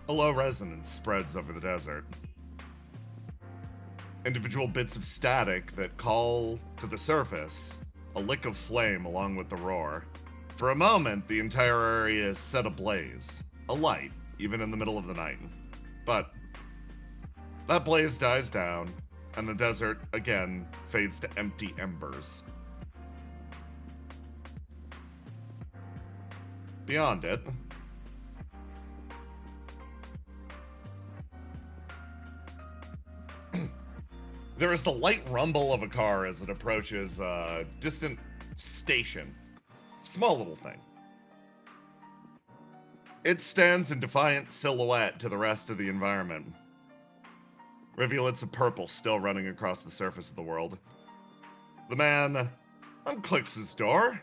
A low resonance spreads over the desert. Individual bits of static that call to the surface, a lick of flame along with the roar. For a moment, the entire area is set ablaze, alight, even in the middle of the night. But that blaze dies down, and the desert, again, fades to empty embers. Beyond it, there is the light rumble of a car as it approaches a distant station. Small little thing. It stands in defiant silhouette to the rest of the environment. Rivulets of purple still running across the surface of the world. The man unclicks his door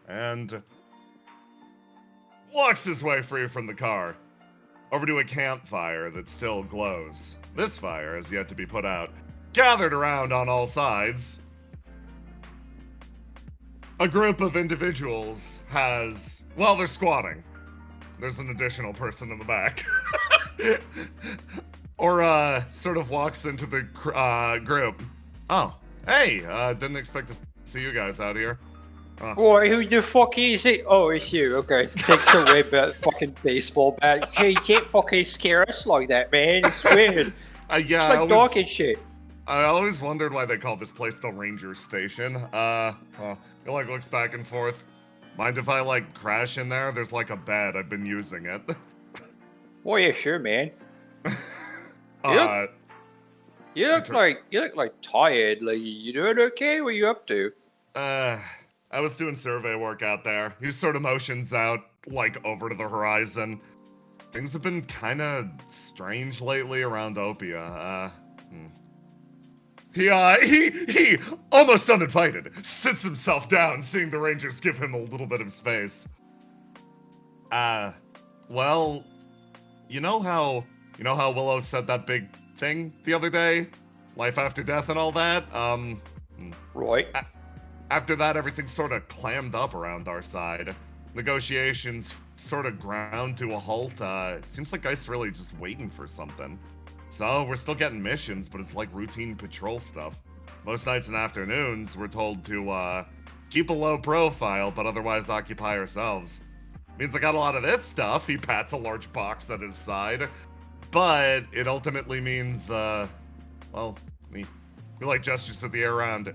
and walks his way free from the car over to a campfire that still glows. This fire has yet to be put out. Gathered around on all sides, a group of individuals has, well, they're squatting. There's an additional person in the back. Or sort of walks into the group. Oh, hey, didn't expect to see you guys out here. Boy, who the fuck is it? Oh, it's you. Okay, takes away the fucking baseball bat. Hey, you can't fucking scare us like that, man. It's weird. Yeah, it's like dark and shit. I always wondered why they called this place the Ranger Station. Well, it like looks back and forth. Mind if I like crash in there? There's like a bed. I've been using it. Oh yeah, sure, man. You look like tired. Like, you doing okay? What are you up to? I was doing survey work out there. He sort of motions out, like, over to the horizon. Things have been kind of strange lately around Opia. He, almost uninvited, sits himself down, seeing the Rangers give him a little bit of space. Well, you know how Willow said that big thing the other day? Life after death and all that? Right. After that, everything sort of clammed up around our side. Negotiations sort of ground to a halt. It seems like Guy's really just waiting for something. So, we're still getting missions, but it's like routine patrol stuff. Most nights and afternoons, we're told to, keep a low profile, but otherwise occupy ourselves. Means I got a lot of this stuff. He pats a large box at his side. But it ultimately means, well, we like gestures to the air around.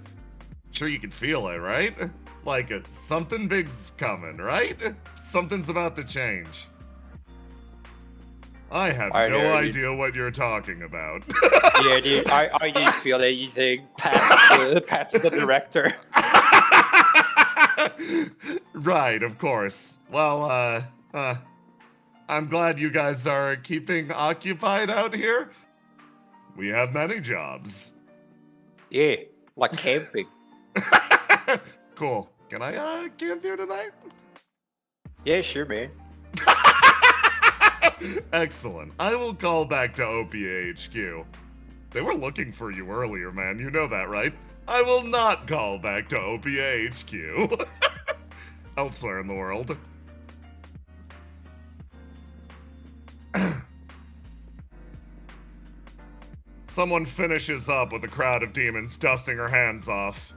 Sure you can feel it, right? Like, something big's coming, right? Something's about to change. I have no idea what you're talking about. Yeah, dude, I didn't feel anything past the director. Right, of course. Well, I'm glad you guys are keeping occupied out here. We have many jobs. Yeah, like camping. Cool. Can I camp here tonight? Yeah, sure, man. Excellent. I will call back to OPA HQ. They were looking for you earlier, man. You know that, right? I will not call back to OPA HQ. Elsewhere in the world. Someone finishes up with a crowd of demons dusting her hands off.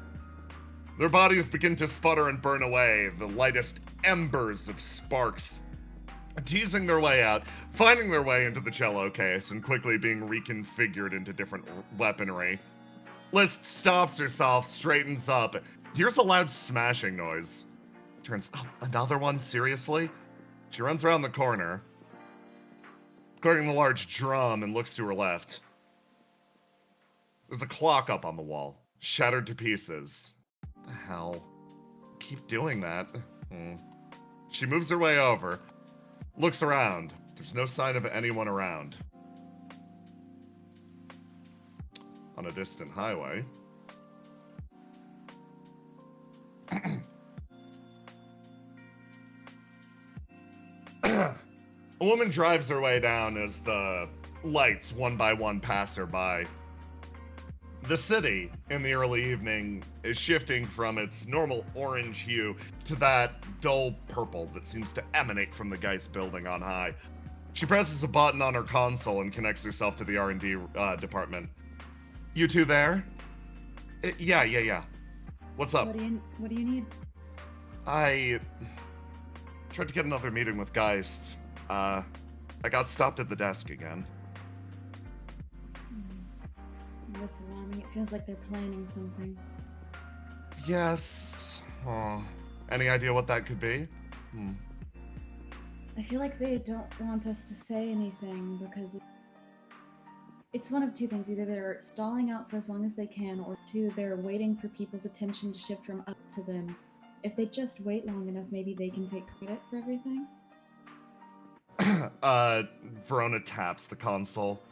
Their bodies begin to sputter and burn away, the lightest embers of sparks, teasing their way out, finding their way into the cello case, and quickly being reconfigured into different weaponry. List stops herself, straightens up, hears a loud smashing noise. Turns, oh, another one? Seriously? She runs around the corner, clearing the large drum, and looks to her left. There's a clock up on the wall, shattered to pieces. The hell? Keep doing that. She moves her way over, looks around, There's no sign of anyone around. On a distant highway. A woman drives her way down as the lights one by one pass her by. The city, in the early evening, is shifting from its normal orange hue to that dull purple that seems to emanate from the Geist building on high. She presses a button on her console and connects herself to the R&D department. You two there? Yeah. What's up? What do you need? I tried to get another meeting with Geist. I got stopped at the desk again. That's alarming. It feels like they're planning something. Yes. Any idea what that could be? I feel like they don't want us to say anything because it's one of two things. Either they're stalling out for as long as they can, or two, they're waiting for people's attention to shift from us to them. If they just wait long enough, maybe they can take credit for everything. Verona taps the console.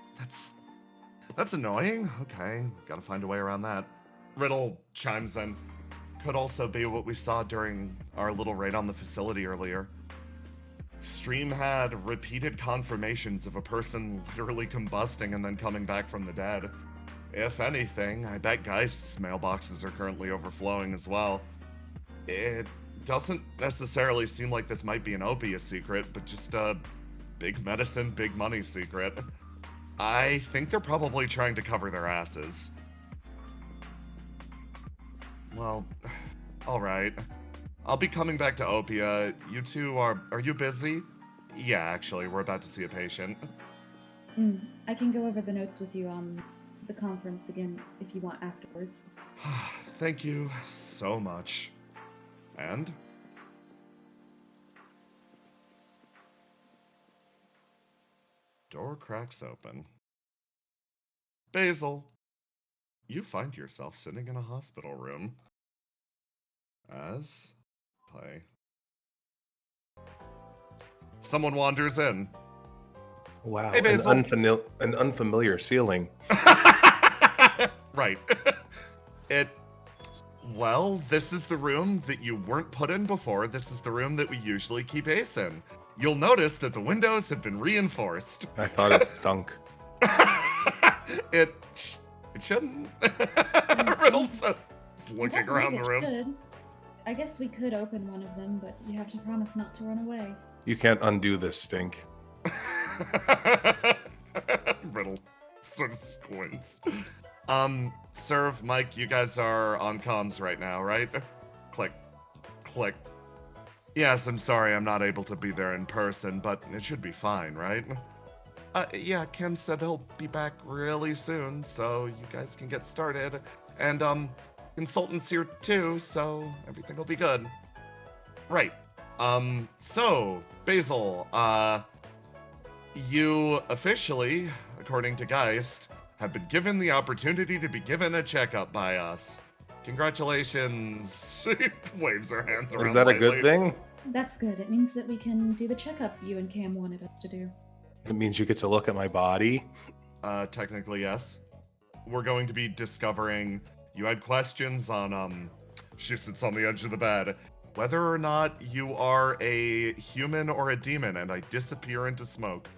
That's annoying. Okay, gotta find a way around that. Riddle chimes in. Could also be what we saw during our little raid on the facility earlier. Stream had repeated confirmations of a person literally combusting and then coming back from the dead. If anything, I bet Geist's mailboxes are currently overflowing as well. It doesn't necessarily seem like this might be an opiate secret, but just a big medicine, big money secret. I think they're probably trying to cover their asses. Well, alright. I'll be coming back to Opia. You two are you busy? Yeah, actually, we're about to see a patient. I can go over the notes with you on the conference again if you want afterwards. Thank you so much. And? Door cracks open. Basil, you find yourself sitting in a hospital room. As play. Someone wanders in. Wow, Hey, Basil. an unfamiliar ceiling. Right. Well, this is the room that you weren't put in before. This is the room that we usually keep Ace in. You'll notice that the windows have been reinforced. I thought it stunk. It shouldn't. Riddle's just looking around the room. Should. I guess we could open one of them, but you have to promise not to run away. You can't undo this stink. Riddle sort of squints. Serve, Mike, you guys are on comms right now, right? Click. Click. Yes, I'm sorry I'm not able to be there in person, but it should be fine, right? Yeah, Ken said he'll be back really soon, so you guys can get started. And, consultant's here too, so everything will be good. Right. So, Basil, you officially, according to Geist, have been given the opportunity to be given a checkup by us. Congratulations. Waves her hands around. Is that a lightly. good thing? That's good. It means that we can do the checkup you and Cam wanted us to do. It means you get to look at my body. Technically, yes. We're going to be discovering you had questions on, she sits on the edge of the bed, whether or not you are a human or a demon, and I disappear into smoke.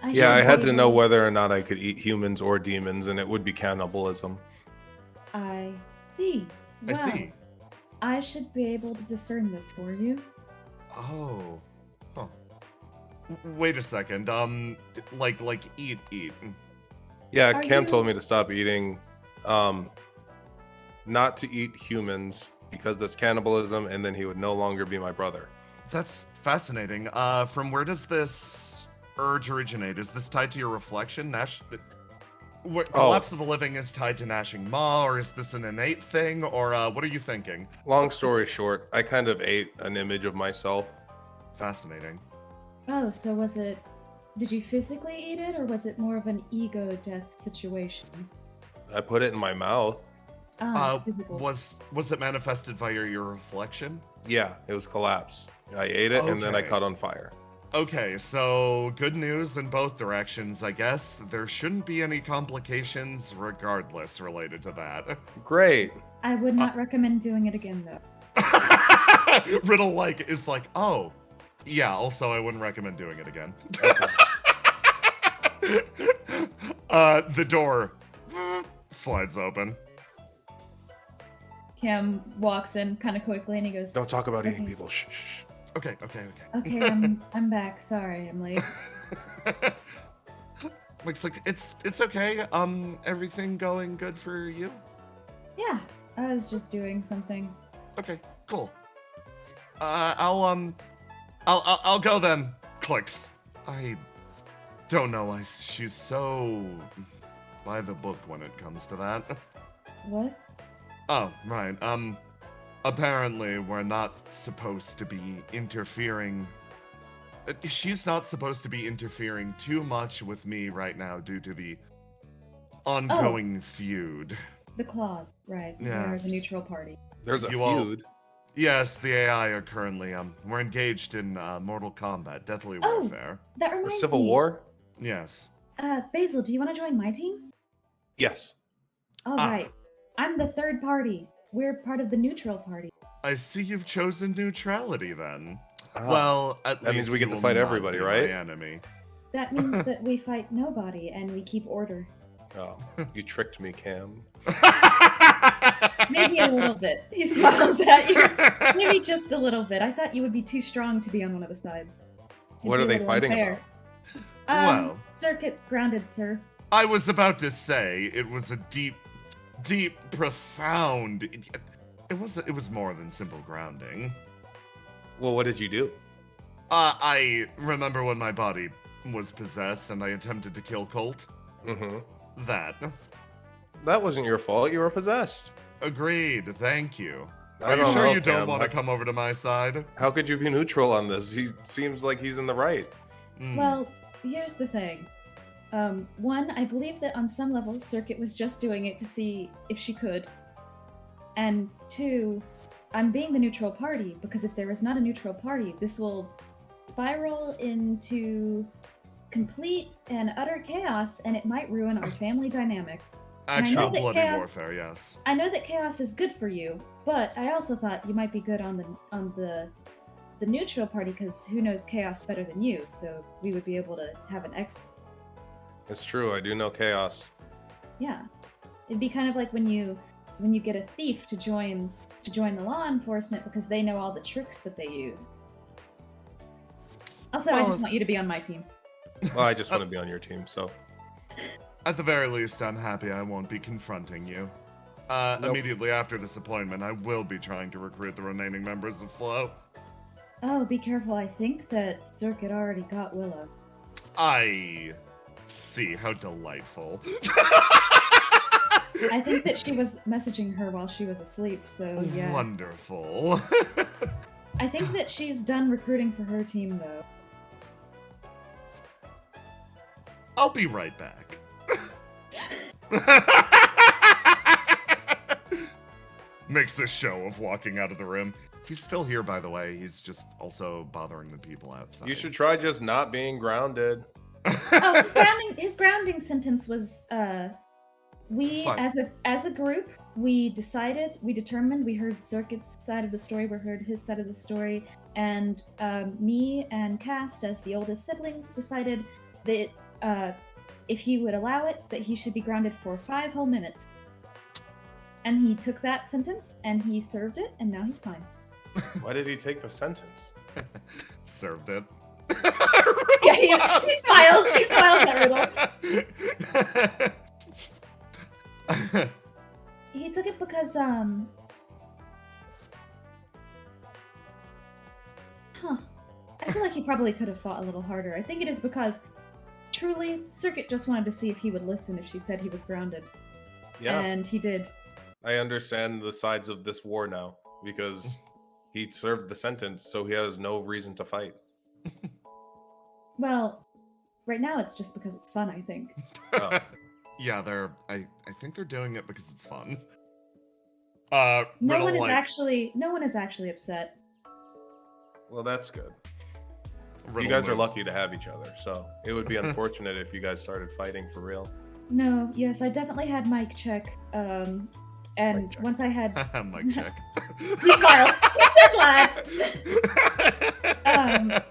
Yeah, I had to know whether or not I could eat humans or demons, and it would be cannibalism. I see. I Wow. see. I should be able to discern this for you. Oh. Huh. Wait a second. Like eat. Yeah, Are Cam you- told me to stop eating, not to eat humans because that's cannibalism, and then he would no longer be my brother. That's fascinating. From where does this urge originate? Is this tied to your reflection? Collapse of the Living is tied to gnashing maw, or is this an innate thing, or what are you thinking? Long story short, I kind of ate an image of myself. Fascinating. Oh, so was it... Did you physically eat it, or was it more of an ego death situation? I put it in my mouth. Physical. Was it manifested via your reflection? Yeah, it was collapse. I ate it and then I Okay. caught on fire. Okay, so good news in both directions, I guess. There shouldn't be any complications regardless related to that. Great. I would not recommend doing it again, though. Riddle is like, oh, yeah, also I wouldn't recommend doing it again. The door slides open. Cam walks in kind of quickly and he goes, Don't talk about eating Okay. people. Shh, shh. Okay. "Okay, I'm back. Sorry, I'm late." Looks like it's okay. Everything going good for you? Yeah, I was just doing something. Okay, cool. I'll go then. Clicks. I don't know why she's so by the book when it comes to that. What? Oh, right. Apparently we're not supposed to be interfering. She's not supposed to be interfering too much with me right now due to the ongoing feud. The claws, right? We're Yes. the neutral party. There's a You all- feud. Yes, the AI are currently we're engaged in Mortal Kombat, Deathly Oh. Warfare. That The reminds Civil me. War? Yes. Basil, do you want to join my team? Yes. All right. I'm the third party. We're part of the neutral party. I see you've chosen neutrality then. Ah, Well, at that least means we get you to will fight not everybody, be right? My enemy. That means that we fight nobody and we keep order. Oh, you tricked me, Cam. Maybe a little bit. He smiles at you. Maybe just a little bit. I thought you would be too strong to be on one of the sides. It'd What be are a they little fighting unfair. about? Well. Circuit grounded, sir. I was about to say it was a deep, profound. It was more than simple grounding. Well, what did you do? I remember when my body was possessed and I attempted to kill Colt. Mm-hmm. That. That wasn't your fault. You were possessed. Agreed. Thank you. I Are you don't sure know, you don't Cam. want to come over to my side? How could you be neutral on this? He seems like he's in the right. Well, here's the thing. One, I believe that on some levels, Circuit was just doing it to see if she could. And two, I'm being the neutral party because if there is not a neutral party, this will spiral into complete and utter chaos, and it might ruin our family dynamic. And I know Actual that bloody chaos- warfare, yes. I know that chaos is good for you, but I also thought you might be good on the neutral party because who knows chaos better than you? So we would be able to have an extra. It's true. I do know chaos. Yeah, it'd be kind of like when you get a thief to join the law enforcement because they know all the tricks that they use. Also, I Well- just want you to be on my team. Well, I just want to be on your team, so. At the very least, I'm happy I won't be confronting you. Nope. Immediately after this appointment, I will be trying to recruit the remaining members of Flow. Oh, be careful! I think that Circuit already got Willow. I see. How delightful. I think that she was messaging her while she was asleep. So yeah, Wonderful. I think that she's done recruiting for her team though. I'll be right back. Makes a show of walking out of the room. He's still here, by the way. He's just also bothering the people outside. You should try just not being grounded. Oh, his grounding sentence was we Fine. as a group we determined we heard Circuit's side of the story, we heard his side of the story, and me and Cast as the oldest siblings decided that if he would allow it, that he should be grounded for 5 whole minutes. And he took that sentence and he served it, and now he's fine. Why did he take the sentence? Served it. Yeah, he smiles. He smiles at Riddle. He took it because I feel like he probably could have fought a little harder. I think it is because truly Circuit just wanted to see if he would listen if she said he was grounded. Yeah, And he did. I understand the sides of this war now because he served the sentence, so he has no reason to fight. Well, right now it's just because it's fun, I think. Oh. Yeah, I think they're doing it because it's fun. No Riddle, one is like, actually upset. Well, that's good. Riddle You guys are moves. lucky to have each other, so it would be unfortunate if you guys started fighting for real. No, yes, I definitely had Mike check. And Mic check. once I had Mic check. he smiles. He's still glad.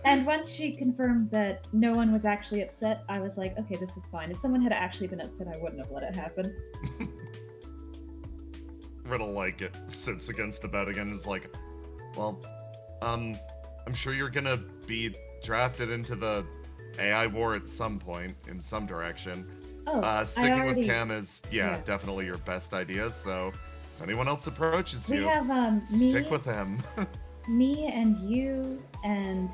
And once she confirmed that no one was actually upset, I was like, okay, this is fine. If someone had actually been upset, I wouldn't have let it happen. Riddle, like, it sits against the bed again and is like, well, I'm sure you're gonna be drafted into the AI war at some point, in some direction. Oh, Sticking already- with Cam is, yeah. definitely your best idea, so if anyone else approaches We you, have stick with him. me and you and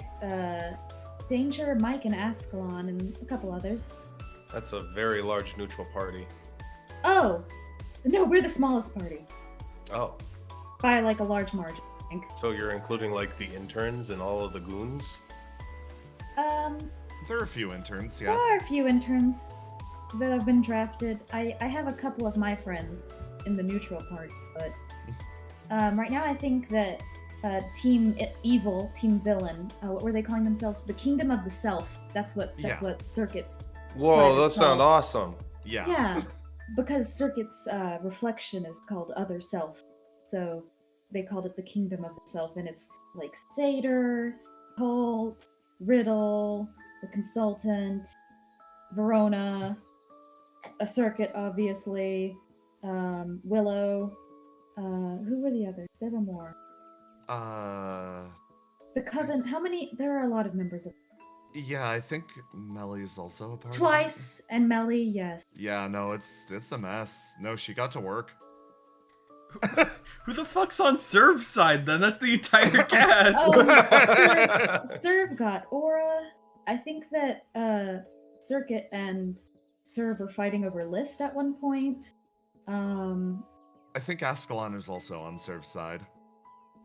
Danger, Mike, and Ascalon, and a couple others. That's a very large neutral party. Oh, no, we're the smallest party Oh, by like a large margin, I think. so you're including like the interns and all of the goons? There are a few interns, There yeah. are a few interns that have been drafted. I have a couple of my friends in the neutral party, but right now I think that Team Evil, Team Villain, what were they calling themselves? The Kingdom of the Self. That's what Circuit's. Whoa, Side those is sound called. awesome. Yeah. Yeah, because Circuit's reflection is called Other Self, so they called it the Kingdom of the Self, and it's like Satyr, Colt, Riddle, the Consultant, Verona, a Circuit, obviously, Willow. Who were the others? There were more. The Coven. How many? There are a lot of members of. Yeah, I think Melly's also a part of it. Twice and Melly, yes. Yeah, no, it's a mess. No, she got to work. Who the fuck's on Serv's side then? That's the entire cast. Serve got Aura. I think that Circuit and Serve are fighting over List at one point. I think Ascalon is also on Serv's side.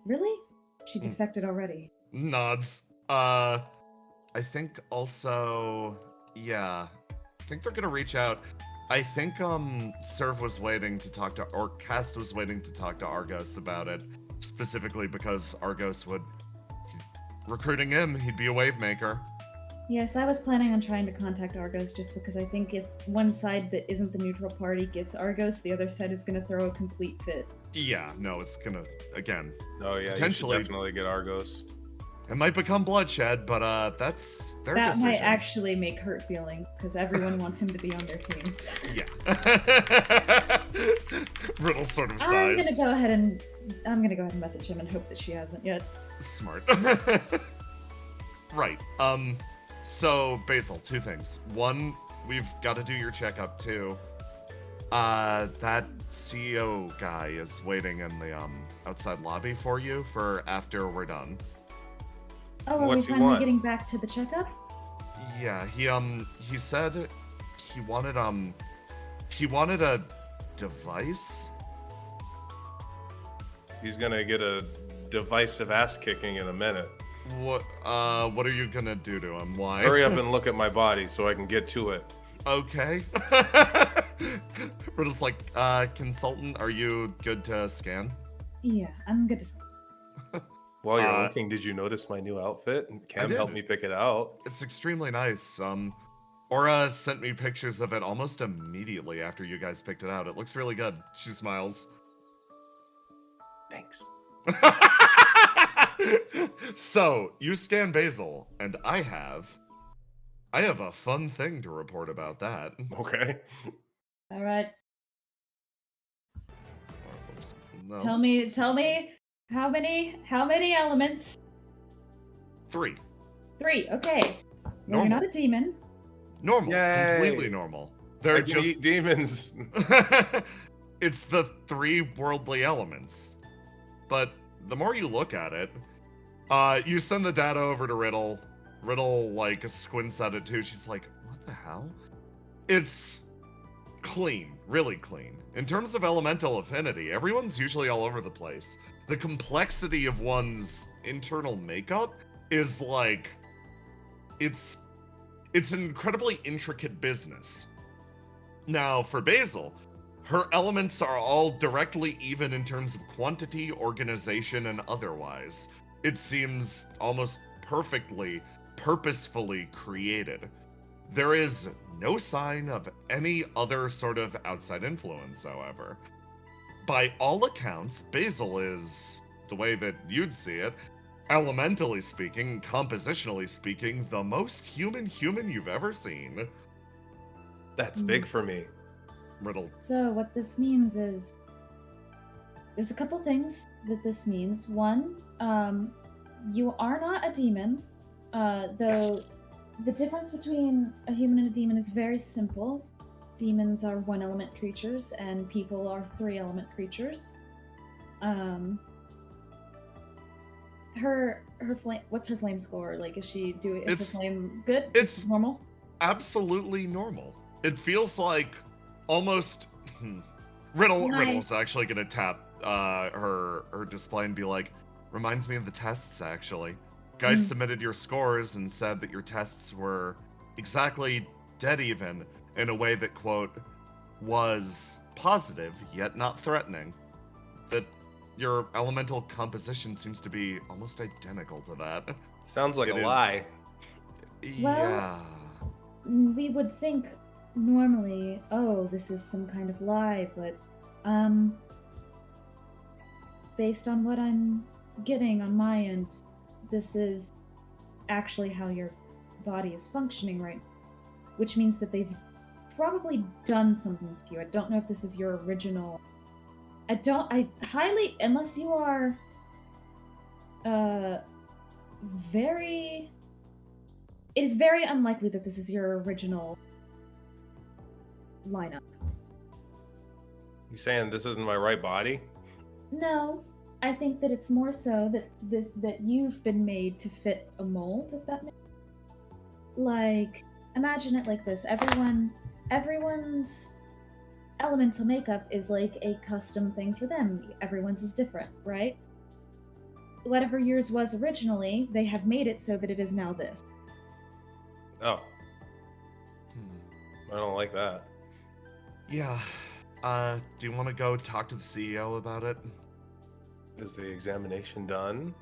Really? She defected already. Nods. I think also, yeah, I think they're gonna reach out. I think Serv was waiting to talk to, or Cast was waiting to talk to Argos about it, specifically because Argos would, recruiting him, he'd be a wave maker. Yes, I was planning on trying to contact Argos just because I think if one side that isn't the neutral party gets Argos, the other side is going to throw a complete fit. Yeah, no, it's gonna, again, Oh yeah, Potentially- you should definitely get Argos. it might become bloodshed, but that's their That decision. might actually make hurt feelings because everyone wants him to be on their team. Yeah. Riddle sort of sighs. I'm gonna go ahead and message him and hope that she hasn't yet. Smart. Right. So Basil, two things. One, we've got to do your checkup too. That CEO guy is waiting in the outside lobby for you for after we're done. Oh, are What's we he finally want? getting back to the checkup? Yeah, he said he wanted a device. He's gonna get a divisive ass kicking in a minute. What are you gonna do to him? Why? Hurry up and look at my body so I can get to it. Okay. Riddle's like, consultant, are you good to scan? Yeah, I'm good to. While you're Uh, looking, did you notice my new outfit? And Cam did. helped me pick it out. It's extremely nice. Aura sent me pictures of it almost immediately after you guys picked it out. It looks really good. She smiles. Thanks. So, you scan Basil, and I have a fun thing to report about that. Okay. All right, No, tell me, how many elements? 3. 3. Okay. Well, Normal. you're not a demon. Normal. Yay. Completely normal. I They're can just eat demons. it's the 3 worldly elements. But the more you look at it, you send the data over to Riddle. Riddle, like, squints at it too. She's like, what the hell? It's clean, really clean. In terms of elemental affinity, everyone's usually all over the place. The complexity of one's internal makeup is like, it's an incredibly intricate business. Now, for Basil, Her elements are all directly even in terms of quantity, organization, and otherwise. It seems almost perfectly, purposefully created. There is no sign of any other sort of outside influence, however. By all accounts, Basil is, the way that you'd see it, elementally speaking, compositionally speaking, the most human you've ever seen. That's big for me. Riddle. So what this means is there's a couple things that this means. One, you are not a demon, though Yes. the difference between a human and a demon is very simple. Demons are 1-element creatures, and people are 3-element creatures. Her flame. What's her flame score? Like, is she doing? Is her It's- flame good? it's- normal. Absolutely normal. It feels like almost. Riddle's actually gonna tap her display and be like, reminds me of the tests actually. Guys submitted your scores and said that your tests were exactly dead even in a way that, quote, was positive yet not threatening. That your elemental composition seems to be almost identical to that. Sounds like It a is- lie. Yeah. We would think normally, oh, this is some kind of lie, but based on what I'm getting on my end, this is actually how your body is functioning right now, which means that they've probably done something to you. I don't know if this is your original. I highly, unless you are very, it is very unlikely that this is your original lineup. You saying this isn't my right body? No, I think that it's more so that that you've been made to fit a mold, if that makes. Like, imagine it like this: everyone's elemental makeup is like a custom thing for them. Everyone's is different, right? Whatever yours was originally, they have made it so that it is now this. Oh, I don't like that. Yeah. Do you want to go talk to the CEO about it? Is the examination done?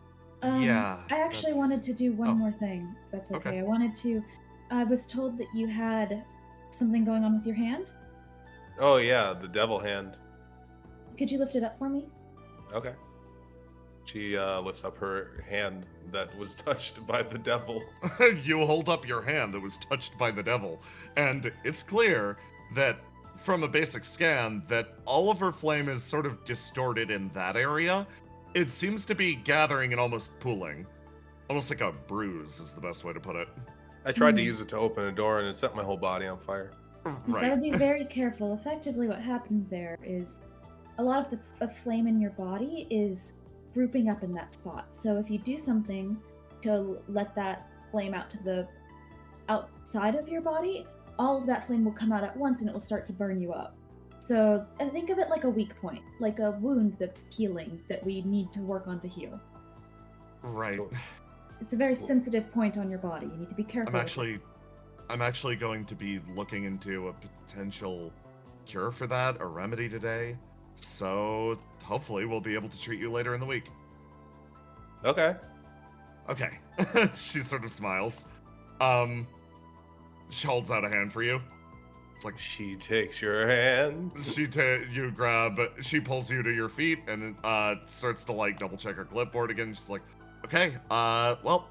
Yeah, I actually that's- wanted to do one oh. more thing. That's okay. Okay. I wanted to. I was told that you had something going on with your hand. Oh yeah, the devil hand. Could you lift it up for me? Okay. She lifts up her hand that was touched by the devil. You hold up your hand that was touched by the devil, and it's clear that from a basic scan that all of her flame is sort of distorted in that area. It seems to be gathering and almost pooling. Almost like a bruise is the best way to put it. I tried to use it to open a door and it set my whole body on fire. So I Right. would be very careful. Effectively, what happened there is a lot of the flame in your body is grouping up in that spot. So if you do something to let that flame out to the outside of your body, all of that flame will come out at once and it will start to burn you up. So think of it like a weak point, like a wound that's healing that we need to work on to heal. Right. So- It's a very sensitive point on your body. You need to be careful. I'm actually going to be looking into a potential cure for that, a remedy today. So hopefully we'll be able to treat you later in the week. Okay. Okay. She sort of smiles. She holds out a hand for you. It's like She takes your hand. you grab. She pulls you to your feet and starts to like double check her clipboard again. She's like, okay, well,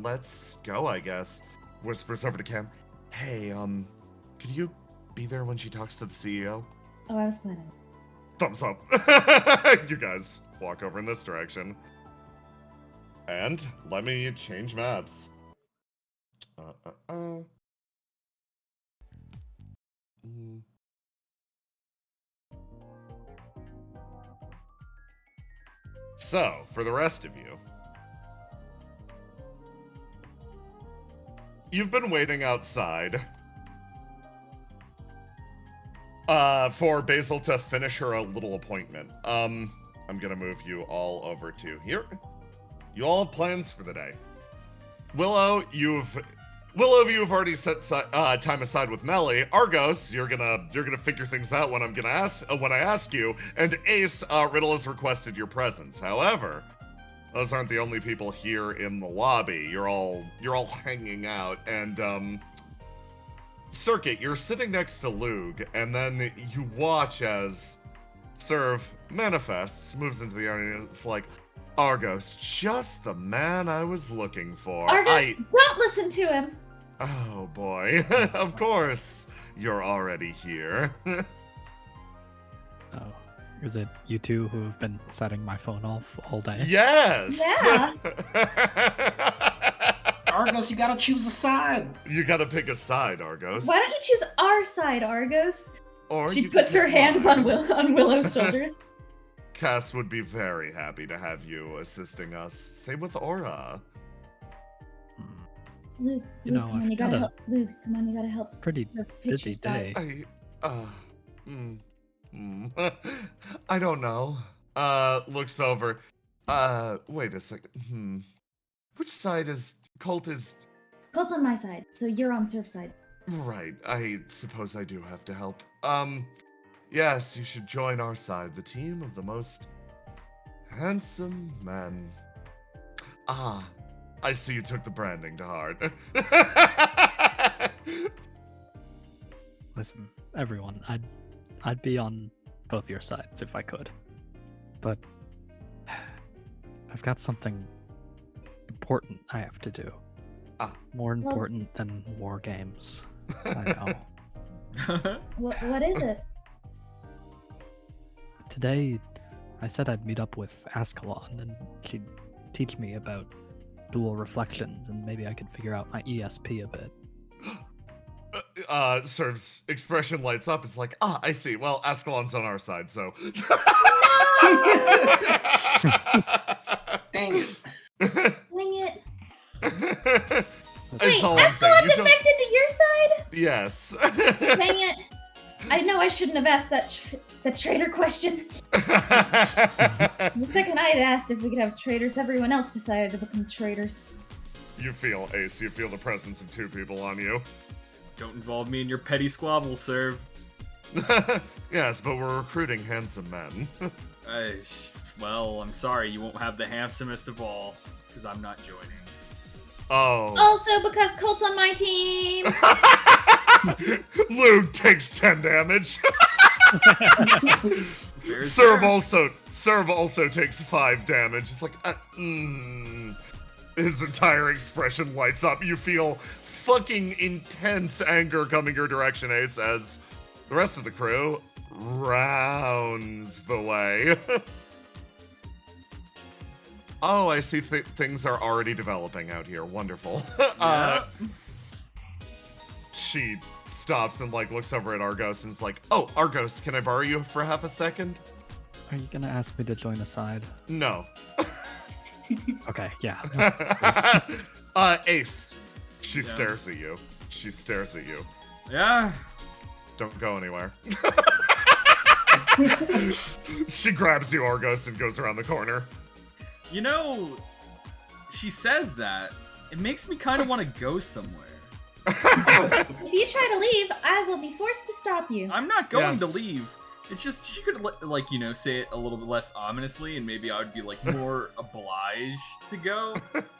let's go, I guess. Whispers over to Cam. Hey, could you be there when she talks to the CEO? Oh, I was planning. Thumbs up. You guys walk over in this direction. And let me change maps. Mm. So, for the rest of you, you've been waiting outside for Basil to finish her a little appointment. I'm gonna move you all over to here. You all have plans for the day. Willow, you've Willow, you have already set time aside with Melly. Argos, you're gonna figure things out when I ask you. And Ace, Riddle has requested your presence. However, those aren't the only people here in the lobby. You're all hanging out, and Circuit, you're sitting next to Lug, and then you watch as Serve manifests, moves into the area, and it's like, Argos, just the man I was looking for. Argus, don't listen to him. Oh boy, of course, you're already here. Oh, is it you two who have been setting my phone off all day? Yes! Yeah. Argos, you gotta choose a side. You gotta pick a side, Argos. Why don't you choose our side, Argos? Or She you could puts her pick hands mine. on Willow's shoulders. Cass would be very happy to have you assisting us. Same with Aura. Luke, You Luke, know, come on, I've you gotta got a help. Luke, come on, you gotta help. Pretty her pick busy your side. day. I don't know. Looks over. Wait a second. Which side is Colt is? Colt's on my side, so you're on Surf's side. Right, I suppose I do have to help. Yes, you should join our side, the team of the most handsome men. Ah, I see you took the branding to heart. Listen, everyone, I'd be on both your sides if I could. But I've got something important I have to do. Ah. More important than war games. I know. What is it? Today, I said I'd meet up with Ascalon and she'd teach me about dual reflections and maybe I could figure out my ESP a bit. Serve's expression lights up. It's like, I see. Well, Ascalon's on our side, so. Dang it. Dang it. That's Wait, all I'm saying. Ascalon You don't- defected to your side? Yes. Dang it. I know I shouldn't have asked that traitor question. The second I had asked if we could have traitors, everyone else decided to become traitors. You feel, Ace, you feel the presence of two people on you. Don't involve me in your petty squabbles, Serve. Yes, but we're recruiting handsome men. Well, I'm sorry, you won't have the handsomest of all, because I'm not joining. Oh. Also, because Colt's on my team. Luke takes 10 damage. Fair's Serve fair. also takes 5 damage. It's like, His entire expression lights up. You feel fucking intense anger coming your direction, Ace, as the rest of the crew rounds the way. Oh, I see things are already developing out here. Wonderful. Yeah. She stops and looks over at Argos and is like, "Oh, Argos, can I borrow you for half a second?" Are you gonna ask me to join a side? No. Okay, yeah. Ace. She Yeah. stares at you. She stares at you. Yeah. Don't go anywhere. She grabs you, Argos, and goes around the corner. You know, she says that. It makes me kind of want to go somewhere. If you try to leave, I will be forced to stop you. I'm not going to Yes. leave. It's just, she could, say it a little bit less ominously, and maybe I would be, more obliged to go.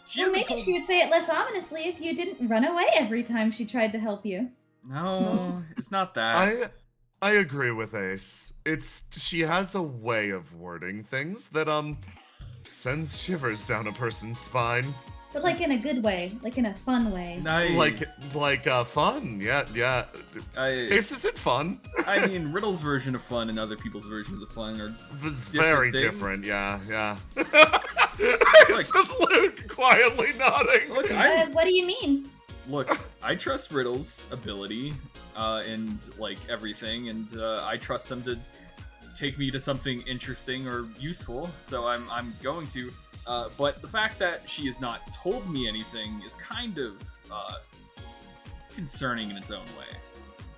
She Well, hasn't maybe told she would say it less ominously if you didn't run away every time she tried to help you. No, it's not that. I agree with Ace. She has a way of wording things that sends shivers down a person's spine. But in a good way, in a fun way. Fun. Yeah. Ace isn't fun. I mean, Riddle's version of fun and other people's versions of fun are It's different very things. different, yeah. Like- Luke quietly nodding. Look, What do you mean? I trust Riddle's ability and everything, and I trust them to take me to something interesting or useful. So I'm going to. But the fact that she has not told me anything is kind of concerning in its own way.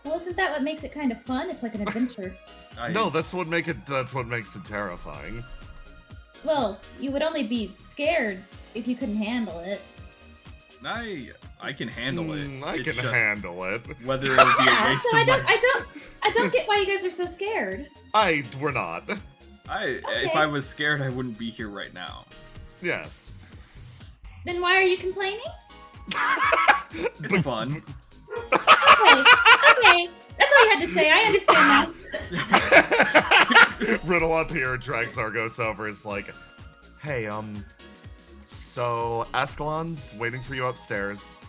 Well, isn't that what makes it kind of fun? It's like an adventure. No, that's what makes it terrifying. Well, you would only be scared if you couldn't handle it. I can handle it. I It's can just handle it. Whether it would be a Yeah, waste so of my... I don't get why you guys are so scared. We're not. If I was scared, I wouldn't be here right now. Yes. Then why are you complaining? It's fun. Okay. That's all you had to say. I understand now. Riddle up here drags Argos over. Is like, hey, so Ascalon's waiting for you upstairs.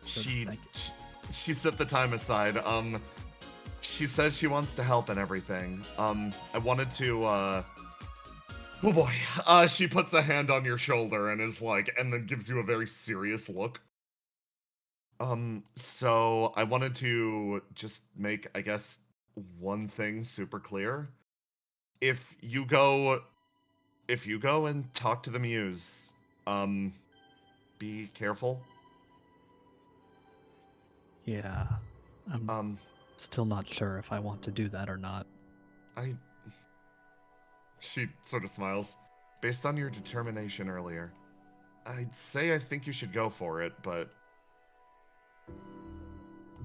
She set the time aside. She says she wants to help and everything. I wanted to, oh boy. She puts a hand on your shoulder and is like, and then gives you a very serious look. So I wanted to just make, I guess, one thing super clear. If you go and talk to the Muse, be careful. Yeah. I'm still not sure if I want to do that or not. She sort of smiles. Based on your determination earlier, I'd say I think you should go for it, but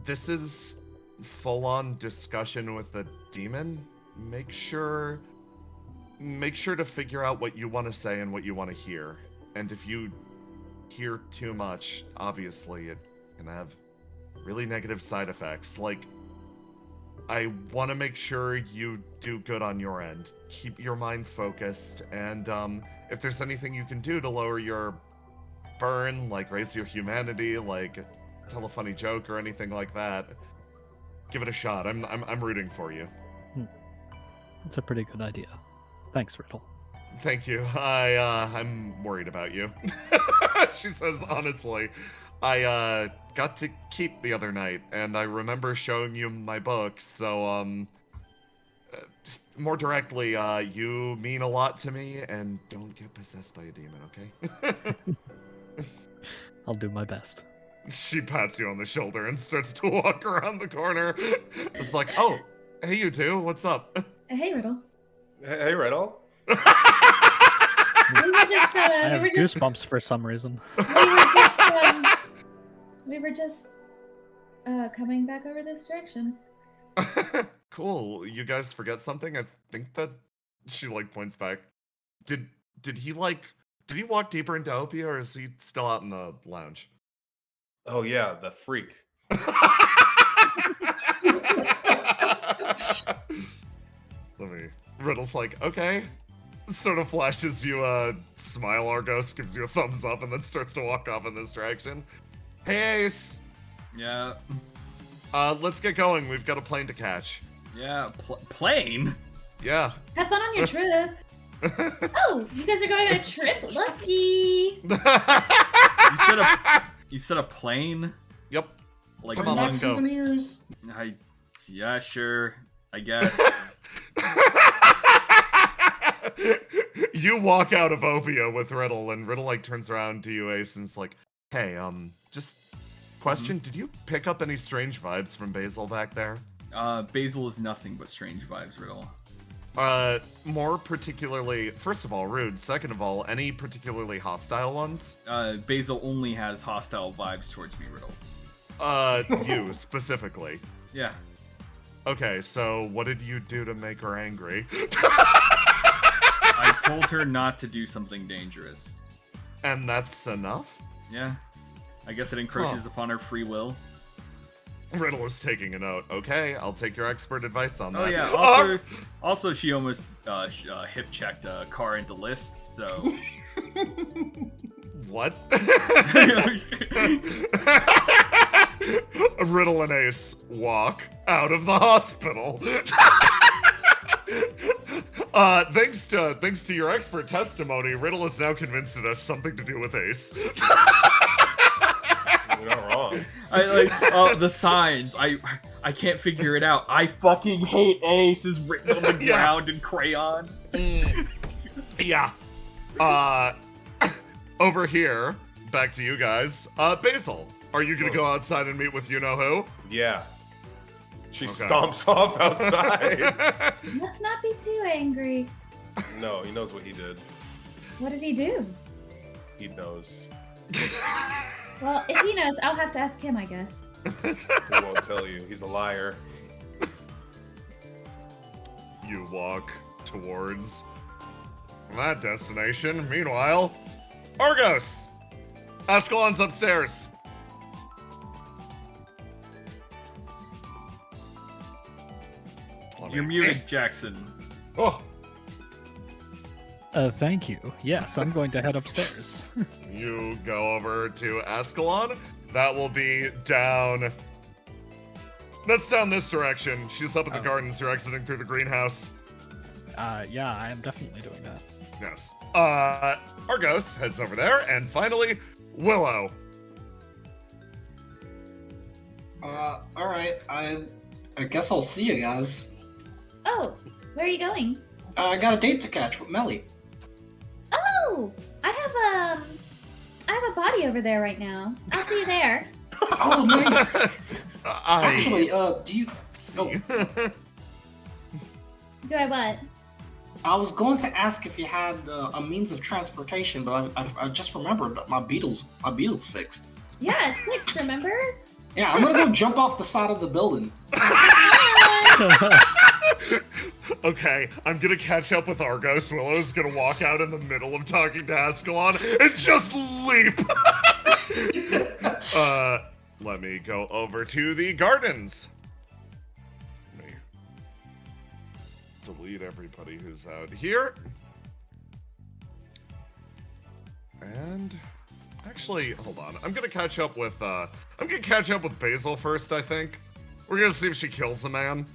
this is full-on discussion with a demon. Make sure to figure out what you want to say and what you want to hear. And if you hear too much, obviously it can have really negative side effects. Like, I want to make sure you do good on your end. Keep your mind focused, and if there's anything you can do to lower your burn, like raise your humanity, like tell a funny joke or anything like that, give it a shot. I'm rooting for you. That's a pretty good idea. Thanks, Riddle. Thank you. I'm worried about you. She says honestly. I got to keep the other night, and I remember showing you my book, so more directly, you mean a lot to me, and don't get possessed by a demon, okay? I'll do my best. She pats you on the shoulder and starts to walk around the corner. It's like, oh, hey you two, what's up? Hey, Riddle. Hey, Riddle. We were just, I have goosebumps for some reason. we were just coming back over this direction. Cool. You guys forget something? I think that she like points back. Did he walk deeper into Opia, or is he still out in the lounge? Oh yeah, the freak. Riddle's like, okay. Sort of flashes you a smile, Argos, gives you a thumbs up, and then starts to walk off in this direction. Hey, Ace! Yeah. Let's get going. We've got a plane to catch. Yeah, plane? Yeah. Have fun on your trip. Oh, you guys are going on a trip? Lucky! You said a plane? Yep. Like, Come on, Not let's go. souvenirs. Yeah, sure. I guess. You walk out of Opia with Riddle, and Riddle like turns around to you, Ace, and is like, hey, just question, did you pick up any strange vibes from Basil back there? Basil is nothing but strange vibes, Riddle. More particularly, first of all, rude. Second of all, any particularly hostile ones? Basil only has hostile vibes towards me, Riddle. You specifically. Yeah. Okay, so what did you do to make her angry? I told her not to do something dangerous. And that's enough? Yeah. I guess it encroaches upon her free will. Riddle is taking a note. Okay, I'll take your expert advice on that. Oh yeah, also she almost hip checked a car into list, so... What? Riddle and Ace walk out of the hospital. Thanks to your expert testimony, Riddle is now convinced it has something to do with Ace. You're not wrong. The signs. I can't figure it out. I fucking hate Ace is written on the ground in crayon. Yeah. Over here, back to you guys. Basil, are you gonna go outside and meet with you-know-who? Yeah. She Okay. stomps off outside. Let's not be too angry. No, he knows what he did. What did he do? He knows. Well, if he knows, I'll have to ask him, I guess. He won't tell you. He's a liar. You walk towards that destination. Meanwhile, Argos! Ascalon's upstairs. You're muted, Jackson. Oh, Thank you. Yes, I'm going to head upstairs. you go over to Ascalon. That will be down. That's down this direction. She's up in the Oh. gardens. You're exiting through the greenhouse. Yeah, I am definitely doing that. Yes. Argos heads over there, and finally, Willow. Alright, I guess I'll see you guys. Oh, where are you going? I got a date to catch with Melly. Oh, I have a body over there right now. I'll see you there. Oh, nice. Actually, do you... see. Oh, Do I what? I was going to ask if you had a means of transportation, but I just remembered that my Beetle's fixed. Yeah, it's fixed, remember? Yeah, I'm gonna go jump off the side of the building. Okay, I'm gonna catch up with Argos. Willow's gonna walk out in the middle of talking to Ascalon and just leap. Let me go over to the gardens. Let me delete everybody who's out here. And actually, hold on. I'm gonna catch up with Basil first, I think. We're gonna see if she kills a man.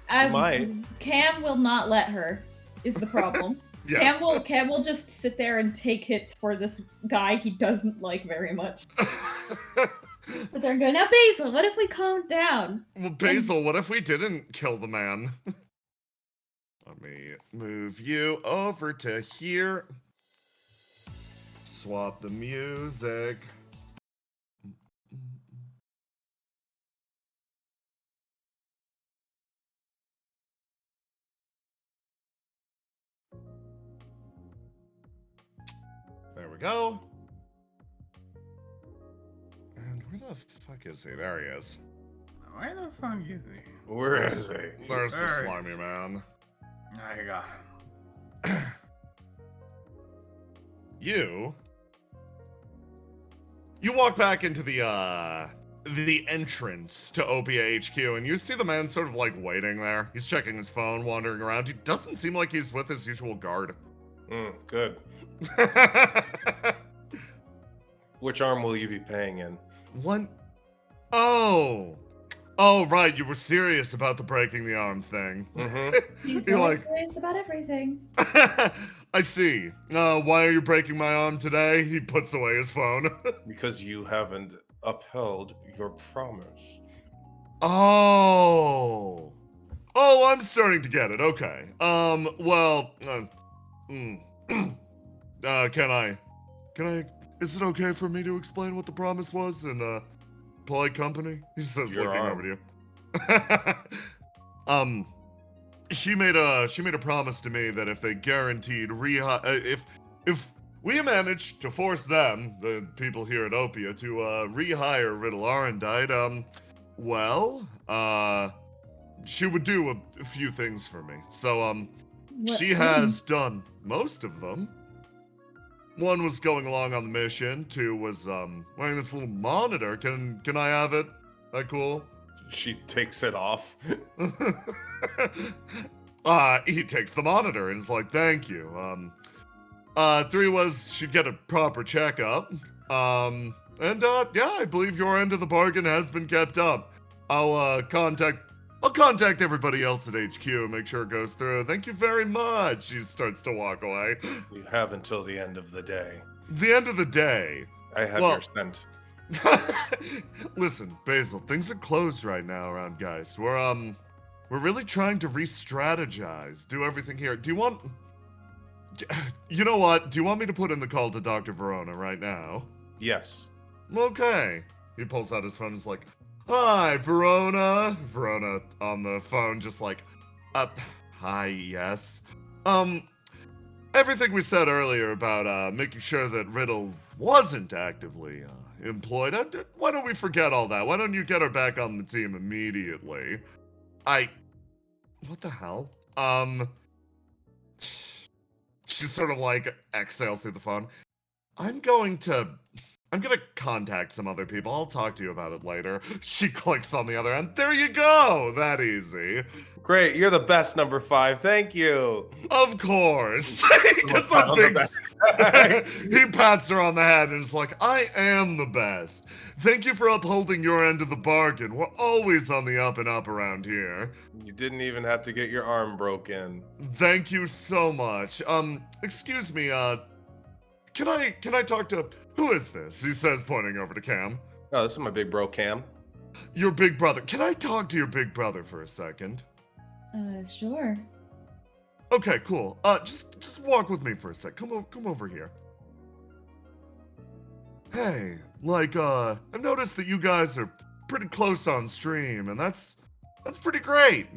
might. Cam will not let her, is the problem. Yes. Cam will just sit there and take hits for this guy he doesn't like very much. So they're going, now Basil, what if we calm down? Well, Basil, what if we didn't kill the man? Let me move you over to here. Swap the music. There we go. And where the fuck is he? There he is. Where the fuck is he? Where is he? There's the There he slimy is. man. I got him. You walk back into the entrance to Opia HQ, and you see the man sort of like waiting there. He's checking his phone, wandering around. He doesn't seem like he's with his usual guard. Good. Which arm will you be paying in? What? Oh, right. You were serious about the breaking the arm thing. Mm-hmm. He's You're always like- serious about everything. I see. Why are you breaking my arm today? He puts away his phone. Because you haven't upheld your promise. Oh, I'm starting to get it. Okay. Well, can I, is it okay for me to explain what the promise was in, polite company? He says, Your looking arm. over to you. She made a promise to me that if they guaranteed if we managed to force them, the people here at Opia, to rehire Riddle Arendite, she would do a few things for me. So What- she has done most of them. One was going along on the mission. Two was wearing this little monitor. Can I have it? That cool? She takes it off. He takes the monitor and is like, thank you. Three was she'd get a proper checkup. Yeah, I believe your end of the bargain has been kept up. I'll contact everybody else at HQ and make sure it goes through. Thank you very much. She starts to walk away. You have until the end of the day. The end of the day. I have Well- your scent. Listen, Basil, things are closed right now around Geist. We're really trying to re-strategize, do everything here. Do you want... You know what? Do you want me to put in the call to Dr. Verona right now? Yes. Okay. He pulls out his phone and is like, hi, Verona. Verona on the phone just like, hi, yes. Everything we said earlier about making sure that Riddle wasn't actively employed. Why don't we forget all that? Why don't you get her back on the team immediately? What the hell? She sort of like exhales through the phone. I'm gonna contact some other people. I'll talk to you about it later. She clicks on the other end. There you go. That easy. Great, you're the best, number 5. Thank you. Of course. He gets a big. He pats her on the head and is like, I am the best. Thank you for upholding your end of the bargain. We're always on the up and up around here. You didn't even have to get your arm broken. Thank you so much. Excuse me, can I talk to, who is this? He says, pointing over to Cam. Oh, this is my big bro, Cam. Your big brother. Can I talk to your big brother for a second? Sure. Okay, cool. Just walk with me for a sec. Come over here. Hey, I've noticed that you guys are pretty close on stream, and that's pretty great.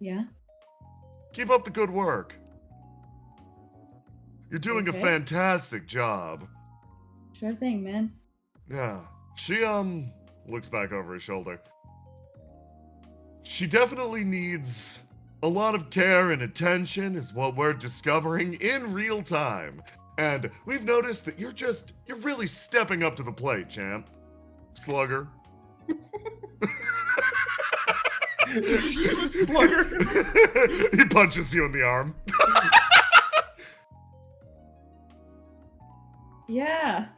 Yeah? Keep up the good work. You're doing a Okay. fantastic job. Sure thing, man. Yeah. She, looks back over his shoulder. She definitely needs a lot of care and attention, is what we're discovering in real time. And we've noticed that you're really stepping up to the plate, champ. Slugger. Slugger. He punches you in the arm. Yeah.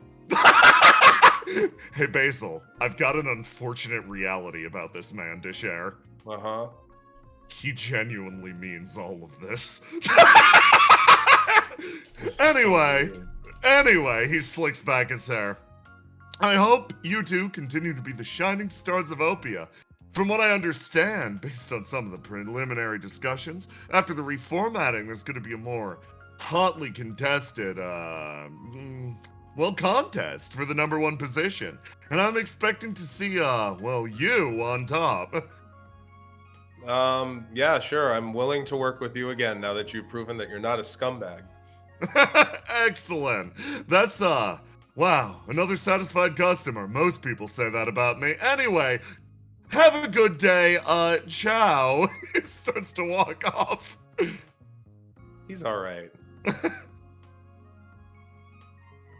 Hey, Basil, I've got an unfortunate reality about this man to share. Uh-huh. He genuinely means all of this. This is Anyway. so weird. Anyway, he slicks back his hair. I hope you two continue to be the shining stars of Opia. From what I understand, based on some of the preliminary discussions, after the reformatting, there's going to be a more hotly contested, contest for the number 1 position. And I'm expecting to see, you on top. Yeah, sure. I'm willing to work with you again now that you've proven that you're not a scumbag. Excellent. That's, wow, another satisfied customer. Most people say that about me. Anyway, have a good day. Ciao. He starts to walk off. He's all right.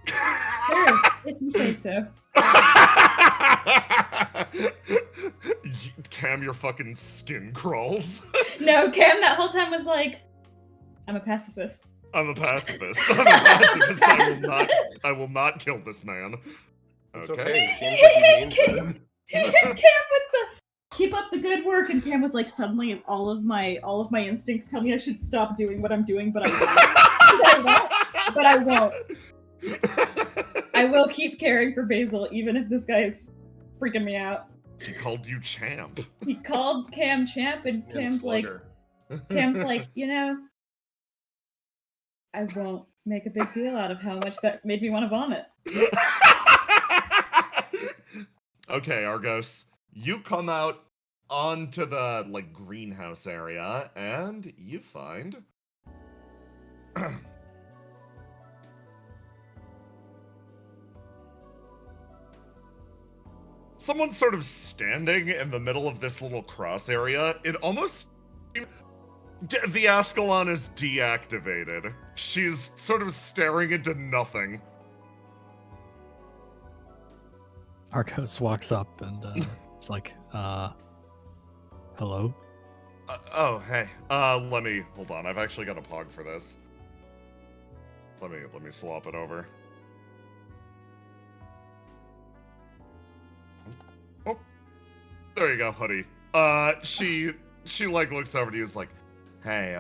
Sure, if you say so. Cam, your fucking skin crawls. No, Cam that whole time was like, I'm a pacifist. I'm a pacifist. I'm a pacifist. I will not kill this man. It's Okay. okay. It seems like he means it. Cam with the keep up the good work, and Cam was like, suddenly all of my instincts tell me I should stop doing what I'm doing, but I won't. I will keep caring for Basil, even if this guy is freaking me out. He called you champ. He called Cam champ, and And Cam's like, Slugger. I won't make a big deal out of how much that made me want to vomit. Okay, Argos, you come out onto the greenhouse area, and you find someone's sort of standing in the middle of this little cross area. It almost the Ascalon is deactivated. She's sort of staring into nothing. Arcos walks up and it's like, hello? Oh, hey. Let me hold on. I've actually got a pog for this. Let me swap it over. Oh, there you go, Hoodie. She looks over to you, is like, hey,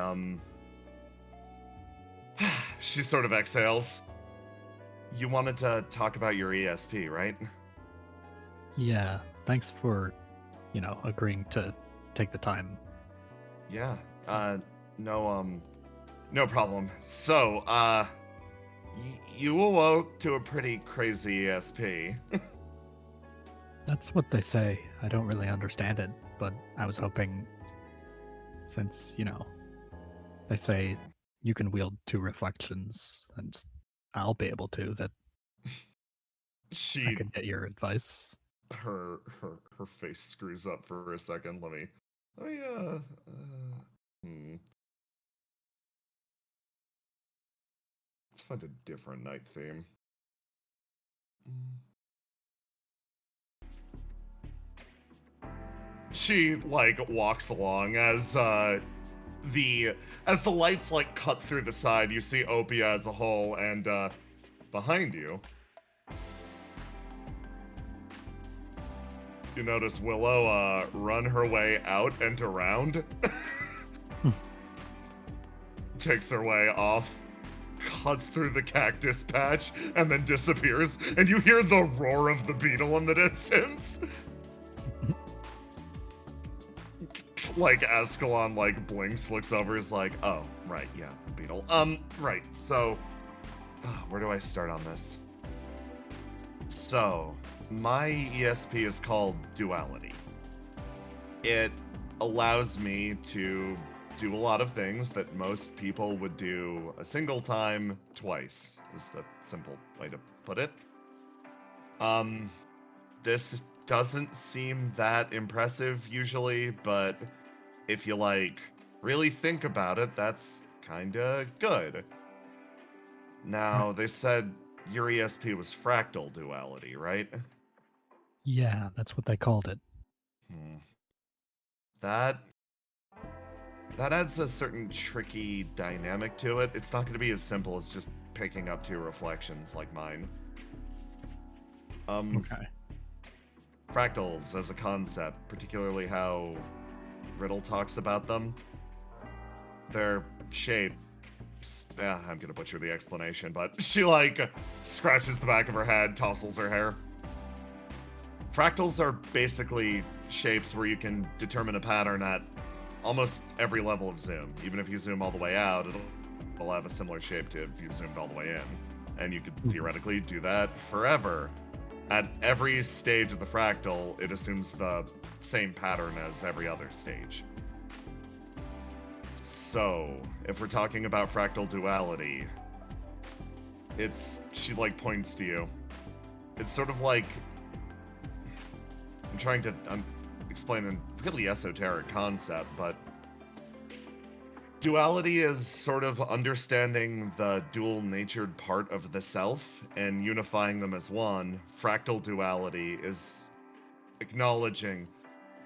she sort of exhales. You wanted to talk about your ESP, right? Yeah, thanks for, agreeing to take the time. Yeah. No problem. So, you awoke to a pretty crazy ESP. That's what they say. I don't really understand it, but I was hoping, since, they say you can wield 2 reflections, and I'll be able to, that She I could get your advice. her face screws up for a second. Let me hmm. Let's find a different night theme. She like walks along as the lights like cut through the side. You see Opia as a whole, and behind you, you notice Willow run her way out and around. Takes her way off, cuts through the cactus patch, and then disappears. And you hear the roar of the beetle in the distance. Like Ascalon like blinks, looks over, is like, oh, right, yeah, beetle. Right, so where do I start on this? So, my ESP is called Duality. It allows me to do a lot of things that most people would do a single time twice, is the simple way to put it. This doesn't seem that impressive usually, but if you like really think about it, that's kinda good. Now, they said your ESP was fractal duality, right? Yeah, that's what they called it. That adds a certain tricky dynamic to it. It's not going to be as simple as just picking up two reflections like mine. Okay. Fractals as a concept, particularly how Riddle talks about them, their shapes. I'm gonna butcher the explanation, but she like scratches the back of her head, tousles her hair. Fractals are basically shapes where you can determine a pattern at almost every level of zoom. Even if you zoom all the way out, it'll have a similar shape to if you zoomed all the way in. And you could theoretically do that forever. At every stage of the fractal, it assumes the same pattern as every other stage. So, if we're talking about fractal duality, she like points to you. It's sort of like, I'm trying to explain a really esoteric concept, but duality is sort of understanding the dual-natured part of the self and unifying them as one. Fractal duality is acknowledging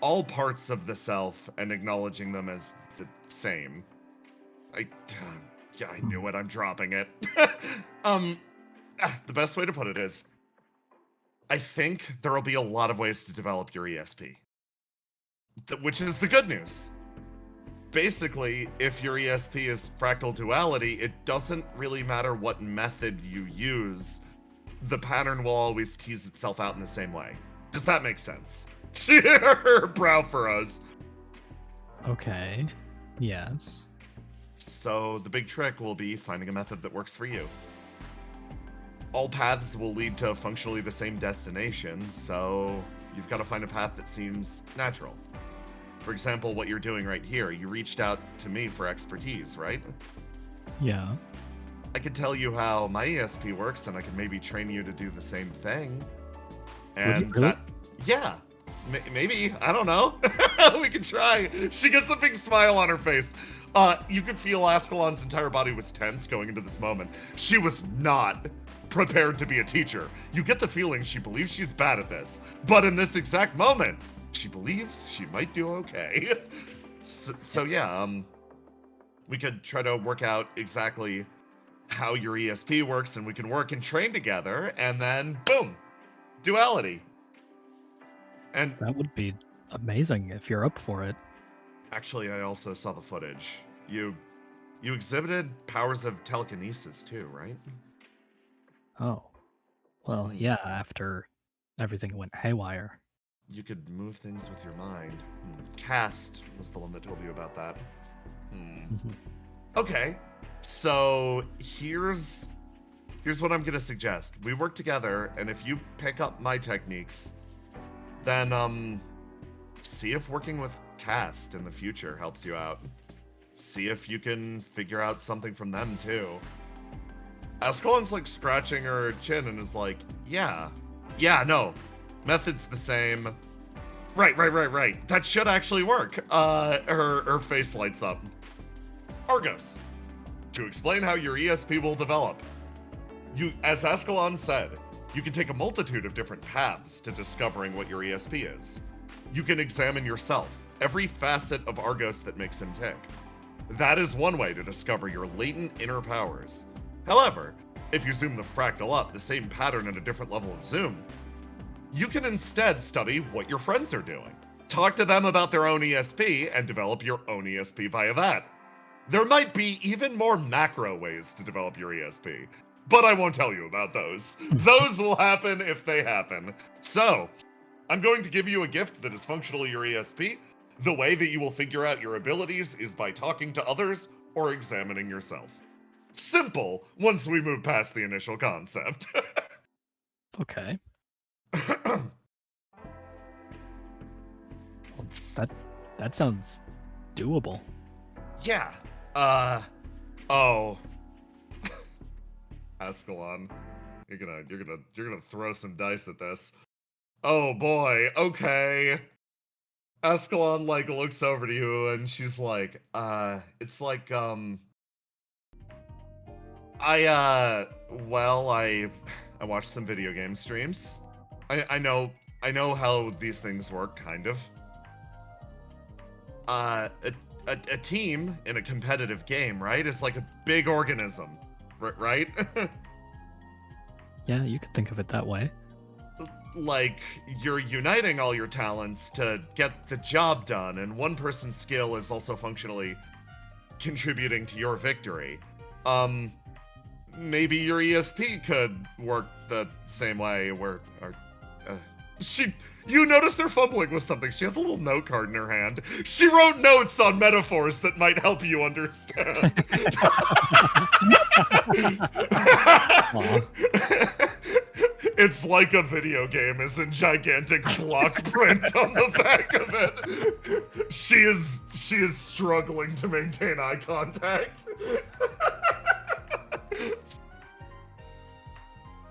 all parts of the self and acknowledging them as the same. I knew it. I'm dropping it. The best way to put it is, I think there will be a lot of ways to develop your ESP, which is the good news. Basically, if your ESP is fractal duality, it doesn't really matter what method you use. The pattern will always tease itself out in the same way. Does that make sense? Her brow furrows. Okay. Yes. So the big trick will be finding a method that works for you. All paths will lead to functionally the same destination, so you've got to find a path that seems natural. For example, what you're doing right here, you reached out to me for expertise, right? Yeah. I could tell you how my ESP works, and I could maybe train you to do the same thing. And really? Yeah, maybe, I don't know. We could try. She gets a big smile on her face. You could feel Ascalon's entire body was tense going into this moment. She was not prepared to be a teacher. You get the feeling she believes she's bad at this, but in this exact moment, she believes she might do okay. So yeah, we could try to work out exactly how your ESP works, and we can work and train together, and then boom, duality. And That would be amazing if you're up for it. actually, I also saw the footage. You exhibited powers of telekinesis too, right? Oh. Well, yeah, after everything went haywire. You could move things with your mind. Cast was the one that told you about that. Okay, so here's what I'm gonna suggest. We work together, and if you pick up my techniques, then see if working with Cast in the future helps you out. See if you can figure out something from them too. Ascalon's like scratching her chin and is like, yeah, Yeah, no. Method's the same. Right. That should actually work. Her face lights up. Argos, to explain how your ESP will develop. You, as Ascalon said, you can take a multitude of different paths to discovering what your ESP is. You can examine yourself, every facet of Argos that makes him tick. That is one way to discover your latent inner powers. However, if you zoom the fractal up, the same pattern at a different level of zoom, you can instead study what your friends are doing. Talk to them about their own ESP and develop your own ESP via that. There might be even more macro ways to develop your ESP, but I won't tell you about those. Those will happen if they happen. So, I'm going to give you a gift that is functionally your ESP. The way that you will figure out your abilities is by talking to others or examining yourself. Simple, once we move past the initial concept. Okay. Well, that sounds doable. Yeah. Ascalon, you're gonna throw some dice at this. Oh boy, okay. Ascalon like looks over to you and she's like, it's like I watched some video game streams. I know how these things work, kind of. A team in a competitive game, right, is like a big organism, right? Yeah, you could think of it that way. Like, you're uniting all your talents to get the job done, and one person's skill is also functionally contributing to your victory. Maybe your ESP could work the same way, where you notice her fumbling with something. She has a little note card in her hand. She wrote notes on metaphors that might help you understand. It's like a video game is in gigantic block print on the back of it. She is struggling to maintain eye contact.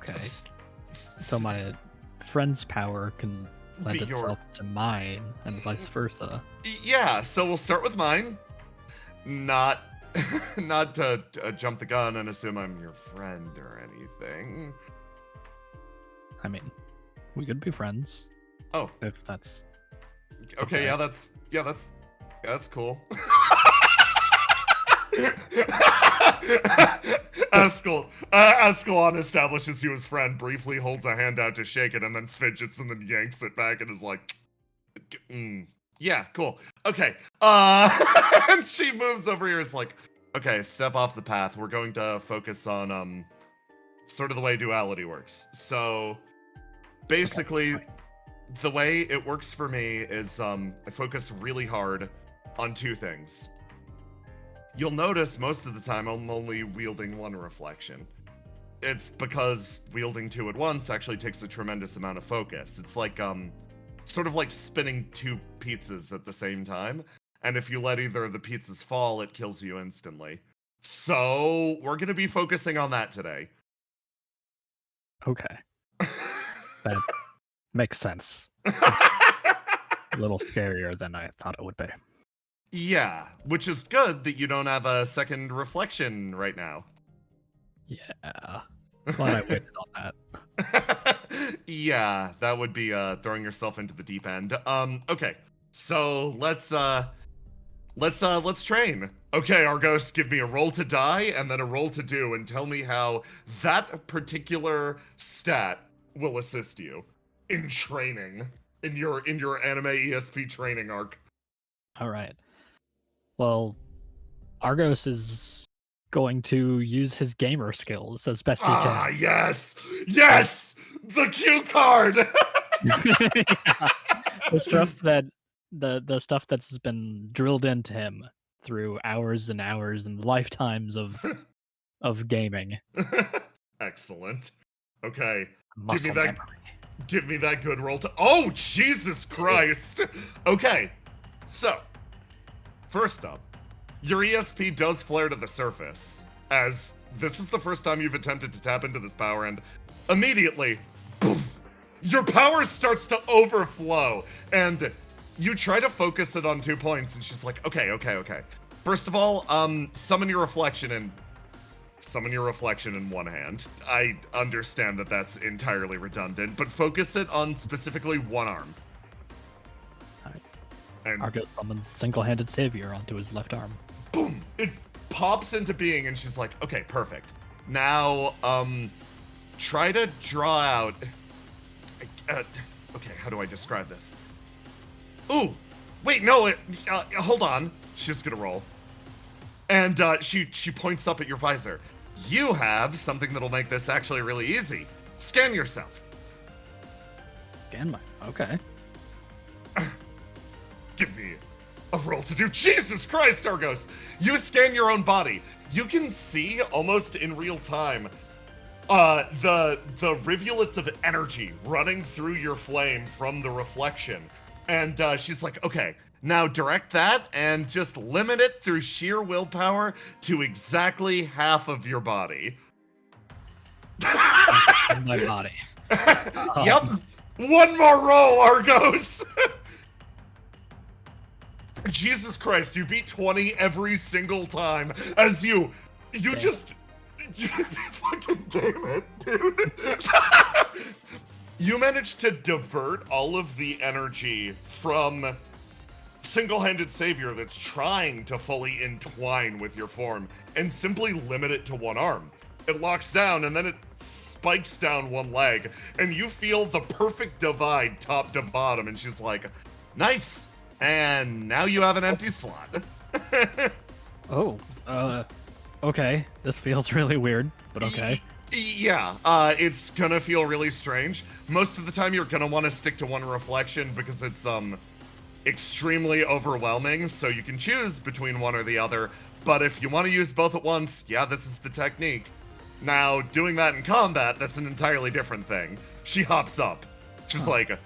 Okay. So my friend's power can lend itself to mine and vice versa. Yeah, so we'll start with mine. Not to jump the gun and assume I'm your friend or anything. I mean, we could be friends. Oh, if that's okay. Yeah, that's cool. Ascalon establishes you as friend, briefly holds a hand out to shake it, and then fidgets and then yanks it back and is like, yeah, cool. Okay. And she moves over here, is like, okay, step off the path. We're going to focus on sort of the way duality works. So basically, the way it works for me is I focus really hard on two things. You'll notice most of the time I'm only wielding one reflection. It's because wielding two at once actually takes a tremendous amount of focus. It's like sort of like spinning two pizzas at the same time. And if you let either of the pizzas fall, it kills you instantly. So we're going to be focusing on that today. Okay. That makes sense. A little scarier than I thought it would be. Yeah, which is good that you don't have a second reflection right now. Yeah. Glad I waited on that. Yeah, that would be throwing yourself into the deep end. Okay. So let's train. Okay, Argos, give me a roll to die and then a roll to do, and tell me how that particular stat will assist you in training in your anime ESP training arc. All right. Well, Argos is going to use his gamer skills as best he can. Ah, yes! Yes! The cue card! The stuff that the stuff that's been drilled into him through hours and hours and lifetimes of gaming. Excellent. Okay. Muscle Give me that good roll to. Oh, Jesus Christ! Okay. So, first up, your ESP does flare to the surface, as this is the first time you've attempted to tap into this power, and immediately, poof, Your power starts to overflow, and you try to focus it on 2 points, and she's like, okay. First of all, summon your reflection in one hand. I understand that that's entirely redundant, but focus it on specifically one arm. Alright. And Argo summons single-handed savior onto his left arm. boom! It pops into being, and she's like, okay, perfect. Now, try to draw out... okay, how do I describe this? Ooh! Wait, no, hold on. She's gonna roll. And she points up at your visor. You have something that'll make this actually really easy. Scan yourself. Scan my... Okay. Give me a roll to do. Jesus Christ, Argos! You scan your own body. You can see almost in real time the rivulets of energy running through your flame from the reflection. And she's like, okay, now direct that and just limit it through sheer willpower to exactly half of your body. In my body. Yep. One more roll, Argos. Jesus Christ, you beat 20 every single time as you just fucking damn it, dude. You managed to divert all of the energy from single-handed savior that's trying to fully entwine with your form and simply limit it to one arm. It locks down and then it spikes down one leg and you feel the perfect divide top to bottom, and she's like, nice. And now you have an empty slot. Okay. This feels really weird, but okay. Yeah, it's gonna feel really strange. Most of the time you're gonna want to stick to one reflection because it's extremely overwhelming, so you can choose between one or the other. But if you want to use both at once, yeah, this is the technique. Now, doing that in combat, that's an entirely different thing. She hops up. She's like,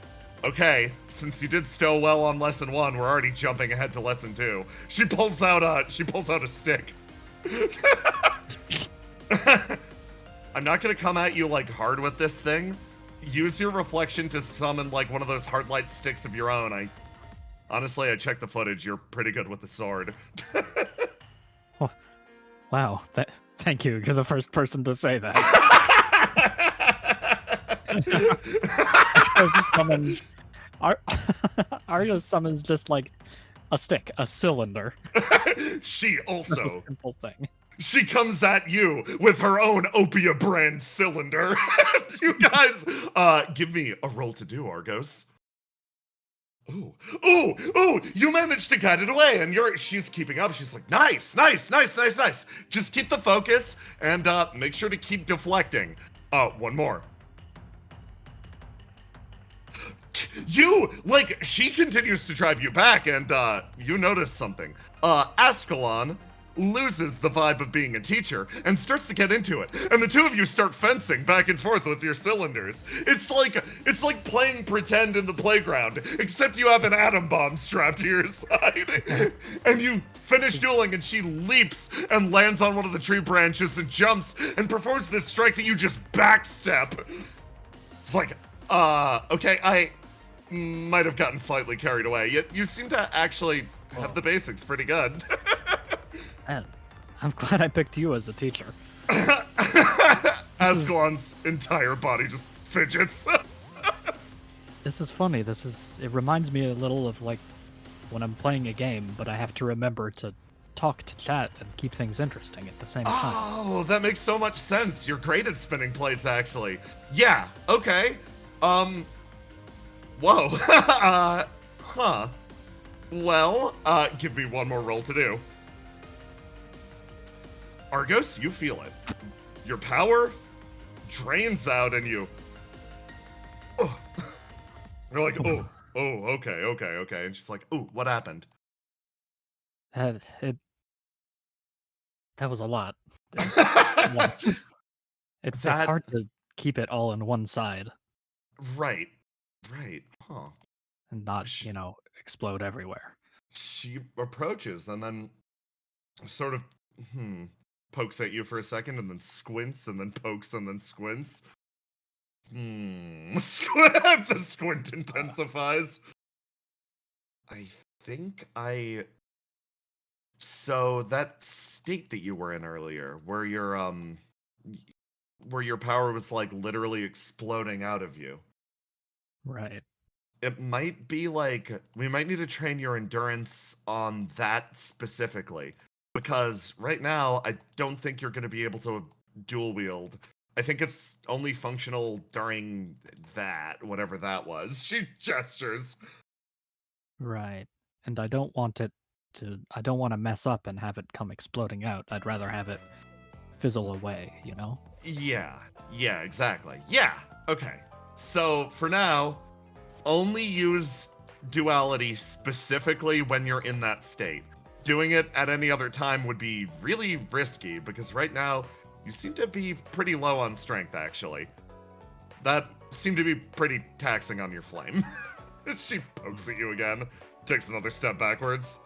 okay, since you did so well on lesson 1, we're already jumping ahead to lesson 2. She pulls out a stick. I'm not gonna come at you like hard with this thing. Use your reflection to summon like one of those hard light sticks of your own. Honestly, I checked the footage. You're pretty good with the sword. Wow, thank you. You're the first person to say that. Argo summons just like a stick, a cylinder. She also... That's a simple thing. She comes at you with her own Opia brand cylinder. You guys, give me a roll to do, Argos. Ooh, you managed to guide it away, and she's keeping up. She's like, nice. Just keep the focus, and make sure to keep deflecting. One more. She continues to drive you back, and you notice something. Ascalon loses the vibe of being a teacher and starts to get into it, and the two of you start fencing back and forth with your cylinders. It's like playing pretend in the playground, except you have an atom bomb strapped to your side. And you finish dueling, and she leaps and lands on one of the tree branches and jumps and performs this strike that you just backstep. It's like, okay, I might have gotten slightly carried away. Yet you seem to actually have the basics pretty good. Man, I'm glad I picked you as a teacher. Ascalon's entire body just fidgets. This is funny. It reminds me a little of like when I'm playing a game, but I have to remember to talk to chat and keep things interesting at the same time. Oh, that makes so much sense. You're great at spinning plates, actually. Yeah, okay. Whoa. Huh. Well, give me one more roll to do. Argos, you feel it. Your power drains out and you... Oh. You're like, okay. And she's like, oh, what happened? That was a lot. It's hard to keep it all on one side. Right. Huh. And not, explode everywhere. She approaches and then sort of, pokes at you for a second and then squints and then pokes and then squints. The squint intensifies. I think So that state that you were in earlier, where your power was like literally exploding out of you. Right. It might be like we might need to train your endurance on that specifically, because right now I don't think you're going to be able to dual wield. I think it's only functional during that, whatever that was. She gestures. Right. And I don't want to mess up and have it come exploding out. I'd rather have it fizzle away, you know? Yeah, exactly. Yeah, okay. So for now, only use duality specifically when you're in that state. Doing it at any other time would be really risky because right now you seem to be pretty low on strength, actually. That seemed to be pretty taxing on your flame. She pokes at you again, takes another step backwards.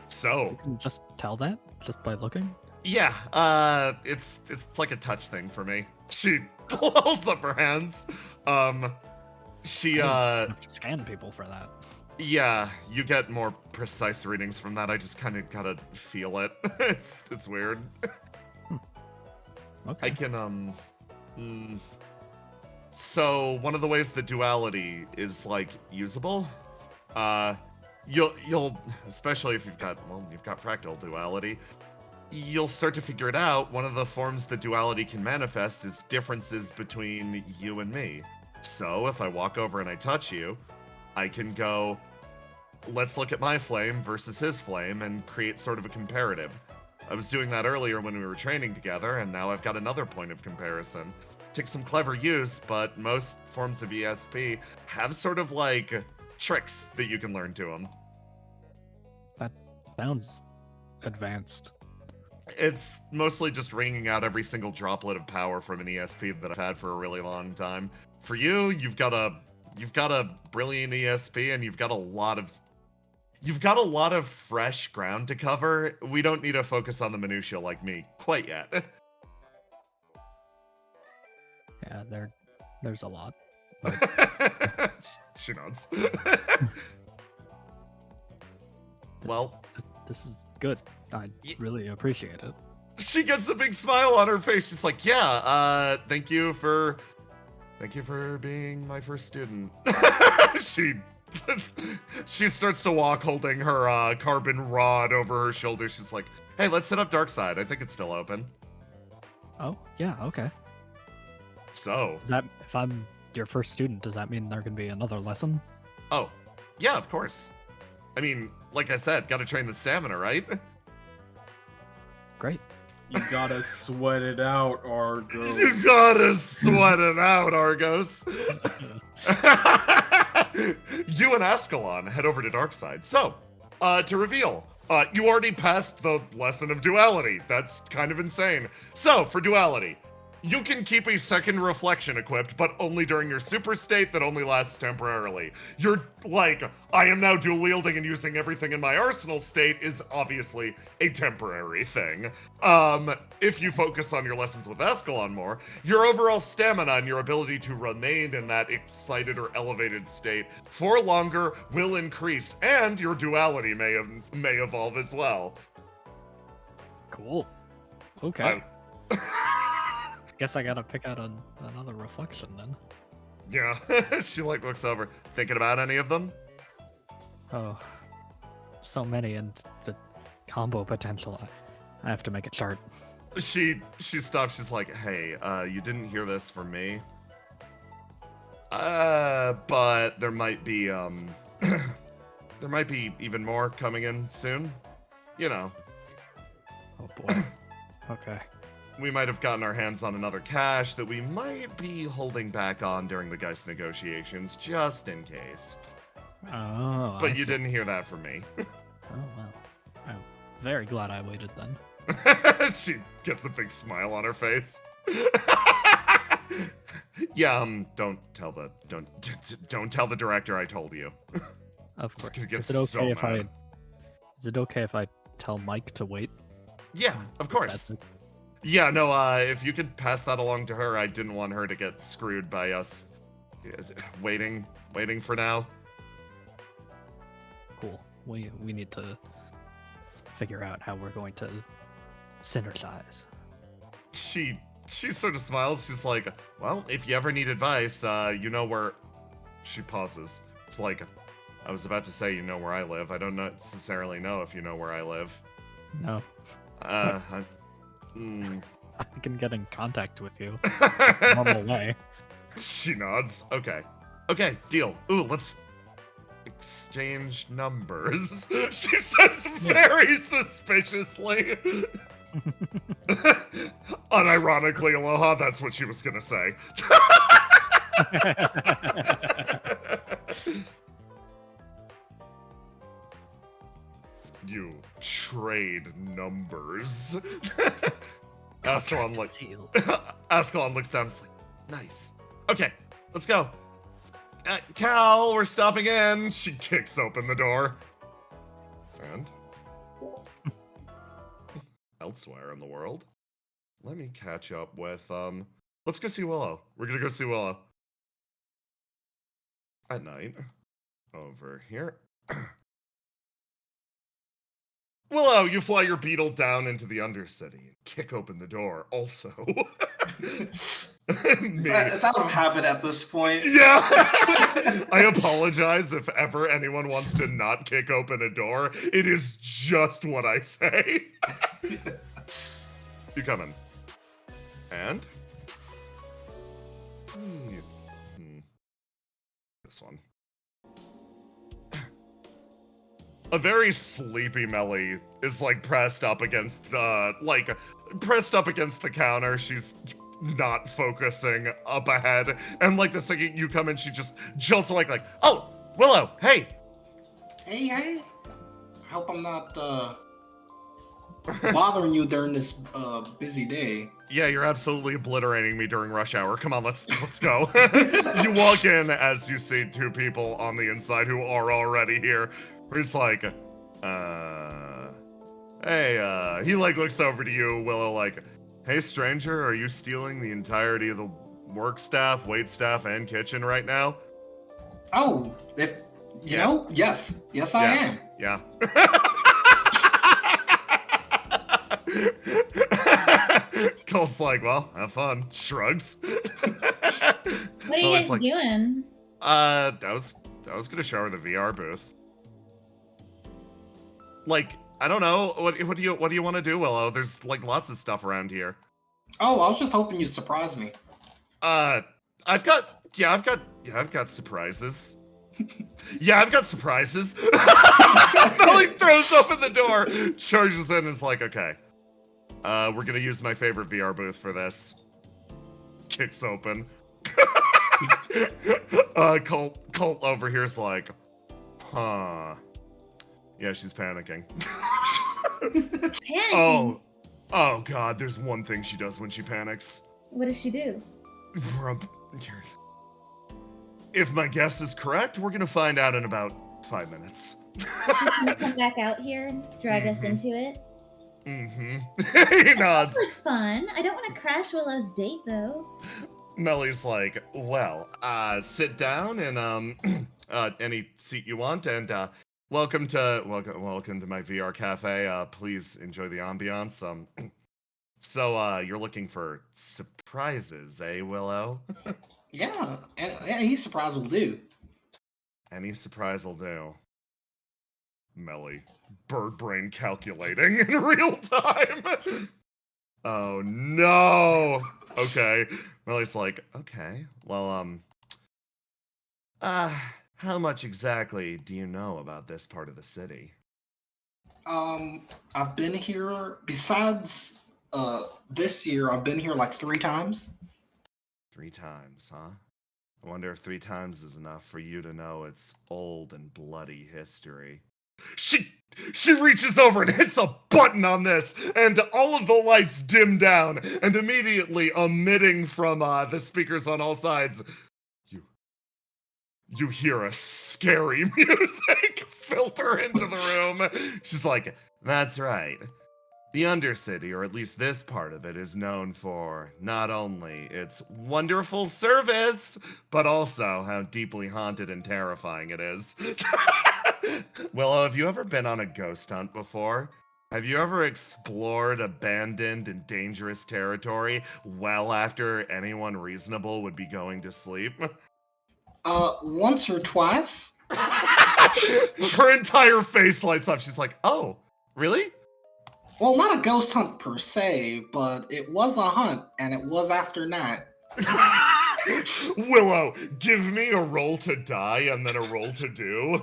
So, You can just tell that just by looking. yeah, it's like a touch thing for me. She holds up her hands. She I don't have to scan people for that. Yeah, you get more precise readings from that. I just kind of gotta feel it. It's weird. Okay. I can So one of the ways the duality is like usable, you'll especially if you've got fractal duality, you'll start to figure it out. One of the forms the duality can manifest is differences between you and me. So if I walk over and I touch you, I can go, let's look at my flame versus his flame and create sort of a comparative. I was doing that earlier when we were training together, and now I've got another point of comparison. Takes some clever use, but most forms of ESP have sort of like tricks that you can learn to them. That sounds advanced. It's mostly just wringing out every single droplet of power from an ESP that I've had for a really long time. For you, you've got a brilliant ESP, and you've got a lot of fresh ground to cover. We don't need to focus on the minutia like me quite yet. Yeah, there's a lot. But She nods. Well, this is good. I really appreciate it. she gets a big smile on her face. She's like, "Yeah, thank you for being my first student." She starts to walk holding her carbon rod over her shoulder. She's like, "Hey, let's hit up Dark Side. I think it's still open." Oh, yeah, okay. So, If I'm your first student, does that mean there can be another lesson? oh, yeah, of course. I mean, like I said, gotta train the stamina, right? Great. You gotta sweat it out, Argo. You gotta sweat it out, Argos. You and Ascalon head over to Darkside. So, to reveal, you already passed the lesson of duality. That's kind of insane. So, for duality, you can keep a second reflection equipped, but only during your super state that only lasts temporarily. You're like, I am now dual wielding and using everything in my arsenal state is obviously a temporary thing. If you focus on your lessons with Ascalon more, your overall stamina and your ability to remain in that excited or elevated state for longer will increase, and your duality may evolve as well. Cool. Okay. Guess I gotta pick out another reflection then. Yeah, she like looks over. Thinking about any of them? Oh, so many, and the combo potential. I have to make a chart. She stops. She's like, "Hey, you didn't hear this from me. But there might be there might be even more coming in soon. You know, Oh boy. Okay. we might have gotten our hands on another cache that we might be holding back on during the Geist negotiations, just in case. Oh. But I you see. didn't hear that from me." Oh well. I'm very glad I waited then. She gets a big smile on her face. Yeah, don't tell the director I told you. Of It's course. gonna get Is it okay so if mad. I tell Mike to wait? Yeah, of course. That's it. Yeah, no, if you could pass that along to her, I didn't want her to get screwed by us waiting for now. Cool. We need to figure out how we're going to synergize. She sort of smiles. She's like, well, if you ever need advice, you know where... She pauses. It's like, I was about to say you know where I live. I don't necessarily know if you know where I live. No. I I can get in contact with you. Normal way. She nods. Okay, deal. Ooh, let's exchange numbers. She says very suspiciously. Unironically, Aloha, that's what she was gonna say. You trade numbers. Ascalon looks down and is like, nice. Okay, let's go. Cal, we're stopping in. She kicks open the door. And elsewhere in the world, let me catch up with, let's go see Willow. We're gonna go see Willow. At night. Over here. Willow, you fly your beetle down into the Undercity and kick open the door. Also. It's out of habit at this point. Yeah. I apologize if ever anyone wants to not kick open a door. It is just what I say. You come in. And? This one. A very sleepy Melly is like pressed up against the counter. She's not focusing up ahead. And like the second you come in, she just jolts like, oh, Willow, hey. Hey. I hope I'm not bothering you during this busy day. Yeah, you're absolutely obliterating me during rush hour. Come on, let's go. You walk in as you see two people on the inside who are already here. He's like, hey, he like looks over to you, Willow, like, hey stranger, are you stealing the entirety of the work staff, wait staff, and kitchen right now? Oh, if you know, yes, I am. Yeah. Colt's like, well, have fun. Shrugs. What are you guys doing? I was gonna show her the VR booth. Like, I don't know. What do you want to do, Willow? There's like lots of stuff around here. Oh, I was just hoping you'd surprise me. I've got surprises. Yeah, I've got surprises. Melly throws open the door, charges in, and is like, okay. We're gonna use my favorite VR booth for this. Kicks open. Colt over here is like, huh. Yeah, she's panicking. Panicking? Oh god, there's one thing she does when she panics. What does she do? If my guess is correct, we're gonna find out in about 5 minutes. She's gonna come back out here and drag us into it? Mm-hmm. He nods. That sounds fun. I don't want to crash Willow's date, though. Melly's like, well, sit down and any seat you want, and welcome to my VR cafe. Please enjoy the ambiance. So you're looking for surprises, eh, Willow? Yeah, any surprise will do. Any surprise will do. Melly, bird brain calculating in real time. Oh no. Okay. Melly's like, okay, well, how much exactly do you know about this part of the city? I've been here, besides this year, I've been here like 3 times. 3 times, huh? I wonder if 3 times is enough for you to know its old and bloody history. She reaches over and hits a button on this, and all of the lights dim down, and immediately emitting from the speakers on all sides, you hear a scary music filter into the room. She's like, that's right. The Undercity, or at least this part of it, is known for not only its wonderful service, but also how deeply haunted and terrifying it is. Willow, have you ever been on a ghost hunt before? Have you ever explored abandoned and dangerous territory well after anyone reasonable would be going to sleep? Once or twice. Her entire face lights up. She's like, oh, really? Well, not a ghost hunt per se, but it was a hunt, and it was after night. Willow, give me a roll to die and then a roll to do.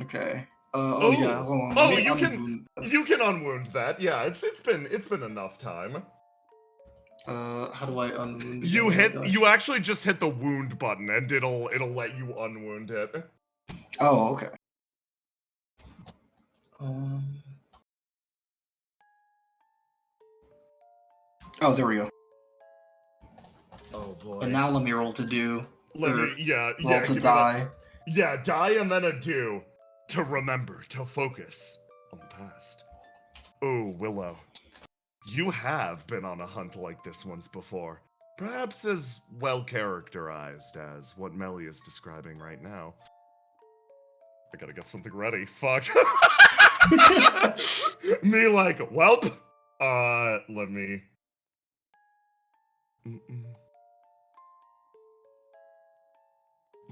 Okay. Yeah, hold on. Oh, Let me you can unwound that. Yeah, it's been enough time. How do I unwound? You actually just hit the wound button and it'll let you unwound it. Oh, okay. Oh, there we go. Oh boy. And now let me roll to do. Roll Roll to to die. Yeah, die and then a do. To remember, to focus on the past. Oh, Willow. You have been on a hunt like this once before. Perhaps as well characterized as what Melly is describing right now. I gotta get something ready. Fuck. Me like, welp. Let me...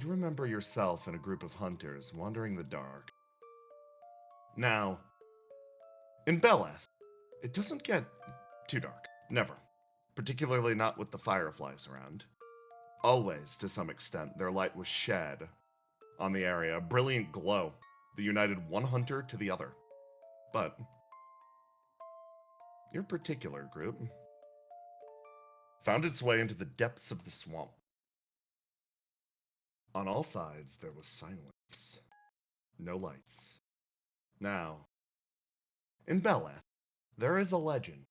You remember yourself and a group of hunters wandering the dark. Now, in Beleth, it doesn't get too dark. Never. Particularly not with the fireflies around. Always, to some extent, their light was shed on the area, a brilliant glow that united one hunter to the other. But your particular group found its way into the depths of the swamp. On all sides, there was silence. No lights. Now, in Beleth, there is a legend.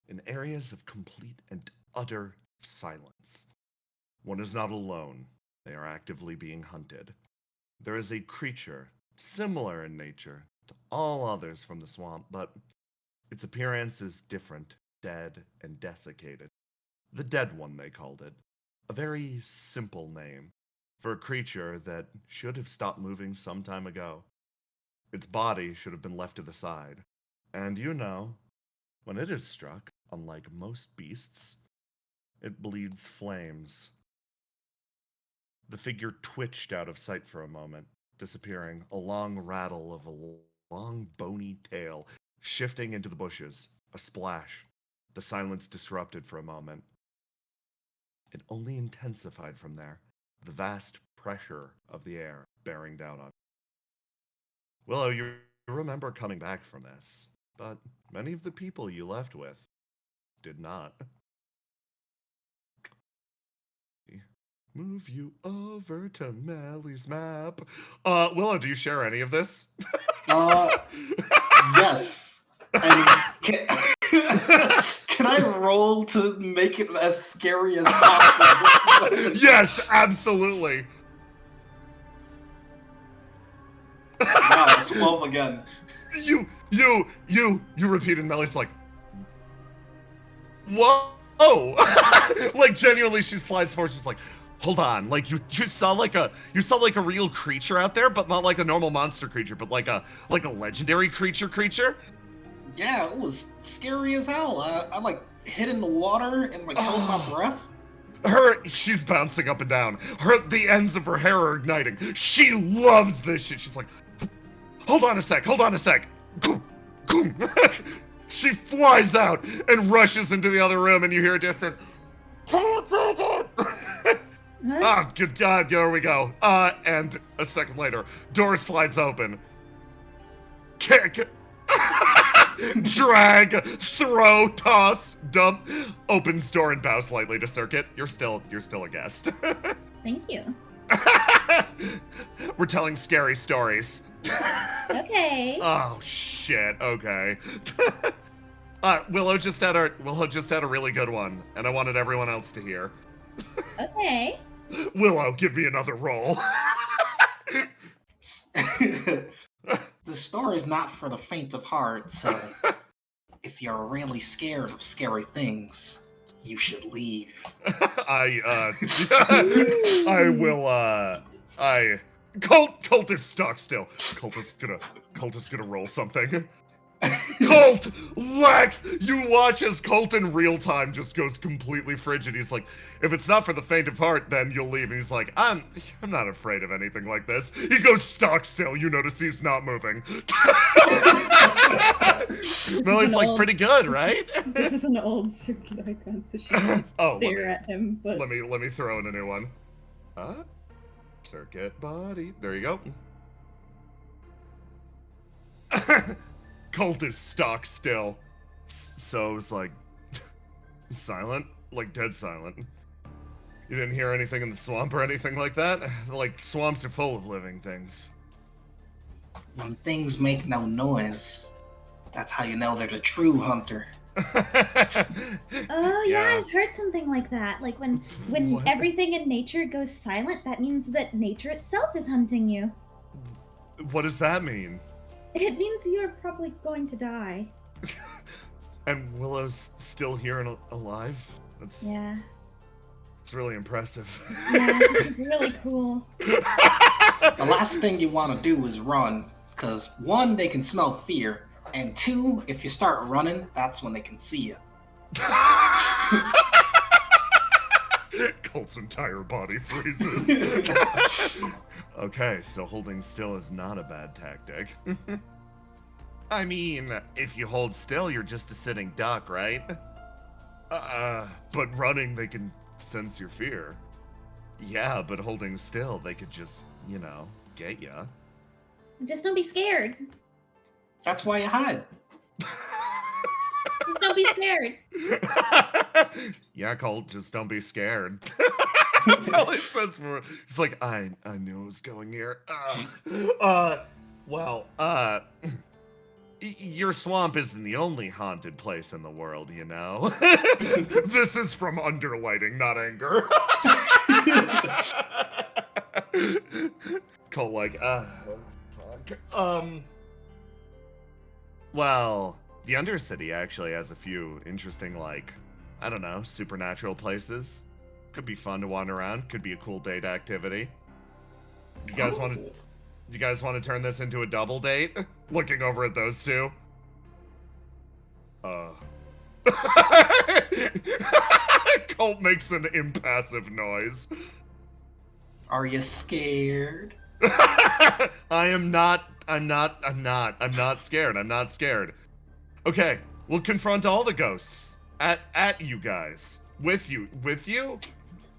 In areas of complete and utter silence, one is not alone. They are actively being hunted. There is a creature similar in nature to all others from the swamp, but its appearance is different, dead and desiccated. The Dead One, they called it. A very simple name for a creature that should have stopped moving some time ago. Its body should have been left to the side. And you know, when it is struck, unlike most beasts, it bleeds flames. The figure twitched out of sight for a moment, disappearing, a long rattle of a long bony tail shifting into the bushes, a splash. The silence disrupted for a moment. It only intensified from there, the vast pressure of the air bearing down on it. Willow, you remember coming back from this, but many of the people you left with did not. Move you over to Melly's map. Willow, do you share any of this? Yes. And can I roll to make it as scary as possible? Yes, absolutely. Wow, 12 again. You repeated Melly's like, whoa. Like genuinely she slides forward, she's like, hold on, like you saw like a real creature out there, but not like a normal monster creature, but like a legendary creature. Yeah, it was scary as hell. I like hit in the water and like held my breath. She's bouncing up and down. The ends of her hair are igniting. She loves this shit. She's like, hold on a sec. Goom. She flies out and rushes into the other room, and you hear a distant, can't take it. Ah, good God, there we go. And a second later, door slides open. Kick. Drag, throw, toss, dump, opens door and bows slightly to Circuit. You're still a guest. Thank you. We're telling scary stories. Okay. Oh shit. Okay. Willow just had a really good one, and I wanted everyone else to hear. Okay. Willow, give me another roll. The store is not for the faint of heart, so if you're really scared of scary things, you should leave. I will, Colt is stuck still. Colt is gonna roll something. Colt! Lex! You watch as Colt in real time just goes completely frigid. He's like, if it's not for the faint of heart, then you'll leave. And he's like, I'm not afraid of anything like this. He goes stock still. You notice he's not moving. Millie's like, pretty good, right? This is an old circuit icon, so she can stare at him. But Let me throw in a new one. Circuit body. There you go. Colt is stock still. So it's like silent, like dead silent. You didn't hear anything in the swamp or anything like that? Like, swamps are full of living things. When things make no noise, that's how you know they're the true hunter. oh yeah, I've heard something like that. Like when What? everything in nature goes silent, that means that nature itself is hunting you. What does that mean? It means you're probably going to die. And Willow's still here and alive? That's Yeah. It's really impressive. Yeah, it's really cool. The last thing you want to do is run, because one, they can smell fear, and two, if you start running, that's when they can see you. Colt's entire body freezes. Okay, so holding still is not a bad tactic. I mean, if you hold still, you're just a sitting duck, right? But running, they can sense your fear. Yeah, but holding still, they could just, get ya. Just don't be scared. That's why you hide. Just don't be scared. Yeah, Colt, just don't be scared. All he says for he's like, I knew it was going here. Your swamp isn't the only haunted place in the world, you know. This is from underlighting, not anger. Colt like, fuck. Well, the Undercity actually has a few interesting, I don't know, supernatural places. Could be fun to wander around. Could be a cool date activity. You guys want to turn this into a double date? Looking over at those two. Colt makes an impassive noise. Are you scared? I'm not scared. I'm not scared. Okay, we'll confront all the ghosts. At you guys. With you?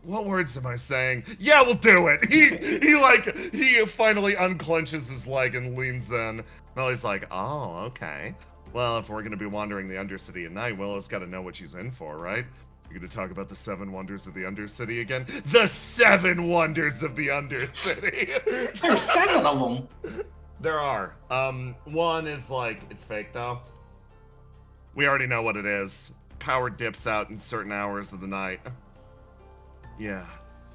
What words am I saying? Yeah, we'll do it. He finally unclenches his leg and leans in. Mellie's like, oh, okay. Well, if we're gonna be wandering the Undercity at night, Willow's gotta know what she's in for, right? You're gonna talk about the 7 wonders of the Undercity again? The 7 wonders of the Undercity! There's 7 of them. There are. One is it's fake though. We already know what it is. Power dips out in certain hours of the night. Yeah,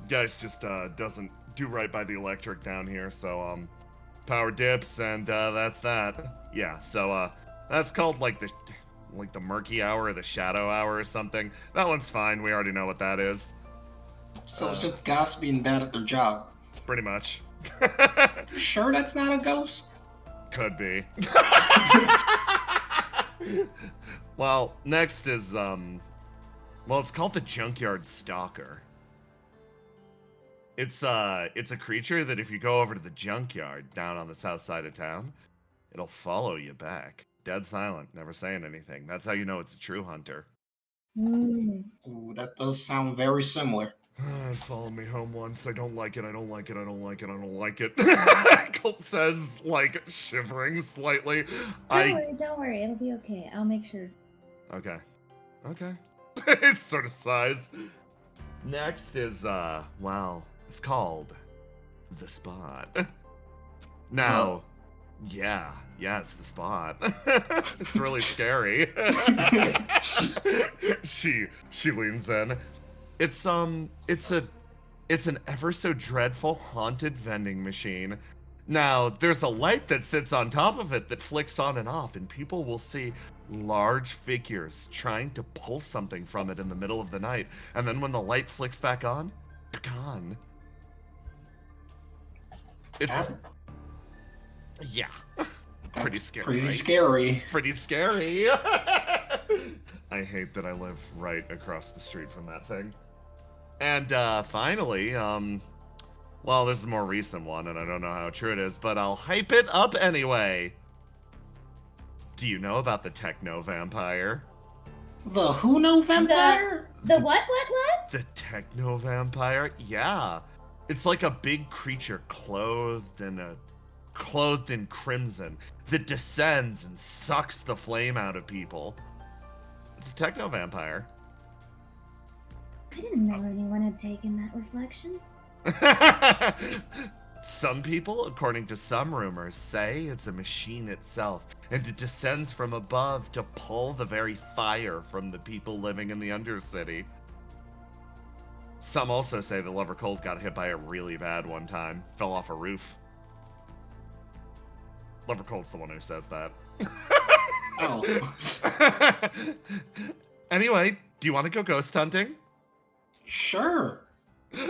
guys just doesn't do right by the electric down here, so power dips and that's that. Yeah, so that's called the murky hour or the shadow hour or something. That one's fine. We already know what that is. So it's just guys being bad at their job. Pretty much. Sure that's not a ghost? Could be. Well, next is it's called the Junkyard Stalker. It's a creature that if you go over to the junkyard down on the south side of town, it'll follow you back. Dead silent, never saying anything. That's how you know it's a true hunter. Mm. Ooh, that does sound very similar. It followed me home once. I don't like it. I don't like it. I don't like it. I don't like it. Colt says, shivering slightly. Don't worry. It'll be okay. I'll make sure. Okay. It's sort of sighs. Next is, it's called The Spot. Now, yeah, it's The Spot. It's really scary. She leans in. It's an ever so dreadful haunted vending machine Now, there's a light that sits on top of it that flicks on and off, and people will see large figures trying to pull something from it in the middle of the night. And then when the light flicks back on, they're gone. It's... Yeah. Pretty That's scary, Pretty right? scary. Pretty scary. I hate that I live right across the street from that thing. And finally, well, this is a more recent one, and I don't know how true it is, but I'll hype it up anyway. Do you know about the techno vampire? The who know vampire? The what? The techno vampire? Yeah. It's like a big creature clothed in crimson that descends and sucks the flame out of people. It's a techno vampire. I didn't know anyone had taken that reflection. Some people, according to some rumors, say it's a machine itself, and it descends from above to pull the very fire from the people living in the Undercity. Some also say that Lover Cold got hit by a really bad one time, fell off a roof. Lover Cold's the one who says that. Oh. Anyway, do you want to go ghost hunting? Sure.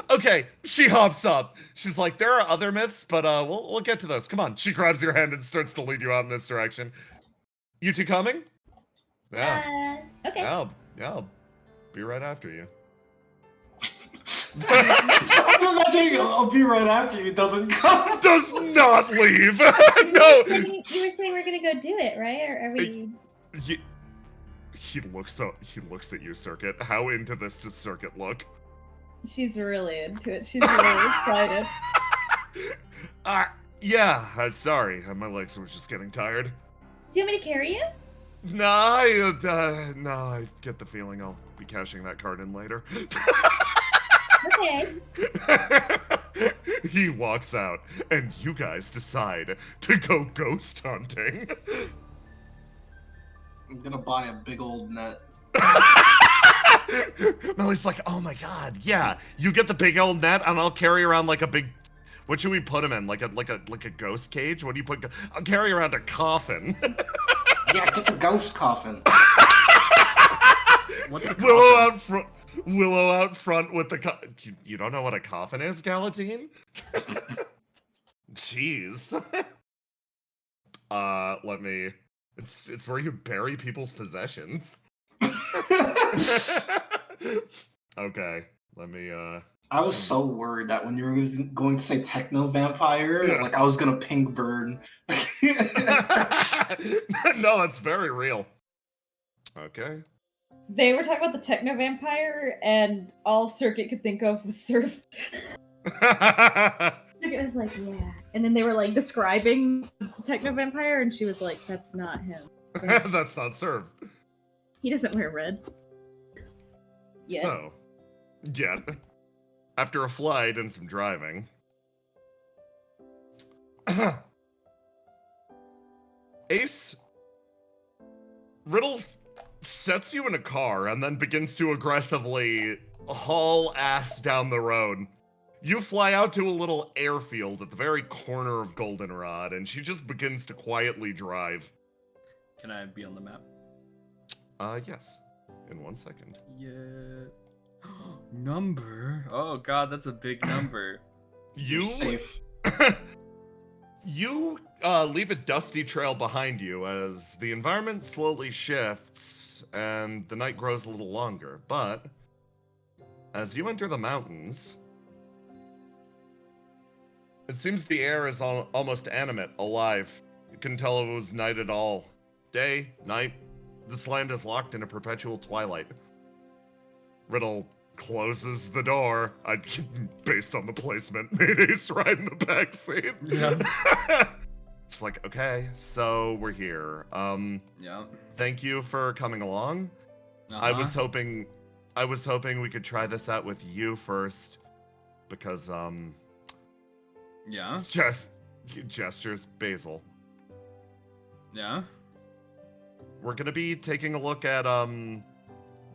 Okay, she hops up. She's like, there are other myths, but we'll get to those. Come on. She grabs your hand and starts to lead you out in this direction. You two coming? Yeah. Okay. Yeah, I'll be right after you. I'm imagining I'll be right after you. Doesn't come. Does not leave. No. You were saying we're gonna go do it, right? Or are we? He looks at you, Circuit. How into this does Circuit look? She's really into it. She's really excited. Yeah. Sorry, my legs were just getting tired. Do you want me to carry you? No, I get the feeling I'll be cashing that card in later. Okay. He walks out, and you guys decide to go ghost hunting. I'm gonna buy a big old net. Melly's like, oh my god, yeah. You get the big old net, and I'll carry around like a big. What should we put him in? Like a ghost cage? What do you put? I'll carry around a coffin. Yeah, get the ghost coffin. What's a coffin? Willow out front with the you don't know what a coffin is, Galatine? Jeez. Let me. It's where you bury people's possessions. Okay, let me. I was so worried that when you were going to say techno vampire, Yeah. like I was gonna ping burn. No, that's very real. Okay. They were talking about the techno vampire, and all Circuit could think of was Surf. Circuit was like, yeah. And then they were like describing the techno vampire, and she was like, that's not him. Yeah. That's not served. He doesn't wear red. Yeah. So, yeah. After a flight and some driving. Ace, Riddle sets you in a car and then begins to aggressively haul ass down the road. You fly out to a little airfield at the very corner of Goldenrod, and she just begins to quietly drive. Can I be on the map? Yes. In 1 second. Yeah. Number? Oh god, that's a big number. You're You safe. You leave a dusty trail behind you as the environment slowly shifts and the night grows a little longer. But as you enter the mountains, it seems the air is almost animate, alive. You couldn't tell if it was night at all. Day, night, this land is locked in a perpetual twilight. Riddle closes the door. Based on the placement, made Ace ride in the backseat. Yeah. It's like, okay, so we're here. Yeah. Thank you for coming along. I was hoping we could try this out with you first, because Yeah. gestures, Basil. Yeah. We're gonna be taking a look at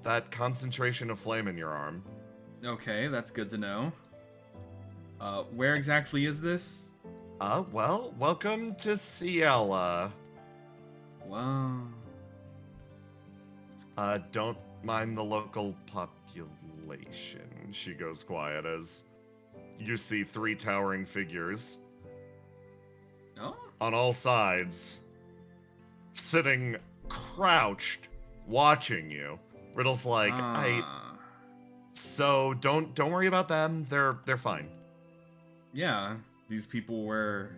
that concentration of flame in your arm. Okay, that's good to know. Where exactly is this? Well, welcome to Ciela. Wow. Don't mind the local population. She goes quiet as you see 3 towering figures Oh. on all sides, sitting crouched, watching you. Riddle's like, so don't worry about them. They're fine. Yeah, these people were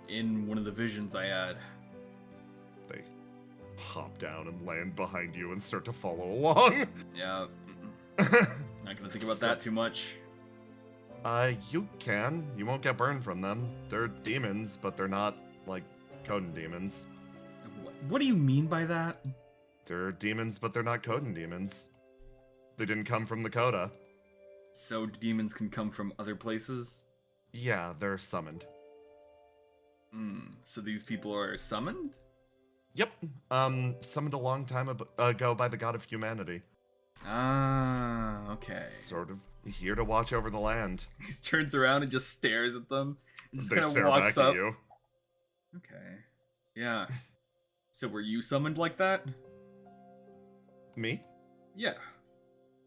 in one of the visions I had. They hop down and land behind you and start to follow along. Yeah. Not gonna think about that too much. You can. You won't get burned from them. They're demons, but they're not, like, Coden demons. What do you mean by that? They're demons, but they're not Coden demons. They didn't come from the Coda. So demons can come from other places? Yeah, they're summoned. So these people are summoned? Yep. Summoned a long time ago by the god of humanity. Ah, okay. Sort of here to watch over the land. He turns around and just stares at them. And just They kind of stare walks back up. at you. Okay. Yeah. So were you summoned like that? Me? Yeah.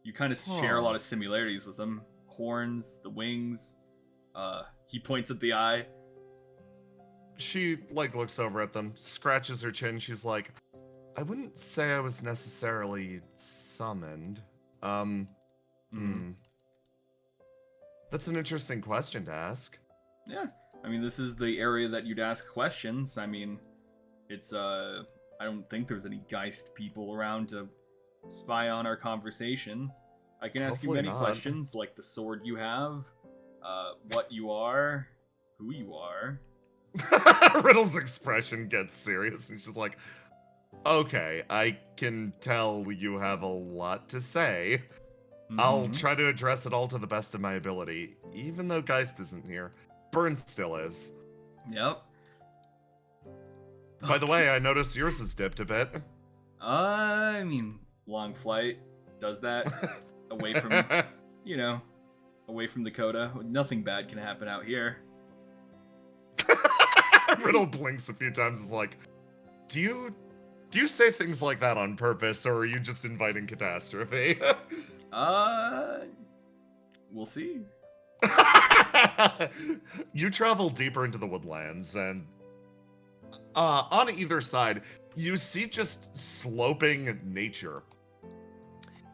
You kind of share a lot of similarities with them. Horns, the wings. He points at the eye. She, like, looks over at them, scratches her chin. She's like, I wouldn't say I was necessarily summoned. That's an interesting question to ask. Yeah. I mean, this is the area that you'd ask questions. I mean, it's, I don't think there's any Geist people around to spy on our conversation. I can ask Hopefully you many not. questions, like the sword you have, what you are, who you are. Riddle's expression gets serious, and she's like, okay, I can tell you have a lot to say. I'll Mhm. try to address it all to the best of my ability, even though Geist isn't here. Burn still is. Yep. By the way, I noticed yours has dipped a bit. I mean, long flight does that. Away from, you know, away from the Coda. Nothing bad can happen out here. Riddle blinks a few times, is like, do you say things like that on purpose, or are you just inviting catastrophe? We'll see. You travel deeper into the woodlands, and on either side, you see just sloping nature.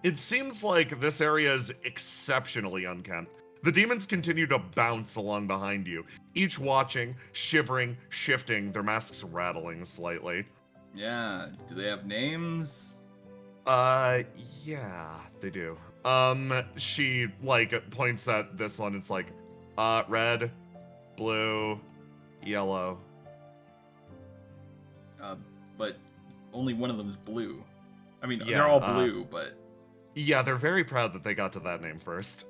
It seems like this area is exceptionally unkempt. The demons continue to bounce along behind you, each watching, shivering, shifting, their masks rattling slightly. Yeah. Do they have names? Yeah, they do. She, like, points at this one. It's like, red, blue, yellow. But only one of them is blue. I mean, Yeah, they're all blue, but Yeah, they're very proud that they got to that name first.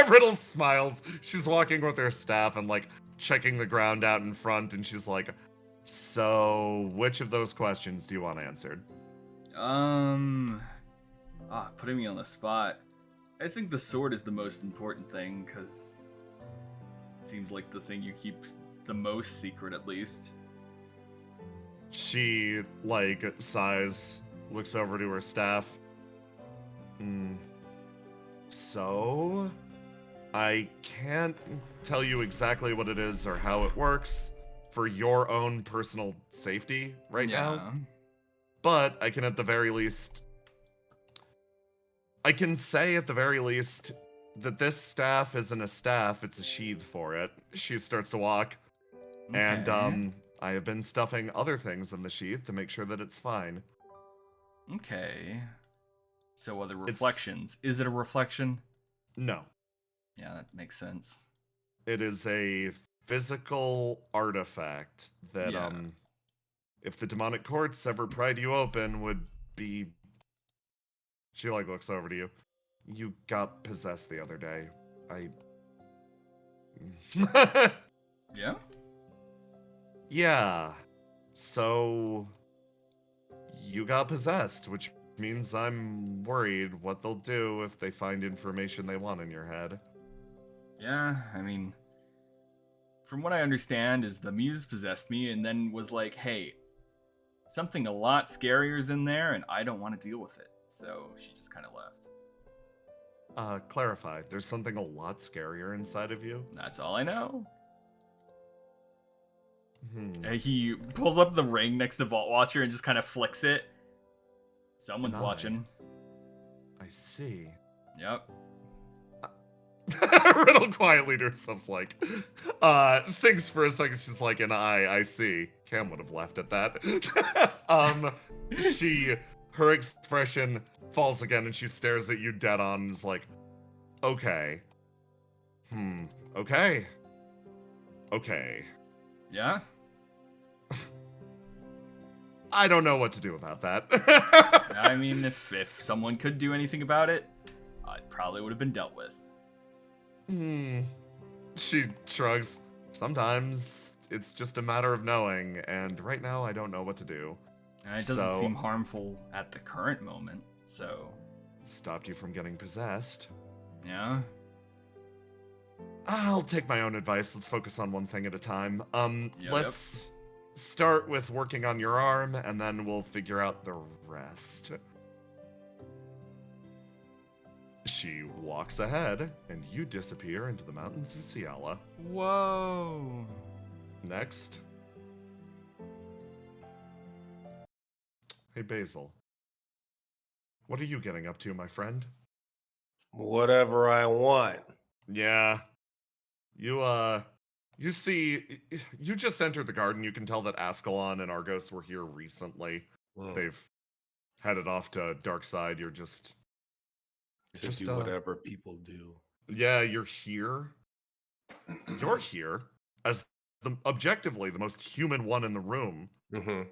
Riddle smiles. She's walking with her staff and, like, checking the ground out in front, and she's like, so, which of those questions do you want answered? putting me on the spot. I think the sword is the most important thing, because it seems like the thing you keep the most secret, at least. She, like, sighs, looks over to her staff. So, I can't tell you exactly what it is or how it works for your own personal safety right now. But I can say at the very least that this staff isn't a staff, it's a sheath for it. She starts to walk. Okay. And, I have been stuffing other things in the sheath to make sure that it's fine. Okay. So other reflections. Is it a reflection? No. Yeah, that makes sense. It is a physical artifact that, Yeah. if the demonic courts ever pried you open, would be... She, like, looks over to you. You got possessed the other day. Yeah? Yeah. So... You got possessed, which means I'm worried what they'll do if they find information they want in your head. Yeah, I mean, from what I understand is the muse possessed me and then was like, hey, something a lot scarier is in there and I don't want to deal with it. So she just kind of left. Clarify. There's something a lot scarier inside of you? That's all I know. Hmm. He pulls up the ring next to Vault Watcher and just kind of flicks it. Someone's An eye. watching. I see. Yep. Riddle quietly to herself's like, thinks for a second, she's like, an eye, I see. Cam would have laughed at that. Her expression falls again and she stares at you dead on and is like, okay. Okay. Okay. Yeah? I don't know what to do about that. I mean, if someone could do anything about it, it probably would have been dealt with. She shrugs. Sometimes it's just a matter of knowing, and right now I don't know what to do. And it doesn't seem harmful at the current moment, so... Stopped you from getting possessed. Yeah? I'll take my own advice. Let's focus on one thing at a time. Yep. Let's start with working on your arm, and then we'll figure out the rest. She walks ahead, and you disappear into the mountains of Ciala. Whoa! Next. Hey, Basil. What are you getting up to, my friend? Whatever I want. Yeah. You see, you just entered the garden. You can tell that Ascalon and Argos were here recently. They've headed off to Darkside. You're just... do whatever people do. Yeah, you're here. You're here as objectively the most human one in the room. Mm-hmm.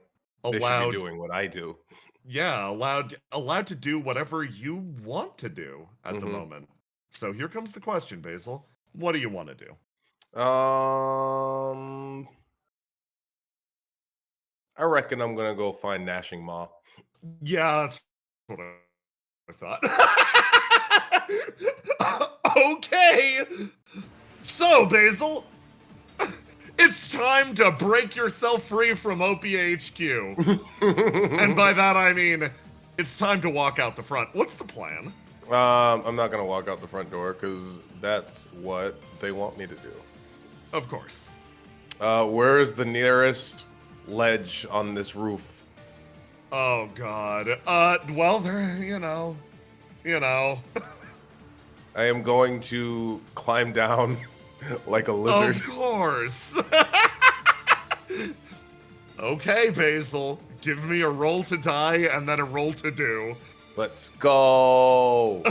Allowed They should be doing what I do. Yeah, allowed to do whatever you want to do at the moment. So here comes the question, Basil. What do you want to do? I reckon I'm gonna go find Gnashing Maw. Yeah, that's what I thought. Okay. So, Basil, it's time to break yourself free from OPHQ. And by that I mean, it's time to walk out the front. What's the plan? I'm not gonna walk out the front door because that's what they want me to do. Of course. Where is the nearest ledge on this roof? Oh God. Well, there, you know. I am going to climb down like a lizard. Of course. Okay, Basil. Give me a roll to die and then a roll to do. Let's go.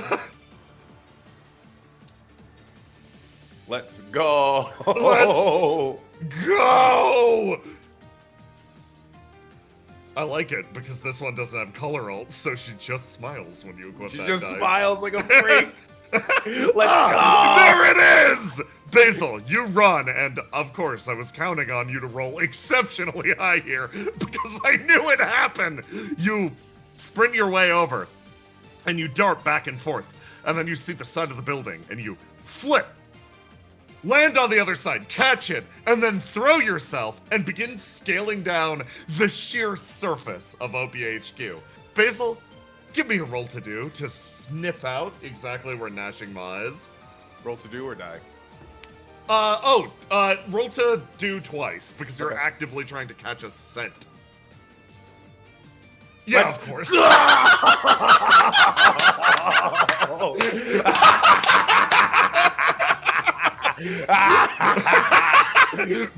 Let's go. Let's go. I like it because this one doesn't have color ults, so she just smiles when you equip She that just dice. smiles like a freak. Let's go. There it is! Basil, you run, and of course I was counting on you to roll exceptionally high here because I knew it'd happen. You sprint your way over, and you dart back and forth, and then you see the side of the building, and you flip, land on the other side, catch it, and then throw yourself and begin scaling down the sheer surface of OPHQ. Basil, give me a roll to do to sniff out exactly where Gnashing Maw is. Roll to do or die. Roll to do twice because you're Okay. actively trying to catch a scent. Yeah, Let's- of course.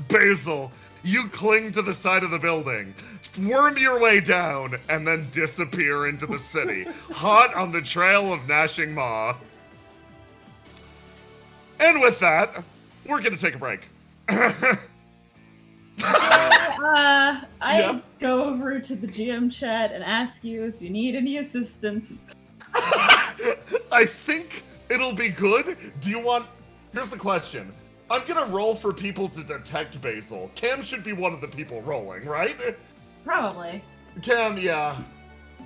Basil, you cling to the side of the building, worm your way down, and then disappear into the city, hot on the trail of Gnashing Maw. And with that, we're gonna take a break. I go over to the GM chat and ask you if you need any assistance. I think it'll be good. Do you want... Here's the question. I'm gonna roll for people to detect Basil. Cam should be one of the people rolling, right? Probably. Cam, yeah.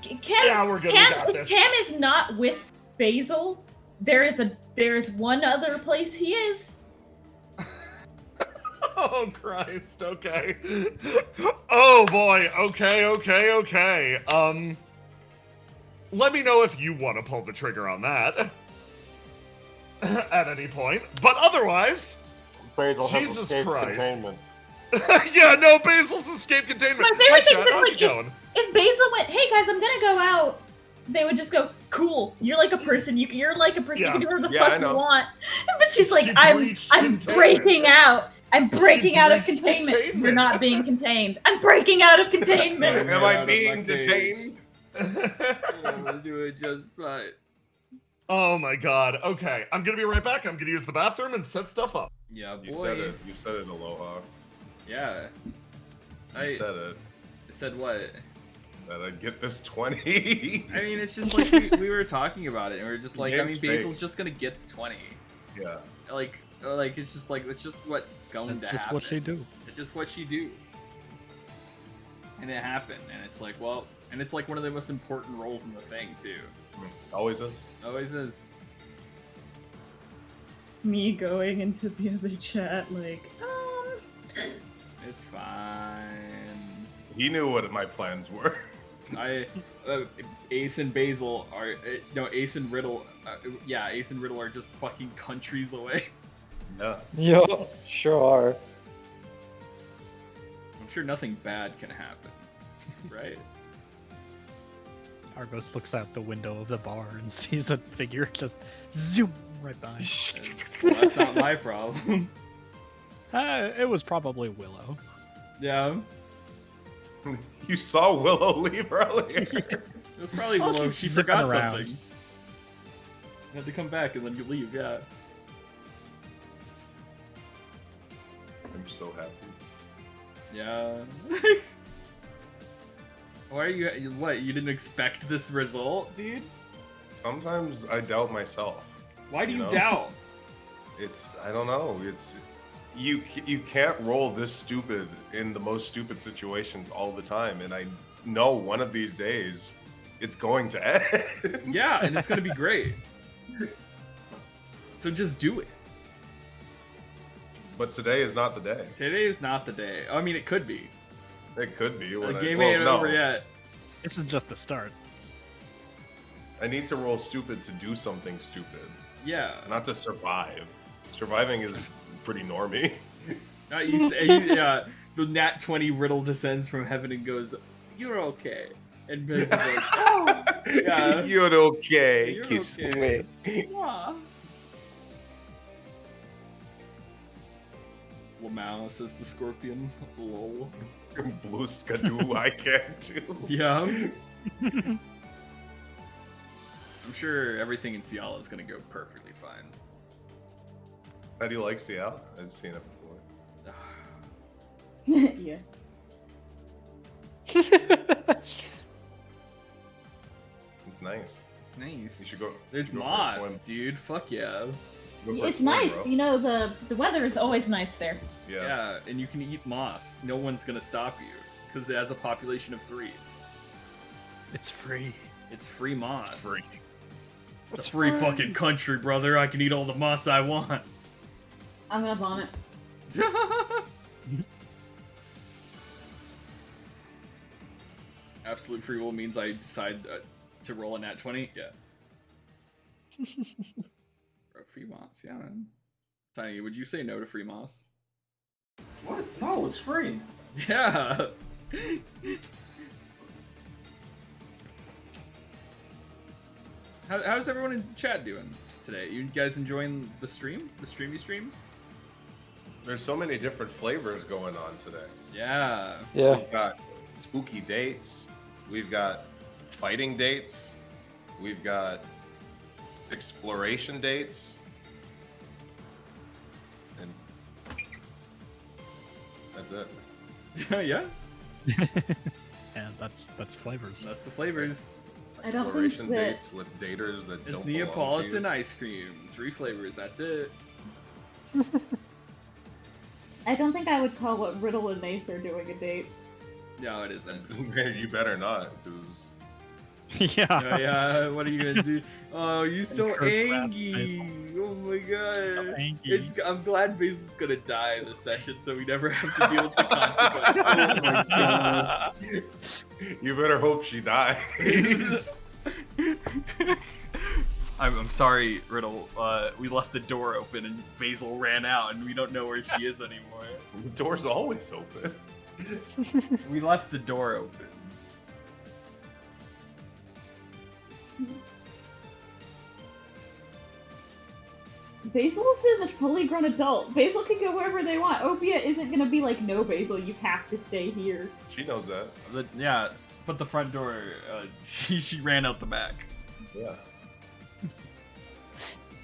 Cam, Yeah, we're good. We got this. Cam is not with Basil, There's one other place he is. Oh Christ, okay. Oh boy, okay. Let me know if you want to pull the trigger on that. At any point. But otherwise, Basil has Jesus escaped Christ. containment. Yeah, no, Basil's escape containment. My Hi, favorite thing Chad, is how's like it going? if Basil went, "Hey guys, I'm gonna go out," they would just go, "Cool, you're like a person. You're like a person. Yeah. You can do whatever the Yeah, I fuck you know. want." But she's like, She "I'm breached breaking containment. out. I'm breaking out of breached containment. You're containment. not being contained. I'm breaking out of containment." Am I being detained? I'm doing just fine. Oh my god. Okay, I'm gonna be right back. I'm gonna use the bathroom and set stuff up. Yeah, boy. You said it. You said it, Aloha. Yeah. You said it. Said what? That I'd get this 20. I mean, it's just like we were talking about it, and we are just like, I mean, Game's Basil's fake. just gonna get the 20. Yeah. Like it's just what's going to That's just happen. what she do. It's just what she do. And it happened, and it's like, well, and it's like one of the most important roles in the thing too. Always is. Always is. Me going into the other chat like, It's fine. He knew what my plans were. Ace and Basil are no Ace and Riddle. Yeah, Ace and Riddle are just fucking countries away. Yeah. Yo, sure. I'm sure nothing bad can happen, right? Argos looks out the window of the bar and sees a figure just zoom right by. Well, that's not my problem. It was probably Willow. Yeah, You saw Willow leave earlier. it was probably Oh, Willow. she's She zipping forgot around. something. Had to come back and then you leave. Yeah. I'm so happy. Yeah. Why are you? What? You didn't expect this result, dude? Sometimes I doubt myself. Why do you know? doubt? It's I don't know. It's you can't roll this stupid in the most stupid situations all the time, and I know one of these days it's going to end. Yeah, and it's gonna be great. So just do it. But today is not the day. Today is not the day. I mean, it could be. It could be. The When game well, ain't no. over yet. This is just the start. I need to roll stupid to do something stupid, Yeah. not to survive. Surviving is pretty normy. You say, yeah. The nat 20 riddle descends from heaven and goes, "You're okay." And Ben's like, "Oh, yeah. You're okay. You're Kiss okay. me. Aw." Lamau says the scorpion. Lol. Blue skadoo, I can't do. Yeah. I'm sure everything in Ciala is gonna go perfectly fine. How do you like Seattle? I've seen it before. yeah. It's nice. Nice. You should go. There's you should go for a moss, swim. dude. Fuck yeah. Go for a It's swim, nice. bro. You know, the weather is always nice there. Yeah. Yeah, and you can eat moss. No one's gonna stop you because it has a population of 3. It's free. It's free moss. Free. It's a free fucking country, brother. I can eat all the moss I want. I'm gonna vomit. Absolute free will means I decide to roll a nat 20. Yeah. Bro, free moss, yeah, man. Tiny, would you say no to free moss? What? No, it's free. Yeah. How's everyone in chat doing today? You guys enjoying the stream? The streamy streams? There's so many different flavors going on today. Yeah. Yeah. We've got spooky dates. We've got fighting dates. We've got exploration dates. And that's it. Yeah. And that's flavors. That's the flavors. I don't Exploration think that- dates with daters that It's don't Neapolitan belong ice cream. 3 flavors. That's it. I don't think I would call what Riddle and Ace are doing a date. No, it isn't. to you. You better not, because Yeah. Yeah, what are you gonna do? Oh, you're so Kurt Pratt, angry. Oh my god. So angry. I'm glad Basil's gonna die in this session, so we never have to deal with the consequences. Oh my god. You better hope she dies. I'm sorry, Riddle. We left the door open and Basil ran out, and we don't know where she is anymore. The door's always open. We left the door open. Basil is a fully grown adult. Basil can go wherever they want. Opia isn't gonna be like, no, Basil, you have to stay here. She knows that. Yeah, but the front door, she ran out the back. Yeah.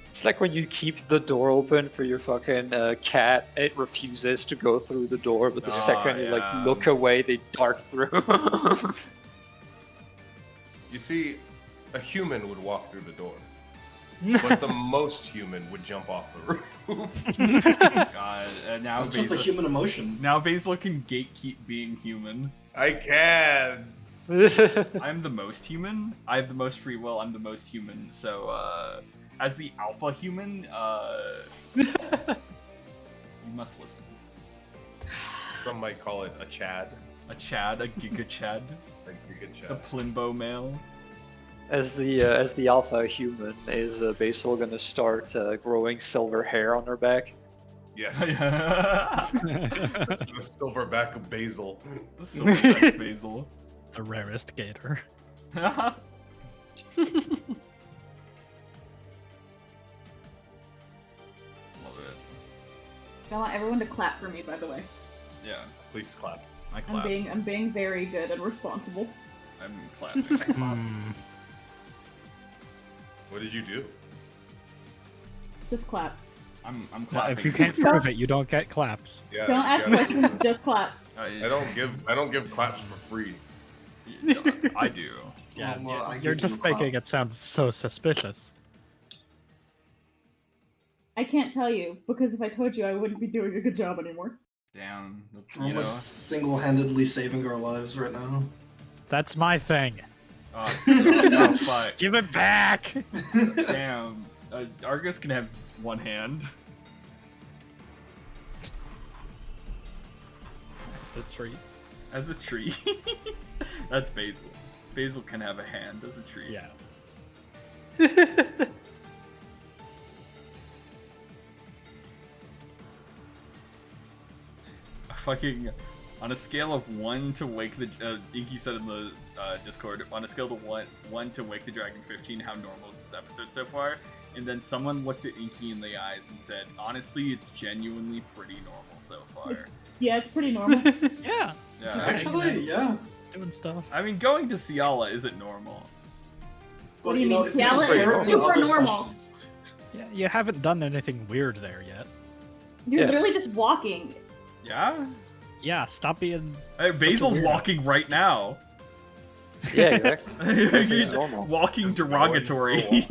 It's like when you keep the door open for your fucking cat, it refuses to go through the door, but the second you yeah. like look away, they dart through. You see, a human would walk through the door. But the most human would jump off the roof. God, now It's just a Basil, human emotion. now Basil can gatekeep being human. I can. I'm the most human. I have the most free will. I'm the most human. So, as the alpha human, you must listen. Some might call it a Chad. A Chad, a Giga Chad, Like a good a Chad. Plimbo male. As the alpha human, is Basil gonna start growing silver hair on her back? Yes. The This is a silverback of basil. silverback Basil. The rarest gator. Love it. I want everyone to clap for me, by the way. Yeah, Please clap. I clap. I'm being very good and responsible. I'm clapping. Hmm. What did you do? Just clap. I'm Now, clapping. if you can't prove it, you don't get claps. Yeah. Don't ask yeah. questions, just clap. I don't give claps for free. I do. Yeah, Well, I you're give just you a clap. making it sound so suspicious. I can't tell you, because if I told you, I wouldn't be doing a good job anymore. Damn. That's, We're you know. almost single-handedly saving our lives right now. That's my thing. Oh, fuck. Give it back! Damn. Argus can have one hand. That's the treat. As a tree. That's Basil. Basil can have a hand as a tree. Yeah. Fucking on a scale of 1 to wake the Inky said in the Discord, on a scale of 1 to wake the dragon 15, how normal is this episode so far? And then someone looked at Inky in the eyes and said, honestly, it's genuinely pretty normal so far. Yeah, it's pretty normal. Yeah. Yeah. Actually, yeah. Doing stuff. I mean, going to Ciala isn't normal. What do you mean? if you Ciala compare is it to super other normal. sessions- Yeah, you haven't done anything weird there yet. You're Yeah. literally just walking. Yeah? Yeah, stop being. Hey, Such a Basil's weirdo. walking right now. Yeah, exactly. He's normal. walking Just derogatory. going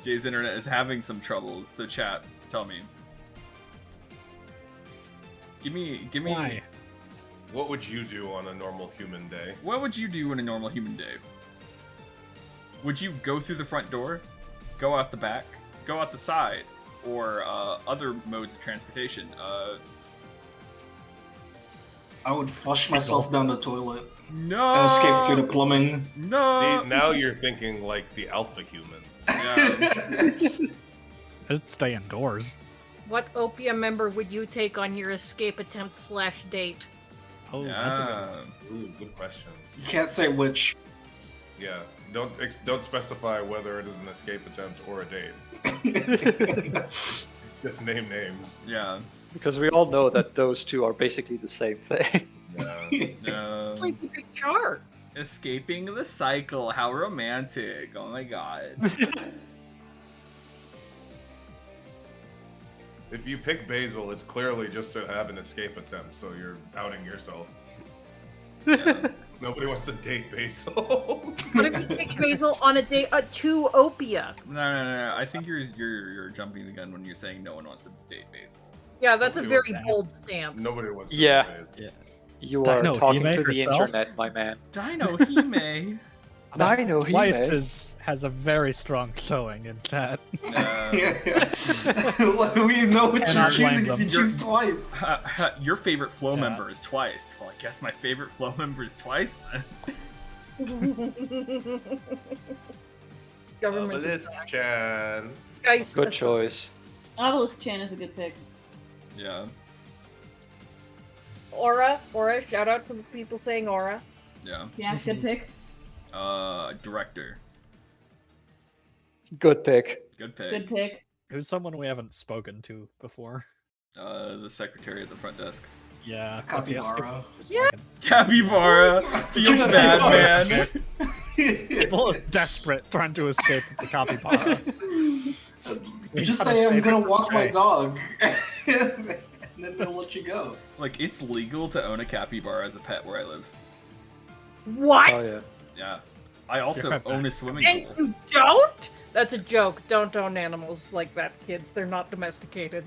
Jay's internet is having some troubles, so chat, tell me. Give me. Why? What would you do on a normal human day? What would you do in a normal human day? Would you go through the front door, go out the back, go out the side, or other modes of transportation? I would flush myself down the toilet No. and escape through the plumbing. No. See, now you're thinking like the alpha human. Yeah. I'd stay indoors. What opium member would you take on your escape attempt / date? Oh, that's a good Yeah. one. Ooh, good question. You can't say which. Yeah, don't specify whether it is an escape attempt or a date. Just name names. Yeah. Because we all know that those two are basically the same thing. Yeah. Like the big chart. Escaping the cycle. How romantic. Oh my god. If you pick Basil, it's clearly just to have an escape attempt, so you're outing yourself. Yeah. Nobody wants to date Basil. What if you take Basil on a date to Opia? No. I think you're jumping the gun when you're saying no one wants to date Basil. Yeah, that's a Nobody very wants bold stance. Nobody wants to Yeah. date Basil. You are Dino talking Hime to the herself? internet, my man. Dino Hime. Dino Twice Hime. has a very strong showing in chat. We know what you're Cannot blame choosing if them. you choose twice. Your favorite flow Yeah. member is Twice. Well, I guess my favorite flow member is Twice then. Government. Obelisk-chan. Guys, Good choice. Obelisk Chan is a good pick. Yeah. Aura. Shout out to the people saying Aura. Yeah. Yeah, good pick. Director. Good pick. Good pick. Good pick. Who's someone we haven't spoken to before? The secretary at the front desk. Yeah. Capybara. Yeah. Capybara feels bad, man. People are desperate trying to escape the capybara. You just say I'm gonna walk my dog, and then they'll let you go. Like, it's legal to own a capybara as a pet where I live. What? Oh yeah. Yeah. I also You're own a swimming And pool. you don't? That's a joke. Don't own animals like that, kids. They're not domesticated.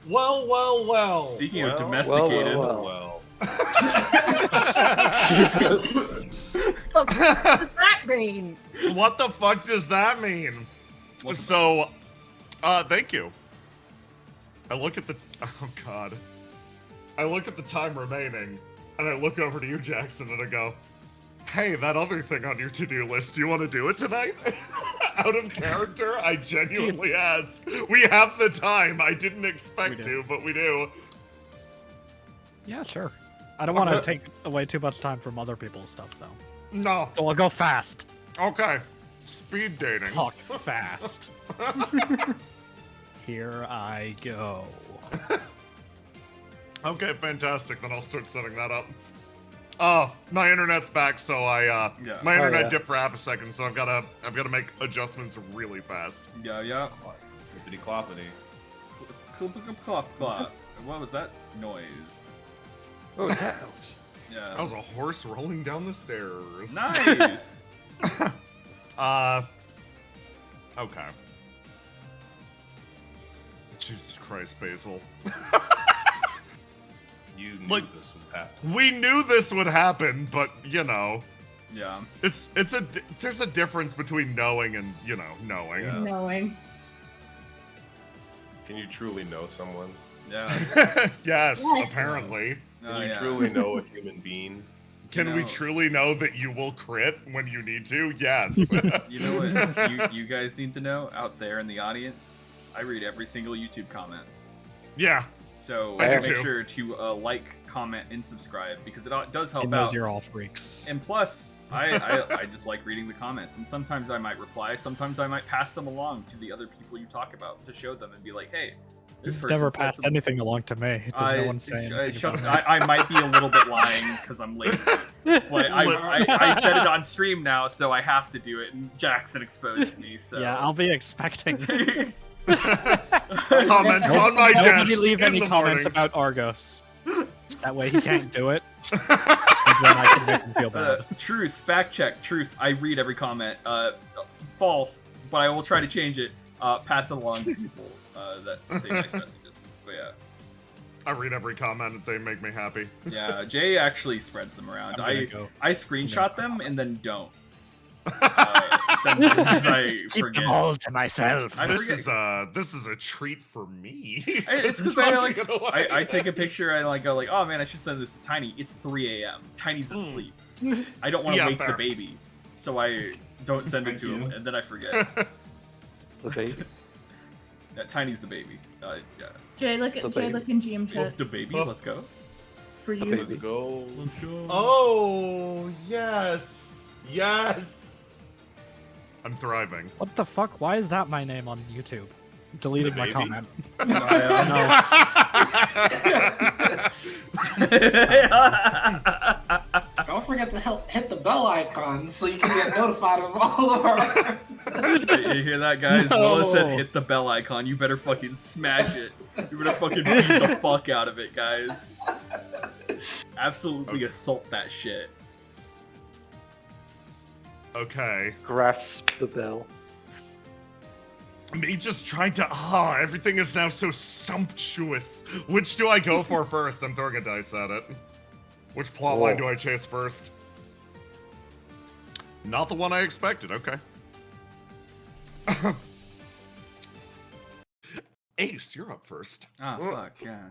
Well. Speaking of Well, domesticated, well. What Jesus. does that mean? What the fuck does that mean? What's So, thank you. I look at the. Oh god. I look at the time remaining, and I look over to you, Jackson, and I go, "Hey, that other thing on your to-do list. Do you want to do it tonight?" Out of character, I genuinely asked. We have the time. I didn't expect We to, do. but we do. Yeah, sure. I don't want to take away too much time from other people's stuff, though. No. So I'll go fast. Okay. Speed dating. Talk fast. Here I go. Okay, fantastic. Then I'll start setting that up. Oh, my internet's back, so Yeah. my internet yeah. dipped for half a second, so I've gotta make adjustments really fast. yeah. Clippity cloppity. What was that noise? What was that noise? Yeah. That was a horse rolling down the stairs. Nice. Okay. Jesus Christ, Basil. You knew Like- this would happen. We knew this would happen, but you know, Yeah. there's a difference between knowing and knowing. Yeah. Knowing. Can you truly know someone? Yeah. Yes, Yes. apparently. Can Oh, you yeah. truly know a human being? Can we know- truly know that you will crit when you need to? Yes. You know what you guys need to know out there in the audience? I read every single YouTube comment. Yeah. So I do make too. sure to like, comment, and subscribe because it does He help knows out. you're all freaks. And plus, I just like reading the comments, and sometimes I might reply, sometimes I might pass them along to the other people you talk about to show them and be like, hey, this You've person never said passed something- anything along to me. Does no one say anything about it? I might be a little bit lying because I'm lazy, but I said it on stream now, so I have to do it. And Jackson exposed me, so Yeah, I'll be expecting. Comments on my desk. Nobody leave in any the comments morning. about Argos. That way he can't do it. And then I can make him feel bad. Truth, fact check, truth. I read every comment. False, but I will try to change it. Pass it along to people that say nice messages. But yeah. I read every comment and they make me happy. Yeah, Jay actually spreads them around. I'm gonna go. I screenshot them and then don't. Send them because I Keep forget. them all to myself. I This forget. is a treat for me. It's because I take a picture and I go like, oh man, I should send this to Tiny. It's 3 a.m. Tiny's asleep. I don't want to Yeah, wake the fair. baby, so I don't send it to him, and then I forget. The baby. Yeah, Tiny's the baby. Yeah. Jay, look The at Jay, baby. look in GM Oh, chat the baby. Oh. Let's go. for The you. baby. Let's go. Let's go. Oh, yes. Yes. I'm thriving. What the fuck? Why is that my name on YouTube? Deleting my baby? comment. Don't forget to hit the bell icon so you can get notified of all of our. You hear that, guys? No. Lola said hit the bell icon. You better fucking smash it. You better fucking beat the fuck out of it, guys. Absolutely assault that shit. Okay. Grasp the bell. Me just trying to. Everything is now so sumptuous. Which do I go for first? I'm throwing a dice at it. Which plotline Oh. do I chase first? Not the one I expected, okay. Ace, you're up first. Ah, fuck, yeah.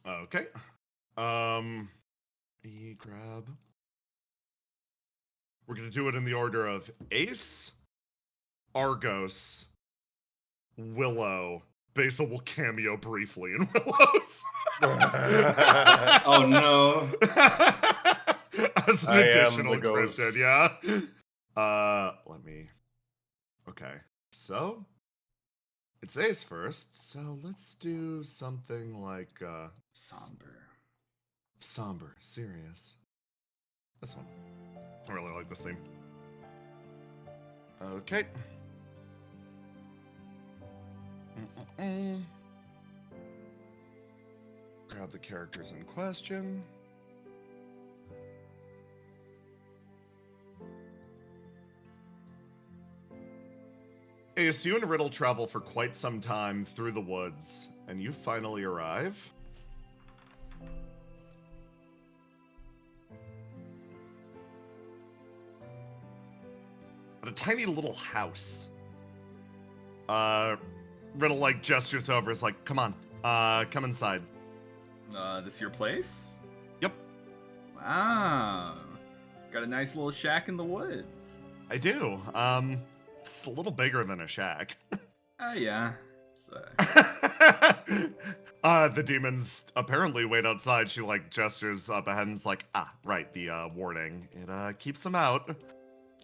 Okay. Grab. We're gonna do it in the order of Ace, Argos, Willow. Basil will cameo briefly in Willow's. Oh no. As an I am additional the ghost. cryptid, yeah. Let me. Okay, so it's Ace first. So let's do something like somber, serious. This one. I really like this theme. Okay. Grab the characters in question. Ace, you and Riddle travel for quite some time through the woods, and you finally arrive at a tiny little house. Riddle like gestures over, is like, come on, come inside. This your place? Yep, Wow. Got a nice little shack in the woods. I do. It's a little bigger than a shack. Oh, yeah. So, The demons apparently wait outside. She like gestures up ahead and is like, right, the warning. It keeps them out.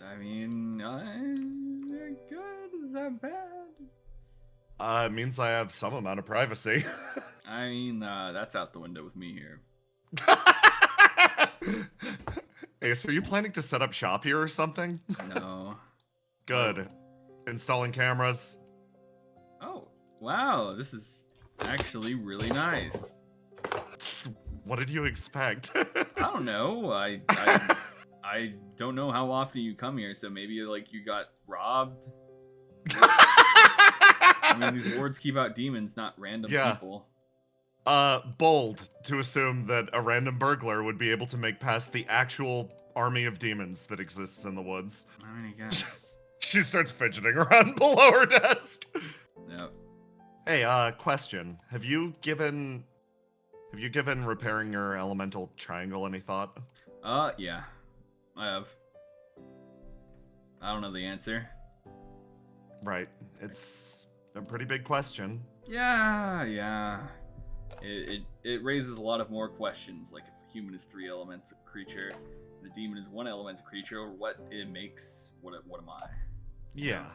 I mean, they're good. Is that bad? It means I have some amount of privacy. I mean, that's out the window with me here. Ace, are you planning to set up shop here or something? No. Good. Installing cameras. Oh, wow. This is actually really nice. What did you expect? I don't know. I don't know how often you come here, so maybe like you got robbed. I mean, these wards keep out demons, not random people. Bold to assume that a random burglar would be able to make past the actual army of demons that exists in the woods. I mean, I guess. She starts fidgeting around below her desk. Yep. Hey, question. Have you given repairing your elemental triangle any thought? Yeah. I have. I don't know the answer. Right. It's a pretty big question. Yeah. It raises a lot of more questions, like if a human is 3 elements creature, and a demon is 1 element creature, or what it makes, what am I? Yeah.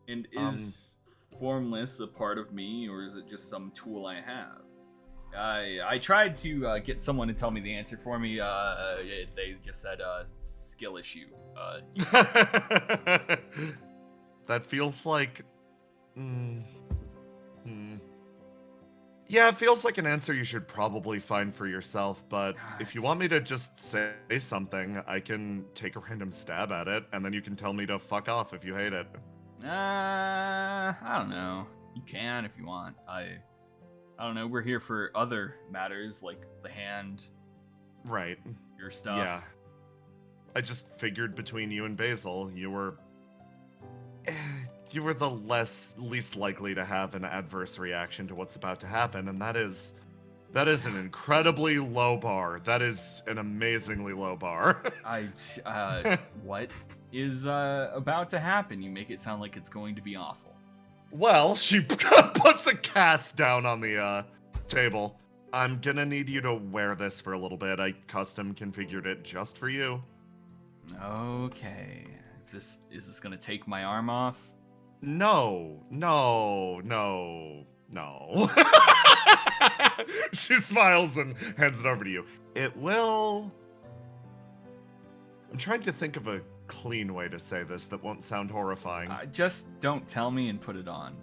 And is formless a part of me, or is it just some tool I have? I tried to get someone to tell me the answer for me. They just said skill issue. That feels like. Yeah, it feels like an answer you should probably find for yourself, but if you want me to just say something, I can take a random stab at it, and then you can tell me to fuck off if you hate it. I don't know. You can if you want. I don't know. We're here for other matters, like the hand. Right. Your stuff. Yeah. I just figured between you and Basil, you were the least likely to have an adverse reaction to what's about to happen, and that is an incredibly low bar. That is an amazingly low bar. What is about to happen? You make it sound like it's going to be awful. Well, she puts a cast down on the table. I'm gonna need you to wear this for a little bit. I custom configured it just for you. Okay. Is this gonna take my arm off? No. She smiles and hands it over to you. It will. I'm trying to think of a clean way to say this that won't sound horrifying. Just don't tell me and put it on.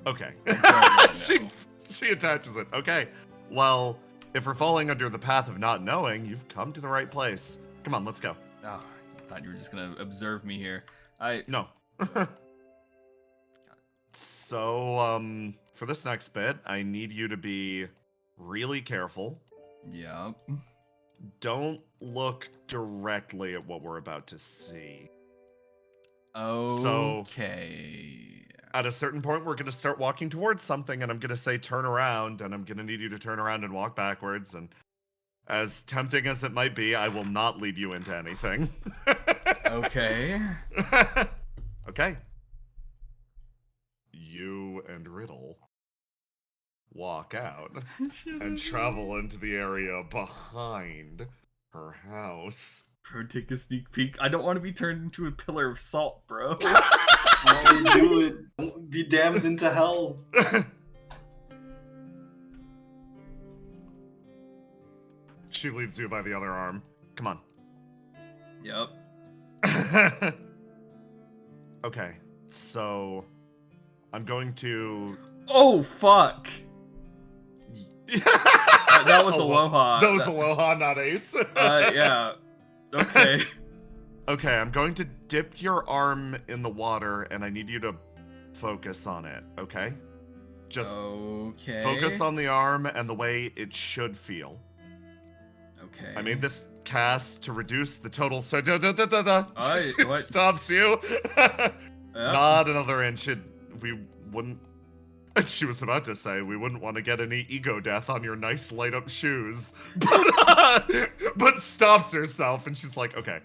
Okay. I don't know. She attaches it. Okay. Well, if we're falling under the path of not knowing, you've come to the right place. Come on, let's go. Oh, I thought you were just gonna observe me here. No. So, for this next bit, I need you to be really careful, Yep. Don't look directly at what we're about to see. Okay. At a certain point, we're going to start walking towards something, and I'm going to say turn around, and I'm going to need you to turn around and walk backwards. And as tempting as it might be, I will not lead you into anything. Okay. Okay. You and Riddle walk out and travel into the area behind her house. Bro, take a sneak peek. I don't want to be turned into a pillar of salt, bro. Oh, do it. Don't be damned into hell. She leads you by the other arm. Come on. Yep. Okay, so I'm going to. Oh, fuck. That was Oh, Aloha. That was Aloha, not Ace. Yeah. Okay. Okay, I'm going to dip your arm in the water, and I need you to focus on it, okay? Just Okay. focus on the arm and the way it should feel. Okay. I made this cast to reduce the total. So she what? stops you. Yep. Not another inch. We wouldn't. She was about to say we wouldn't want to get any ego death on your nice light up shoes, but stops herself and she's like, okay.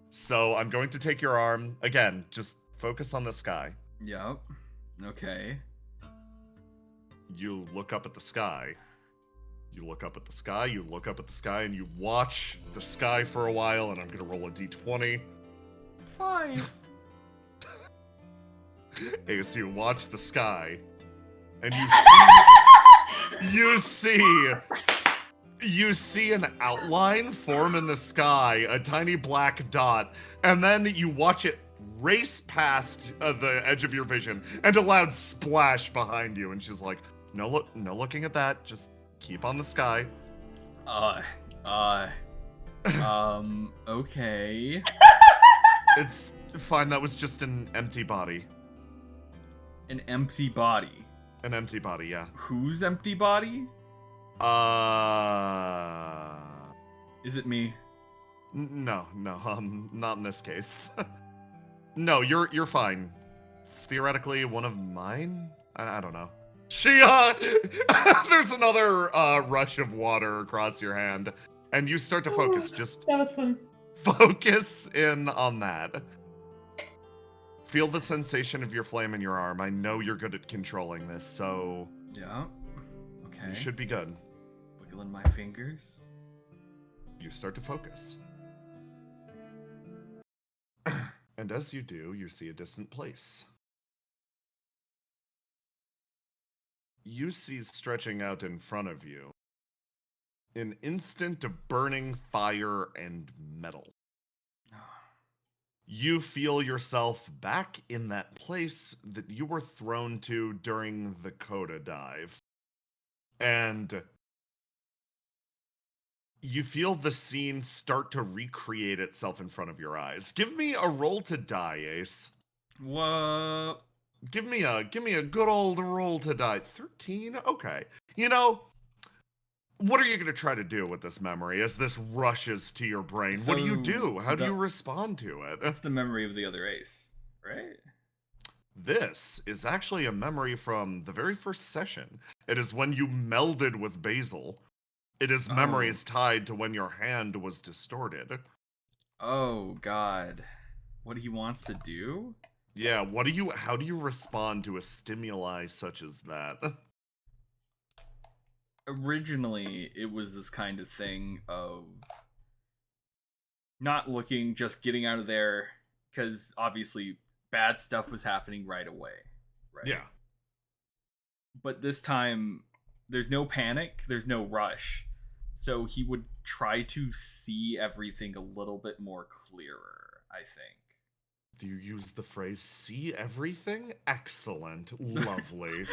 So I'm going to take your arm again. Just focus on the sky. Yep. Okay. You look up at the sky. You look up at the sky, you look up at the sky, and you watch the sky for a while, and I'm gonna roll a d20. 5. Ace, you watch the sky, and you see an outline form in the sky, a tiny black dot, and then you watch it race past the edge of your vision, and a loud splash behind you, and she's like, no looking at that, just keep on the sky. Okay. It's fine, that was just an empty body. An empty body. An empty body, yeah. Whose empty body? Is it me? No, not in this case. No, you're fine. It's theoretically one of mine? I don't know. She, there's another, rush of water across your hand, and you start to focus. Just That was fun. focus in on that. Feel the sensation of your flame in your arm. I know you're good at controlling this, so Yeah. Okay. you should be good. Wiggling my fingers. You start to focus. And as you do, you see a distant place. You see stretching out in front of you an instant of burning fire and metal. You feel yourself back in that place that you were thrown to during the Coda dive. And you feel the scene start to recreate itself in front of your eyes. Give me a roll to die, Ace. What? Give me a good old roll to die. 13? Okay. You know, what are you going to try to do with this memory as this rushes to your brain? What do you do? How do you respond to it? That's the memory of the other ace, right? This is actually a memory from the very first session. It is when you melded with Basil. It is memories tied to when your hand was distorted. Oh, God. What he wants to do? Yeah, how do you respond to a stimuli such as that? Originally, it was this kind of thing of not looking, just getting out of there, because obviously bad stuff was happening right away, right? Yeah. But this time, there's no panic, there's no rush, so he would try to see everything a little bit more clearer, I think. Do you use the phrase "see everything"? Excellent, lovely.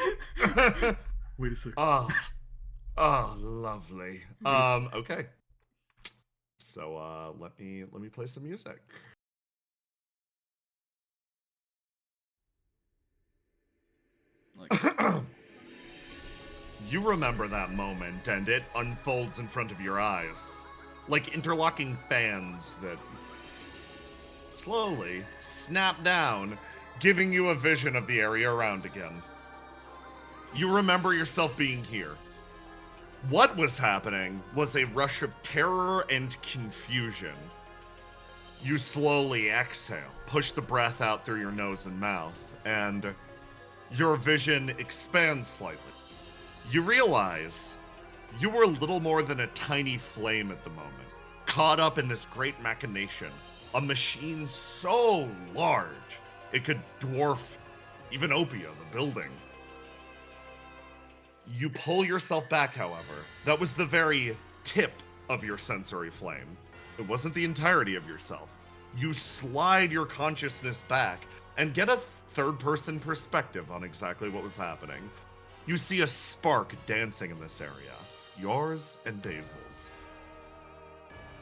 Wait a second. Oh, lovely. Okay. So, let me play some music. You remember that moment, and it unfolds in front of your eyes, like interlocking fans that slowly snap down, giving you a vision of the area around again. You remember yourself being here. What was happening was a rush of terror and confusion. You slowly exhale, push the breath out through your nose and mouth, and your vision expands slightly. You realize you were little more than a tiny flame at the moment, caught up in this great machination, a machine so large it could dwarf even Opia, the building. You pull yourself back, however. That was the very tip of your sensory flame. It wasn't the entirety of yourself. You slide your consciousness back and get a third-person perspective on exactly what was happening. You see a spark dancing in this area, yours and Basil's.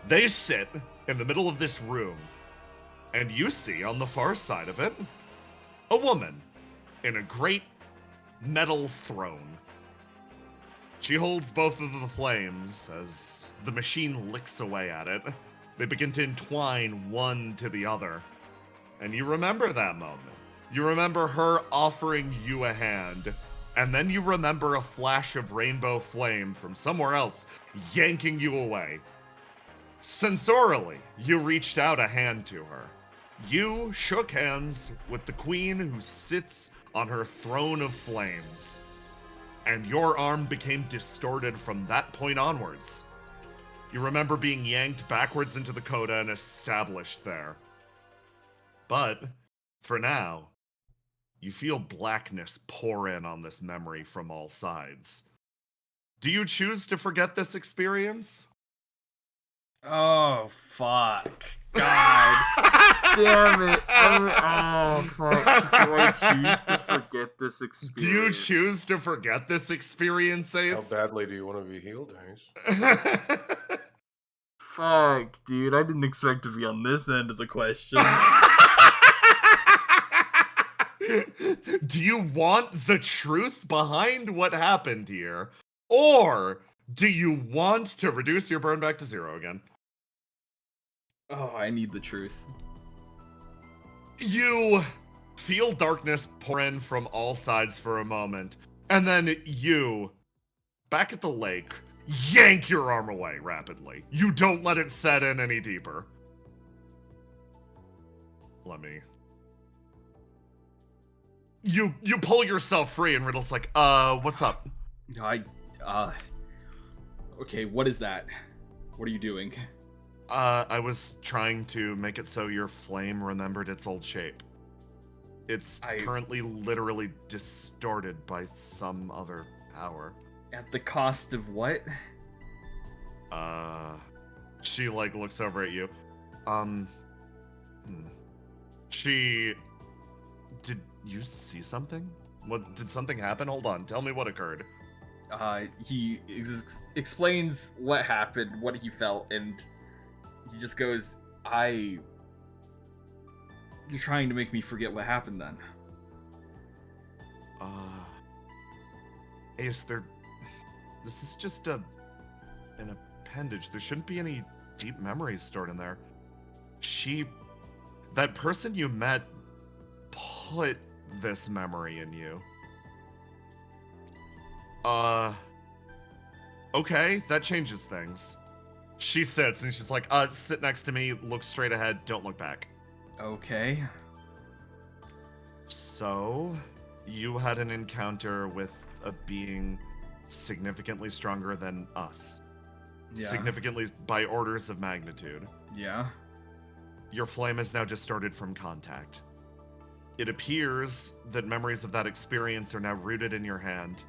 They sit in the middle of this room, and you see on the far side of it, a woman in a great metal throne. She holds both of the flames as the machine licks away at it. They begin to entwine one to the other. And you remember that moment. You remember her offering you a hand, and then you remember a flash of rainbow flame from somewhere else yanking you away. Sensorially, you reached out a hand to her. You shook hands with the queen who sits on her throne of flames. And your arm became distorted from that point onwards. You remember being yanked backwards into the coda and established there. But, for now, you feel blackness pour in on this memory from all sides. Do you choose to forget this experience? Oh, fuck. God. Damn it. Oh, fuck. Do I choose to forget this experience? Do you choose to forget this experience, How Ace? badly do you want to be healed, Ace? Fuck, dude. I didn't expect to be on this end of the question. Do you want the truth behind what happened here? Or do you want to reduce your burn back to 0 again? Oh, I need the truth. You feel darkness pour in from all sides for a moment, and then you, back at the lake, yank your arm away rapidly. You don't let it set in any deeper. Let me... You pull yourself free, and Riddle's like, what's up? Okay, what is that? What are you doing? I was trying to make it so your flame remembered its old shape. It's currently literally distorted by some other power. At the cost of what? She, looks over at you. Did you see something? Did something happen? Hold on, tell me what occurred. He explains what happened, what he felt, and he just goes, You're trying to make me forget what happened then. Ace, this is just an appendage. There shouldn't be any deep memories stored in there. That person you met put this memory in you. Okay, that changes things. She sits and she's like, sit next to me, look straight ahead, don't look back. Okay. So, you had an encounter with a being significantly stronger than us. Yeah. Significantly by orders of magnitude. Yeah. Your flame is now distorted from contact. It appears that memories of that experience are now rooted in your hand.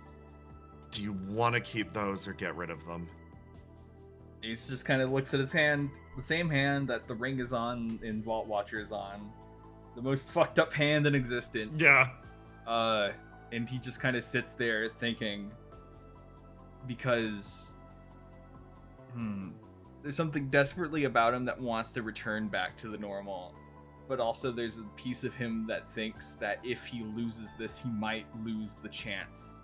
Do you want to keep those or get rid of them? Ace just kind of looks at his hand, the same hand that the ring is on and Vault Watcher is on. The most fucked up hand in existence. Yeah. And he just kind of sits there thinking, because there's something desperately about him that wants to return back to the normal. But also there's a piece of him that thinks that if he loses this, he might lose the chance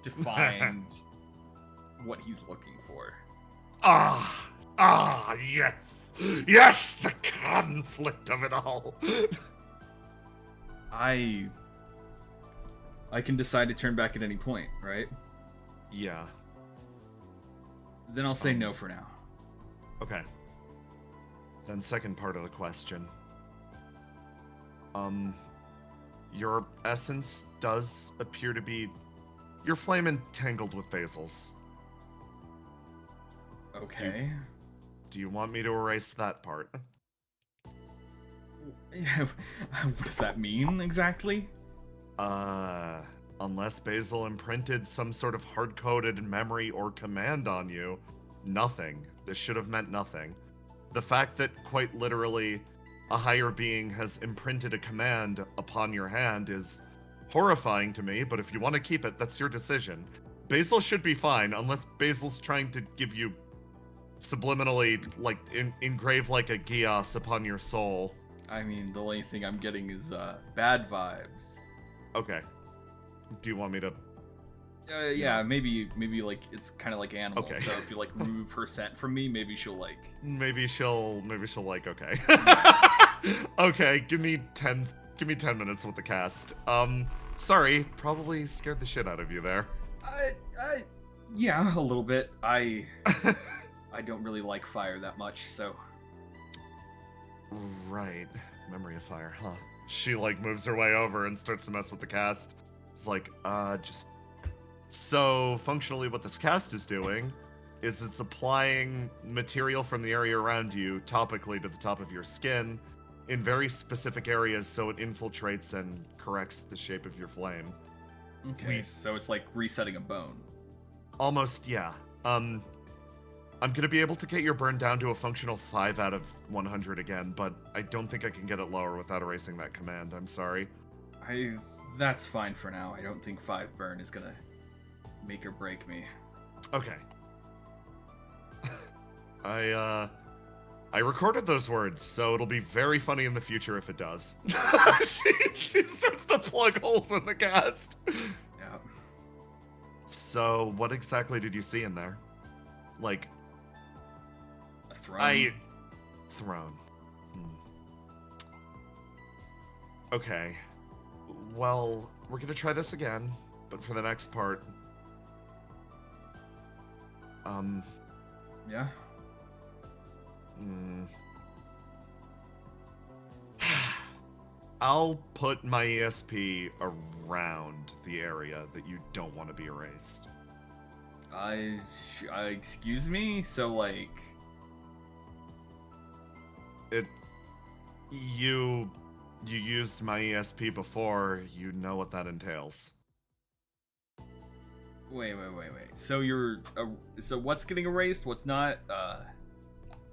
defined what he's looking for. Yes. Yes, the conflict of it all. I can decide to turn back at any point, right? Yeah. Then I'll say no for now. Okay. Then second part of the question. Your essence does appear to be... Your flame entangled with Basil's. Okay. Do you want me to erase that part? What does that mean exactly? Unless Basil imprinted some sort of hard-coded memory or command on you, nothing. This should have meant nothing. The fact that, quite literally, a higher being has imprinted a command upon your hand is horrifying to me, but if you want to keep it, that's your decision. Basil should be fine, unless Basil's trying to give you subliminally, like, engrave like a geas upon your soul. I mean, the only thing I'm getting is bad vibes. Okay. Do you want me to... Yeah, maybe like it's kind of like animals. Okay. So if you like remove her scent from me, maybe she'll like. Maybe she'll like, okay. Okay, give me 10 minutes with the cast. Sorry, probably scared the shit out of you there. Yeah, a little bit. I don't really like fire that much, so. Right. Memory of fire, huh? She, like, moves her way over and starts to mess with the cast. It's like, just... So, functionally what this cast is doing is it's applying material from the area around you topically to the top of your skin in very specific areas so it infiltrates and corrects the shape of your flame. Okay, so it's like resetting a bone. Almost, yeah. I'm gonna be able to get your burn down to a functional 5 out of 100 again, but I don't think I can get it lower without erasing that command. I'm sorry. That's fine for now. I don't think 5 burn is gonna make or break me. Okay. I recorded those words, so it'll be very funny in the future if it does. she starts to plug holes in the cast. Yeah. So, what exactly did you see in there? Like... A throne? Throne. Okay. Well, we're gonna try this again, but for the next part... Yeah? I'll put my ESP around the area that you don't want to be erased. Excuse me? So, like... You used my ESP before, you know what that entails. Wait. So so what's getting erased? What's not?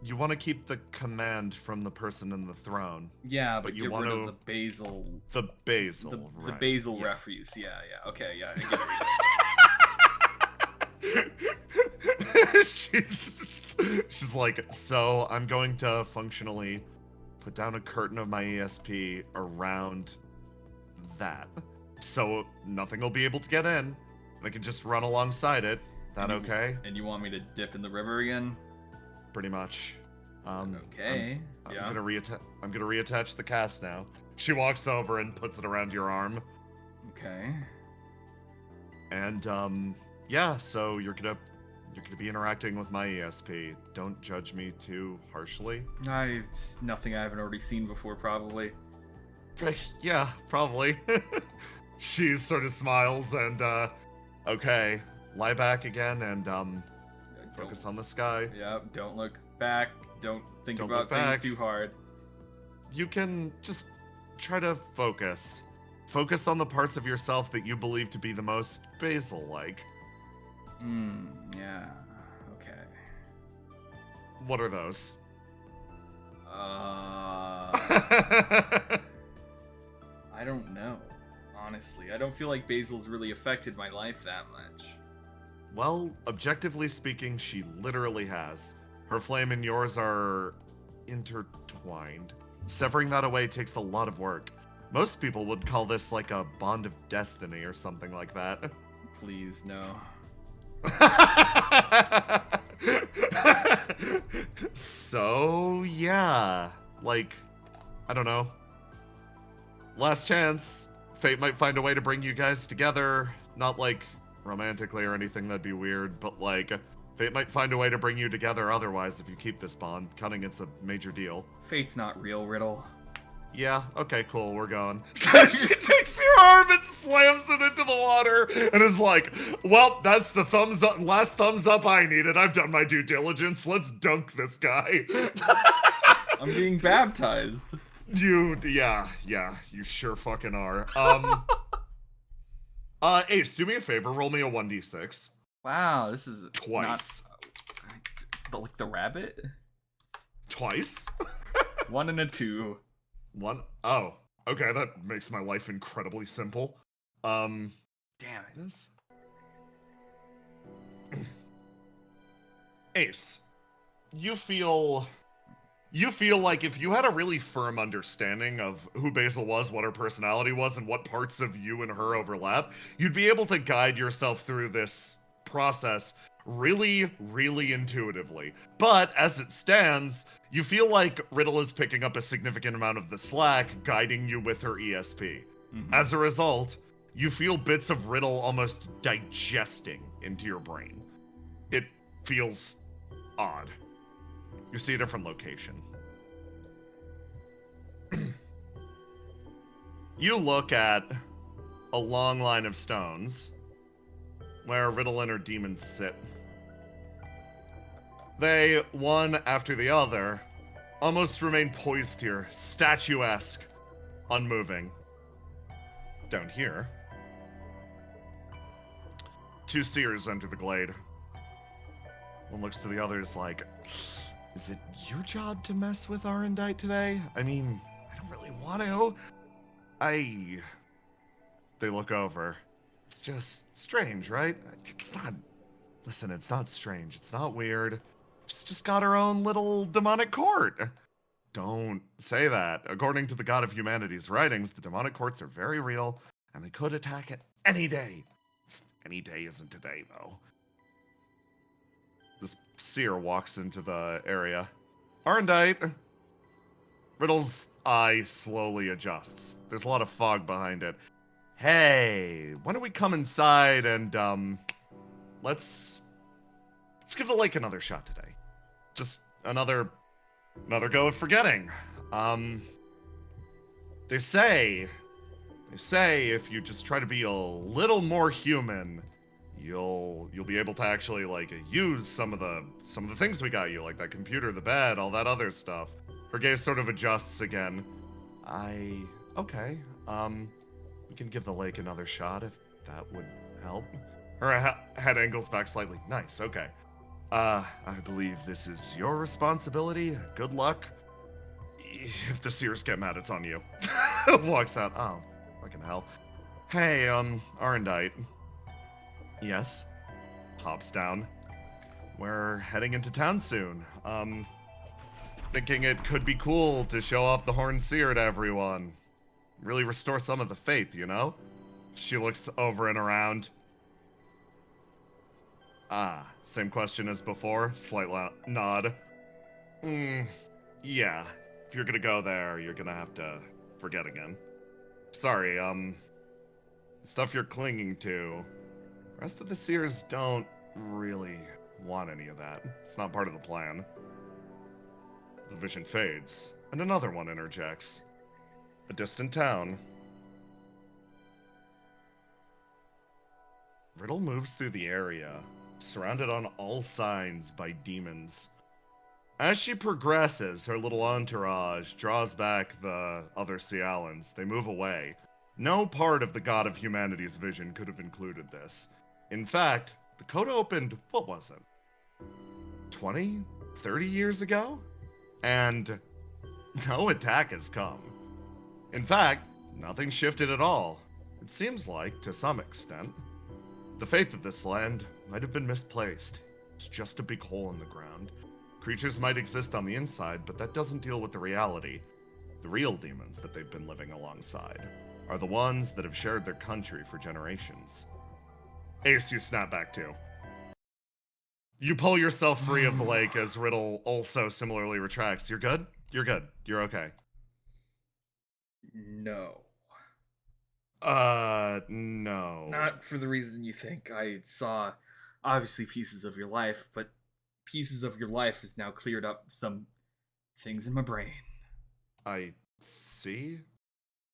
You want to keep the command from the person in the throne. Yeah, but you get want rid to... of the basil. The basil, The right. basil Yeah. refuse. Yeah. Okay, yeah, I get it. She's like, so I'm going to functionally put down a curtain of my ESP around that. So nothing will be able to get in. I can just run alongside it. That okay? And you want me to dip in the river again? Pretty much. Okay. I'm yeah. gonna reattach the cast now. She walks over and puts it around your arm. Okay. And yeah, so you're gonna be interacting with my ESP. Don't judge me too harshly. It's nothing I haven't already seen before, probably. Yeah, probably. She sort of smiles and okay, lie back again and focus on the sky. Yeah, don't look back. Don't think Don't about look things back. too hard. You can just try to focus. Focus on the parts of yourself that you believe to be the most basil-like. Yeah. Okay. What are those? I don't know. Honestly, I don't feel like basil's really affected my life that much. Well, objectively speaking, she literally has. Her flame and yours are intertwined. Severing that away takes a lot of work. Most people would call this like a bond of destiny or something like that. Please, no. So, yeah. Like, I don't know. Last chance. Fate might find a way to bring you guys together. Not like romantically or anything, that'd be weird, but like, Fate might find a way to bring you together otherwise if you keep this bond. Cutting it's a major deal. Fate's not real, Riddle. Yeah, okay, cool, we're going. She takes your arm and slams it into the water and is like, well, that's the thumbs up, last thumbs up I needed. I've done my due diligence. Let's dunk this guy. I'm being baptized. Yeah, you sure fucking are. Ace, do me a favor, roll me a 1d6. Wow, this is Twice. Like the rabbit? Twice? 1 and a 2. One? Oh, okay, that makes my life incredibly simple. Damn it. This? Ace, you feel like if you had a really firm understanding of who Basil was, what her personality was, and what parts of you and her overlap, you'd be able to guide yourself through this process really, really intuitively. But as it stands, you feel like Riddle is picking up a significant amount of the slack, guiding you with her ESP. Mhm. As a result, you feel bits of Riddle almost digesting into your brain. It feels odd. You see a different location. You look at a long line of stones where Riddle and her demons sit. They, one after the other, almost remain poised here, statuesque, unmoving. Down here, 2 seers enter the glade. One looks to the others like, is it your job to mess with Arendite today? I mean, I don't really want to. They look over. It's just strange, right? It's not... Listen, it's not strange. It's not weird. She's just got her own little demonic court. Don't say that. According to the God of Humanity's writings, the demonic courts are very real, and they could attack it any day. Any day isn't today, though. This seer walks into the area. Arendite. Riddle's eye slowly adjusts. There's a lot of fog behind it. Hey, why don't we come inside and, let's give the lake another shot today. Just another go at forgetting. They say if you just try to be a little more human, you'll be able to actually like use some of the things we got you, like that computer, the bed, all that other stuff. Her gaze sort of adjusts again. Okay. We can give the lake another shot if that would help. Her head angles back slightly. Nice, okay. I believe this is your responsibility. Good luck. If the seers get mad, it's on you. Walks out. Oh, fucking hell. Hey, Arendite. Yes? Hops down. We're heading into town soon. Thinking it could be cool to show off the Horned Seer to everyone. Really restore some of the faith, you know? She looks over and around. Same question as before. Slight nod. Yeah. If you're gonna go there, you're gonna have to forget again. Sorry, stuff you're clinging to. The rest of the seers don't really want any of that. It's not part of the plan. The vision fades, and another one interjects. A distant town. Riddle moves through the area, surrounded on all sides by demons. As she progresses, her little entourage draws back the other Cialans. They move away. No part of the God of Humanity's vision could have included this. In fact, the code opened, what was it? 20? 30 years ago? And no attack has come. In fact, nothing shifted at all. It seems like, to some extent. The faith of this land might have been misplaced. It's just a big hole in the ground. Creatures might exist on the inside, but that doesn't deal with the reality. The real demons that they've been living alongside are the ones that have shared their country for generations. Ace, you snap back too. You pull yourself free of the lake as Riddle also similarly retracts. You're good? You're good. You're okay. No. No. Not for the reason you think. I saw, obviously, pieces of your life, but pieces of your life has now cleared up some things in my brain. I see.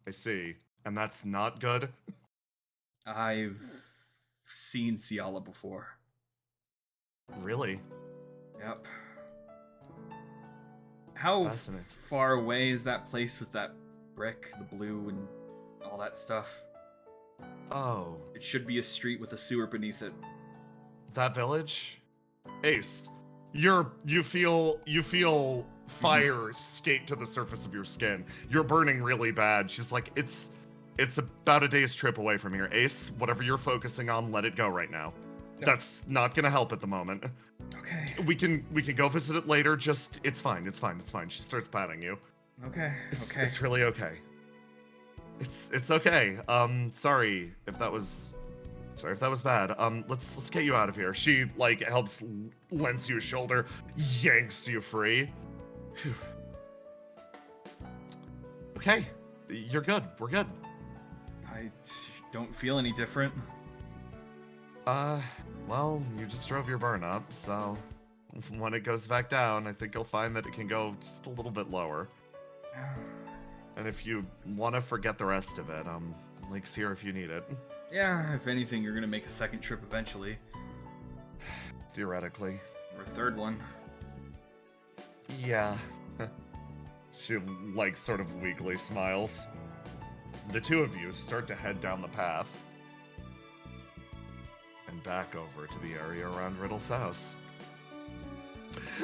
I see. And that's not good? I've seen Ciala before. Really? Yep. How Fascinating. far away is that place with that brick, the blue, and all that stuff? Oh. It should be a street with a sewer beneath it. That village? Ace, you feel fire skate to the surface of your skin. You're burning really bad. She's like, it's about a day's trip away from here. Ace, whatever you're focusing on, let it go right now. No. That's not gonna help at the moment. Okay. We can go visit it later. Just it's fine. She starts patting you. Okay. It's really okay. It's okay. Sorry if that was bad. Let's get you out of here. She like helps lends you a shoulder, yanks you free. Whew. Okay. You're good. We're good. I don't feel any different. Well, you just drove your burn up, so when it goes back down, I think you'll find that it can go just a little bit lower. And if you want to forget the rest of it, Link's here if you need it. Yeah, if anything, you're gonna make a second trip eventually. Theoretically. Or a third one. Yeah. She, like, sort of weakly smiles. The two of you start to head down the path. And back over to the area around Riddle's house.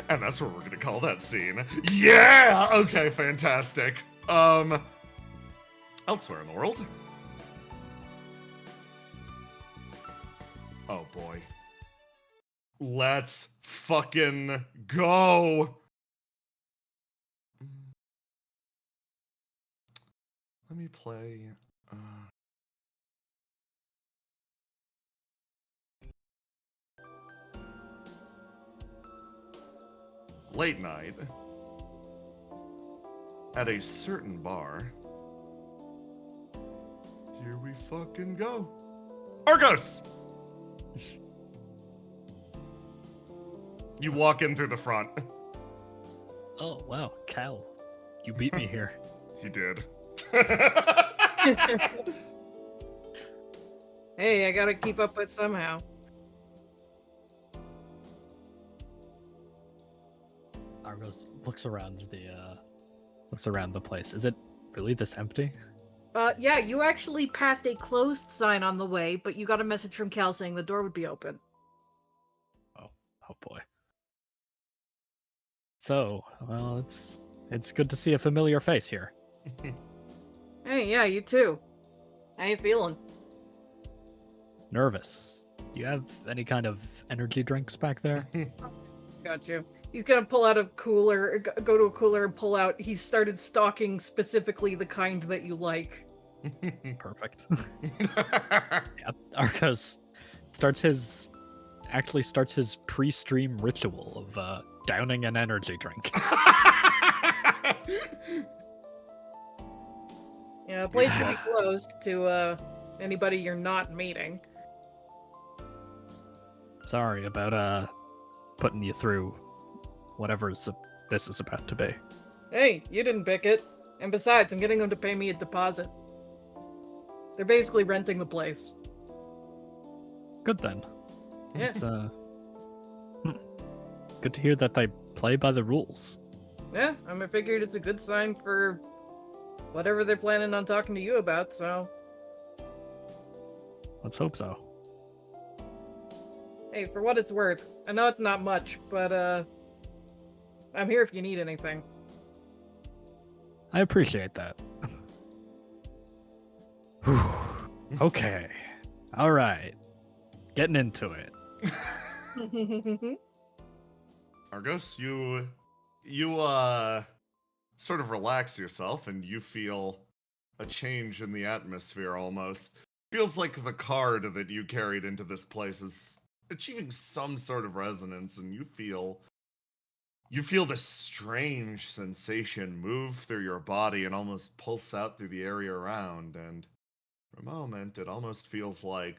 And that's where we're gonna call that scene. Yeah! Okay, fantastic. Elsewhere in the world. Oh boy. Let's fucking go! Let me play... Late night. At a certain bar. Here we fucking go. Argos! You walk in through the front. Oh, wow. Cal, you beat me here. You did. Hey, I gotta keep up with somehow. Argos looks around the place. Is it really this empty? Yeah, you actually passed a closed sign on the way, but you got a message from Cal saying the door would be open. Oh boy. So, well, it's good to see a familiar face here. Hey, yeah, you too. How you feeling? Nervous. Do you have any kind of energy drinks back there? Got you. He's gonna pull out a cooler, go to a cooler and pull out. He's started stocking specifically the kind that you like. Perfect. Yeah, Argos starts his pre-stream ritual of downing an energy drink. Yeah, the place should be closed to anybody you're not meeting. Sorry about putting you through whatever this is about to be. Hey, you didn't pick it. And besides, I'm getting them to pay me a deposit. They're basically renting the place. Good then. Yeah. It's good to hear that they play by the rules. Yeah, I figured it's a good sign for whatever they're planning on talking to you about, so... Let's hope so. Hey, for what it's worth, I know it's not much, but, I'm here if you need anything. I appreciate that. Whew. Okay. All right. Getting into it. Argos, you sort of relax yourself and you feel a change in the atmosphere almost. Feels like the card that you carried into this place is achieving some sort of resonance, and you feel this strange sensation move through your body and almost pulse out through the area around, and for a moment it almost feels like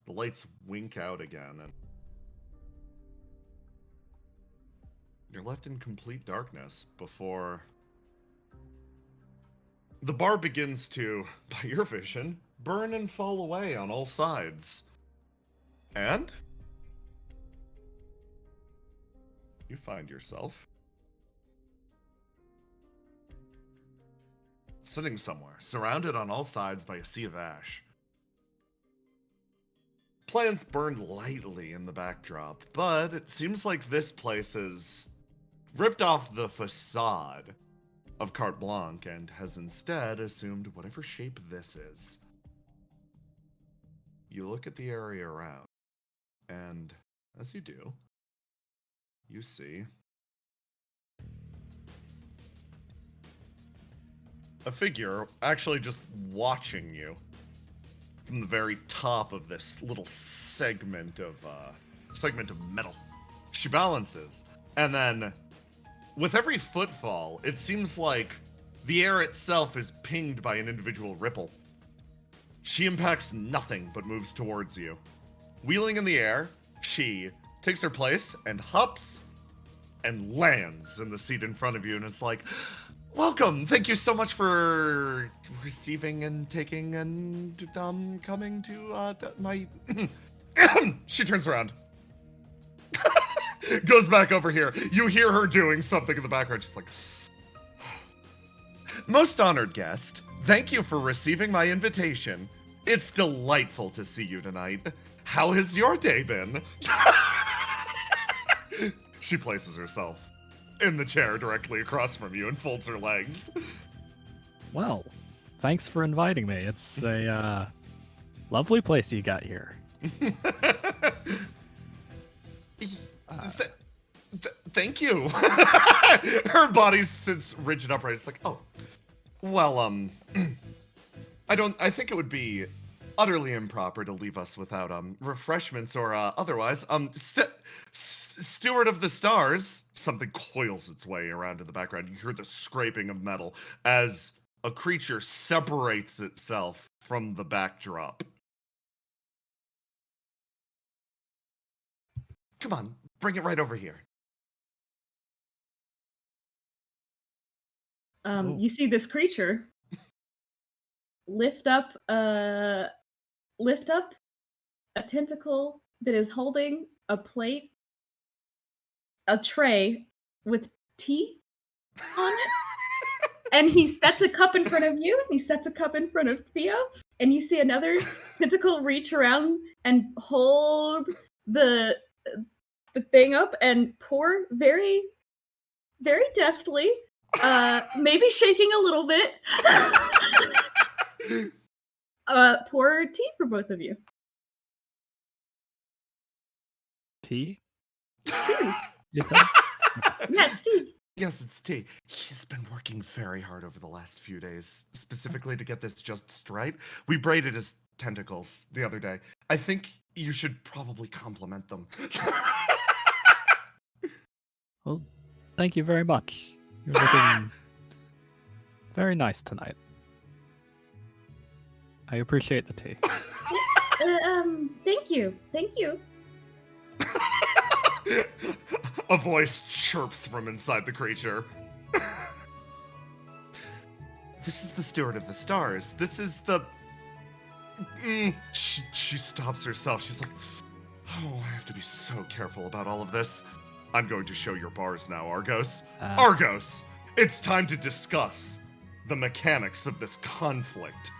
the lights wink out again, and you're left in complete darkness before the bar begins to, by your vision, burn and fall away on all sides. And you find yourself sitting somewhere, surrounded on all sides by a sea of ash. Plants burned lightly in the backdrop, but it seems like this place has ripped off the facade of Carte Blanche and has instead assumed whatever shape this is. You look at the area around, and as you do, you see a figure actually just watching you from the very top of this little segment of metal. She balances, and then with every footfall, it seems like the air itself is pinged by an individual ripple. She impacts nothing but moves towards you. Wheeling in the air, she takes her place and hops and lands in the seat in front of you, and it's like, welcome, thank you so much for receiving and taking and coming to my... She turns around. Goes back over here. You hear her doing something in the background. She's like, most honored guest, thank you for receiving my invitation. It's delightful to see you tonight. How has your day been? She places herself in the chair directly across from you and folds her legs. Well, thanks for inviting me. It's a lovely place you got here. Thank you. Her body sits rigid upright. It's like, oh, well, I think it would be utterly improper to leave us without refreshments or otherwise. Steward of the Stars. Something coils its way around in the background. You hear the scraping of metal as a creature separates itself from the backdrop. Come on, bring it right over here. You see this creature lift up a tentacle that is holding a plate, a tray with tea on it, and he sets a cup in front of you, and he sets a cup in front of Theo, and you see another tentacle reach around and hold the thing up and pour very, very deftly, maybe shaking a little bit, pour tea for both of you. Tea? Tea. You said? Yeah, it's tea. Yes, it's tea. He's been working very hard over the last few days, specifically to get this just right. We braided his tentacles the other day. I think you should probably compliment them. Well, thank you very much. You're looking very nice tonight. I appreciate the tea. Thank you. Thank you. A voice chirps from inside the creature. This is the Steward of the Stars. This is the... She stops herself. She's like, oh, I have to be so careful about all of this. I'm going to show your bars now, Argos. Argos, it's time to discuss the mechanics of this conflict.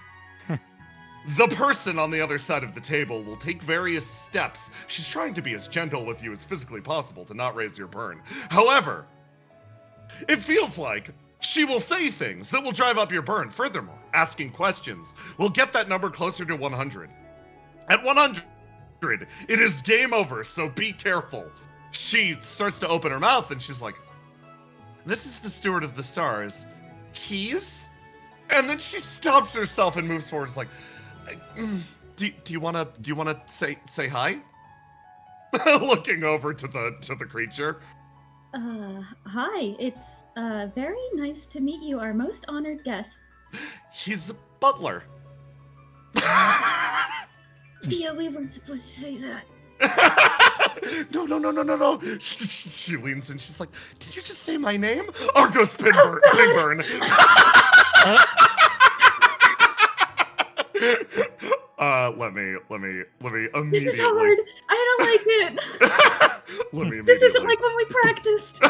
The person on the other side of the table will take various steps. She's trying to be as gentle with you as physically possible to not raise your burn. However, it feels like she will say things that will drive up your burn. Furthermore, asking questions will get that number closer to 100. At 100, it is game over, so be careful. She starts to open her mouth and she's like, this is the Steward of the Stars. Keys? And then she stops herself and moves forward. It's like, do you wanna say hi? Looking over to the creature. Hi. It's very nice to meet you, our most honored guest. He's a butler. Theo, we weren't supposed to say that. No. She leans in. She's like, "Did you just say my name?" Argos Pinburn. Let me immediately. This is hard. I don't like it. Let me This isn't immediately- like when we practiced.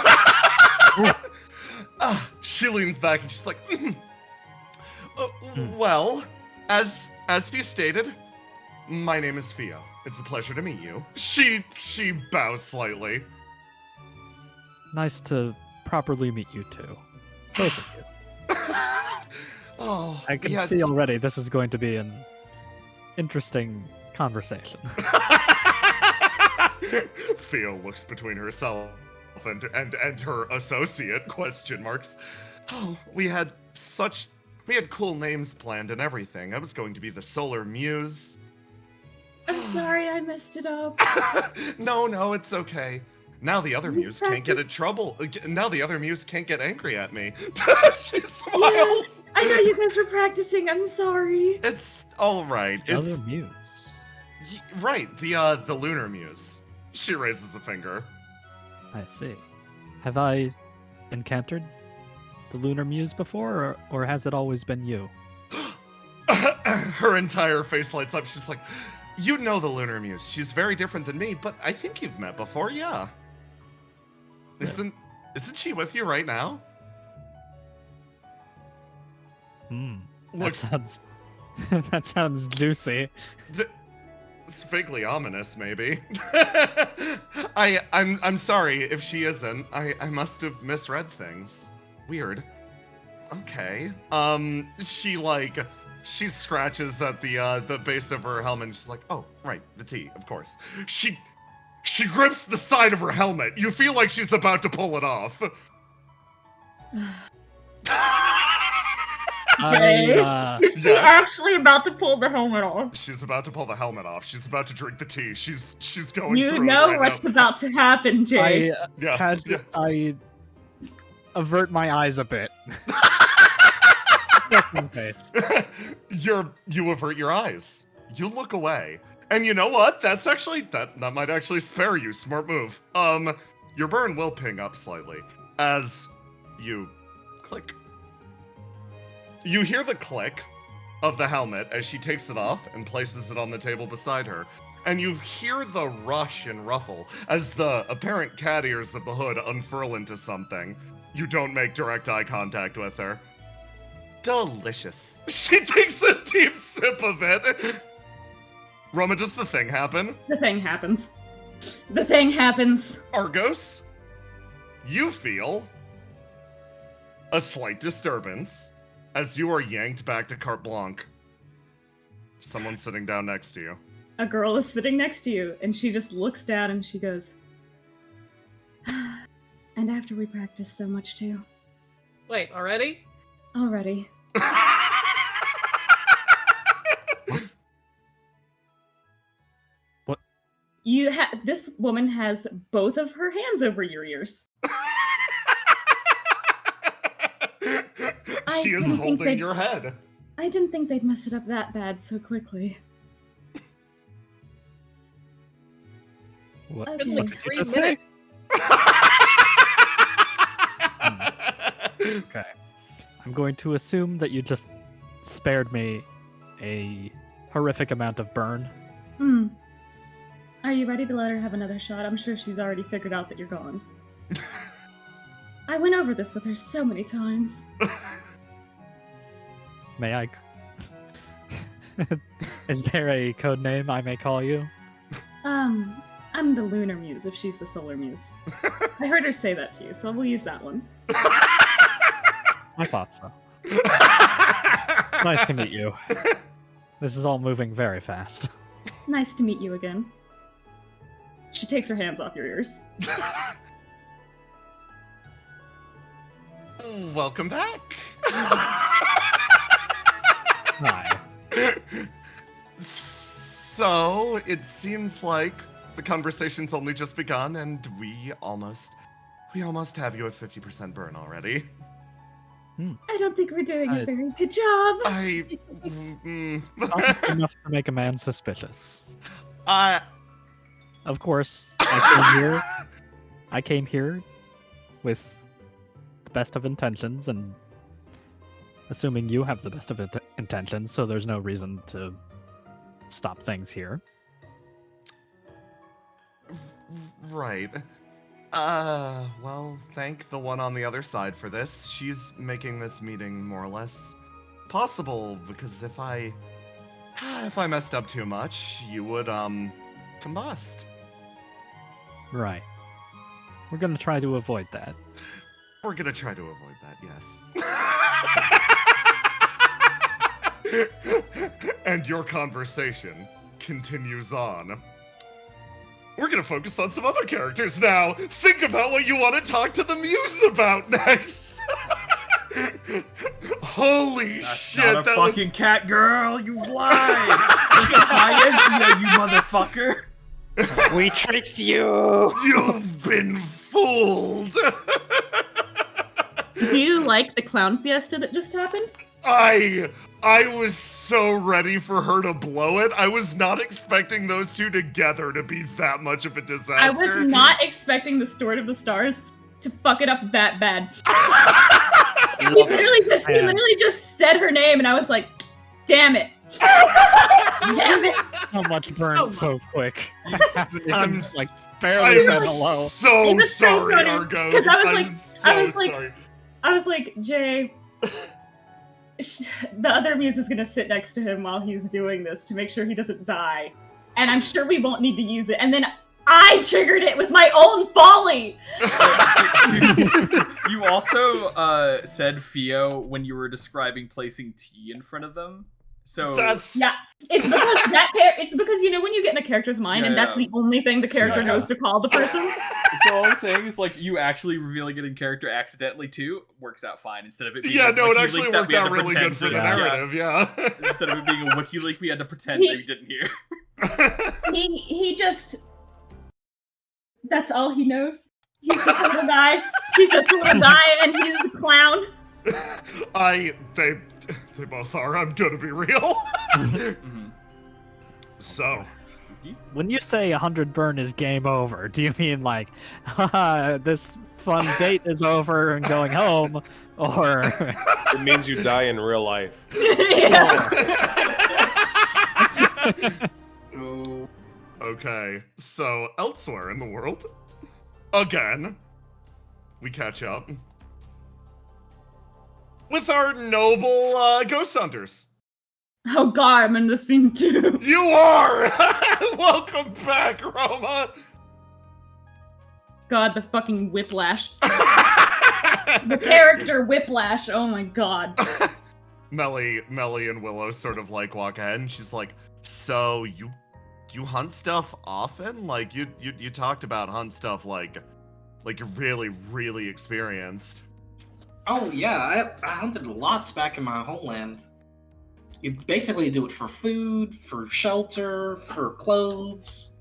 She leans back and she's like, "Well, as you stated, my name is Theo. It's a pleasure to meet you." She bows slightly. Nice to properly meet you too. Both of you. Oh, I can yeah. see already this is going to be an interesting conversation. Theo looks between herself and her associate, question marks. Oh, we had cool names planned and everything. I was going to be the Solar Muse. I'm sorry I messed it up. No, it's okay. Now the other muse can't get in trouble. Now the other muse can't get angry at me. She smiles. Yes, I know you guys were practicing. I'm sorry. It's all right. Other It's muse. right. The lunar muse. She raises a finger. I see. Have I encountered the lunar muse before, or has it always been you? Her entire face lights up. She's like, "You know the lunar muse. She's very different than me, but I think you've met before, yeah. Isn't she with you right now?" Looks That sounds juicy. It's vaguely ominous, maybe. I'm sorry if she isn't. I must have misread things. Weird. Okay. She scratches at the base of her helmet and she's like, "Oh, right, the T, of course." She grips the side of her helmet. You feel like she's about to pull it off. Is she Yes. actually about to pull the helmet off? She's about to pull the helmet off. She's about to drink the tea. She's going You through know it right what's now. about to happen, Jay. I avert my eyes a bit. Just in case. You avert your eyes. You look away. And you know what? That might actually spare you. Smart move. Your burn will ping up slightly as you click. You hear the click of the helmet as she takes it off and places it on the table beside her. And you hear the rush and ruffle as the apparent cat ears of the hood unfurl into something. You don't make direct eye contact with her. Delicious. She takes a deep sip of it. Roma, does the thing happen? The thing happens. The thing happens. Argos, you feel a slight disturbance as you are yanked back to Carte Blanche. Someone's sitting down next to you. A girl is sitting next to you, and she just looks down and she goes, "And after we practiced so much too." Wait, already? Already. What? This woman has both of her hands over your ears. She is didn't think holding they'd- your head. I didn't think they'd mess it up that bad so quickly. What? Okay. Been like What did 3 you just say? minutes. Okay. I'm going to assume that you just spared me a horrific amount of burn. Are you ready to let her have another shot? I'm sure she's already figured out that you're gone. I went over this with her so many times. May I? Is there a code name I may call you? I'm the Lunar Muse if she's the Solar Muse. I heard her say that to you, so we'll use that one. I thought so. Nice to meet you. This is all moving very fast. Nice to meet you again. She takes her hands off your ears. Welcome back. Hi. So, it seems like the conversation's only just begun, and we almost have you at 50% burn already. I don't think we're doing a I- very good job. Not enough to make a man suspicious. I Of course, I came here with the best of intentions, and assuming you have the best of intentions, so there's no reason to stop things here. Right. Well, thank the one on the other side for this. She's making this meeting more or less possible, because if I messed up too much, you would, combust. Right. We're gonna try to avoid that. We're gonna try to avoid that, yes. And your conversation continues on. We're gonna focus on some other characters now. Think about what you want to talk to the muse about next. Holy That's shit, not a that fucking was... cat girl. You lied. It's a high-end, you motherfucker. We tricked you. You've been fooled. Do you like the clown fiesta that just happened? I was so ready for her to blow it. I was not expecting those two together to be that much of a disaster. I was not expecting the Steward of the Stars to fuck it up that bad. He literally just said her name, and I was like, damn it. Damn it. So much burn Oh so quick. I'm like barely said I'm hello. so It was so sorry, funny, Argos. 'cause I was I'm like- so I was like- sorry. I was like, Jay, the other muse is gonna sit next to him while he's doing this to make sure he doesn't die. And I'm sure we won't need to use it. And then I triggered it with my own folly! You also said Theo when you were describing placing tea in front of them. So That's Yeah, it's because you know when you get in a character's mind and that's the only thing the character Yeah. knows to call the person. So all I'm saying is, like, you actually revealing it in character accidentally too works out fine instead of it being yeah, a no, it wiki actually leak that worked we had out to really pretend good for the to- narrative, yeah. Instead of it being a wiki leak, we had to pretend that we didn't hear. He just that's all he knows. He's just a little guy. He's just a little guy and he's the clown. They both are, I'm gonna be real. Mhm. So, Spooky. When you say 100 burn is game over, do you mean like, haha, this fun date is over and going home, or It means you die in real life. Yeah. Oh, okay, so elsewhere in the world, again, we catch up with our noble ghost hunters. Oh god, I'm in the scene too. You are! Welcome back, Roma! God, the fucking whiplash. The character whiplash, oh my god. Melly and Willow sort of like walk ahead, and she's like, "So you hunt stuff often? Like you talked about hunt stuff like you're really experienced." oh yeah, I hunted lots back in my homeland. You basically do it for food, for shelter, for clothes,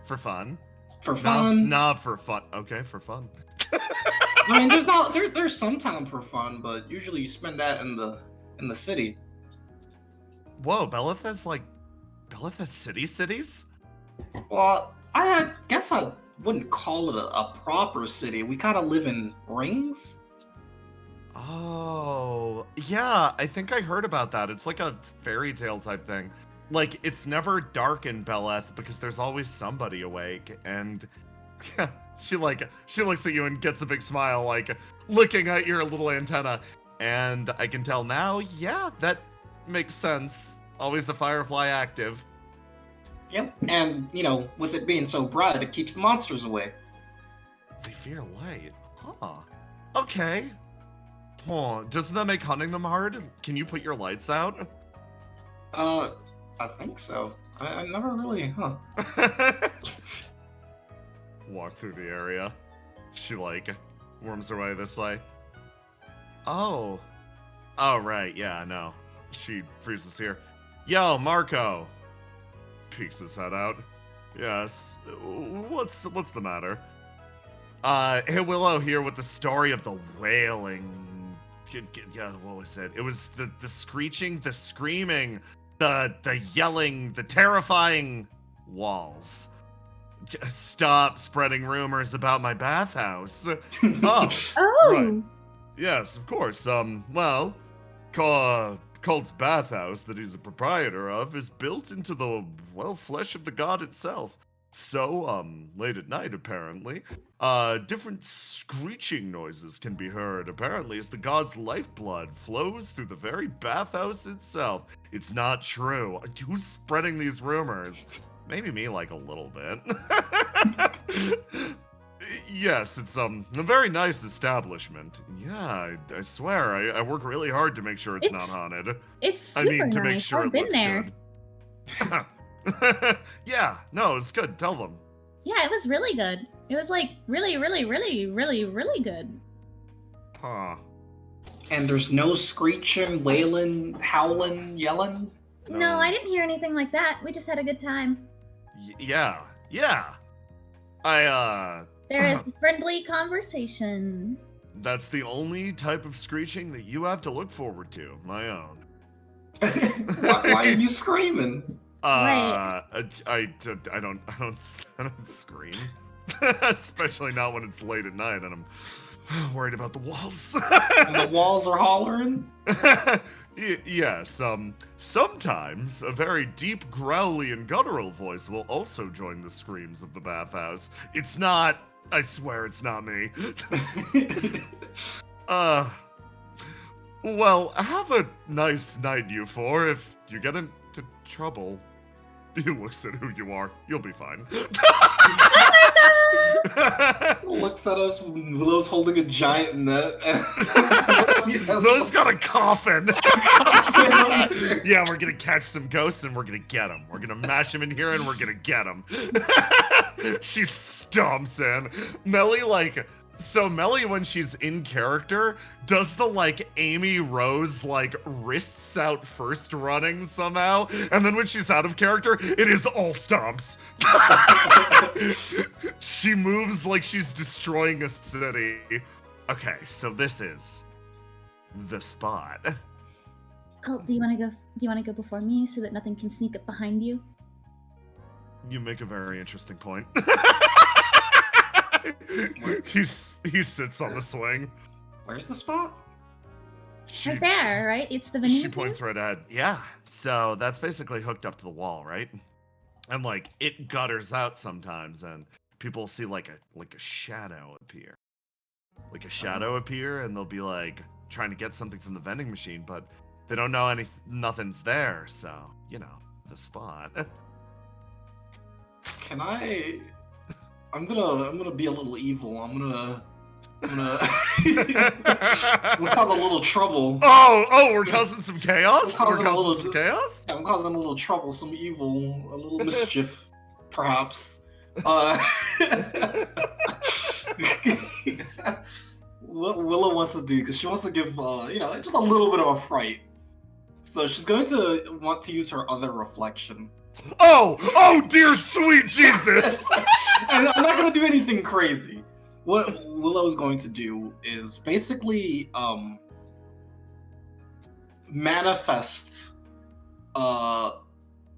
For fun? for fun. Not for fun. Okay, for fun. I mean, there's some time for fun, but usually you spend that in the city. Whoa, Belith's cities? Well, I guess I wouldn't call it a proper city. We kind of live in rings. Oh, yeah, I think I heard about that. It's like a fairy tale type thing. Like, it's never dark in Beleth because there's always somebody awake, and she looks at you and gets a big smile, like, looking at your little antenna. And I can tell now, yeah, that makes sense. Always the Firefly active. Yep. And, with it being so bright, it keeps the monsters away. They fear light. Huh. Okay. Huh. Doesn't that make hunting them hard? Can you put your lights out? I think so. I never really, Walk through the area. She, worms her way this way. Oh. Oh, right. Yeah, no. She freezes here. Yo, Marco. peeks his head out. Yes. What's the matter? Hey Willow here with the story of the wailing. Yeah, what was it? It was the screeching, the screaming, the yelling, the terrifying walls. Stop spreading rumors about my bathhouse. Oh. Oh. Right. Yes, of course. Well, Cult's bathhouse that he's a proprietor of is built into the, well, flesh of the god itself. So, late at night, apparently, different screeching noises can be heard, apparently, as the god's lifeblood flows through the very bathhouse itself. It's not true. Who's spreading these rumors? Maybe me, like, a little bit. Yes, it's a very nice establishment. Yeah, I swear, I work really hard to make sure it's not haunted. It's super to nice. make sure I've it been looks there. good. Yeah, no, it's good. Tell them. Yeah, it was really good. It was like really, really, really, really, really good. Huh. And there's no screeching, wailing, howling, yelling? No, I didn't hear anything like that. We just had a good time. Yeah. There is friendly conversation. That's the only type of screeching that you have to look forward to. My own. Why are you screaming? Right. I don't scream, especially not when it's late at night and I'm worried about the walls. And the walls are hollering? Yes, sometimes a very deep, growly, and guttural voice will also join the screams of the bathhouse. It's not, I swear it's not me. Well, have a nice night, you four. If you get into trouble, he looks at who you are. You'll be fine. Looks at us, Willow's holding a giant net. Willow's got a coffin. Yeah, we're gonna catch some ghosts and we're gonna get them. We're gonna mash them in here and we're gonna get them. She stomps in. Melly, when she's in character, does the, like, Amy Rose, like, wrists out first running somehow, and then when she's out of character, it is all stomps. She moves like she's destroying a city. Okay, so this is the spot. Colt, do you want to go before me so that nothing can sneak up behind you? You make a very interesting point. He sits on the swing. Where's the spot? Right there, right? It's the vending She machine? points right ahead. Yeah, so that's basically hooked up to the wall, right? And like it gutters out sometimes, and people see like a shadow appear. Like a shadow appear, and they'll be like trying to get something from the vending machine, but they don't know nothing's there. So you know the spot. Can I? I'm gonna be a little evil. I'm gonna cause a little trouble. Oh, we're causing some chaos? We're causing some chaos? Yeah, I'm causing a little trouble, some evil, a little mischief, perhaps. What Willow wants to do, because she wants to give, just a little bit of a fright. So she's going to want to use her other reflection. Oh, dear sweet Jesus! And I'm not going to do anything crazy. What Willow's going to do is basically manifest a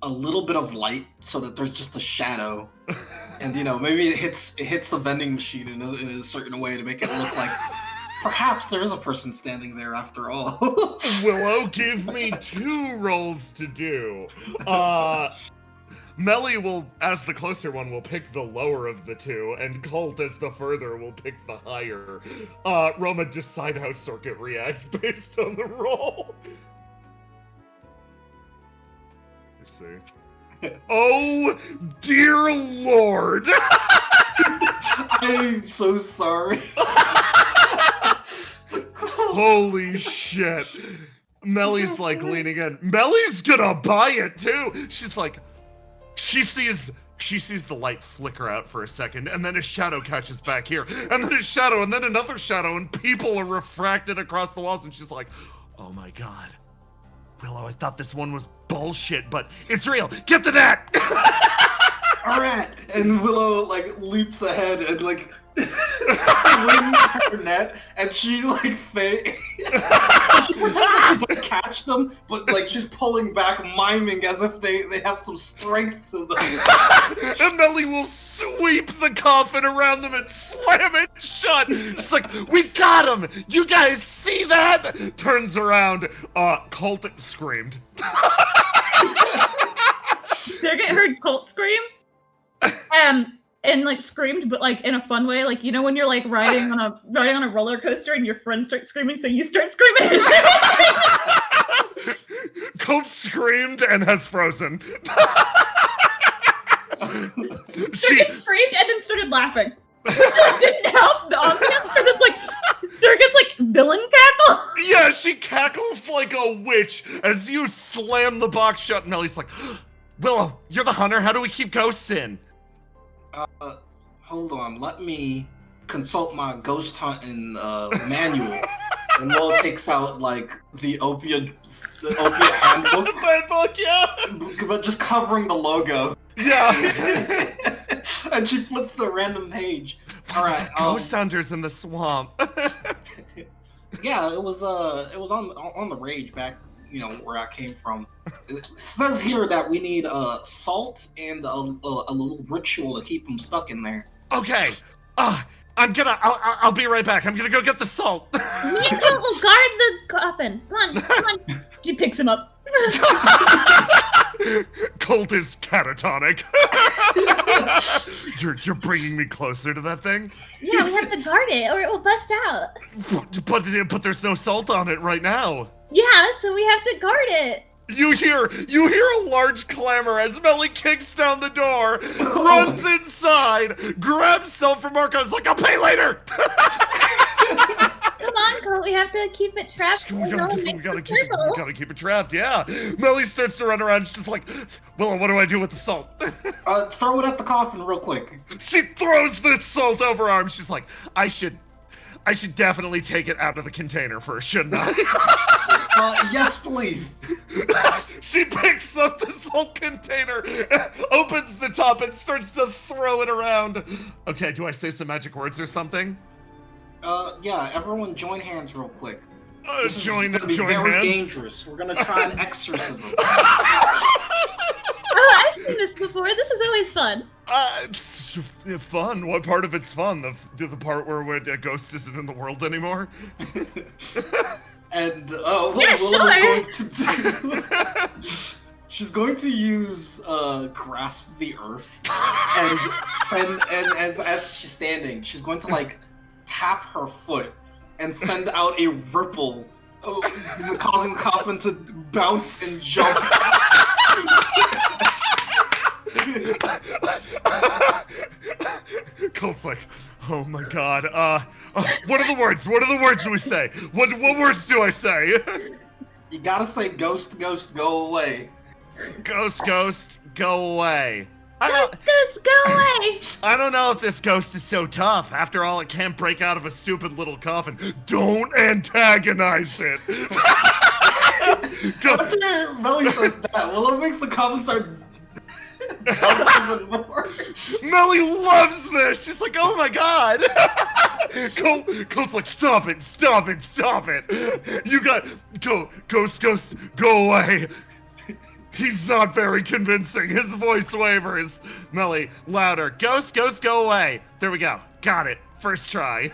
little bit of light so that there's just a shadow, and maybe it hits the vending machine in a certain way to make it look like perhaps there is a person standing there after all. Willow, give me 2 rolls to do. Melly will, as the closer one, will pick the lower of the 2, and Colt, as the further, will pick the higher. Roma, decide how Circuit reacts based on the roll. Let's see. Oh, dear Lord! I'm so sorry. Holy shit. Melly's like leaning in. Melly's gonna buy it too. She's like, she sees the light flicker out for a second, and then a shadow catches back here, and then a shadow, and then another shadow, and people are refracted across the walls, and she's like, oh my god. Willow, I thought this one was bullshit, but it's real. Get the net! All right, and Willow like leaps ahead and like swings her net, and she like she pretends like she does catch them, but like she's pulling back, miming as if they have some strength to them. And Melly will sweep the coffin around them and slam it shut. She's like, we got him! You guys see that? Turns around, Colt screamed. Surrogate heard Colt scream. And like screamed, but like in a fun way, like you know when you're like riding on a roller coaster and your friends start screaming, so you start screaming. Colt screamed and has frozen. Surrogate screamed and then started laughing, which like, didn't help the ambiance because it's like Surrogate's like villain cackle. Yeah, she cackles like a witch as you slam the box shut. And Melly's like, Willow, you're the hunter. How do we keep ghosts in? Hold on. Let me consult my ghost hunting manual. And Willow takes out like the opiate handbook. Handbook, yeah. But just covering the logo. Yeah. And she flips to a random page. All right. Ghost hunters in the swamp. Yeah, it was on the Rage back, where I came from. It says here that we need salt and a little ritual to keep them stuck in there. Okay. I'll be right back. I'm gonna go get the salt. Me and Colt will guard the coffin. Come on. She picks him up. Colt is catatonic. You're bringing me closer to that thing? Yeah, we have to guard it or it will bust out. But there's no salt on it right now. Yeah, so we have to guard it. You hear a large clamor as Melly kicks down the door, runs inside, grabs salt from Marco's like, I'll pay later! Come on, Colt, we have to keep it trapped. We gotta keep it trapped, yeah. Melly starts to run around, she's like, Willow, what do I do with the salt? Throw it at the coffin real quick. She throws the salt over her arm, she's like, I should definitely take it out of the container first, shouldn't I? Yes, please. She picks up the salt container, opens the top, and starts to throw it around. Okay, do I say some magic words or something? Yeah, everyone join hands real quick. This Join is gonna be very hands? dangerous. We're gonna try an exorcism. Oh, I've seen this before. This is always fun. It's fun. What part of it's fun? The part where a ghost isn't in the world anymore? And Yeah, sure. She's going to use grasp the earth and as she's standing, she's going to like tap her foot and send out a ripple, causing the coffin to bounce and jump. Colt's like, oh my god, what are the words? What are the words do we say? What words do I say? You gotta say ghost, ghost, go away. Ghost, ghost, go away. Ghost, go away. I don't know if this ghost is so tough. After all, it can't break out of a stupid little coffin. Don't antagonize it. After Melly says that, Willow makes the coffin start bouncing even more. Melly loves this. She's like, oh my god. Colt's like, stop it. You got, ghost, go away. He's not very convincing. His voice wavers. Melly, louder. Ghost, go away. There we go. Got it. First try.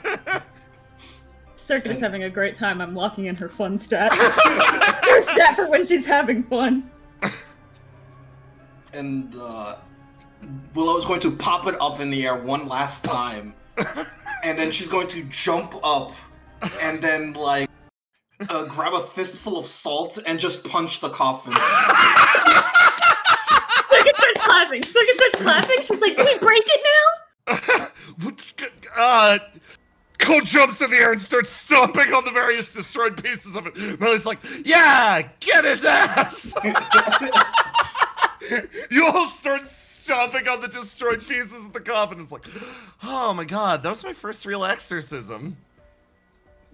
Circuit is having a great time. I'm locking in her fun stat. Her stat for when she's having fun. And Willow's going to pop it up in the air one last time. And then she's going to jump up and then like grab a fistful of salt and just punch the coffin. Circuit starts laughing. She's like, do we break it now? Colt jumps in the air and starts stomping on the various destroyed pieces of it. Melly's like, yeah, get his ass! You all start stomping on the destroyed pieces of the coffin. It's like, oh my god, that was my first real exorcism.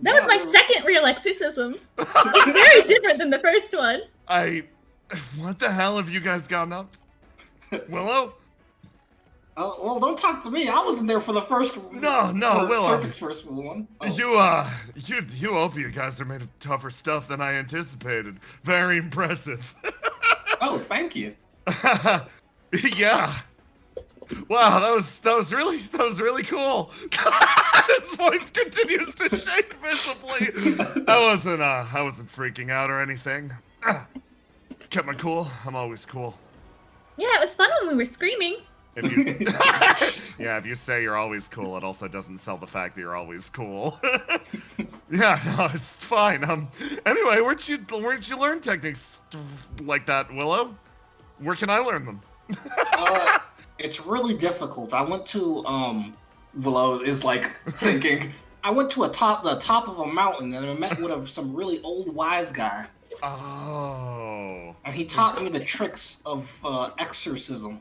That was my second real exorcism. It's very different than the first one. What the hell have you guys gotten up to? Willow? Well, don't talk to me. I wasn't there for the first. No, Willow. Circuit's first one. Oh. You opiate guys are made of tougher stuff than I anticipated. Very impressive. Oh, thank you. Yeah. Wow, that was really cool. His voice continues to shake visibly. I wasn't freaking out or anything. Kept my cool. I'm always cool. Yeah, it was fun when we were screaming. If you say you're always cool, it also doesn't sell the fact that you're always cool. Yeah, no, it's fine. Anyway, where'd you learn techniques like that, Willow? Where can I learn them? It's really difficult. I went to Willow is like thinking. I went to the top of a mountain and I met with some really old wise guy. Oh. And he taught me the tricks of exorcism.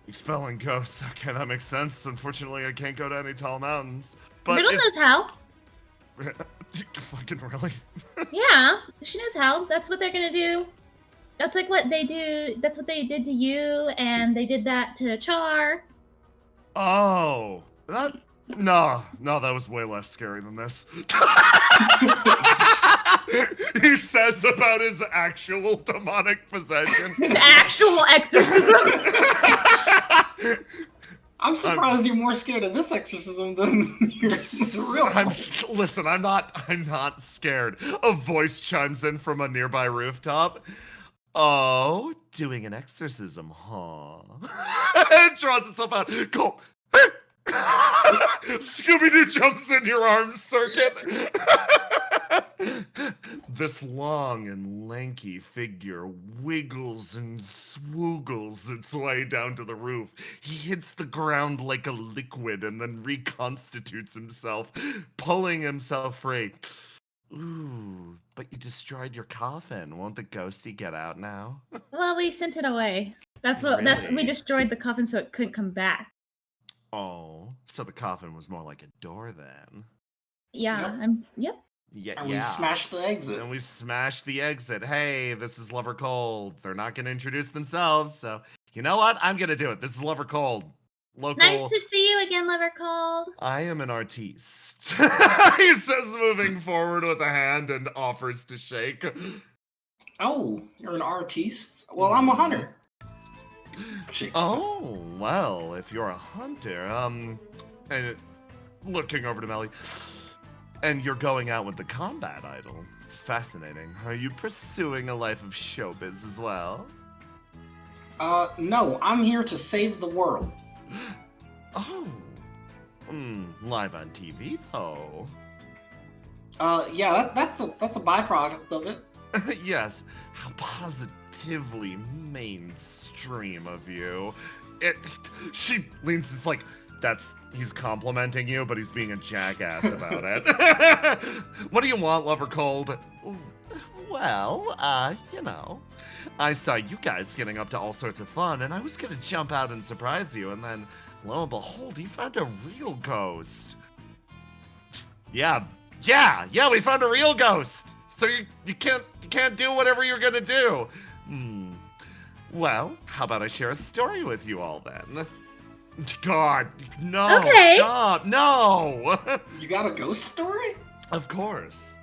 Expelling ghosts. Okay, that makes sense. Unfortunately, I can't go to any tall mountains. But Riddle knows how. Fucking really? Yeah, she knows how. That's what they're gonna do. That's like what they do. That's what they did to you, and they did that to Char. Oh, no, that was way less scary than this. He says about his actual demonic possession. His actual exorcism. I'm surprised you're more scared of this exorcism than the real one. Listen, I'm not scared. A voice chimes in from a nearby rooftop. Oh, doing an exorcism, huh? It draws itself out. Go. Scooby-Doo jumps in your arms, Circuit. This long and lanky figure wiggles and swoogles its way down to the roof. He hits the ground like a liquid and then reconstitutes himself, pulling himself free. Ooh, but you destroyed your coffin. Won't the ghosty get out now? Well, we sent it away. We destroyed the coffin so it couldn't come back. Oh, so the coffin was more like a door then. Yeah, Yep. Yeah, and we smashed the exit. And we smashed the exit. Hey, this is Lover Cold. They're not going to introduce themselves, so you know what? I'm going to do it. This is Lover Cold. Local. Nice to see you again, Lover Cold. I am an artiste. He says, moving forward with a hand and offers to shake. Oh, you're an artiste? Well, I'm a hunter. Shakes. Oh, well, if you're a hunter, and looking over to Melly, and you're going out with the combat idol. Fascinating. Are you pursuing a life of showbiz as well? No, I'm here to save the world. Oh. Live on TV, though. Yeah, that's a byproduct of it. Yes. How positively mainstream of you. She leans, it's like, he's complimenting you, but he's being a jackass about it. What do you want, Lover Cold? Well, you know, I saw you guys getting up to all sorts of fun, and I was gonna jump out and surprise you, and then, lo and behold, you found a real ghost. Yeah, we found a real ghost. So you can't do whatever you're gonna do. Well, how about I share a story with you all then? God, no, okay. Stop, no! You got a ghost story? Of course.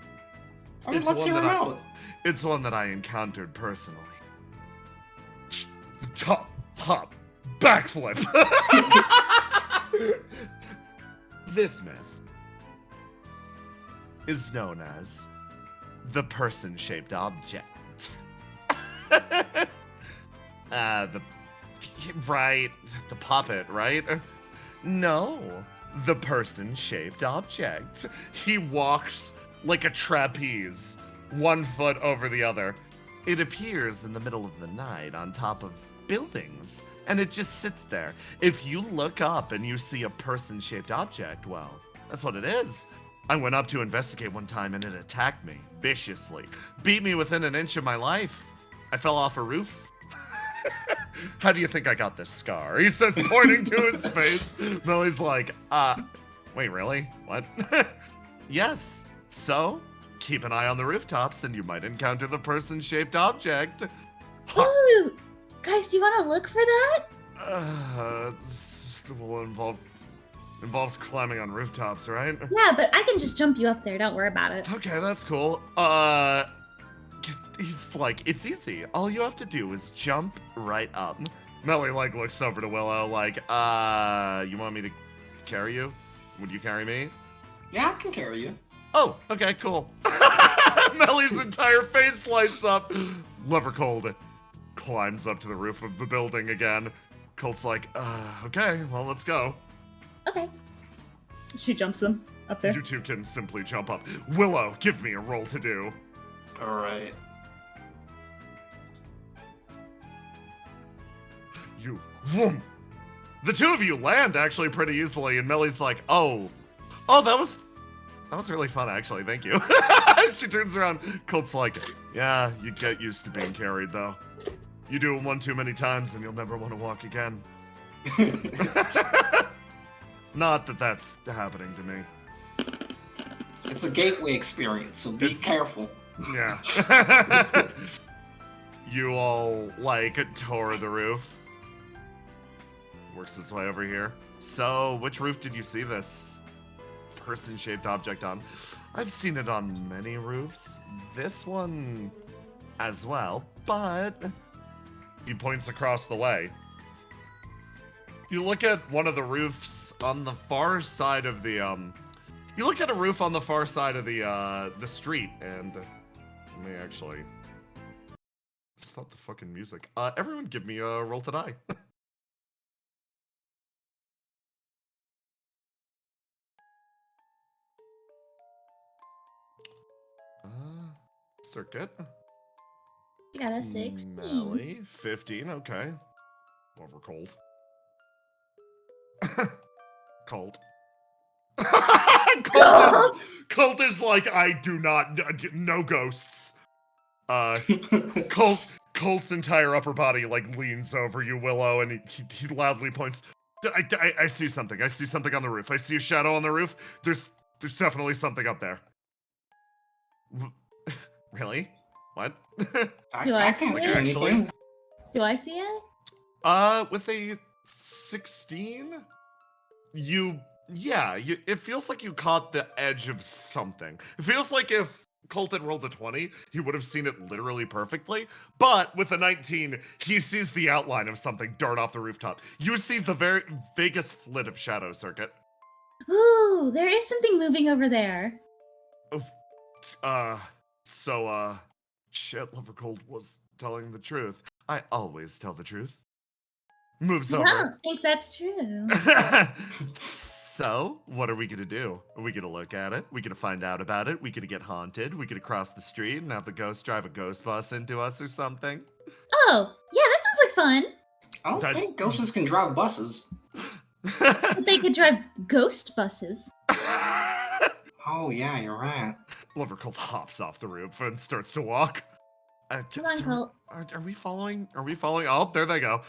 I mean, let's hear it out. It's one that I encountered personally. Hop, backflip. This myth is known as the person-shaped object. The puppet, right? No, the person-shaped object. He walks like a trapeze, 1 foot over the other. It appears in the middle of the night on top of buildings, and it just sits there. If you look up and you see a person-shaped object, well, that's what it is. I went up to investigate one time and it attacked me viciously, beat me within an inch of my life. I fell off a roof. How do you think I got this scar? He says, pointing to his face. Millie's like, wait, really? What? Yes. So, keep an eye on the rooftops and you might encounter the person-shaped object. Ooh, guys, do you want to look for that? This will involves climbing on rooftops, right? Yeah, but I can just jump you up there. Don't worry about it. Okay, that's cool. He's like, it's easy. All you have to do is jump right up. Melly, like, looks over to Willow, like, you want me to carry you? Would you carry me? Yeah, I can carry you. Oh, okay, cool. Melly's entire face lights up. Lover Cold climbs up to the roof of the building again. Colt's like, okay, well, let's go. Okay. She jumps them up there. You two can simply jump up. Willow, give me a roll to do. All right. You, vroom. The two of you land actually pretty easily, and Melly's like, oh, that was really fun, actually. Thank you. She turns around. Colt's like, yeah, you get used to being carried, though. You do it one too many times, and you'll never want to walk again. Not that that's happening to me. It's a gateway experience, so be careful. Yeah. You all, like, tore the roof. Works its way over here. So, which roof did you see this person-shaped object on? I've seen it on many roofs. This one as well, but he points across the way. You look at one of the roofs on the far side of the you look at a roof on the far side of the street, and let me actually stop the fucking music. Everyone give me a roll to die. Circuit. You got a 16. Melly, 15, okay. Over cold. Cold. Colt is like, I do not, no ghosts. Colt's entire upper body like leans over you, Willow, and he loudly points. I see something. I see something on the roof. I see a shadow on the roof. There's definitely something up there. Really? What? Do I can't see see it? anything. Do I see it? With a 16, it feels like you caught the edge of something. It feels like if Colt had rolled a 20, he would have seen it literally perfectly. But with a 19, he sees the outline of something dart off the rooftop. You see the very vaguest flit of shadow, Circuit. Ooh, there is something moving over there. Shit, Lover Cold was telling the truth. I always tell the truth. Moves I over. don't think that's true. So, what are we gonna do? Are we gonna look at it? We gonna find out about it? We gonna get haunted? We gonna cross the street and have the ghost drive a ghost bus into us or something? Oh, yeah, that sounds like fun. I don't think ghosts can drive buses. But they could drive ghost buses. Oh, yeah, you're right. Lover Cold hops off the roof and starts to walk. Come on, Colt. Are we following? Are we following? Oh, there they go.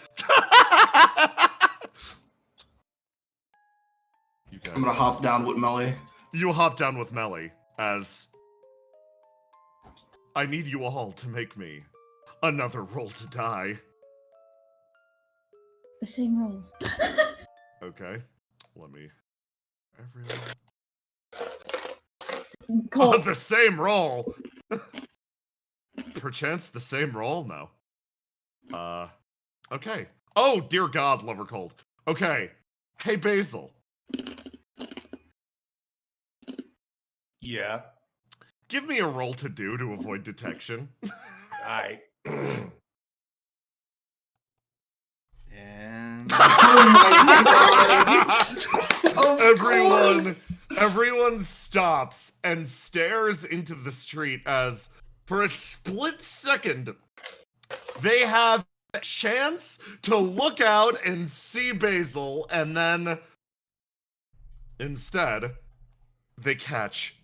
You guys. I'm gonna hop down with Melly. You hop down with Melly as I need you all to make me another roll to die. The same roll. Okay. Let me. Everyone. Colt. Oh, the same roll. Perchance the same roll? No. Okay. Oh, dear God, Lover Cold. Okay. Hey, Basil. Yeah. Give me a roll to do to avoid detection. I. And Everyone stops and stares into the street as, for a split second, they have a chance to look out and see Basil, and then instead, they catch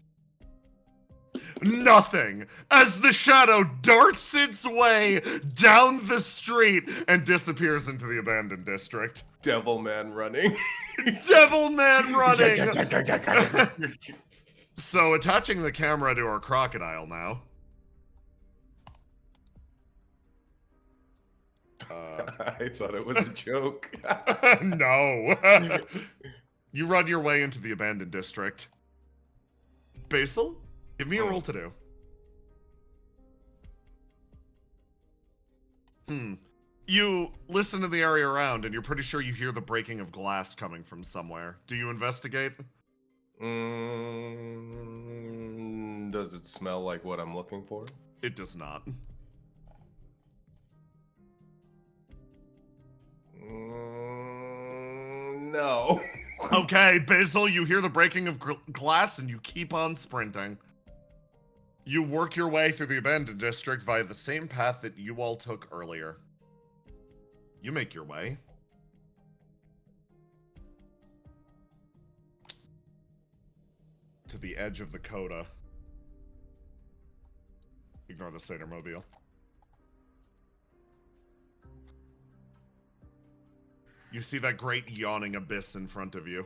nothing as the shadow darts its way down the street and disappears into the abandoned district. Devil man running. Devil man running! So attaching the camera to our crocodile now. I thought it was a joke. No. You run your way into the abandoned district. Basil, give me a roll to do. You listen to the area around, and you're pretty sure you hear the breaking of glass coming from somewhere. Do you investigate? Does it smell like what I'm looking for? It does not. No. Okay, Basil, you hear the breaking of glass, and you keep on sprinting. You work your way through the abandoned district via the same path that you all took earlier. You make your way. To the edge of the coda. Ignore the Satyr-mobile. You see that great yawning abyss in front of you.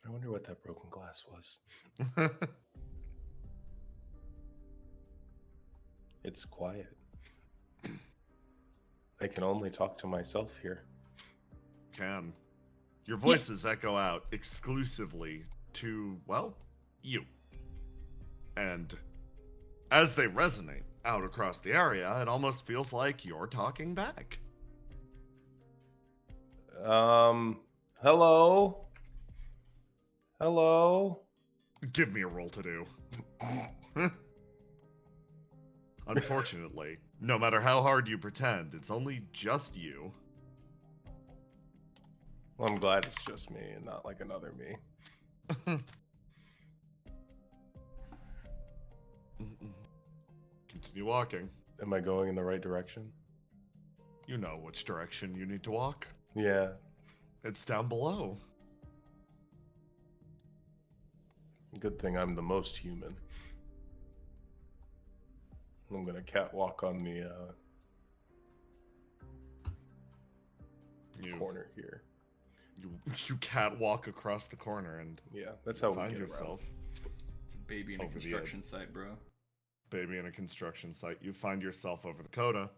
I wonder what that broken glass was. It's quiet. I can only talk to myself here. Can. Your voices echo out exclusively to, well, you. And as they resonate out across the area, it almost feels like you're talking back. Hello? Hello? Give me a roll to do. Unfortunately, no matter how hard you pretend, it's only just you. Well, I'm glad it's just me and not like another me. Continue walking. Am I going in the right direction? You know which direction you need to walk. Yeah. It's down below. Good thing I'm the most human. I'm gonna catwalk on the corner here. You catwalk across the corner and yeah, that's how we find get yourself. It's a baby in a Over the construction edge. site, bro. Baby in a construction site. You find yourself over the coda,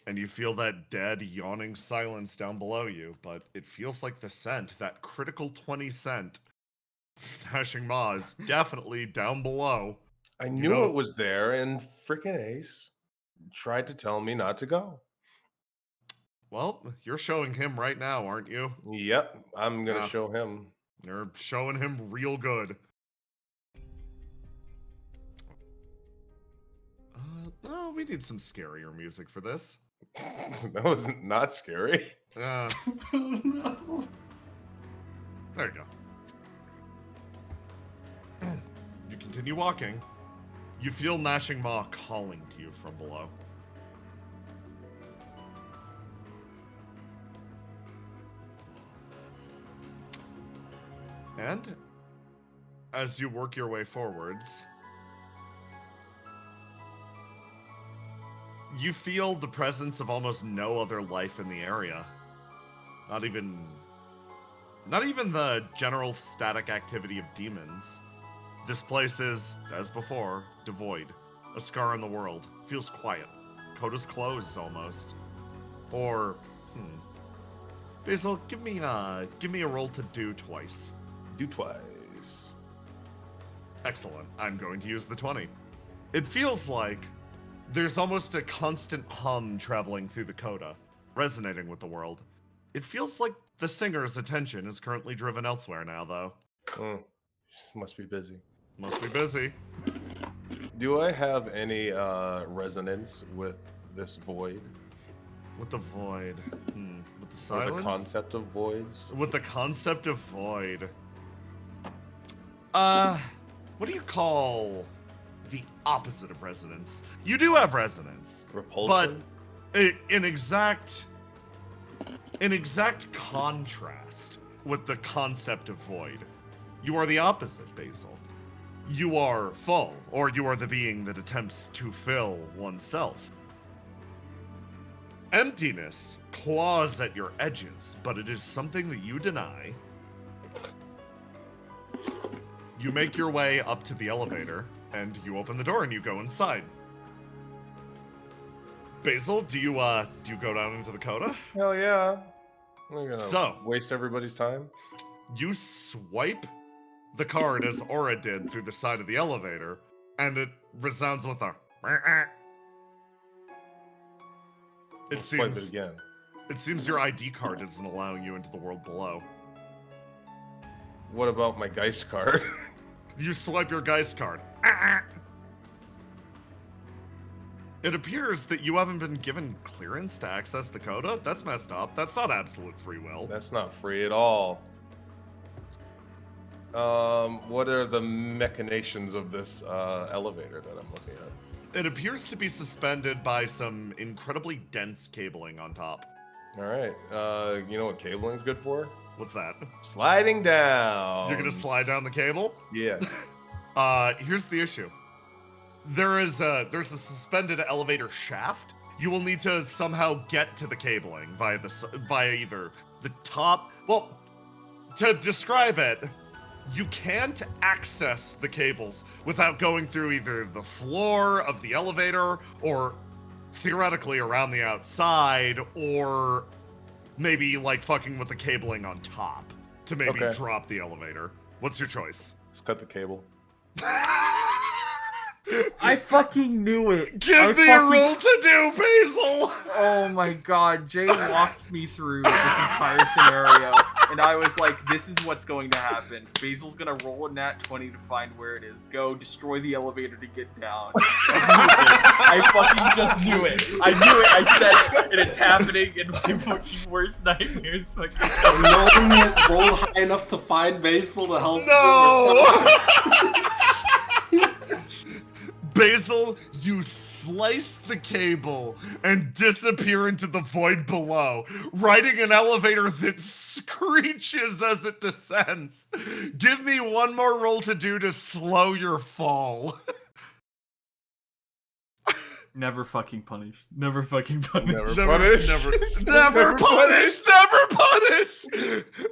and you feel that dead, yawning silence down below you. But it feels like the scent, that critical 20 scent, Dashing Maw is definitely down below. I knew it was there, and frickin' Ace tried to tell me not to go. Well, you're showing him right now, aren't you? Yep, I'm gonna Yeah. show him. You're showing him real good. Oh, we need some scarier music for this. That was not scary. There you go. You continue walking. You feel Gnashing Maw calling to you from below. And as you work your way forwards, you feel the presence of almost no other life in the area. Not even the general static activity of demons. This place is, as before, devoid. A scar in the world. Feels quiet. Coda's closed almost. Or, Basil, give me a roll to do twice. Do twice. Excellent. I'm going to use the 20. It feels like there's almost a constant hum traveling through the coda, resonating with the world. It feels like the singer's attention is currently driven elsewhere now, though. Must be busy. Must be busy. Do I have any resonance with this void? With the void. With the silence? Or the concept of voids? With the concept of void. What do you call the opposite of resonance? You do have resonance. Repulsion? But in exact contrast with the concept of void, you are the opposite, Basil. You are full, or you are the being that attempts to fill oneself. Emptiness claws at your edges, but it is something that you deny. You make your way up to the elevator, and you open the door and you go inside. Basil, do you go down into the coda? Hell yeah. I'm gonna So- waste everybody's time. You swipe the card as Aura did through the side of the elevator, and it resounds with a. It Swipe it seems. again. It seems your ID card isn't allowing you into the world below. What about my Geist card? You swipe your Geist card. It appears that you haven't been given clearance to access the coda. That's messed up. That's not absolute free will. That's not free at all. What are the machinations of this elevator that I'm looking at? It appears to be suspended by some incredibly dense cabling on top. All right. You know what cabling's good for? What's that? Sliding down. You're gonna slide down the cable? Yeah. Here's the issue. There's a suspended elevator shaft. You will need to somehow get to the cabling via either the top. Well, to describe it, you can't access the cables without going through either the floor of the elevator or theoretically around the outside, or maybe like fucking with the cabling on top to maybe Okay. drop the elevator. What's your choice? Let's cut the cable. I fucking knew it. Give me a roll to do, Basil! Oh my god, Jay walked me through this entire scenario, and I was like, this is what's going to happen. Basil's gonna roll a nat 20 to find where it is. Go, destroy the elevator to get down. I fucking just knew it. I knew it, I said it, and it's happening in my fucking worst nightmares. Roll high enough to find Basil to help. No! Basil, you slice the cable and disappear into the void below, riding an elevator that screeches as it descends. Give me one more roll to do to slow your fall. Never fucking punished. Never fucking punished. Never punished. Never punished! Never punished!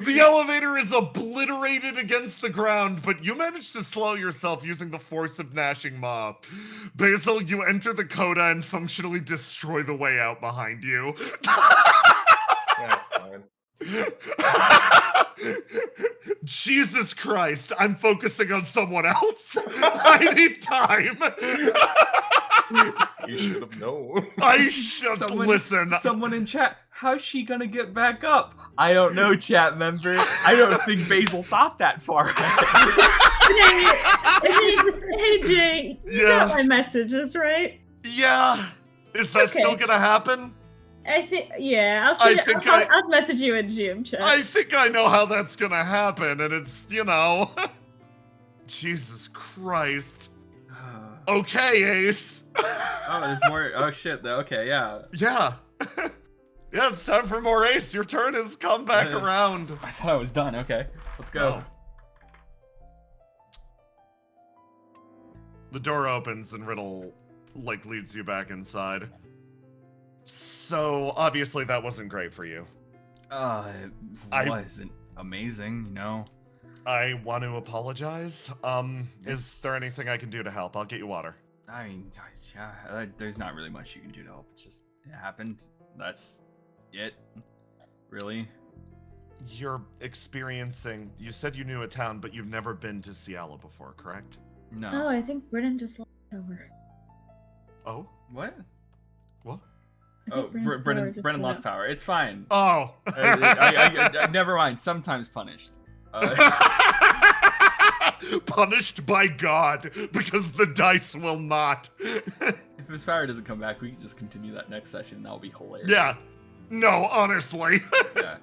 The elevator is obliterated against the ground, but you managed to slow yourself using the force of gnashing maw. Basil, you enter the coda and functionally destroy the way out behind you. That's fine. Jesus Christ, I'm focusing on someone else. I need time. You should have known. I should listen. Someone in chat, how's she gonna get back up? I don't know, chat member. I don't think Basil thought that far ahead. Hey Jay, you Yeah. got my messages, right? Yeah. Is that Okay. still gonna happen? I think, yeah. I'll message you in GM chat. I think I know how that's gonna happen, and it's, Jesus Christ. Okay, Ace. Oh, there's more. Oh shit. Okay, yeah. Yeah. Yeah, it's time for more Ace. Your turn has come back around. I thought I was done. Okay, let's go. Oh. The door opens and Riddle, leads you back inside. So, obviously that wasn't great for you. It wasn't amazing, you know. I want to apologize. Is there anything I can do to help? I'll get you water. I mean, yeah, there's not really much you can do to help. It's just, it happened. That's it. Really? You're experiencing... You said you knew a town, but you've never been to Ciala before, correct? No. Oh, I think Brennan just left over. Oh? What? What? I Oh, think Brennan's power Brennan just lost went power. It's fine. Oh! I never mind. Sometimes punished. Punished by God, because the dice will not. If his power doesn't come back, we can just continue that next session. That'll be hilarious. Yeah. No, honestly. Yeah.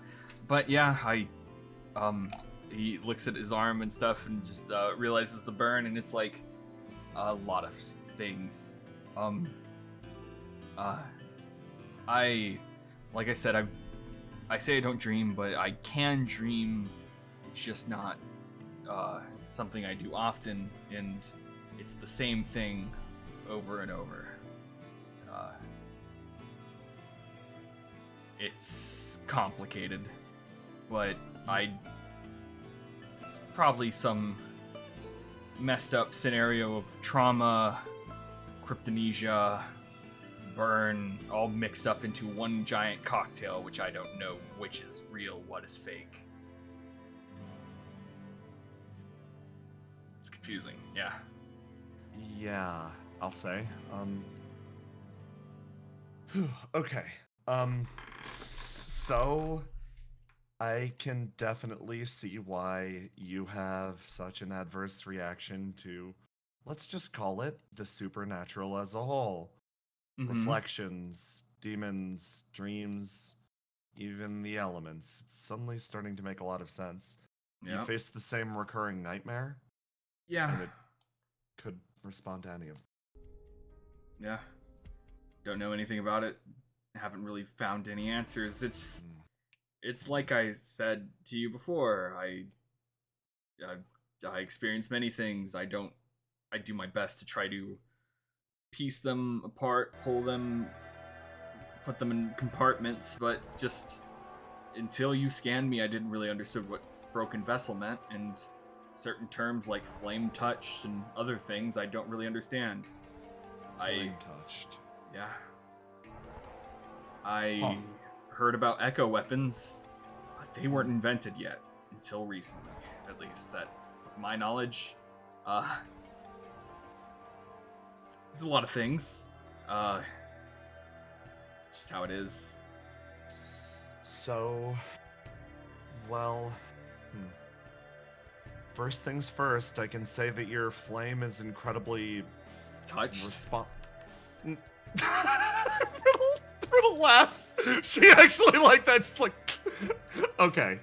But yeah, he looks at his arm and stuff and just realizes the burn, and it's like a lot of things. Like I said, I say I don't dream, but I can dream. It's just not something I do often, and it's the same thing over and over. It's complicated, but it's probably some messed up scenario of trauma, cryptomnesia, burn, all mixed up into one giant cocktail, which I don't know which is real, what is fake. It's confusing, yeah. Yeah, I'll say. Okay. So I can definitely see why you have such an adverse reaction to, let's just call it, the supernatural as a whole. Mhm. Reflections, demons, dreams, even the elements. It's suddenly starting to make a lot of sense. You Yeah. face the same recurring nightmare, Yeah. and it could respond to any of them. Yeah. Don't know anything about it. Haven't really found any answers. It's like I said to you before. I experience many things. I do my best to try to piece them apart, pull them, put them in compartments, but just until you scanned me, I didn't really understand what broken vessel meant, and certain terms like flame touch and other things I don't really understand. Flame touched. Yeah. I heard about echo weapons, but they weren't invented yet until recently, at least. That, with my knowledge, there's a lot of things. Just how it is. So, well, first things first, I can say that your flame is incredibly touched. Brittle laughs. She actually like that. She's like, okay.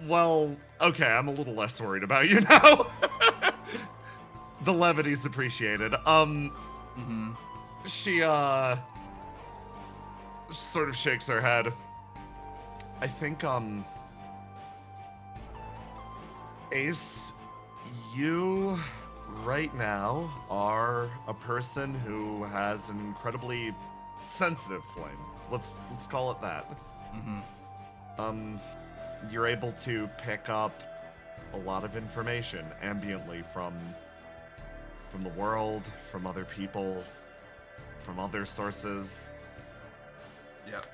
Well, okay, I'm a little less worried about you now. The levity's appreciated. She, sort of shakes her head. I think, Ace, you right now are a person who has an incredibly sensitive flame. Let's call it that. You're able to pick up a lot of information ambiently from the world, from other people, from other sources. Yep.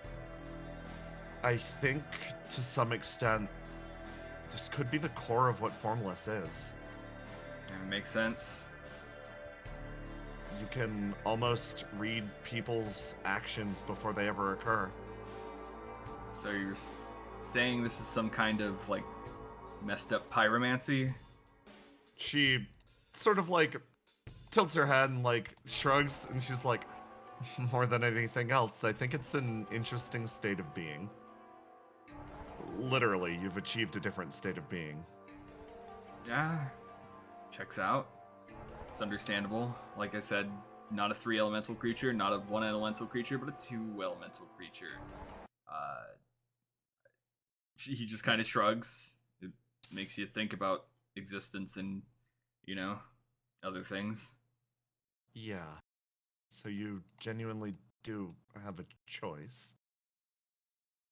I think to some extent this could be the core of what Formless is. It makes sense. You can almost read people's actions before they ever occur. So you're saying this is some kind of, like, messed up pyromancy? She sort of, like, tilts her head and, like, shrugs, and she's like, more than anything else, I think it's an interesting state of being. Literally, you've achieved a different state of being. Yeah. Checks out. It's understandable. Like I said, not a 3 elemental creature, not a 1 elemental creature, but a 2 elemental creature. He just kind of shrugs. It makes you think about existence and, you know, other things. Yeah. So you genuinely do have a choice.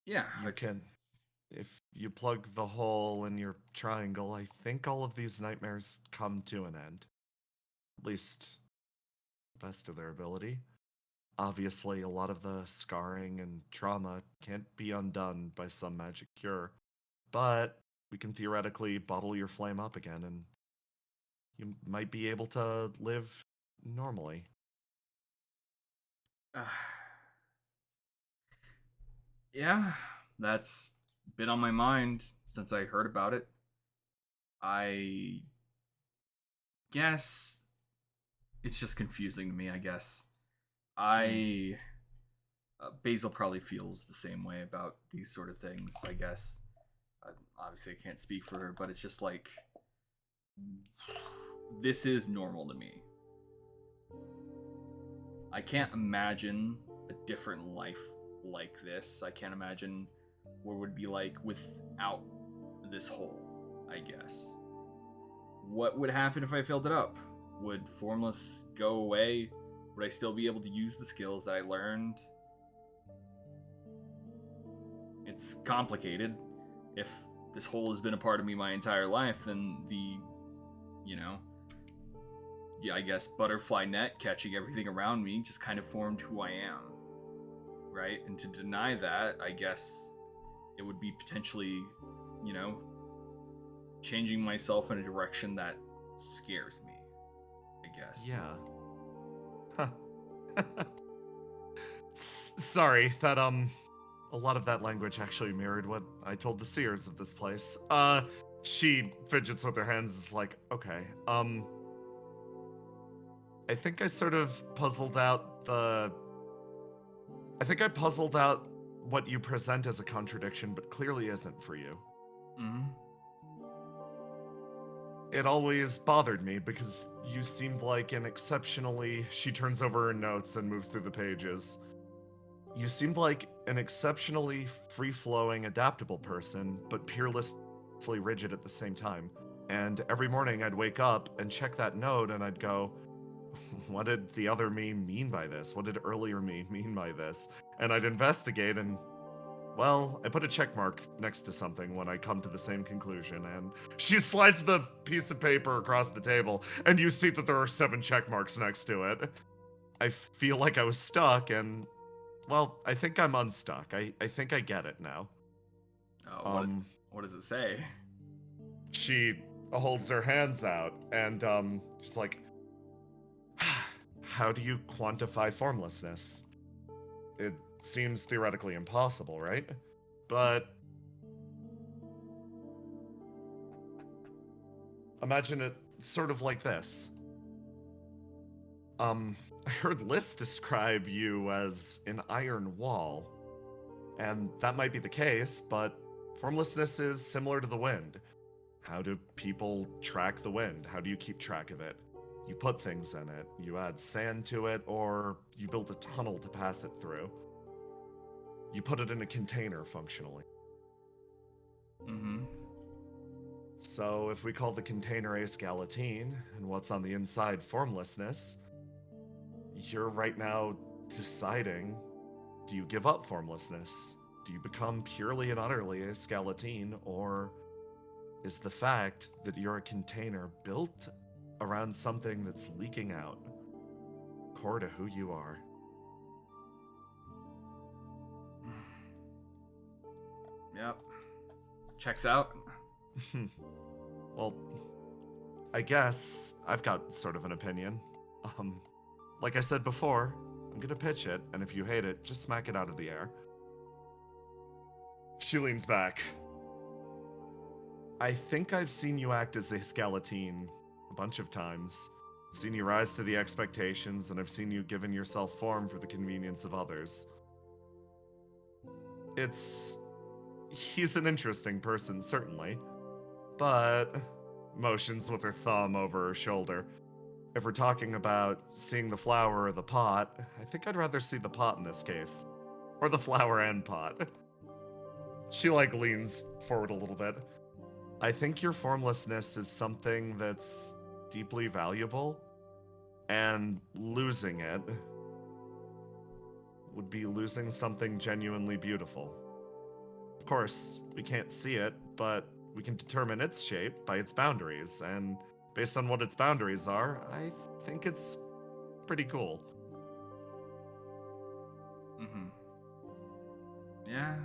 Yeah. You can. If you plug the hole in your triangle, I think all of these nightmares come to an end. At least, best of their ability. Obviously, a lot of the scarring and trauma can't be undone by some magic cure, but we can theoretically bottle your flame up again, and you might be able to live normally. Yeah, that's been on my mind since I heard about it. I guess it's just confusing to me, I guess. Basil probably feels the same way about these sort of things, I guess. Obviously, I can't speak for her, but it's just like, this is normal to me. I can't imagine a different life like this. I can't imagine what it would be like without this hole, I guess. What would happen if I filled it up? Would Formless go away? Would I still be able to use the skills that I learned? It's complicated. If this hole has been a part of me my entire life, then yeah, I guess butterfly net catching everything around me just kind of formed who I am, right? And to deny that, I guess it would be potentially, you know, changing myself in a direction that scares me, I guess. Yeah. Huh. Sorry, that a lot of that language actually mirrored what I told the seers of this place. She fidgets with her hands. It's like, okay, I think I sort of puzzled out the. I think I puzzled out what you present as a contradiction, but clearly isn't for you. Mm-hmm. It always bothered me because you seemed like an exceptionally. She turns over her notes and moves through the pages. You seemed like an exceptionally free-flowing, adaptable person, but peerlessly rigid at the same time. And every morning I'd wake up and check that note and I'd go, what did the other me mean by this? What did earlier me mean by this? And I'd investigate and, well, I put a check mark next to something when I come to the same conclusion. And she slides the piece of paper across the table and you see that there are 7 check marks next to it. I feel like I was stuck and, well, I think I'm unstuck. I think I get it now. Oh, what does it say? She holds her hands out and she's like, how do you quantify formlessness? It seems theoretically impossible, right? But imagine it sort of like this. I heard Liz describe you as an iron wall, and that might be the case, but formlessness is similar to the wind. How do people track the wind? How do you keep track of it? You put things in it, you add sand to it, or you build a tunnel to pass it through. You put it in a container, functionally. Mm-hmm. So if we call the container ascalatine, and what's on the inside formlessness, you're right now deciding, do you give up formlessness? Do you become purely and utterly ascalatine, or is the fact that you're a container built around something that's leaking out core to who you are? Yep. Checks out. Well, I guess I've got sort of an opinion. Like I said before, I'm gonna pitch it, and if you hate it, just smack it out of the air. She leans back. I think I've seen you act as a Scalatine a bunch of times. I've seen you rise to the expectations, and I've seen you giving yourself form for the convenience of others. He's an interesting person, certainly. But, motions with her thumb over her shoulder. If we're talking about seeing the flower or the pot, I think I'd rather see the pot in this case. Or the flower and pot. She, leans forward a little bit. I think your formlessness is something that's deeply valuable, and losing it would be losing something genuinely beautiful. Of course, we can't see it, but we can determine its shape by its boundaries, and based on what its boundaries are, I think it's pretty cool. Mm-hmm. Yeah.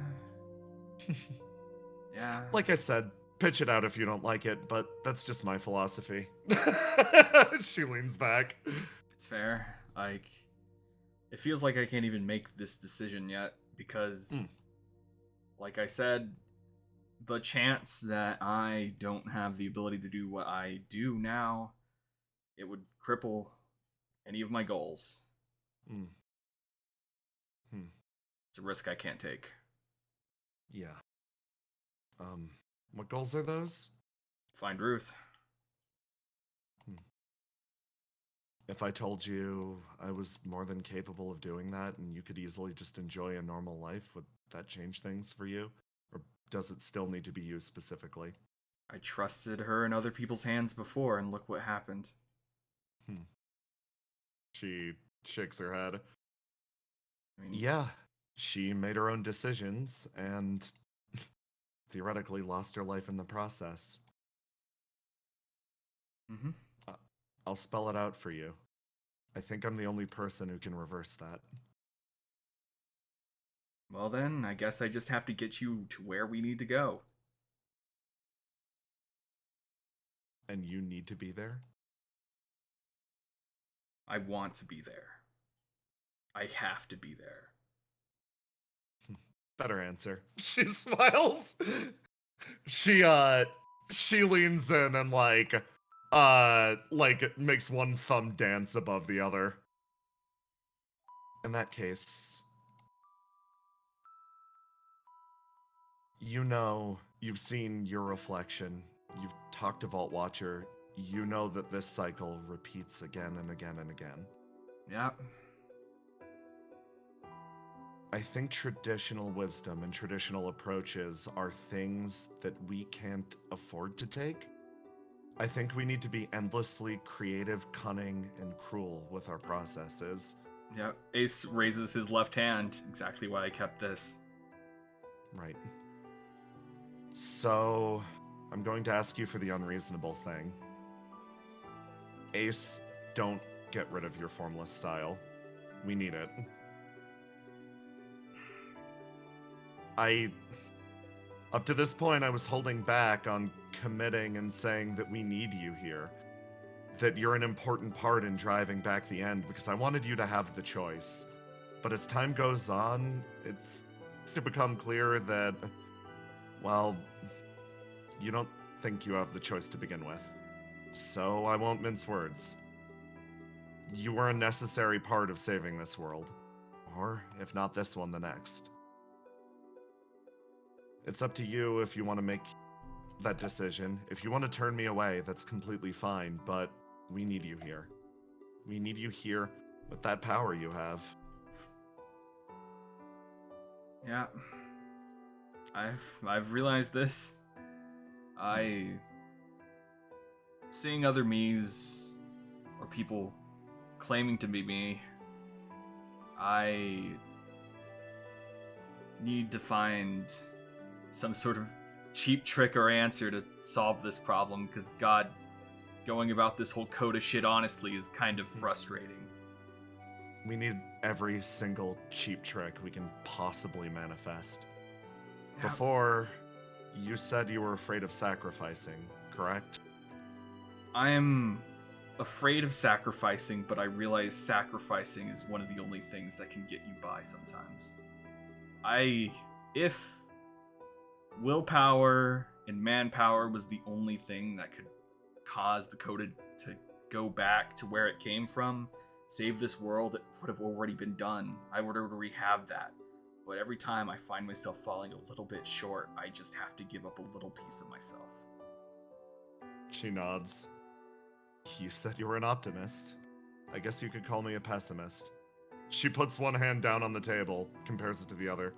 Yeah. Like I said, pitch it out if you don't like it, but that's just my philosophy. She leans back. It's fair. It feels like I can't even make this decision yet because, like I said, the chance that I don't have the ability to do what I do now, it would cripple any of my goals. It's a risk I can't take. Yeah. What goals are those? Find Ruth. If I told you I was more than capable of doing that and you could easily just enjoy a normal life, would that change things for you? Or does it still need to be you specifically? I trusted her in other people's hands before, and look what happened. She shakes her head. I mean, Yeah, she made her own decisions and theoretically lost her life in the process. Mm-hmm. I'll spell it out for you. I think I'm the only person who can reverse that. Well then, I guess I just have to get you to where we need to go. And you need to be there? I want to be there. I have to be there. Better answer. She smiles. She leans in and like makes one thumb dance above the other. In that case, you know, you've seen your reflection. You've talked to Vault Watcher. You know that this cycle repeats again and again and again. Yeah. I think traditional wisdom and traditional approaches are things that we can't afford to take. I think we need to be endlessly creative, cunning, and cruel with our processes. Yeah. Ace raises his left hand. Exactly why I kept this. Right. So, I'm going to ask you for the unreasonable thing. Ace, don't get rid of your formless style. We need it. Up to this point, I was holding back on committing and saying that we need you here. That you're an important part in driving back the end, because I wanted you to have the choice. But as time goes on, it's to become clear that, well, you don't think you have the choice to begin with. So I won't mince words. You were a necessary part of saving this world. Or, if not this one, the next. It's up to you if you want to make that decision. If you want to turn me away, that's completely fine, but we need you here. We need you here with that power you have. Yeah. I've realized this. Seeing other me's or people claiming to be me, I need to find some sort of cheap trick or answer to solve this problem, because God, going about this whole coda shit honestly is kind of frustrating. We need every single cheap trick we can possibly manifest. Yeah. Before, you said you were afraid of sacrificing, correct? I am afraid of sacrificing, but I realize sacrificing is one of the only things that can get you by sometimes. If willpower and manpower was the only thing that could cause the coda to go back to where it came from, save this world, it would have already been done. I would already have that. But every time I find myself falling a little bit short, I just have to give up a little piece of myself. She nods. You said you were an optimist. I guess you could call me a pessimist. She puts one hand down on the table, compares it to the other.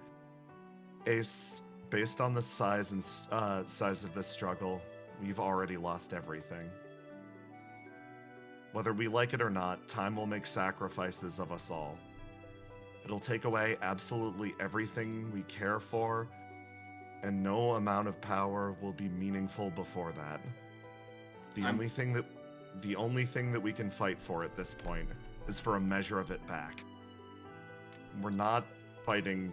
Ace, based on the size of this struggle, we've already lost everything. Whether we like it or not, time will make sacrifices of us all. It'll take away absolutely everything we care for, and no amount of power will be meaningful before that. The only thing that we can fight for at this point is for a measure of it back. We're not fighting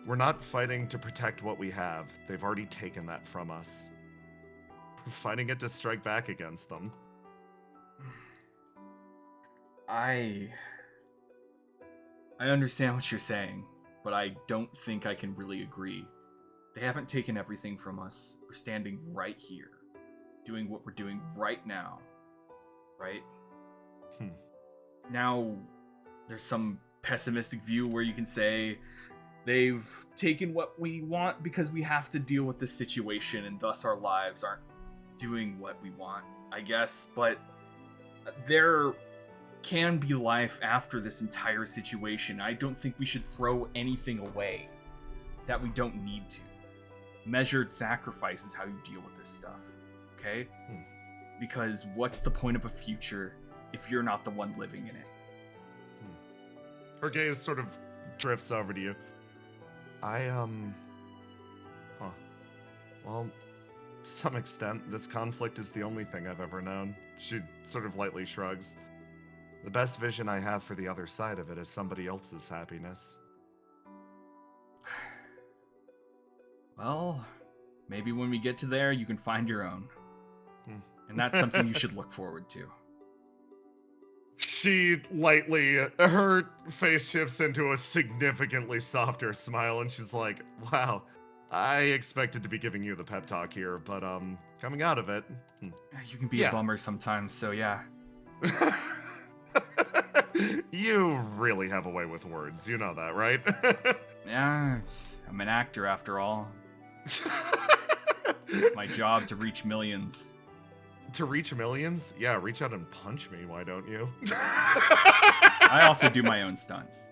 to protect what we have. They've already taken that from us. We're fighting it to strike back against them. I understand what you're saying, but I don't think I can really agree. They haven't taken everything from us. We're standing right here, doing what we're doing right now, right? Now, there's some pessimistic view where you can say they've taken what we want because we have to deal with this situation, and thus our lives aren't doing what we want, I guess, but there can be life after this entire situation. I don't think we should throw anything away that we don't need to. Measured sacrifice is how you deal with this stuff, okay? Because what's the point of a future if you're not the one living in it? Her gaze sort of drifts over to you. Well, To some extent, this conflict is the only thing I've ever known. She sort of lightly shrugs. The best vision I have for the other side of it is somebody else's happiness. Well, maybe when we get to there, you can find your own. Hmm. And that's something you should look forward to. She lightly, her face shifts into a significantly softer smile, and she's like, wow, I expected to be giving you the pep talk here, but, coming out of it... You can be Yeah. a bummer sometimes, so yeah. You really have a way with words, you know that, right? Yeah, I'm an actor after all. It's my job to reach millions. To reach millions? Yeah, reach out and punch me, why don't you? I also do my own stunts.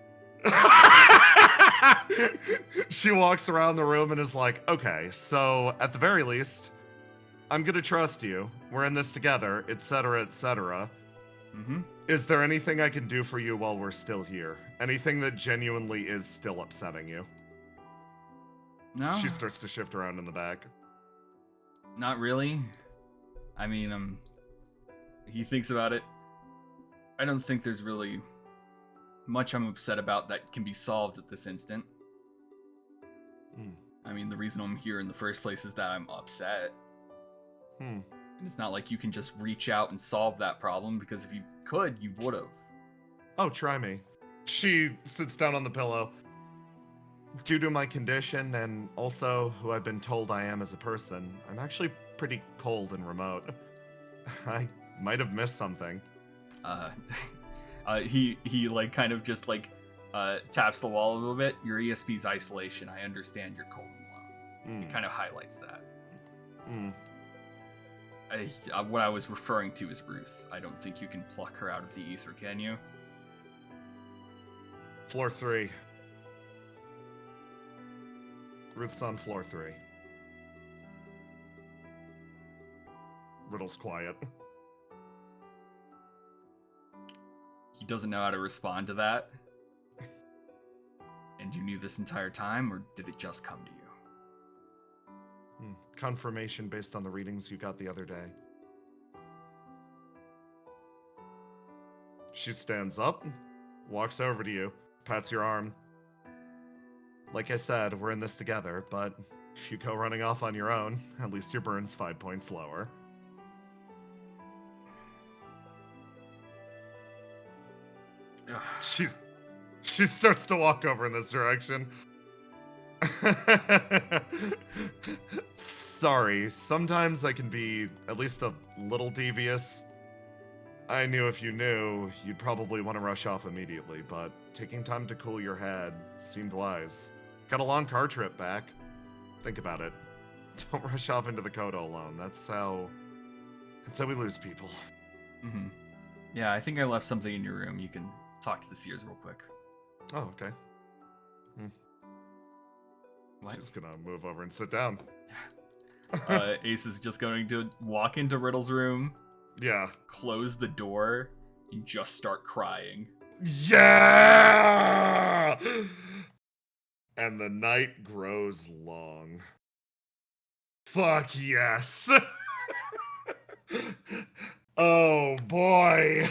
She walks around the room and is like, okay, so at the very least, I'm gonna trust you. We're in this together, etc., etc. Mm-hmm. Is there anything I can do for you while we're still here? Anything that genuinely is still upsetting you? No, She starts to shift around in the back. not really. I mean, he thinks about it. I don't think there's really much I'm upset about that can be solved at this instant. Hmm. I mean, the reason I'm here in the first place is that I'm upset. Hmm. And it's not like you can just reach out and solve that problem, because if you could, you would have. Oh, try me. She sits down on the pillow. Due to my condition and also who I've been told I am as a person, I'm actually pretty cold and remote. I might have missed something. He like kind of just like taps the wall a little bit. Your ESP's isolation. I understand you're cold and alone. It kind of highlights that. What I was referring to is Ruth. I don't think you can pluck her out of the ether, can you? Floor 3. Ruth's on floor 3. Riddle's quiet. He doesn't know how to respond to that. And you knew this entire time, or did it just come to you? Confirmation based on the readings you got the other day. She stands up, walks over to you, pats your arm. Like I said, we're in this together, but if you go running off on your own, at least your burn's 5 points lower. She starts to walk over in this direction. Sorry, sometimes I can be at least a little devious. I knew if you knew, you'd probably want to rush off immediately, but taking time to cool your head seemed wise. Got a long car trip back. Think about it. Don't rush off into the coda alone. That's how we lose people. Mm-hmm. Yeah, I think I left something in your room. You can talk to the Seers real quick. Oh, okay. What? She's gonna move over and sit down. Ace is just going to walk into Riddle's room, Yeah. close the door, and just start crying. Yeah! And the night grows long. Fuck yes! Oh boy!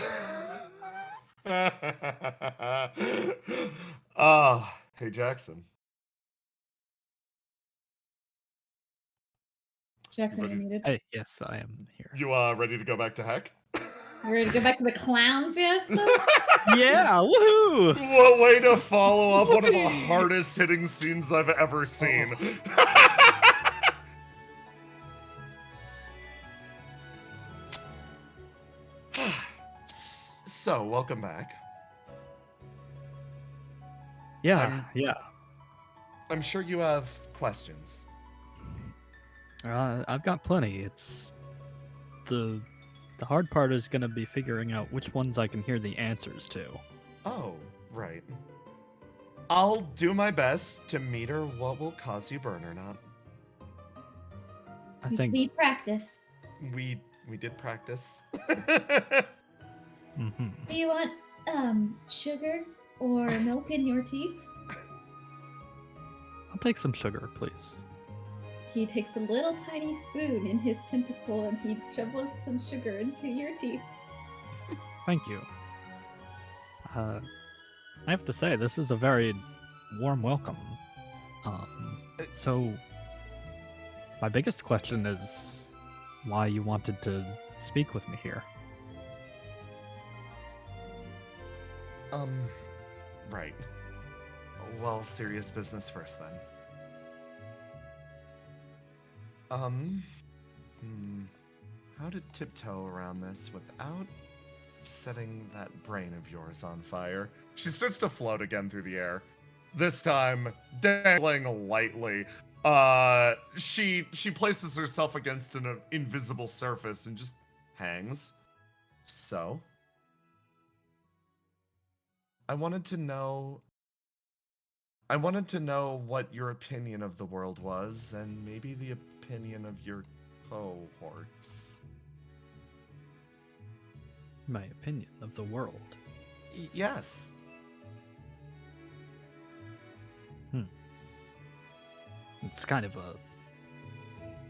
Hey Jackson. Jackson, you're muted. Hey, yes, I am here. You ready to go back to Heck? You ready to go back to the clown fiesta? Yeah, woohoo! What way to follow up one of the hardest hitting scenes I've ever seen. So, welcome back. Yeah, yeah. I'm sure you have questions. I've got plenty. It's the hard part is gonna be figuring out which ones I can hear the answers to. Oh, right. I'll do my best to meter what will cause you burn or not. I think. We practiced. We did practice. Mhm. Do you want sugar or milk in your tea? I'll take some sugar, please. he takes a little tiny spoon in his tentacle and he shovels some sugar into your teeth. Thank you. I have to say, this is a very warm welcome. So, my biggest question is why you wanted to speak with me here. Right. Well, serious business first then. How to tiptoe around this without setting that brain of yours on fire? She starts to float again through the air. This time, dangling lightly. She places herself against an invisible surface and just hangs. So, I wanted to know what your opinion of the world was, and maybe the opinion of your cohorts. My opinion of the world. Yes. It's kind of a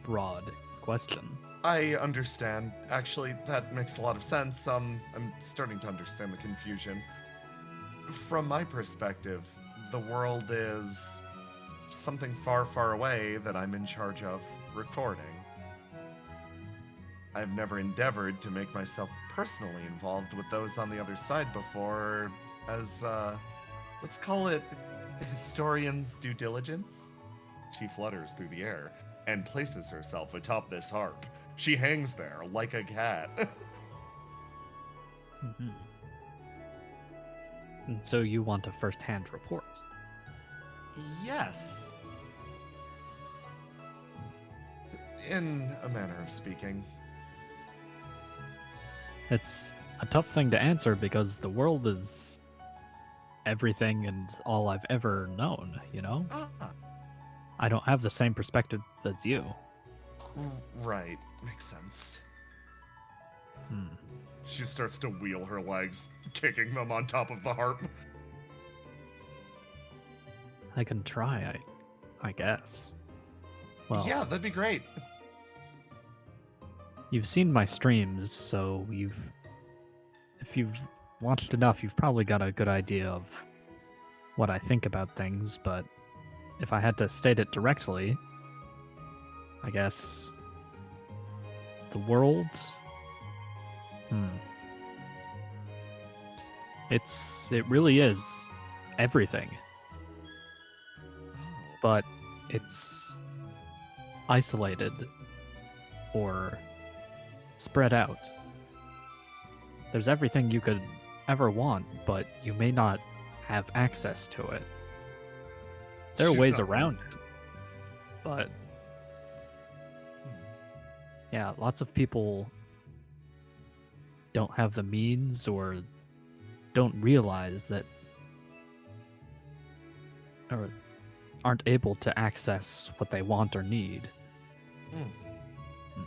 broad question. I understand. Actually, that makes a lot of sense. I'm starting to understand the confusion. From my perspective, the world is something far, far away that I'm in charge of recording. I've never endeavored to make myself personally involved with those on the other side before, as, let's call it historian's due diligence. She flutters through the air and places herself atop this harp. She hangs there like a cat. Mm-hmm. And so you want a first-hand report? Yes. In a manner of speaking. It's a tough thing to answer because the world is everything and all I've ever known, you know? Ah, I don't have the same perspective as you. right. Makes sense. Hmm. She starts to wheel her legs, kicking them on top of the harp. I can try, I guess. Well, Yeah, that'd be great. you've seen my streams, so if you've watched enough, you've probably got a good idea of what I think about things, but if I had to state it directly, I guess the world, it really is everything, but it's isolated or spread out. There's everything you could ever want, but you may not have access to it. There are She's ways not around wrong. it, but yeah, lots of people don't have the means or don't realize that, or aren't able to access what they want or need.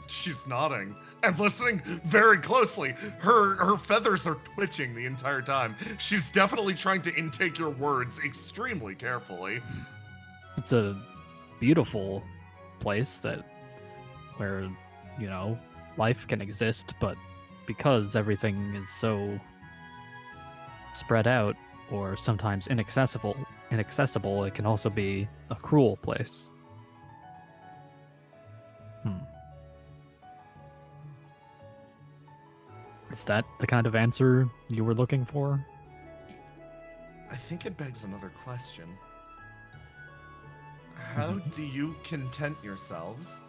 She's nodding and listening very closely. Her feathers are twitching the entire time. She's definitely trying to intake your words extremely carefully. It's a beautiful place where, you know, life can exist, but because everything is so spread out or sometimes inaccessible, it can also be a cruel place. Is that the kind of answer you were looking for? I think it begs another question. How do you content yourselves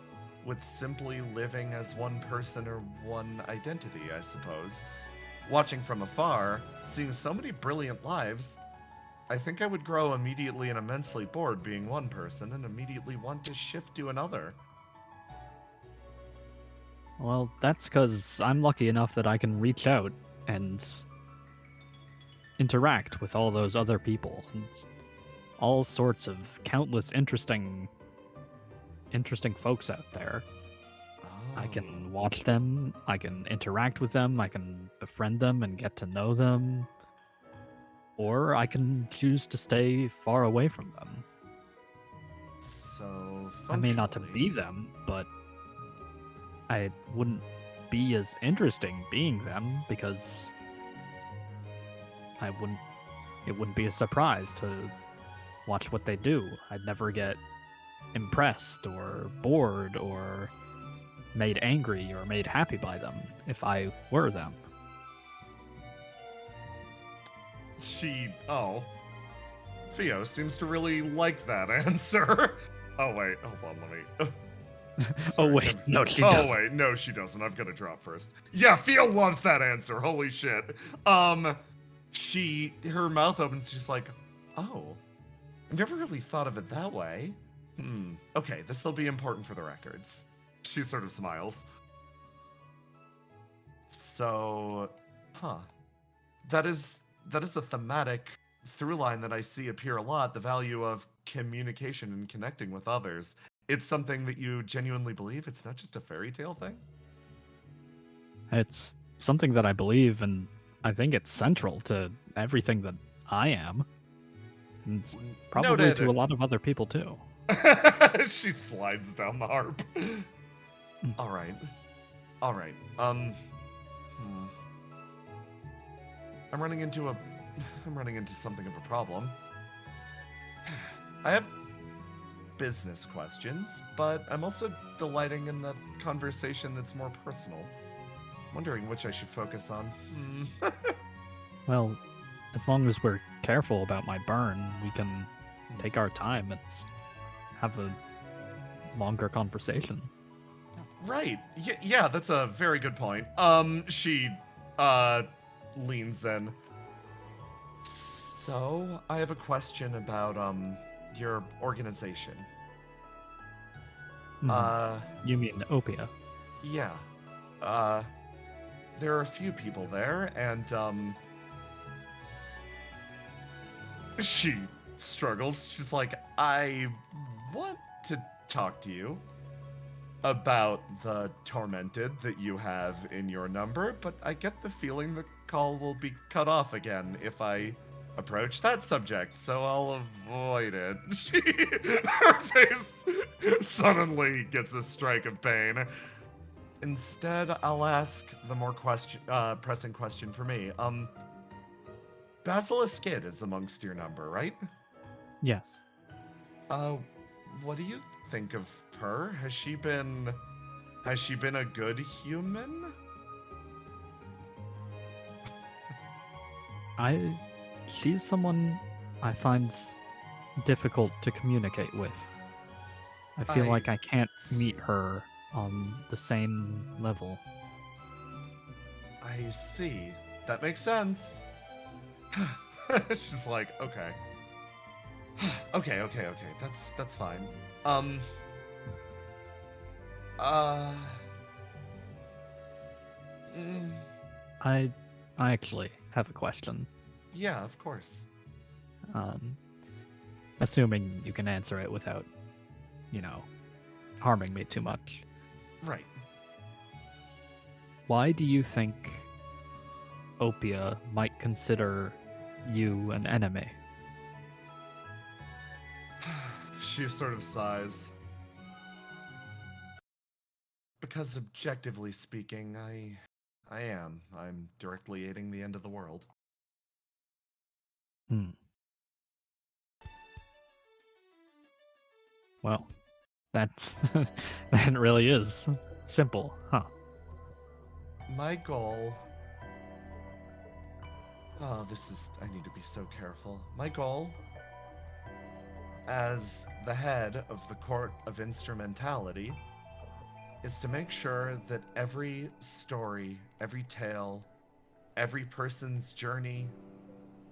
with simply living as one person or one identity, I suppose? Watching from afar, seeing so many brilliant lives, I think I would grow immediately and immensely bored being one person and immediately want to shift to another. Well, that's because I'm lucky enough that I can reach out and interact with all those other people and all sorts of countless interesting folks out there. I can watch them, I can interact with them, I can befriend them and get to know them, or I can choose to stay far away from them. So I may not to functionally- be them, but I wouldn't be as interesting being them because it wouldn't be a surprise to watch what they do. I'd never get impressed or bored or made angry or made happy by them if I were them. Theo seems to really like that answer. Oh wait, hold on, let me. Oh Sorry, wait, I'm- no, she Oh doesn't. wait, no, she doesn't. I've got to drop first. Yeah, Theo loves that answer. Holy shit. Her mouth opens. She's like, oh, I never really thought of it that way. Okay, this will be important for the records. She sort of smiles. So, that is a thematic through line that I see appear a lot. The value of communication and connecting with others. It's something that you genuinely believe. It's not just a fairy tale thing. It's something that I believe, and I think it's central to everything that I am. And it's probably Noted. to a lot of other people too. She slides down the harp. All right. I'm running into something of a problem. I have business questions, but I'm also delighting in the conversation that's more personal. Wondering which I should focus on. Well, as long as we're careful about my burn, we can take our time and have a longer conversation. Right. Yeah, that's a very good point. She leans in. So, I have a question about your organization. You mean Opia? Yeah. There are a few people there, and she struggles. She's like, I want to talk to you about the tormented that you have in your number, but I get the feeling the call will be cut off again if I approach that subject, so I'll avoid it. Her face suddenly gets a strike of pain. Instead, I'll ask the more pressing question for me. Basilisk Kid is amongst your number, right? Yes. What do you think of her? Has she been a good human? She's someone I find difficult to communicate with. I feel like I can't meet her on the same level. I see. That makes sense. She's like, okay. Okay. That's fine. I actually have a question. Yeah, of course. Assuming you can answer it without, harming me too much. Right. Why do you think Opia might consider you an enemy? She sort of sighs. Because objectively speaking, I am. I'm directly aiding the end of the world. Well, that really is simple, huh? My goal... Oh, I need to be so careful. My goal, as the head of the Court of Instrumentality, is to make sure that every story, every tale, every person's journey,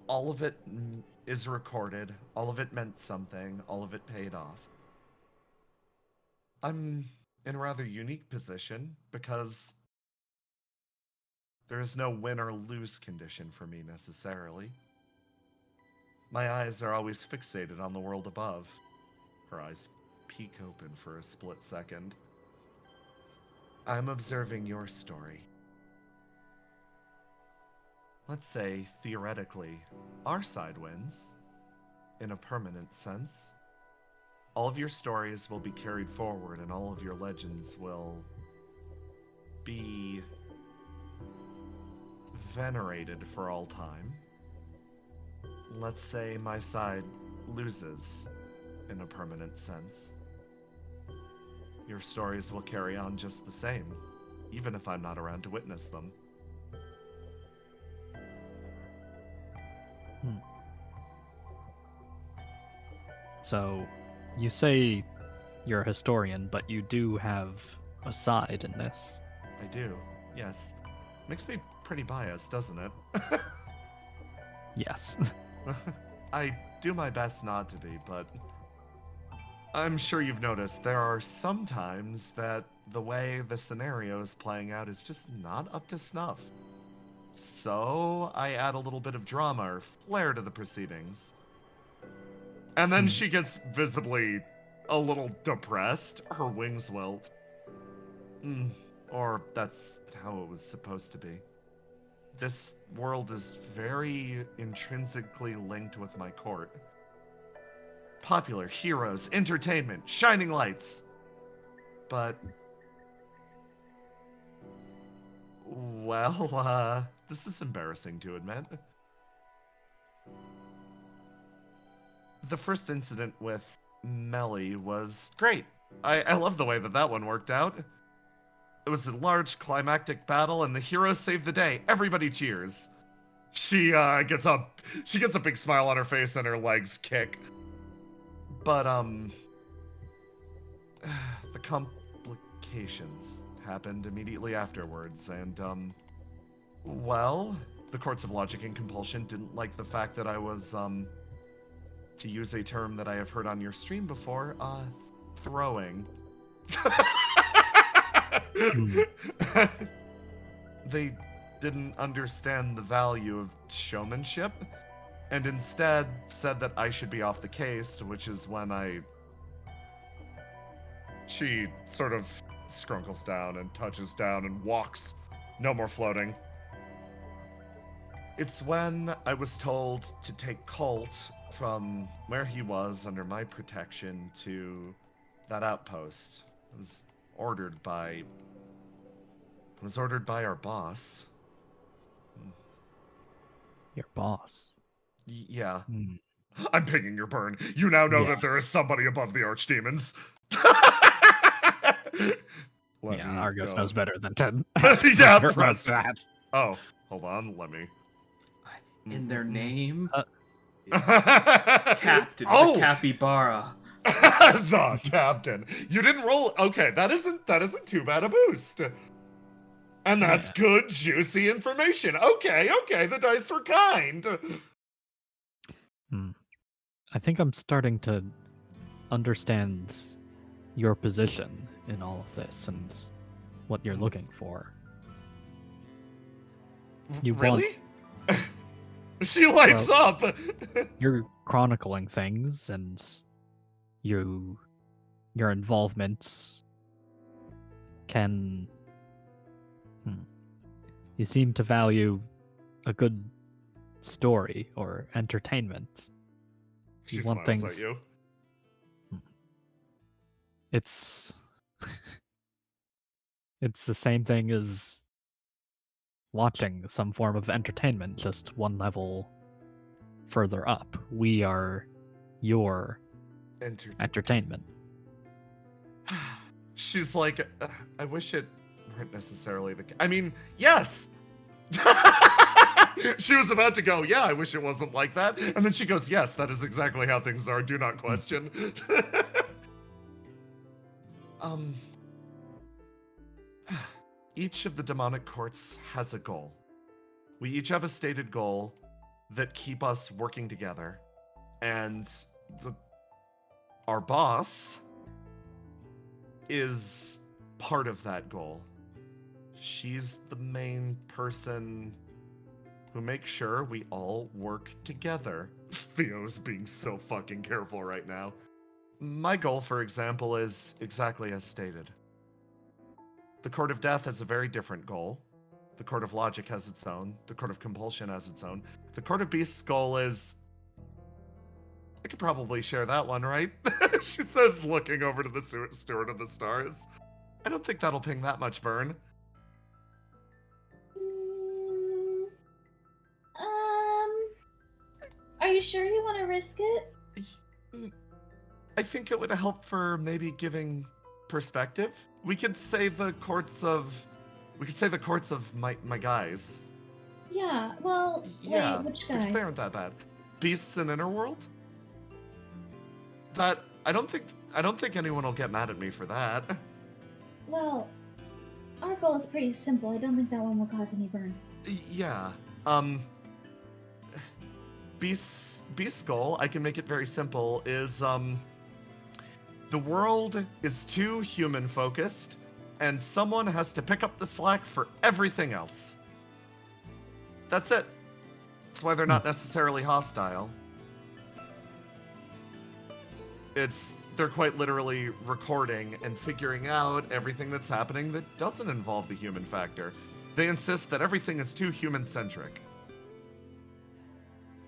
all of it is recorded, all of it meant something, all of it paid off. I'm in a rather unique position because there is no win or lose condition for me necessarily. My eyes are always fixated on the world above. Her eyes peek open for a split second. I'm observing your story. Let's say, theoretically, our side wins, in a permanent sense. All of your stories will be carried forward, and all of your legends will be venerated for all time. Let's say my side loses in a permanent sense. Your stories will carry on just the same, even if I'm not around to witness them. So, you say you're a historian, but you do have a side in this. I do, yes. Makes me pretty biased, doesn't it? Yes. I do my best not to be, but I'm sure you've noticed there are some times that the way the scenario is playing out is just not up to snuff. So I add a little bit of drama or flair to the proceedings. And then she gets visibly a little depressed. Her wings wilt. Or that's how it was supposed to be. This world is very intrinsically linked with my court. Popular, heroes, entertainment, shining lights. But... well, this is embarrassing to admit. The first incident with Melly was great. I love the way that one worked out. It was a large climactic battle, and the heroes saved the day. Everybody cheers. She gets a big smile on her face, and her legs kick. But the complications happened immediately afterwards, and well, the courts of logic and compulsion didn't like the fact that I was to use a term that I have heard on your stream before, throwing. They didn't understand the value of showmanship, and instead said that I should be off the case, which is when she sort of scrunkles down and touches down and walks. No more floating. It's when I was told to take Colt from where he was under my protection to that outpost. It was ordered by our boss. Your boss. Yeah. I'm picking your burn. You now know that there is somebody above the archdemons. Argos knows better than to yeah, press that. Oh, hold on, let me. In their name, is Captain, the Capybara. The captain. You didn't roll. Okay, that isn't too bad a boost. And that's good, juicy information. Okay, the dice are kind. I think I'm starting to understand your position in all of this and what you're looking for. You really? She lights up. You're chronicling things, and your involvements can. You seem to value a good story or entertainment. She smiles at you. It's the same thing as watching some form of entertainment, just one level further up. We are your entertainment. She's like, I wish it weren't necessarily the... I mean, yes! She was about to go, yeah, I wish it wasn't like that. And then she goes, yes, that is exactly how things are. Do not question. Each of the demonic courts has a goal. We each have a stated goal that keep us working together. And our boss is part of that goal. She's the main person who makes sure we all work together. Theo's being so fucking careful right now. My goal, for example, is exactly as stated. The Court of Death has a very different goal. The Court of Logic has its own. The Court of Compulsion has its own. The Court of Beasts' goal is I could probably share that one, right? She says, looking over to the Steward of the Stars. I don't think that'll ping that much burn. Mm, are you sure you want to risk it? I think it would help for maybe giving perspective. We could say the courts of my guys. Yeah, well, Yeah, wait, which because guys? they aren't that bad. Beasts in Innerworld? That I don't think anyone will get mad at me for that. Well, our goal is pretty simple. I don't think that one will cause any burn. Yeah. Beast's goal, I can make it very simple, is the world is too human focused, and someone has to pick up the slack for everything else. That's it. That's why they're not necessarily hostile. They're quite literally recording and figuring out everything that's happening that doesn't involve the human factor. They insist that everything is too human-centric.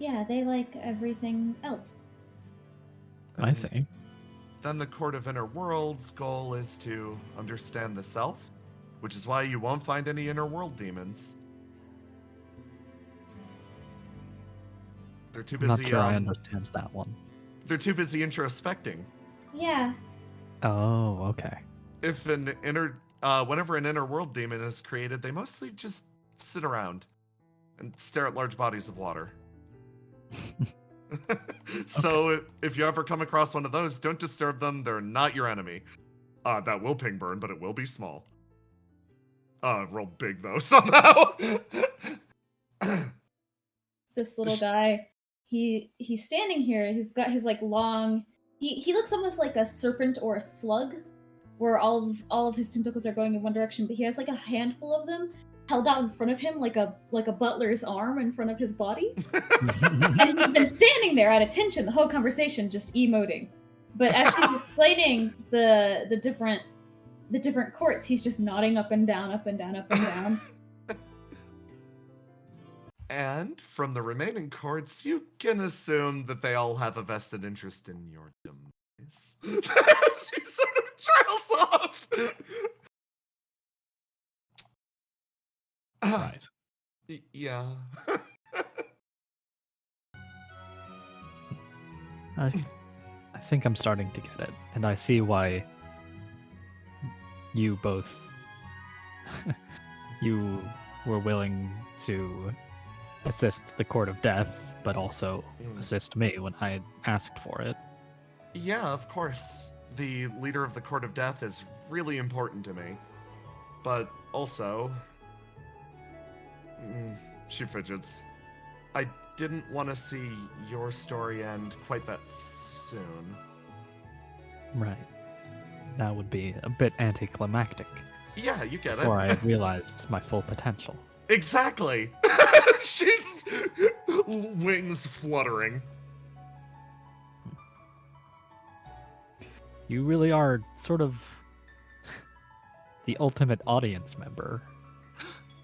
Yeah, they like everything else. I see. Then the Court of Inner World's goal is to understand the self, which is why you won't find any inner world demons. They're too I'm not busy. sure I understand that one. They're too busy introspecting. Yeah, Oh, okay. If whenever an inner world demon is created, they mostly just sit around and stare at large bodies of water. So if you ever come across one of those, don't disturb them. They're not your enemy. That will ping burn, but it will be small. Roll big though somehow. this little guy, he's standing here. He's got his like long. He looks almost like a serpent or a slug, where all of his tentacles are going in one direction, but he has like a handful of them held out in front of him like a butler's arm in front of his body. And he's been standing there at attention the whole conversation, just emoting. But as she's explaining the different courts, he's just nodding up and down, up and down, up and down. And from the remaining courts, you can assume that they all have a vested interest in your demise. She sort of trails off. Right. Yeah. I think I'm starting to get it, and I see why you both you were willing to assist the Court of Death, but also assist me when I asked for it. Yeah, of course. The leader of the Court of Death is really important to me. But also... she fidgets. I didn't want to see your story end quite that soon. Right. That would be a bit anticlimactic. Yeah, you get before it. I realized my full potential. Exactly! She's... wings fluttering. You really are sort of the ultimate audience member.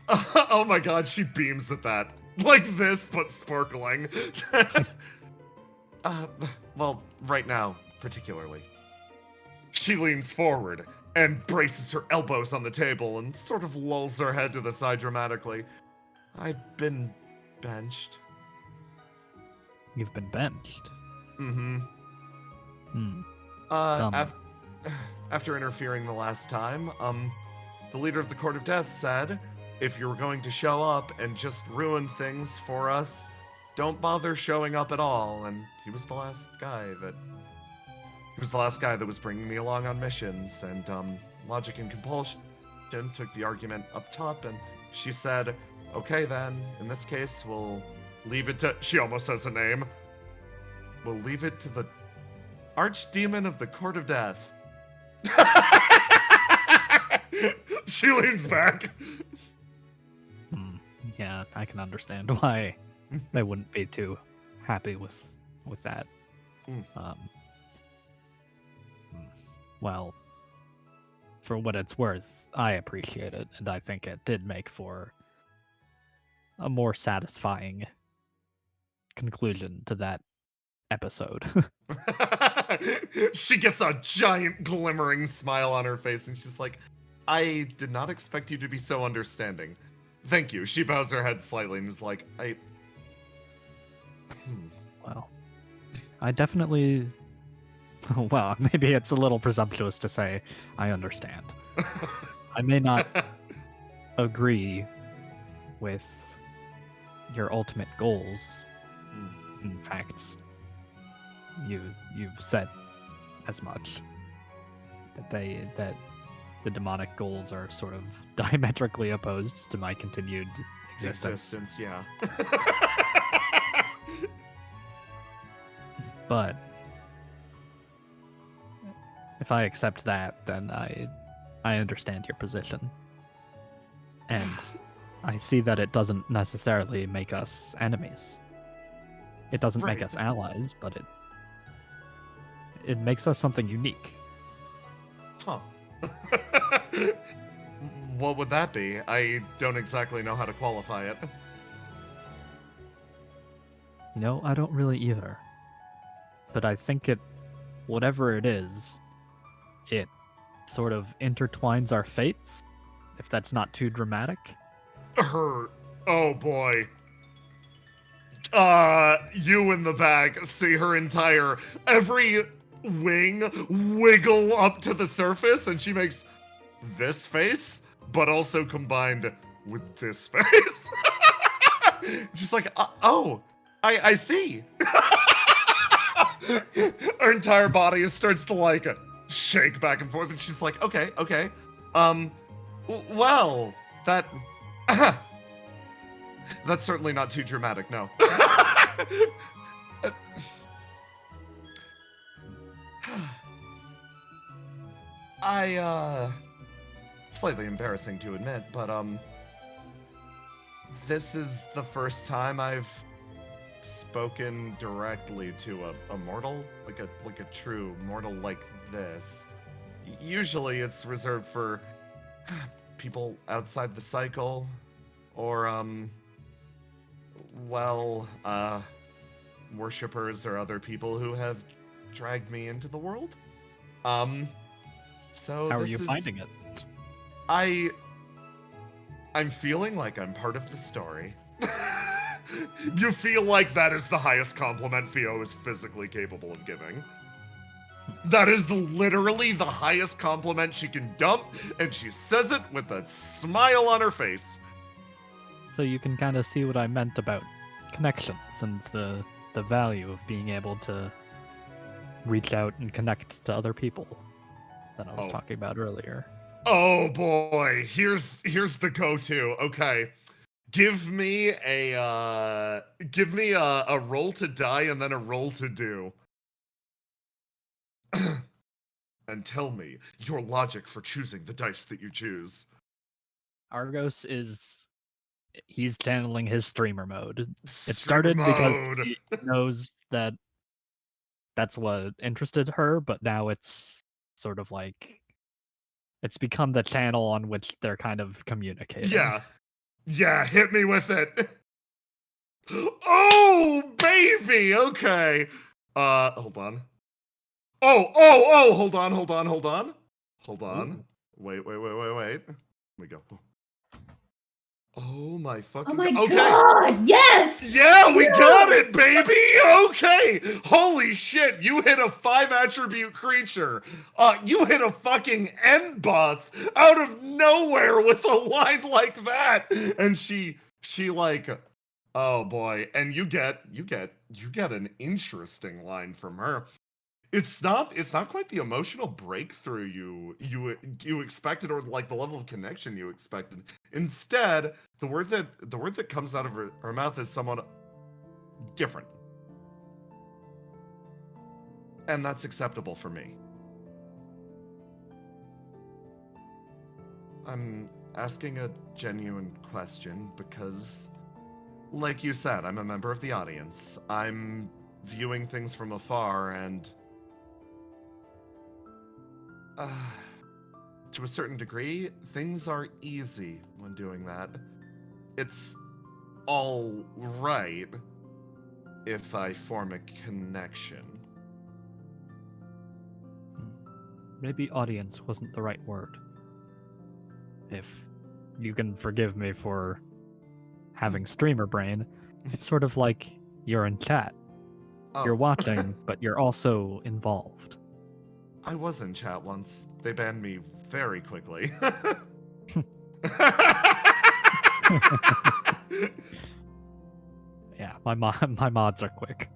Oh my god, she beams at that. Like this, but sparkling. Well, right now, particularly. She leans forward and braces her elbows on the table and sort of lulls her head to the side dramatically. I've been benched. You've been benched. Mm-hmm. After interfering the last time, the leader of the Court of Death said, if you were going to show up and just ruin things for us, don't bother showing up at all. And he was the last guy that was bringing me along on missions. And Logic and Compulsion took the argument up top, and she said, okay then, in this case, we'll leave it to... She almost says a name. We'll leave it to the Archdemon of the Court of Death. She leans back. Yeah, I can understand why they wouldn't be too happy with that. Well, for what it's worth, I appreciate it, and I think it did make for a more satisfying conclusion to that episode. She gets a giant glimmering smile on her face, and she's like, I did not expect you to be so understanding. Thank you. She bows her head slightly and is like, Well, I definitely... Well, maybe it's a little presumptuous to say I understand. I may not agree with your ultimate goals. In fact, you've said as much that the demonic goals are sort of diametrically opposed to my continued existence. yeah. But if I accept that, then I understand your position. And I see that it doesn't necessarily make us enemies. It doesn't make us allies, but it makes us something unique. Huh. What would that be? I don't exactly know how to qualify it. You know, I don't really either. But I think whatever it is, it sort of intertwines our fates, if that's not too dramatic. Oh boy. You in the back see her entire, every wing wiggle up to the surface, and she makes this face, but also combined with this face. She's like, oh, I see. Her entire body starts to like shake back and forth, and she's like, okay. Well, that's certainly not too dramatic, no. Slightly embarrassing to admit, but, this is the first time I've spoken directly to a mortal, like a true mortal like this. Usually it's reserved for people outside the cycle, or, worshippers or other people who have dragged me into the world. So how are you finding it? I'm feeling like I'm part of the story. You feel like that is the highest compliment Theo is physically capable of giving. That is literally the highest compliment she can dump, and she says it with a smile on her face. So you can kind of see what I meant about connections and the value of being able to reach out and connect to other people that I was talking about earlier. Oh boy, here's the go-to. Okay. Give me a roll to die and then a roll to do. And tell me your logic for choosing the dice that you choose. Argos he's channeling his streamer mode. It started because he knows that that's what interested her, but now it's sort of like it's become the channel on which they're kind of communicating. Yeah, hit me with it. Oh, baby. Okay. Hold on. Oh, hold on. Wait. Here we go. Oh my fucking God, yes! Yeah, we got it, baby! Okay! Holy shit, you hit a 5-attribute creature. You hit a fucking end boss out of nowhere with a line like that. And she like, oh boy, and you get an interesting line from her. It's not quite the emotional breakthrough you expected, or like the level of connection you expected. Instead, the word that comes out of her mouth is somewhat different. And that's acceptable for me. I'm asking a genuine question because, like you said, I'm a member of the audience. I'm viewing things from afar, and to a certain degree, things are easy when doing that. It's all right, if I form a connection. Maybe audience wasn't the right word. If you can forgive me for having streamer brain, it's sort of like you're in chat. Oh. You're watching, but you're also involved. I was in chat once. They banned me very quickly. Yeah, my mods are quick.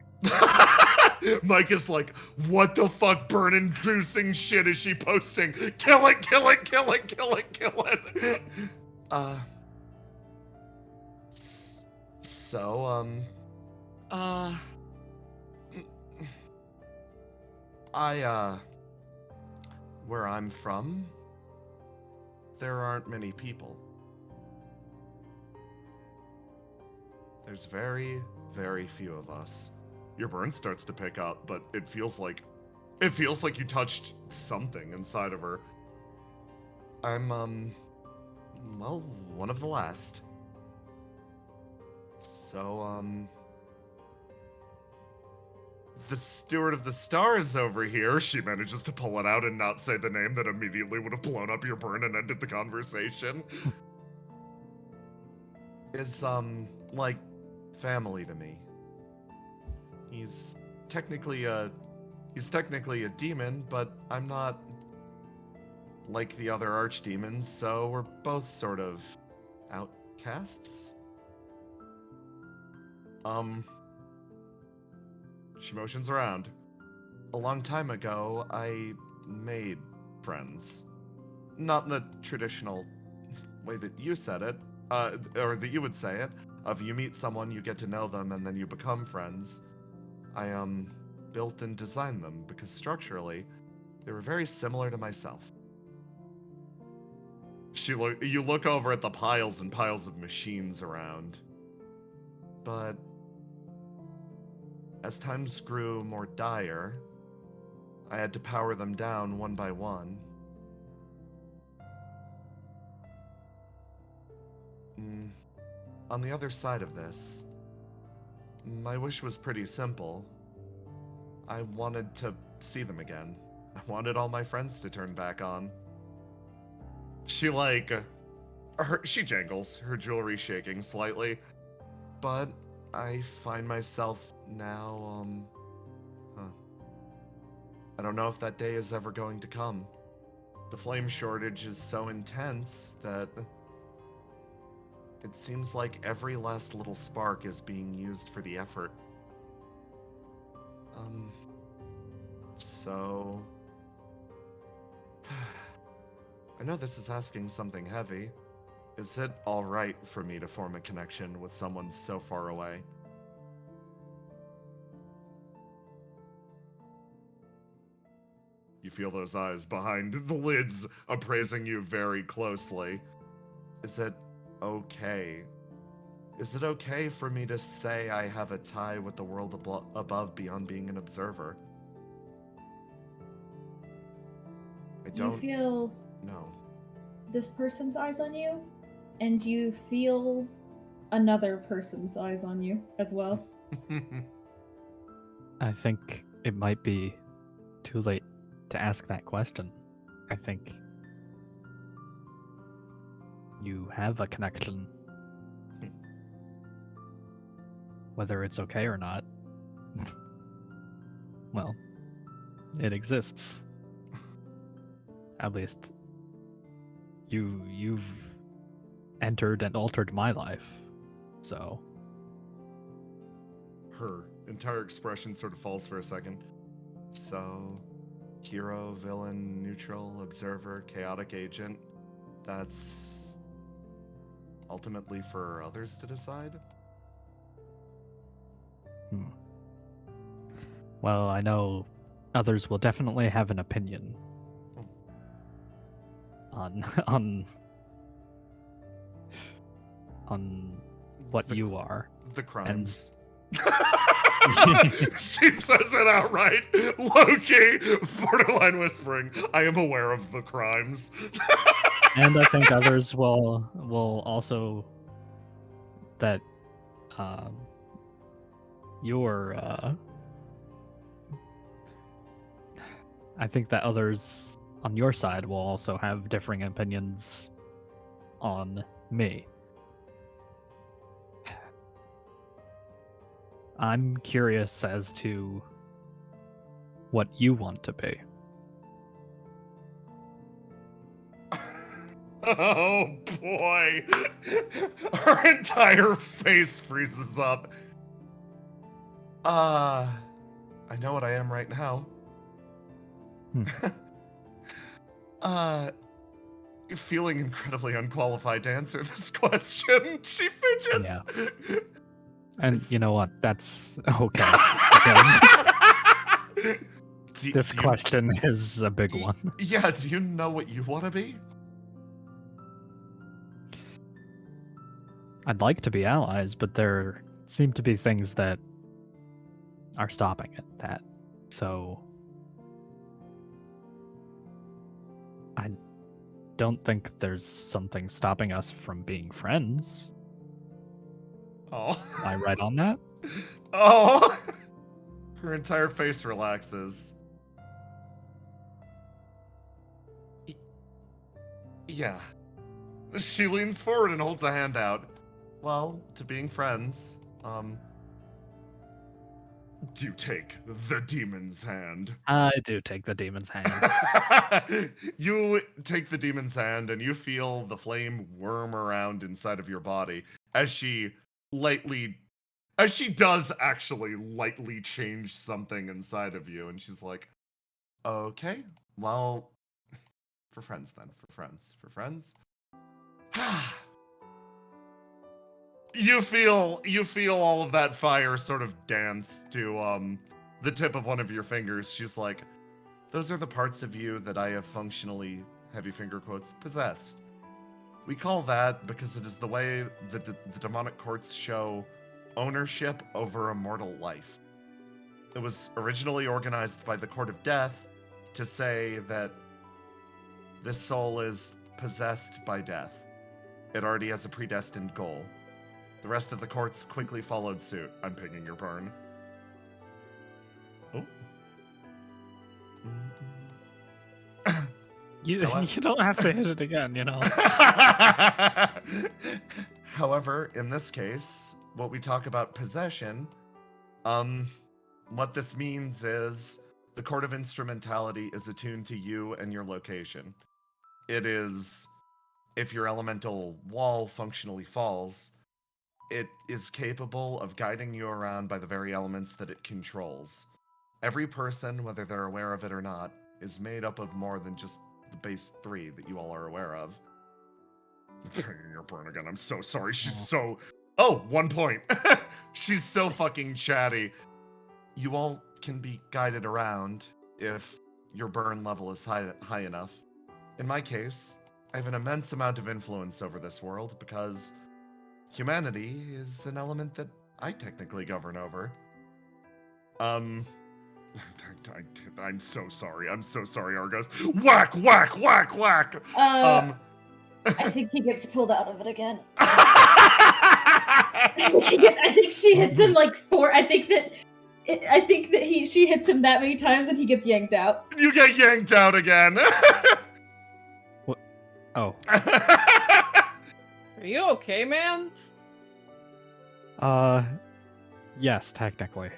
Mike is like, what the fuck burn-inducing shit is she posting? Kill it, kill it, kill it, kill it, kill it. Where I'm from, there aren't many people. There's very, very few of us. Your burn starts to pick up, but it feels like you touched something inside of her. I'm well, one of the last. So the Steward of the Stars over here, she manages to pull it out and not say the name that immediately would have blown up your burn and ended the conversation. Is like family to me. He's technically a demon, but I'm not like the other archdemons, so we're both sort of outcasts. She motions around. A long time ago, I made friends. Not in the traditional way that you said it, or that you would say it, of you meet someone, you get to know them, and then you become friends. I built and designed them because structurally, they were very similar to myself. You look over at the piles and piles of machines around, but as times grew more dire, I had to power them down one by one. On the other side of this, my wish was pretty simple. I wanted to see them again. I wanted all my friends to turn back on. She jangles, her jewelry shaking slightly. But I find myself now, I don't know if that day is ever going to come. The flame shortage is so intense that it seems like every last little spark is being used for the effort. So... I know this is asking something heavy. Is it alright for me to form a connection with someone so far away? You feel those eyes behind the lids appraising you very closely. Is it okay? Is it okay for me to say I have a tie with the world above beyond being an observer? I don't... You feel No. this person's eyes on you, and you feel another person's eyes on you as well. I think it might be too late to ask that question. I think you have a connection. Whether it's okay or not, well, it exists. At least you've entered and altered my life, so... Her entire expression sort of falls for a second. So, hero, villain, neutral, observer, chaotic agent, that's ultimately for others to decide? Well, I know others will definitely have an opinion on what you are. The crimes. She says it outright. Low-key, borderline whispering, I am aware of the crimes. And I think others will also that you're I think that others on your side will also have differing opinions on me. I'm curious as to what you want to be. Oh boy. Her entire face freezes up. I know what I am right now. Feeling incredibly unqualified to answer this question. She fidgets. Yeah. And you know what? That's okay. This question is a big one. Yeah, do you know what you want to be? I'd like to be allies, but there seem to be things that are stopping it. So I don't think there's something stopping us from being friends. Oh. Am I right on that? Oh. Her entire face relaxes. Yeah. She leans forward and holds a hand out. Well, to being friends, do take the demon's hand. I do take the demon's hand. You take the demon's hand and you feel the flame worm around inside of your body as she does actually lightly change something inside of you. And she's like, okay, well, for friends then, for friends. You feel all of that fire sort of dance to the tip of one of your fingers. She's like, those are the parts of you that I have functionally, heavy finger quotes, possessed. We call that because it is the way the demonic courts show ownership over a mortal life. It was originally organized by the Court of Death to say that this soul is possessed by death. It already has a predestined goal. The rest of the courts quickly followed suit. I'm pinging your burn. Oh. You don't have to hit it again, you know. However, in this case, what we talk about possession, what this means is the Court of Instrumentality is attuned to you and your location. It is, if your elemental wall functionally falls, it is capable of guiding you around by the very elements that it controls. Every person, whether they're aware of it or not, is made up of more than just the base 3 that you all are aware of. Your burn again, I'm so sorry. She's so... Oh, 1 point. She's so fucking chatty. You all can be guided around if your burn level is high enough. In my case, I have an immense amount of influence over this world because humanity is an element that I technically govern over. I'm so sorry. I'm so sorry, Argos. Whack, whack, whack, whack! I think he gets pulled out of it again. I think she hits him like 4. I think that she hits him that many times and he gets yanked out. You get yanked out again. What? Oh. Are you okay, man? Yes, technically.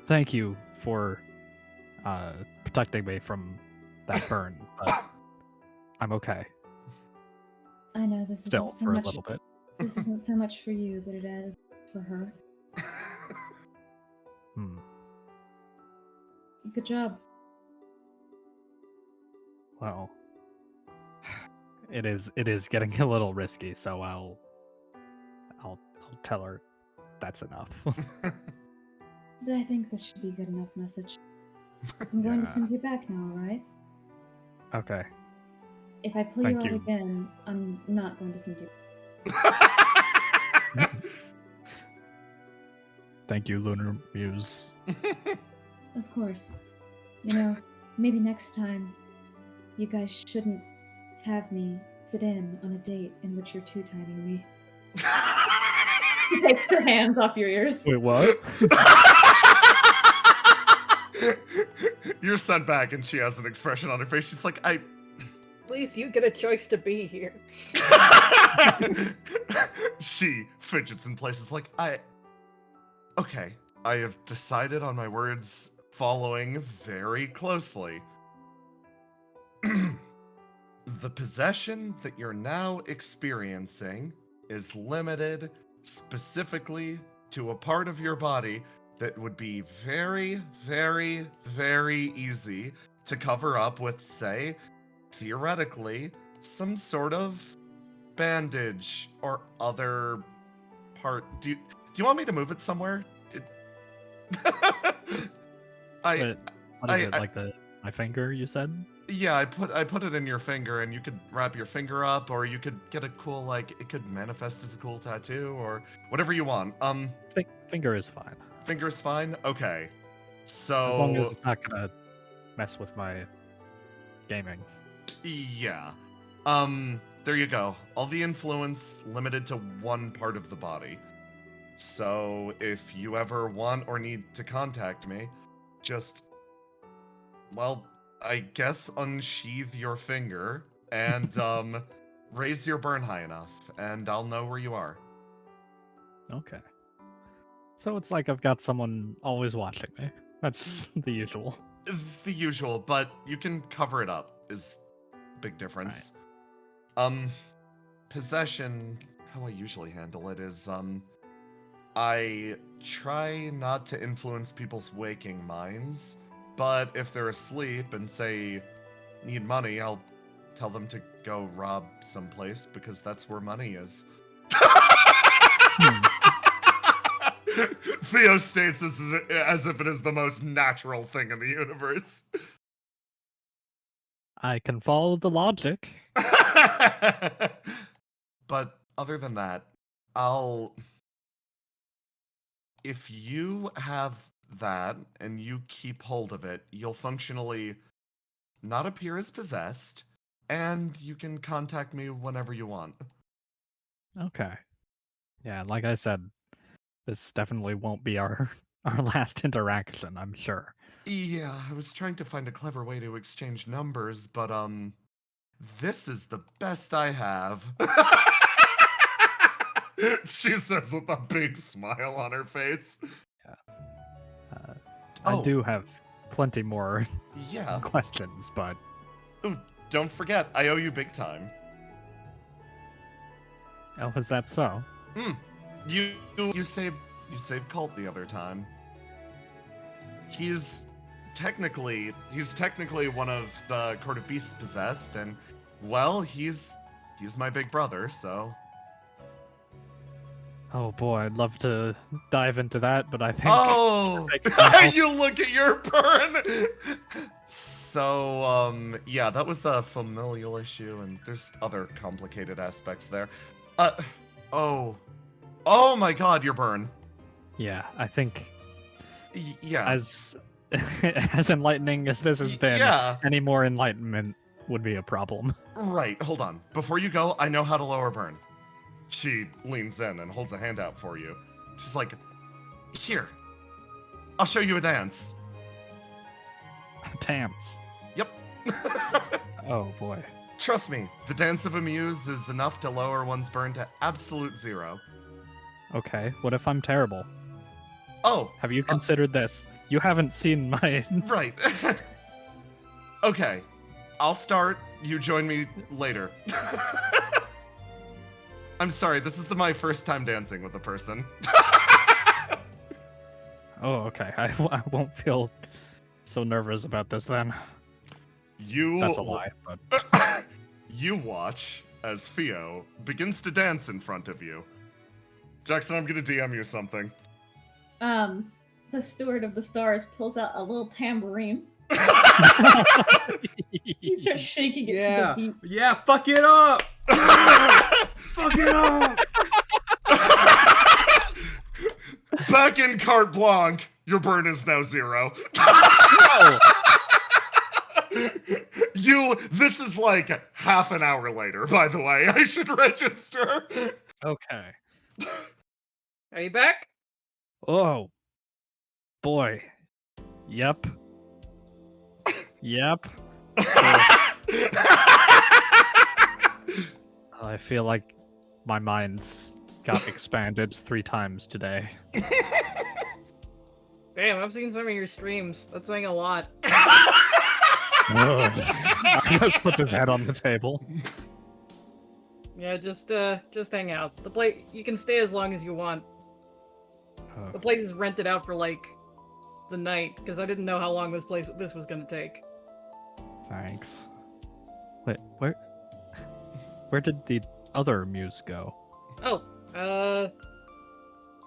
Thank you for protecting me from that burn, but I'm okay. I know this Still, isn't so for much, a little bit. This isn't so much for you, but it is for her. Good job. Well, it is getting a little risky, so I'll tell her that's enough. I think this should be a good enough message. I'm going to send you back now, alright? Okay. If I pull Thank you out you. again, I'm not going to send you. Thank you, Lunar Muse. Of course. You know, maybe next time you guys shouldn't have me sit in on a date in which you're too tiny. She takes her hands off your ears. Wait, what? You're sent back, and she has an expression on her face. She's like, At least you get a choice to be here. She fidgets in places like, Okay, I have decided on my words following very closely. The possession that you're now experiencing is limited specifically to a part of your body that would be very, very, very easy to cover up with, say, theoretically, some sort of bandage or other part. Do you want me to move it somewhere? What is it, like my finger, you said? Yeah, I put it in your finger, and you could wrap your finger up, or you could get a cool, like, it could manifest as a cool tattoo, or whatever you want. Finger is fine. Finger's fine? Okay. So... As long as it's not gonna mess with my gaming. Yeah. There you go. All the influence limited to one part of the body. So, if you ever want or need to contact me, just... Well, I guess unsheath your finger and, raise your burn high enough, and I'll know where you are. Okay. So it's like I've got someone always watching me. That's the usual. The usual, but you can cover it up, is big difference. Right. Possession, how I usually handle it is, I try not to influence people's waking minds, but if they're asleep and say need money, I'll tell them to go rob someplace because that's where money is. Theo states this as if it is the most natural thing in the universe. I can follow the logic. But other than that, if you have that and you keep hold of it, you'll functionally not appear as possessed, and you can contact me whenever you want. Okay. Yeah, like I said, this definitely won't be our last interaction, I'm sure. Yeah, I was trying to find a clever way to exchange numbers, but this is the best I have. She says with a big smile on her face. Yeah. I do have plenty more questions, but... Ooh, don't forget, I owe you big time. Oh, is that so? You saved Colt the other time. He's technically one of the Court of Beasts possessed, and well, he's my big brother, so. Oh boy, I'd love to dive into that, but I think... Oh! You look at your burn! So, yeah, that was a familial issue, and there's other complicated aspects there. Oh my god, your burn. Yeah, I think... Yeah. As enlightening as this has been, any more enlightenment would be a problem. Right, hold on. Before you go, I know how to lower burn. She leans in and holds a hand out for you. She's like, here, I'll show you a dance. A dance? Yep. Oh boy. Trust me, the dance of Amuse is enough to lower one's burn to absolute 0. Okay, what if I'm terrible? Oh. Have you considered this? You haven't seen my... Right. Okay, I'll start. You join me later. I'm sorry, this is my first time dancing with a person. Oh, okay. I won't feel so nervous about this then. That's a lie, but... You watch as Theo begins to dance in front of you. Jackson, I'm gonna DM you something. The Steward of the Stars pulls out a little tambourine. He starts shaking it to the beat. Yeah, fuck it up! Fuck it up! Back in carte blanche, your burn is now 0. This is like half an hour later, by the way. I should register. Okay. Are you back? Oh, boy. Yep. Yep. I feel like my mind's got expanded 3 times today. Damn, I've seen some of your streams. That's saying a lot. Argos puts his head on the table. Yeah, just hang out. You can stay as long as you want. Oh, The place is rented out for like the night because I didn't know how long this was gonna take. thanks. Wait, where did the other muse go? Oh,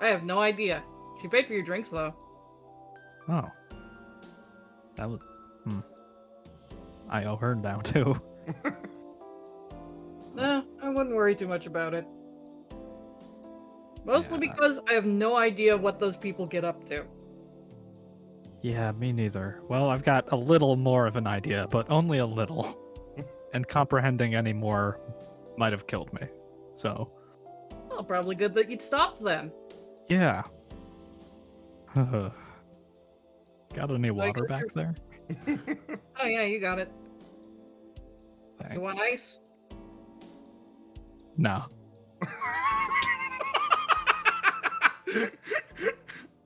I have no idea. She paid for your drinks though. Oh. That was... I owe her now, too. No, I wouldn't worry too much about it. Mostly Yeah. because I have no idea what those people get up to. Yeah, me neither. Well, I've got a little more of an idea, but only a little. And comprehending any more might have killed me. So, Well, probably good that you'd stopped then. yeah. Got any Like, water back there? Oh yeah, you got it. Thanks. You want ice? No.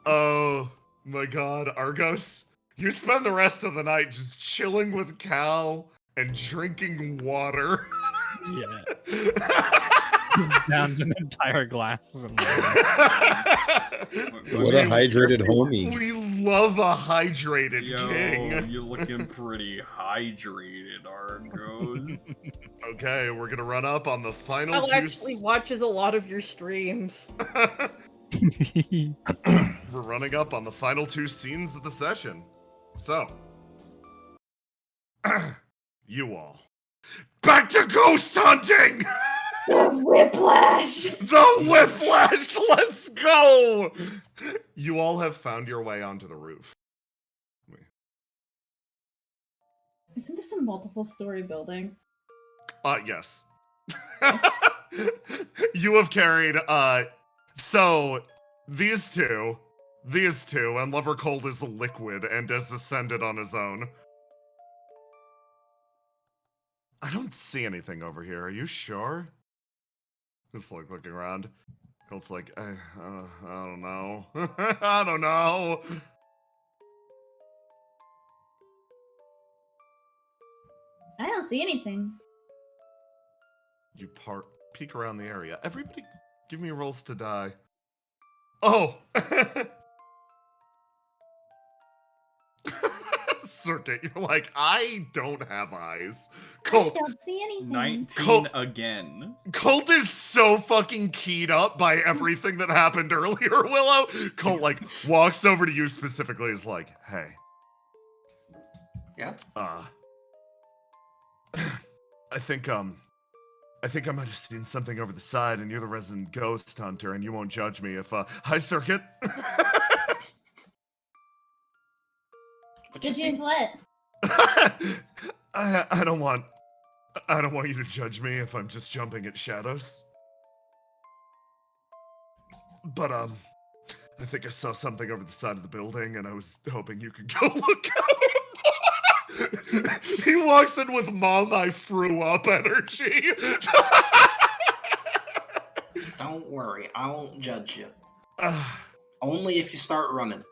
Oh my god, Argos. You spend the rest of the night just chilling with Cal and drinking water. Yeah. Just downs an entire glass. And What a hydrated homie. We love a hydrated Yo, king. you're looking pretty hydrated, Argos. Okay, we're gonna run up on the final Al two. actually watches a lot of your streams. We're running up on the final 2 scenes of the session. So, you all, back to ghost hunting! The whiplash! The whiplash! Let's go! You all have found your way onto the roof. Isn't this a multiple story building? Yes. You have carried, so, these two, and Lover Cold is a liquid and has ascended on his own. I don't see anything over here. Are you sure? It's like looking around. Colt's like, I don't know. I don't know. I don't see anything. You peek around the area. Everybody give me rolls to die. Oh! Circuit, you're like, I don't have eyes. I Colt, don't see anything. 19 again. Colt is so fucking keyed up by everything that happened earlier, Willow. Colt, like, walks over to you specifically, is like, hey. Yeah? I think I might have seen something over the side, and you're the resident ghost hunter, and you won't judge me if, hi, Circuit. Did you what? I don't want you to judge me if I'm just jumping at shadows. But, I think I saw something over the side of the building, and I was hoping you could go look at it. He walks in with Mom, I threw up energy. Don't worry, I won't judge you. Only if you start running.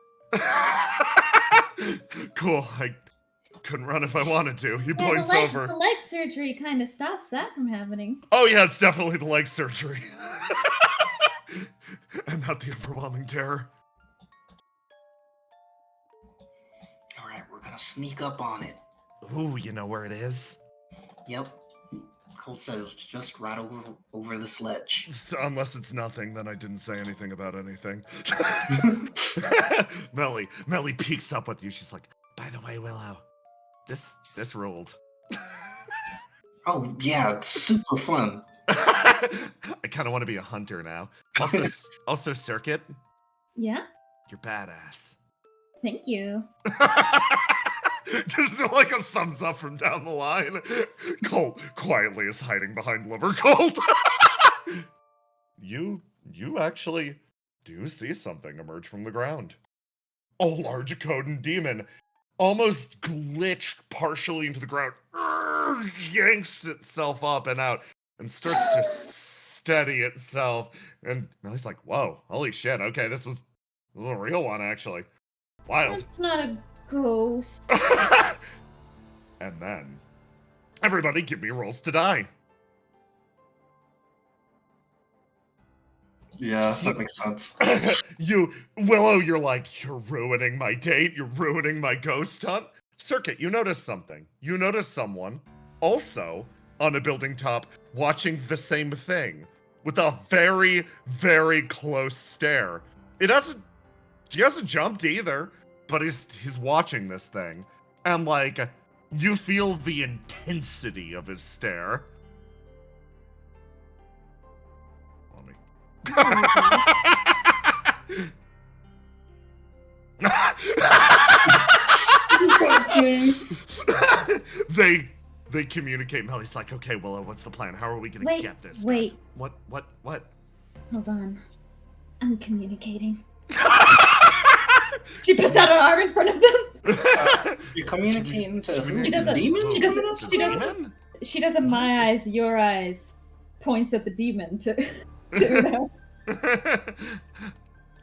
Cool, I couldn't run if I wanted to. He Yeah, points the over. leg surgery kind of stops that from happening. Oh yeah, it's definitely the leg surgery. And not the overwhelming terror. Alright, we're gonna sneak up on it. Ooh, you know where it is? Yep. Colt says just right over this ledge. So, unless it's nothing, then I didn't say anything about anything. Melly peeks up with you. She's like, by the way, Willow, this ruled. Oh yeah, it's super fun. I kind of want to be a hunter now. Also, Circuit, Yeah? you're badass. Thank you. Just like a thumbs up from down the line. Colt quietly is hiding behind Liver Colt. You actually do see something emerge from the ground. A large Akodan demon, almost glitched partially into the ground, yanks itself up and out and starts to steady itself. And Millie's like, whoa, holy shit, okay, this was a real one, actually. Wild. It's not a ghost. And then, everybody give me rolls to die. Yeah, that makes sense. Willow, you're like, you're ruining my date, you're ruining my ghost hunt. Circuit, you notice something. You notice someone also on a building top watching the same thing with a very, very close stare. He hasn't jumped either, but he's watching this thing. And like, you feel the intensity of his stare. They communicate. Melly's like, okay, Willow, what's the plan? How are we gonna get this guy? Wait. What? Hold on. I'm communicating. She puts out an arm in front of them. You're communicating to who? She doesn't. Demon? She doesn't. My eyes, your eyes. Points at the demon to Uno.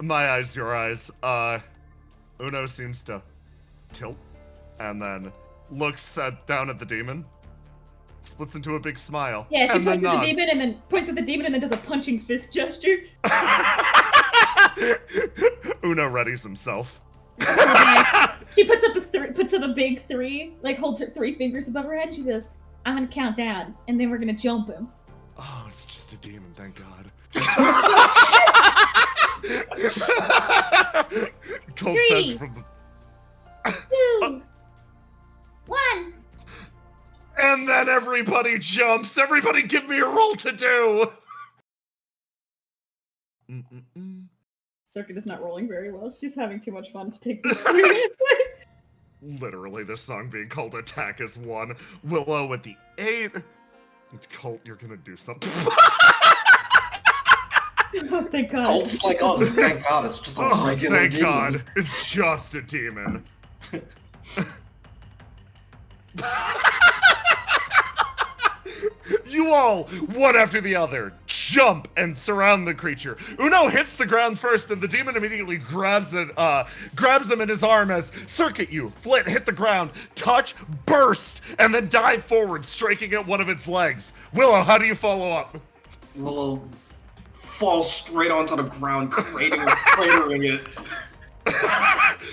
My eyes, your eyes. Uno seems to tilt and then looks down at the demon. Splits into a big smile. Yeah, she and points then at the demon and then points at the demon and then does a punching fist gesture. Uno readies himself. She puts up a big 3, like holds her 3 fingers above her head, and she says, "I'm gonna count down, and then we're gonna jump him." Oh, it's just a demon, thank God. Colt says from the 2, 1. And then everybody jumps. Everybody give me a roll to do. Circuit is not rolling very well. She's having too much fun to take this seriously. Literally, this song being called Attack is 1. Willow with the 8. Colt, you're gonna do something. Oh, thank God. Colt's like, oh, thank God, it's just a regular thank demon. God, it's just a demon. You all, one after the other, jump and surround the creature. Uno hits the ground first, and the demon immediately grabs him in his arm as Circuit you. Flit, hit the ground, touch, burst, and then dive forward, striking at one of its legs. Willow, how do you follow up? Willow falls straight onto the ground, cratering it.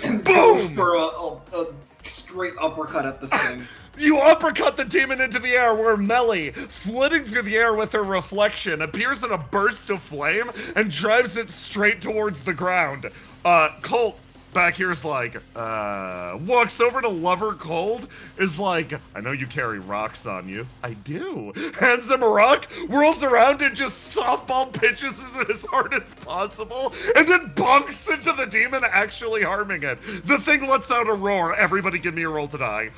And goes Boom! for a straight uppercut at this thing. You uppercut the demon into the air where Melly, flitting through the air with her reflection, appears in a burst of flame and drives it straight towards the ground. Colt back here is like, walks over to Lover Cold, is like, I know you carry rocks on you. I do. Hands him a rock, whirls around and just softball pitches it as hard as possible, and then bonks into the demon, actually harming it. The thing lets out a roar. Everybody give me a roll to die.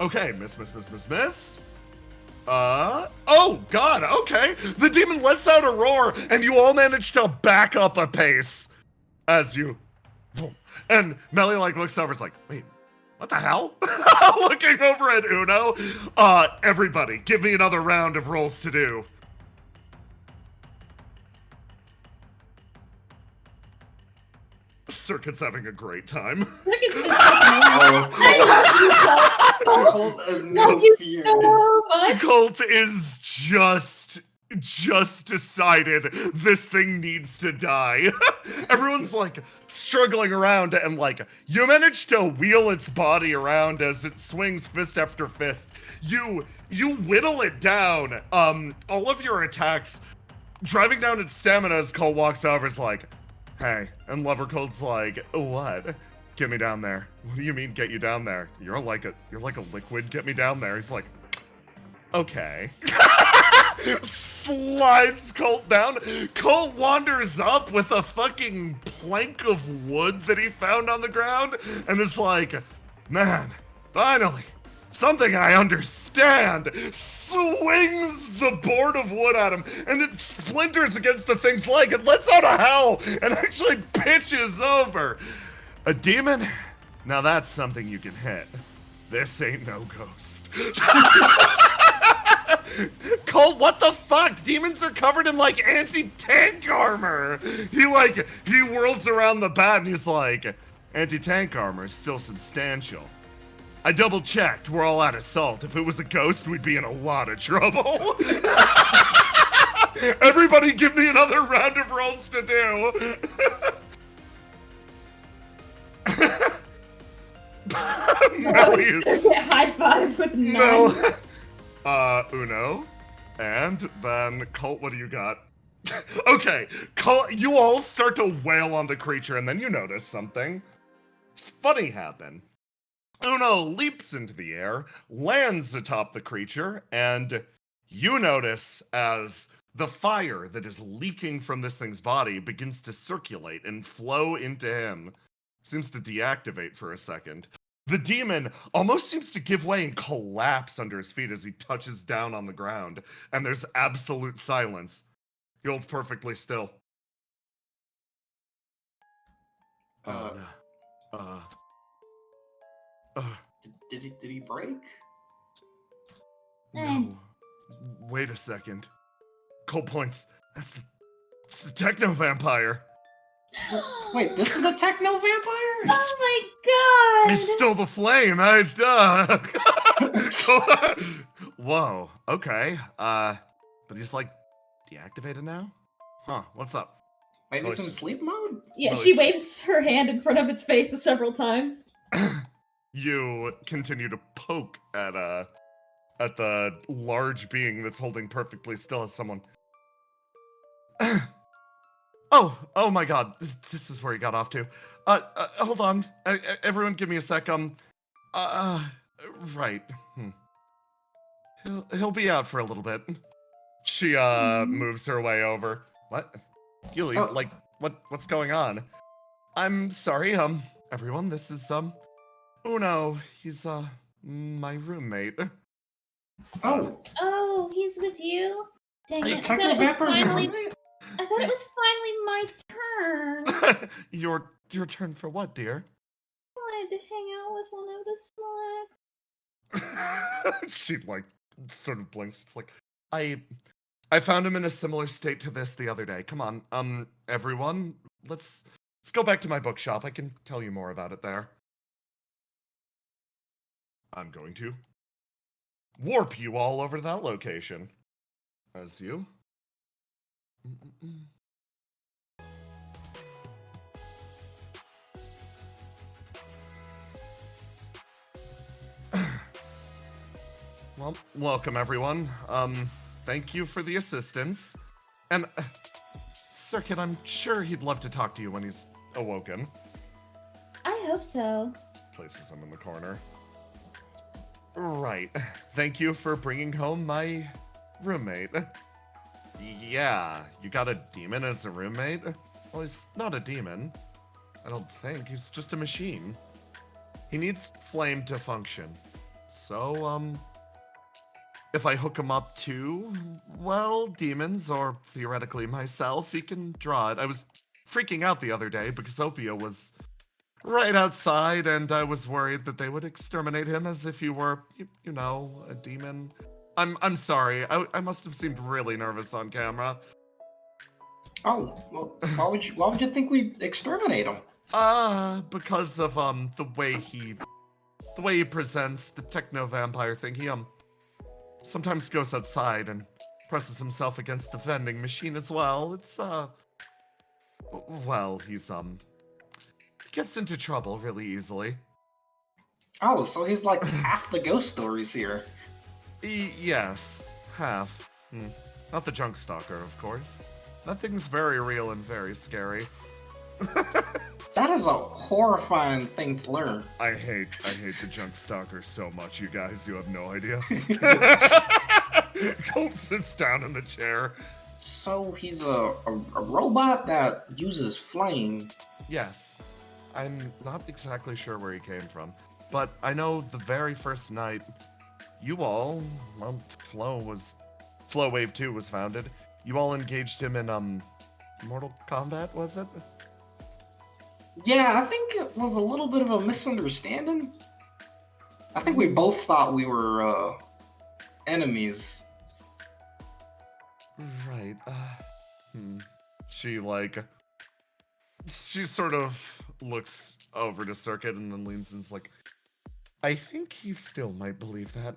Okay, miss. Oh God, okay. The demon lets out a roar, and you all manage to back up a pace as you, and Melly like looks over, is like, wait, what the hell? Looking over at Uno. Everybody, give me another round of rolls to do. Circuit's having a great time. Circuit's just I love you, Colt has love no you fear. so much. Colt is just decided this thing needs to die. Everyone's like struggling around, and like you manage to wheel its body around as it swings fist after fist. You whittle it down. All of your attacks, driving down its stamina as Colt walks over, is like, hey, and Lover Cold's like, what? Get me down there. What do you mean get you down there? You're like a liquid, get me down there. He's like, okay. Slides Colt down. Colt wanders up with a fucking plank of wood that he found on the ground and is like, man, finally, something I understand. Swings the board of wood at him and it splinters against the thing's leg and lets out a howl and actually pitches over. A demon? Now that's something you can hit. This ain't no ghost. Colt, what the fuck? Demons are covered in like anti-tank armor. He whirls around the bat and he's like, anti-tank armor is still substantial. I double checked, we're all out of salt. If it was a ghost, we'd be in a lot of trouble. Everybody give me another round of rolls to do. High five with 9. No. Uno. And then, Colt, what do you got? Okay, Colt, you all start to wail on the creature, and then you notice something. Funny happen. Uno leaps into the air, lands atop the creature, and you notice as the fire that is leaking from this thing's body begins to circulate and flow into him. Seems to deactivate for a second. The demon almost seems to give way and collapse under his feet as he touches down on the ground, and there's absolute silence. He holds perfectly still. Did he break? No. Wait a second. Colt points. It's the techno vampire. Wait, this is the techno vampire? Oh my god! He stole the flame. Whoa. Okay. But he's like deactivated now? Huh, what's up? Wait, he's in sleep mode? Yeah, Oh, she it's- waves her hand in front of its face several times. You continue to poke at the large being that's holding perfectly still as someone. Oh my god, this is where he got off to. Hold on. Everyone give me a sec. Right. He'll be out for a little bit. She moves her way over. What? Yuli, like what's going on? I'm sorry, everyone, this is Uno. He's my roommate. Oh, he's with you? Dang Are you it. techno vampires? I thought it was finally my turn. Your turn for what, dear? I wanted to hang out with one of the Slack. She like sort of blinks. It's like I found him in a similar state to this the other day. Come on, everyone, let's go back to my bookshop. I can tell you more about it there. I'm going to warp you all over to that location. As you. Well, welcome everyone. Thank you for the assistance. And Circuit, I'm sure he'd love to talk to you when he's awoken. I hope so. Places him in the corner. Right. Thank you for bringing home my roommate. Yeah, you got a demon as a roommate? Well, he's not a demon. I don't think. He's just a machine. He needs flame to function. So, if I hook him up to, well, demons, or theoretically myself, he can draw it. I was freaking out the other day because Opia was right outside, and I was worried that they would exterminate him as if he were, you know, a demon. I'm sorry. I must have seemed really nervous on camera. Oh, well, why would you think we'd exterminate him? Because of the way he presents the techno vampire thing. He sometimes goes outside and presses himself against the vending machine as well. It's well, he gets into trouble really easily. Oh, so he's like half the ghost stories here. Yes, half. Not the junk stalker, of course. That thing's very real and very scary. That is a horrifying thing to learn. I hate the junk stalker so much, you guys. You have no idea. Colt sits down in the chair. So he's a robot that uses flame. Yes. I'm not exactly sure where he came from, but I know the very first night you all, well, Flow Wave 2 was founded. You all engaged him in, Mortal Kombat, was it? Yeah, I think it was a little bit of a misunderstanding. I think we both thought we were, enemies. Right, She sort of looks over to Circuit and then leans and is like, I think he still might believe that.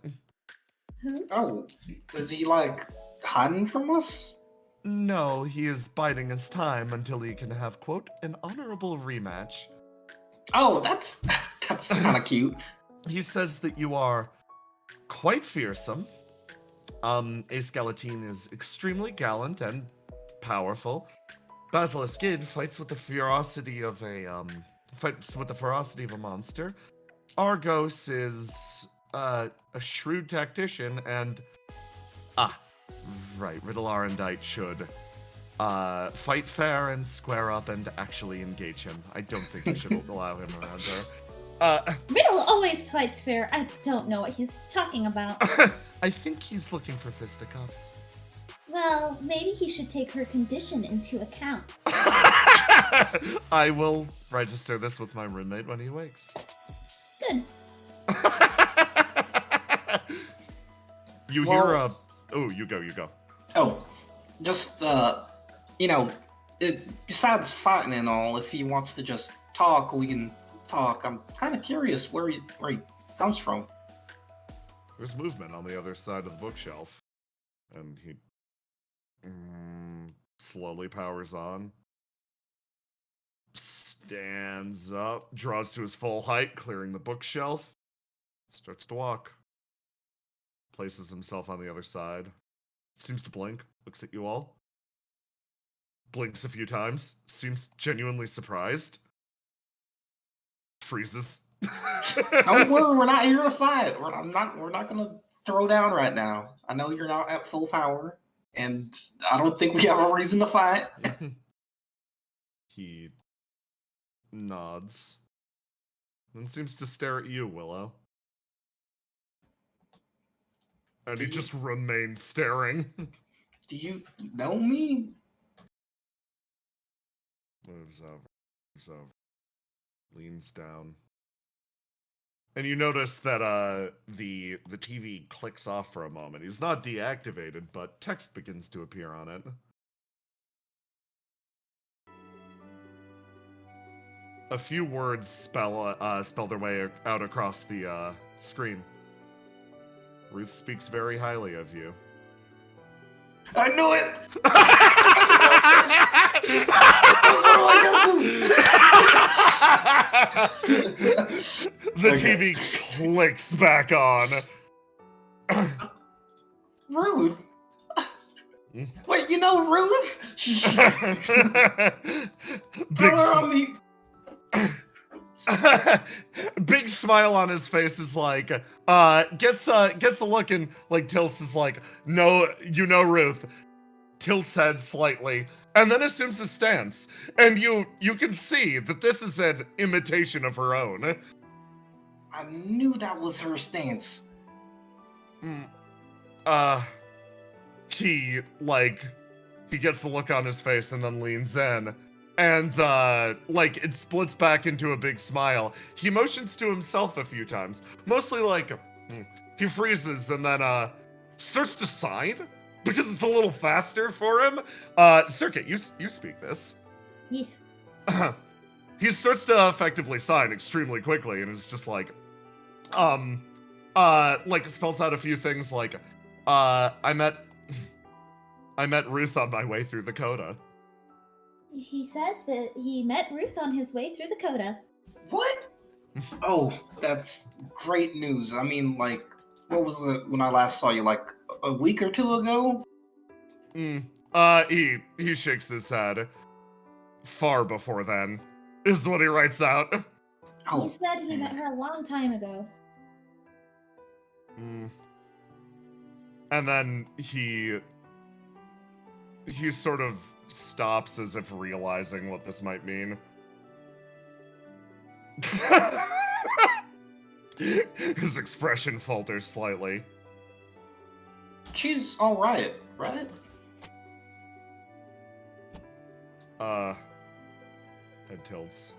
Oh, is he, like, hiding from us? No, he is biding his time until he can have, quote, an honorable rematch. Oh, that's kind of cute. He says that you are quite fearsome. Ace Galatine is extremely gallant and powerful. Basilisk Gid fights with the ferocity of a monster. Argos is a shrewd tactician, and Riddle Arendite should fight fair and square up and actually engage him. I don't think you should allow him around her. Riddle always fights fair. I don't know what he's talking about. I think he's looking for fisticuffs. Well, maybe he should take her condition into account. I will register this with my roommate when he wakes. Good. You hear a... Oh, you go. Oh, just, besides fighting and all, if he wants to just talk, we can talk. I'm kind of curious where he comes from. There's movement on the other side of the bookshelf. And he slowly powers on. Stands up, draws to his full height, clearing the bookshelf. Starts to walk. Places himself on the other side. Seems to blink, looks at you all. Blinks a few times, seems genuinely surprised. Freezes. Don't worry, we're not here to fight. We're not gonna throw down right now. I know you're not at full power, and I don't think we have a reason to fight. He nods. Then seems to stare at you, Willow. And he just remains staring. Do you know me? Moves over. Leans down. And you notice that the TV clicks off for a moment. He's not deactivated, but text begins to appear on it. A few words spell their way out across the screen. Ruth speaks very highly of you. I knew it! The TV clicks back on. Ruth? Wait, you know Ruth? Tell her on me. Big smile on his face is like, gets a look and like tilts is like, no, you know Ruth. Tilts head slightly, and then assumes a stance. And you can see that this is an imitation of her own. I knew that was her stance. He gets a look on his face and then leans in. And, it splits back into a big smile. He motions to himself a few times. Mostly, he freezes and then, starts to sign. Because it's a little faster for him. Circuit, you speak this. Yes. He starts to effectively sign extremely quickly and is just spells out a few things like, I met Ruth on my way through the coda. He says that he met Ruth on his way through the coda. What? Oh, that's great news. I mean, what was it when I last saw you, a week or two ago? He shakes his head. Far before then, is what he writes out. Oh. He said he met her a long time ago. And then he sort of stops as if realizing what this might mean. His expression falters slightly. She's all right, right? Head tilts.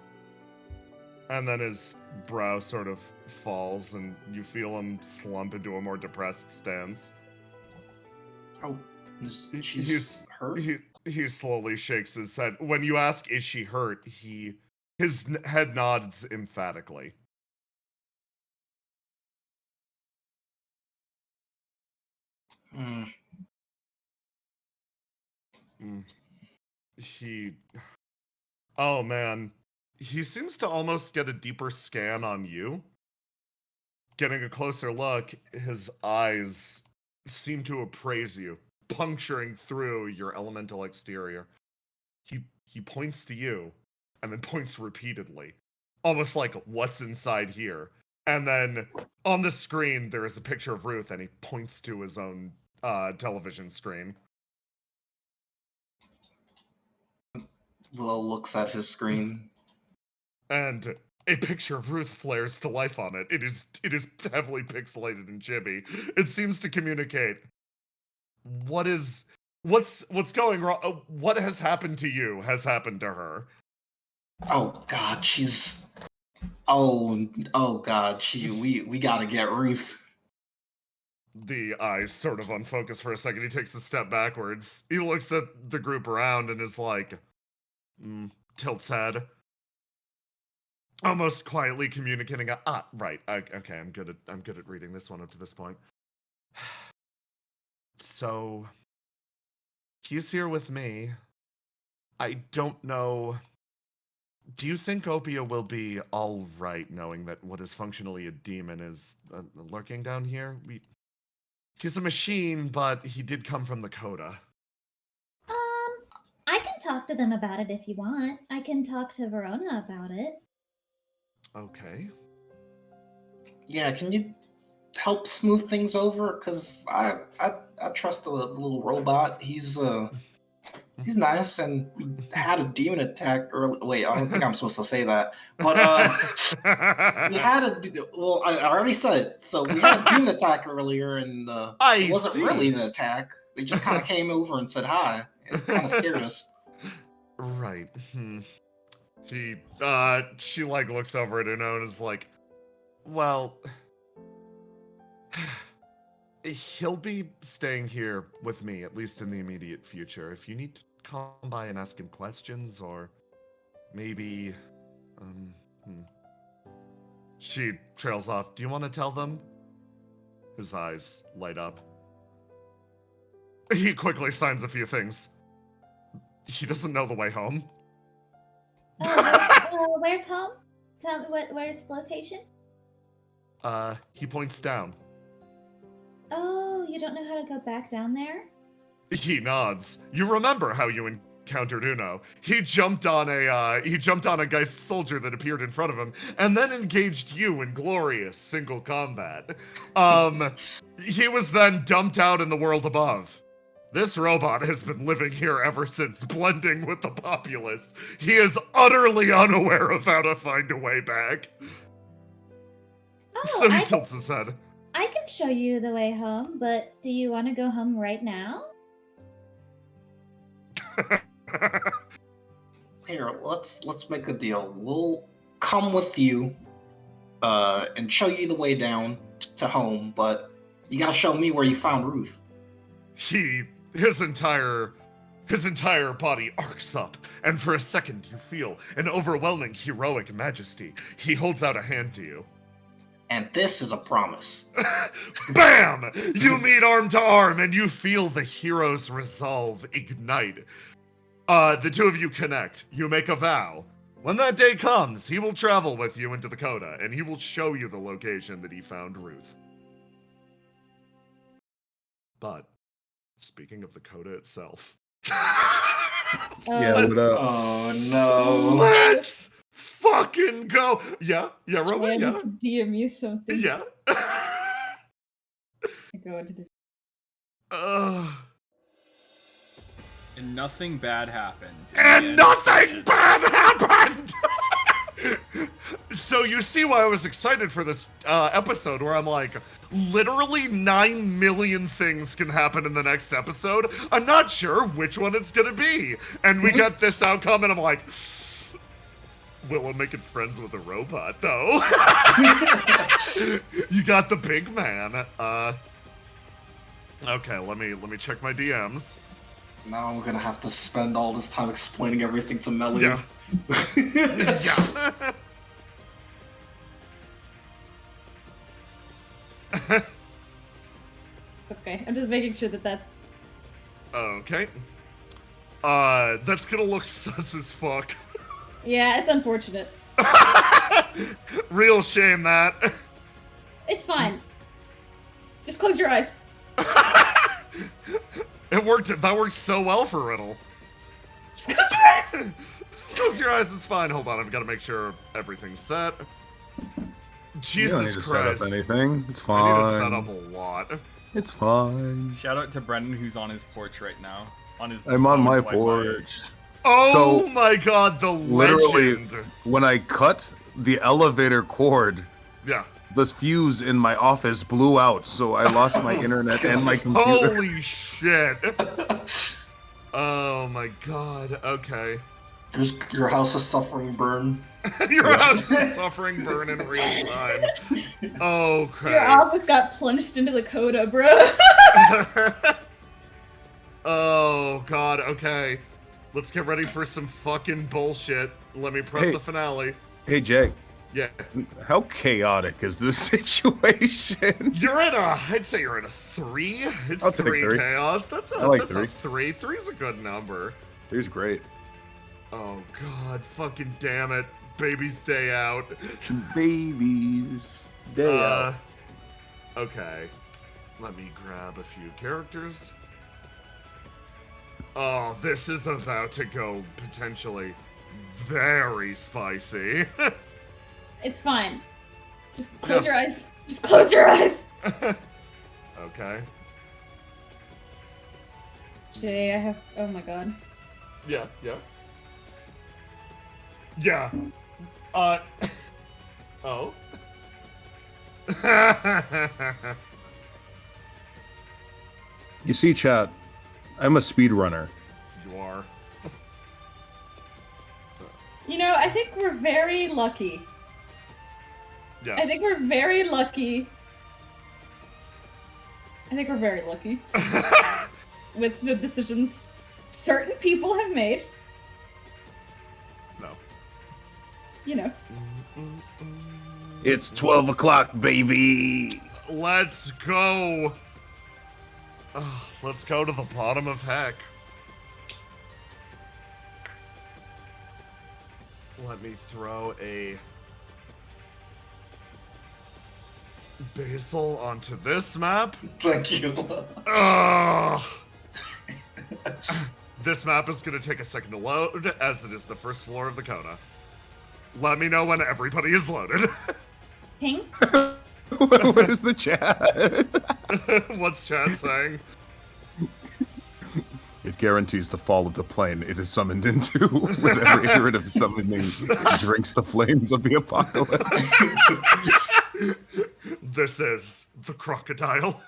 And then his brow sort of falls, and you feel him slump into a more depressed stance. Oh, she's hurt? He slowly shakes his head. When you ask, is she hurt, his head nods emphatically. Hmm. Oh man. He seems to almost get a deeper scan on you. Getting a closer look, his eyes seem to appraise you, puncturing through your elemental exterior. He points to you, and then points repeatedly, almost like, what's inside here? And then on the screen, there is a picture of Ruth, and he points to his own television screen. Willow looks at his screen. And a picture of Ruth flares to life on it. It is heavily pixelated and chibi. It seems to communicate what's going wrong. What has happened to you has happened to her. Oh God, she's. Oh God, we gotta get Ruth. The eyes sort of unfocus for a second. He takes a step backwards. He looks at the group around and is like, tilts head. Almost quietly communicating. Right. Okay, I'm good at reading this one up to this point. So, he's here with me. I don't know. Do you think Opia will be all right, knowing that what is functionally a demon is lurking down here? He's a machine, but he did come from the Coda. I can talk to them about it if you want. I can talk to Verona about it. Okay. Yeah, can you help smooth things over? Cause I trust the little robot. He's nice, and we had a demon attack early. Wait, I don't think I'm supposed to say that. But we had well, I already said it. So we had a demon attack earlier, and it wasn't really an attack. They just kind of came over and said hi. It kind of scared us. Right. She like looks over at Uno and is like, well, he'll be staying here with me, at least in the immediate future. If you need to come by and ask him questions, or maybe, She trails off. Do you want to tell them? His eyes light up. He quickly signs a few things. He doesn't know the way home. Where's home? Where's the location? He points down. Oh, you don't know how to go back down there? He nods. You remember how you encountered Uno. He jumped on a Geist soldier that appeared in front of him, and then engaged you in glorious single combat. He was then dumped out in the world above. This robot has been living here ever since, blending with the populace. He is utterly unaware of how to find a way back. Oh, So he tilts his head. I can show you the way home, but do you want to go home right now? Here, let's make a deal. We'll come with you, and show you the way down to home, but you gotta show me where you found Ruth. His entire body arcs up, and for a second you feel an overwhelming heroic majesty. He holds out a hand to you. And this is a promise. Bam! You meet arm to arm, and you feel the hero's resolve ignite. The two of you connect. You make a vow. When that day comes, he will travel with you into the Coda, and he will show you the location that he found Ruth. But, speaking of the Coda itself... Yeah, what up? Oh, no. Let's fucking go! Yeah, Roman, yeah. DM you something. Yeah. Go into And nothing bad happened. And nothing bad happened! So you see why I was excited for this episode, where I'm like, literally 9 million things can happen in the next episode. I'm not sure which one it's gonna be. And we get this outcome, and I'm like, Willow making friends with a robot, though. You got the big man. Okay, let me check my DMs. Now I'm gonna have to spend all this time explaining everything to Melly. Yeah. Yeah. Okay, I'm just making sure that that's. Okay. That's gonna look sus as fuck. Yeah, it's unfortunate. Real shame that. It's fine. Just close your eyes. It worked. That worked so well for Riddle. Just close your eyes. Just close your eyes. It's fine. Hold on. I've got to make sure everything's set. Jesus You don't need to Christ. set up anything. It's I fine. need to set up a lot. It's fine. Shout out to Brendan, who's on his porch right now. On his. I'm on my phone's Wi-Fi. porch. Oh So, my God! The Literally, legend. when I cut the elevator cord, Yeah. the fuse in my office blew out, so I lost my internet and my computer. Holy shit! Oh my God. Okay. Your house is suffering burn. Your house is suffering burn in real time. Okay. Your office got plunged into the coda, bro. Oh God. Okay. Let's get ready for some fucking bullshit. Let me prep Hey. the finale. Hey, Jake. Yeah. How chaotic is this situation? You're at I'd say you're at a 3. It's I'll take 3 3. chaos. That's a I like that's 3. a 3. 3's a good number. 3's great. Oh God, fucking damn it. Baby's day out. Babies. Day out. Okay. Let me grab a few characters. Oh, this is about to go potentially very spicy. It's fine. Just close your eyes. Just close your eyes. Okay. Jay, I have. Oh my God. Yeah, yeah. Yeah. Oh. You see, chat, I'm a speedrunner. You are. You know, I think we're very lucky. Yes. I think we're very lucky. With the decisions certain people have made. No. You know. It's 12 o'clock, baby. Let's go. Let's go to the bottom of heck. Let me throw a basil onto this map. Thank you. This map is going to take a second to load, as it is the first floor of the Kona. Let me know when everybody is loaded. Ping? What is the chat? What's chat saying? It guarantees the fall of the plane it is summoned into. With every iterative summoning, it drinks the flames of the apocalypse. This is the crocodile.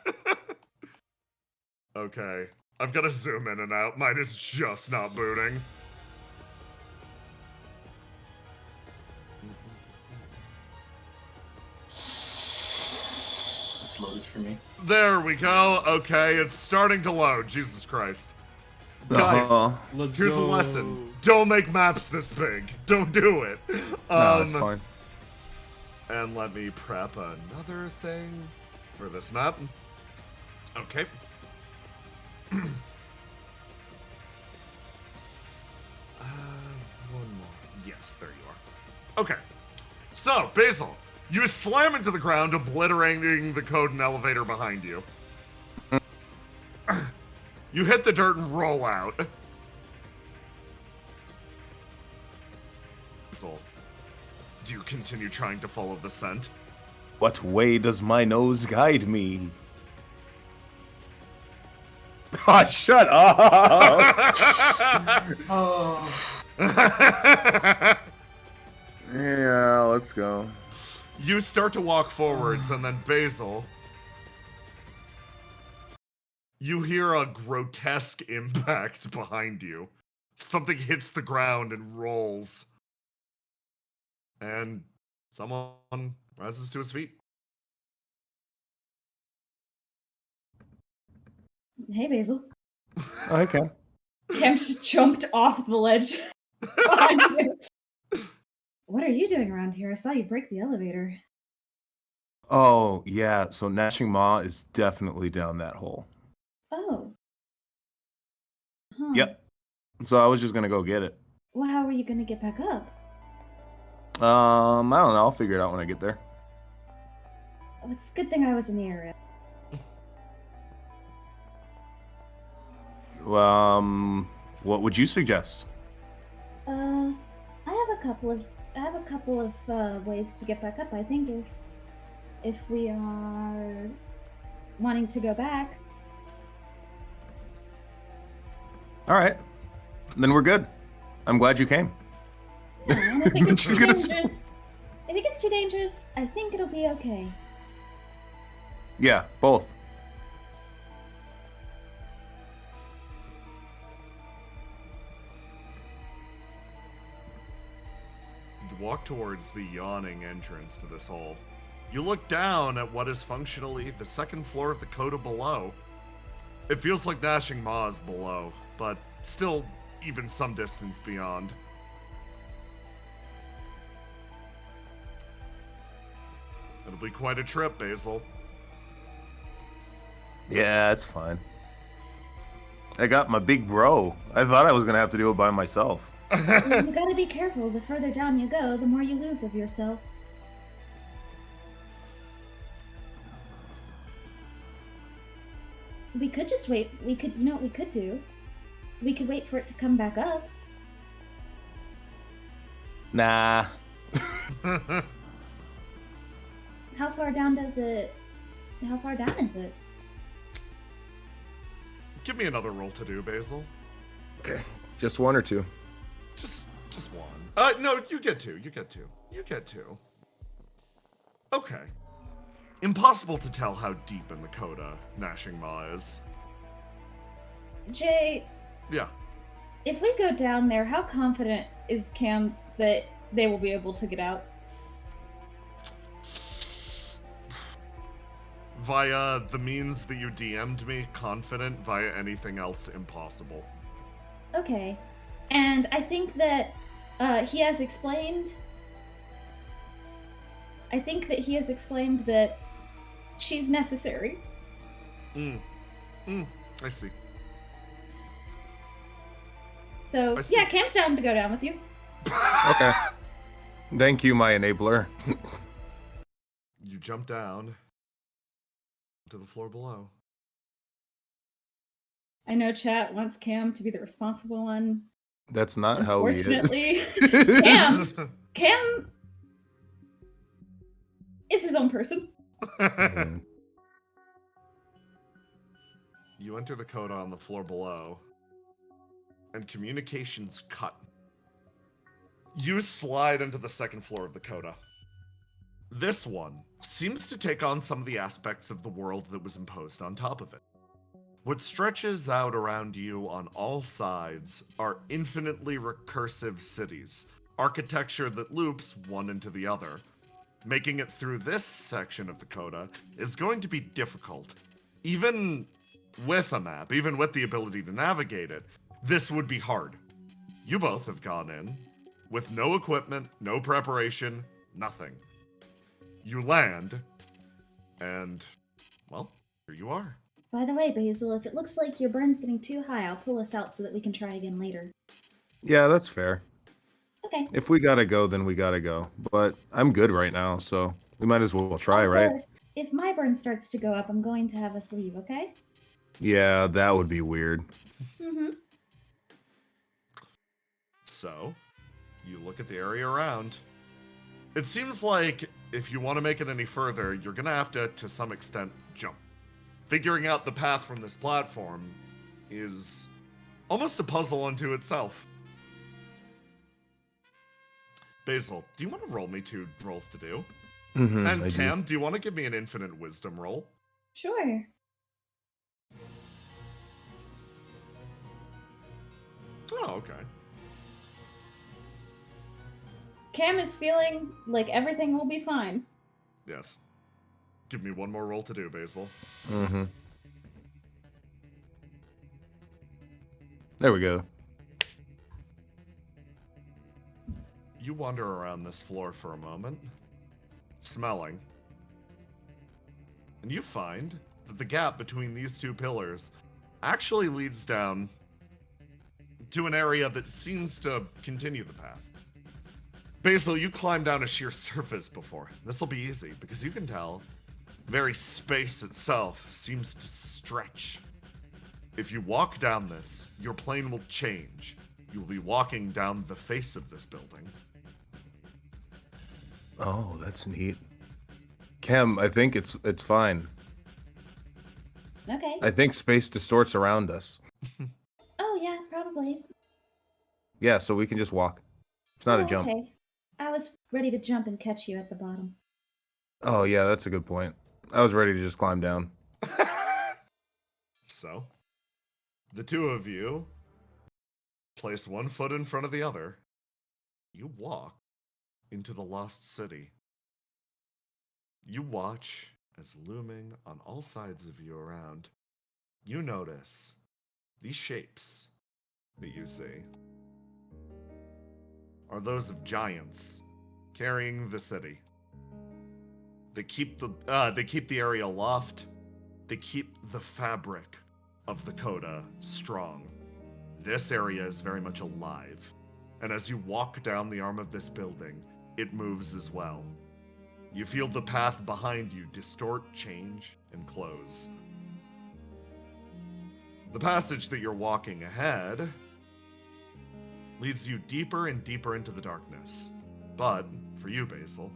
Okay. I've got to zoom in and out. Mine is just not booting. It's loaded for me. There we go. Okay, it's starting to load. Jesus Christ. Guys, Let's here's a go. lesson. Don't make maps this big. Don't do it. No, it's fine. And let me prep another thing for this map. Okay. One more. Yes, there you are. Okay. So, Basil, you slam into the ground, obliterating the code and elevator behind you. You hit the dirt and roll out. Basil, do you continue trying to follow the scent? What way does my nose guide me? Oh, shut up! Oh. Yeah, let's go. You start to walk forwards, and then Basil, you hear a grotesque impact behind you. Something hits the ground and rolls. And someone rises to his feet. Hey, Basil. Oh, okay. Cam just jumped off the ledge behind you. What are you doing around here? I saw you break the elevator. Oh, yeah. So Gnashing Maw is definitely down that hole. Oh. Huh. Yep. So I was just gonna go get it. Well, how are you going to get back up? I don't know. I'll figure it out when I get there. Oh, it's a good thing I was in the area. What would you suggest? I have a couple of ways to get back up. I think if we are wanting to go back. All right. Then we're good. I'm glad you came. Yeah, and if it gets She's too gonna dangerous, if it gets too dangerous, I think it'll be okay. Yeah, both. You walk towards the yawning entrance to this hole. You look down at what is functionally the second floor of the coda below. It feels like Gnashing Maw is below, but still even some distance beyond. It'll be quite a trip, Basil. Yeah, it's fine. I got my big bro. I thought I was gonna have to do it by myself. You gotta be careful. The further down you go, the more you lose of yourself. We could just wait. We could, you know what we could do? We could wait for it to come back up. Nah. How far down is it? Give me another roll to do, Basil. Okay. Just one or two? Just one. No, you get two. You get two. Okay. Impossible to tell how deep in the coda Gnashing Maw is. Jay, Yeah. if we go down there, how confident is Cam that they will be able to get out? Via the means that you DM'd me, confident. Via anything else, impossible. Okay. And I think that he has explained. I think that he has explained that she's necessary. I see. So, I see. yeah, Cam's down to go down with you. Okay. Thank you, my enabler. You jump down to the floor below. I know chat wants Cam to be the responsible one. That's not how he is. Unfortunately, Cam is his own person. Mhm. You enter the coda on the floor below, and communications cut. You slide into the second floor of the coda. This one seems to take on some of the aspects of the world that was imposed on top of it. What stretches out around you on all sides are infinitely recursive cities, architecture that loops one into the other. Making it through this section of the coda is going to be difficult. Even with a map, even with the ability to navigate it, this would be hard. You both have gone in with no equipment, no preparation, nothing. You land, and, well, here you are. By the way, Basil, if it looks like your burn's getting too high, I'll pull us out so that we can try again later. Yeah, that's fair. Okay. If we gotta go, then we gotta go. But I'm good right now, so we might as well try, Also, right? if my burn starts to go up, I'm going to have us leave, okay? Yeah, that would be weird. Mm-hmm. So, you look at the area around. It seems like if you want to make it any further, you're going to have to some extent, jump. Figuring out the path from this platform is almost a puzzle unto itself. Basil, do you want to roll me 2 rolls to do? Mm-hmm, And I Cam, do you want to give me an infinite wisdom roll? Sure. Oh, okay. Cam is feeling like everything will be fine. Yes. Give me 1 more roll to do, Basil. Mm-hmm. There we go. You wander around this floor for a moment, smelling, and you find that the gap between these 2 pillars actually leads down to an area that seems to continue the path. Basil, you climbed down a sheer surface before. This will be easy, because you can tell very space itself seems to stretch. If you walk down this, your plane will change. You will be walking down the face of this building. Oh, that's neat. Cam, I think it's fine. Okay. I think space distorts around us. Oh, yeah, probably. Yeah, so we can just walk. It's not a jump. Okay. I was ready to jump and catch you at the bottom. Oh, yeah, that's a good point. I was ready to just climb down. So, the 2 of you place 1 foot in front of the other. You walk into the lost city. You watch as looming on all sides of you around, you notice these shapes that you see are those of giants carrying the city. They keep the area aloft. They keep the fabric of the coda strong. This area is very much alive. And as you walk down the arm of this building, it moves as well. You feel the path behind you distort, change, and close. The passage that you're walking ahead leads you deeper and deeper into the darkness. But, for you, Basil,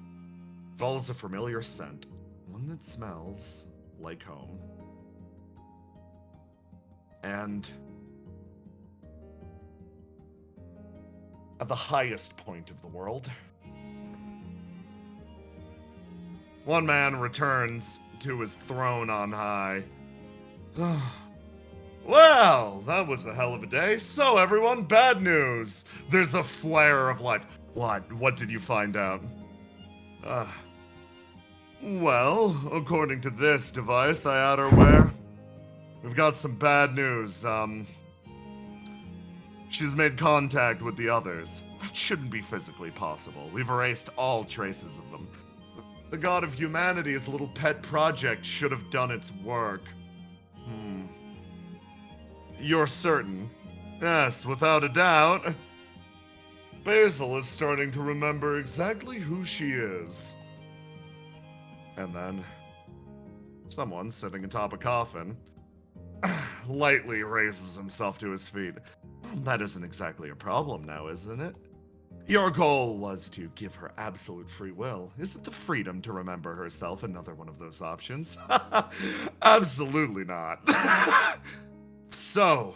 follows a familiar scent, one that smells like home. And at the highest point of the world, one man returns to his throne on high. Well, that was a hell of a day. So, everyone, bad news. There's a flare of life. What did you find out? Well, according to this device I had her wear, we've got some bad news. She's made contact with the others. That shouldn't be physically possible. We've erased all traces of them. The god of humanity's little pet project should have done its work. You're certain? Yes, without a doubt. Basil is starting to remember exactly who she is. And then, someone sitting atop a coffin lightly raises himself to his feet. That isn't exactly a problem now, isn't it? Your goal was to give her absolute free will. Is it the freedom to remember herself another one of those options? Absolutely not. So,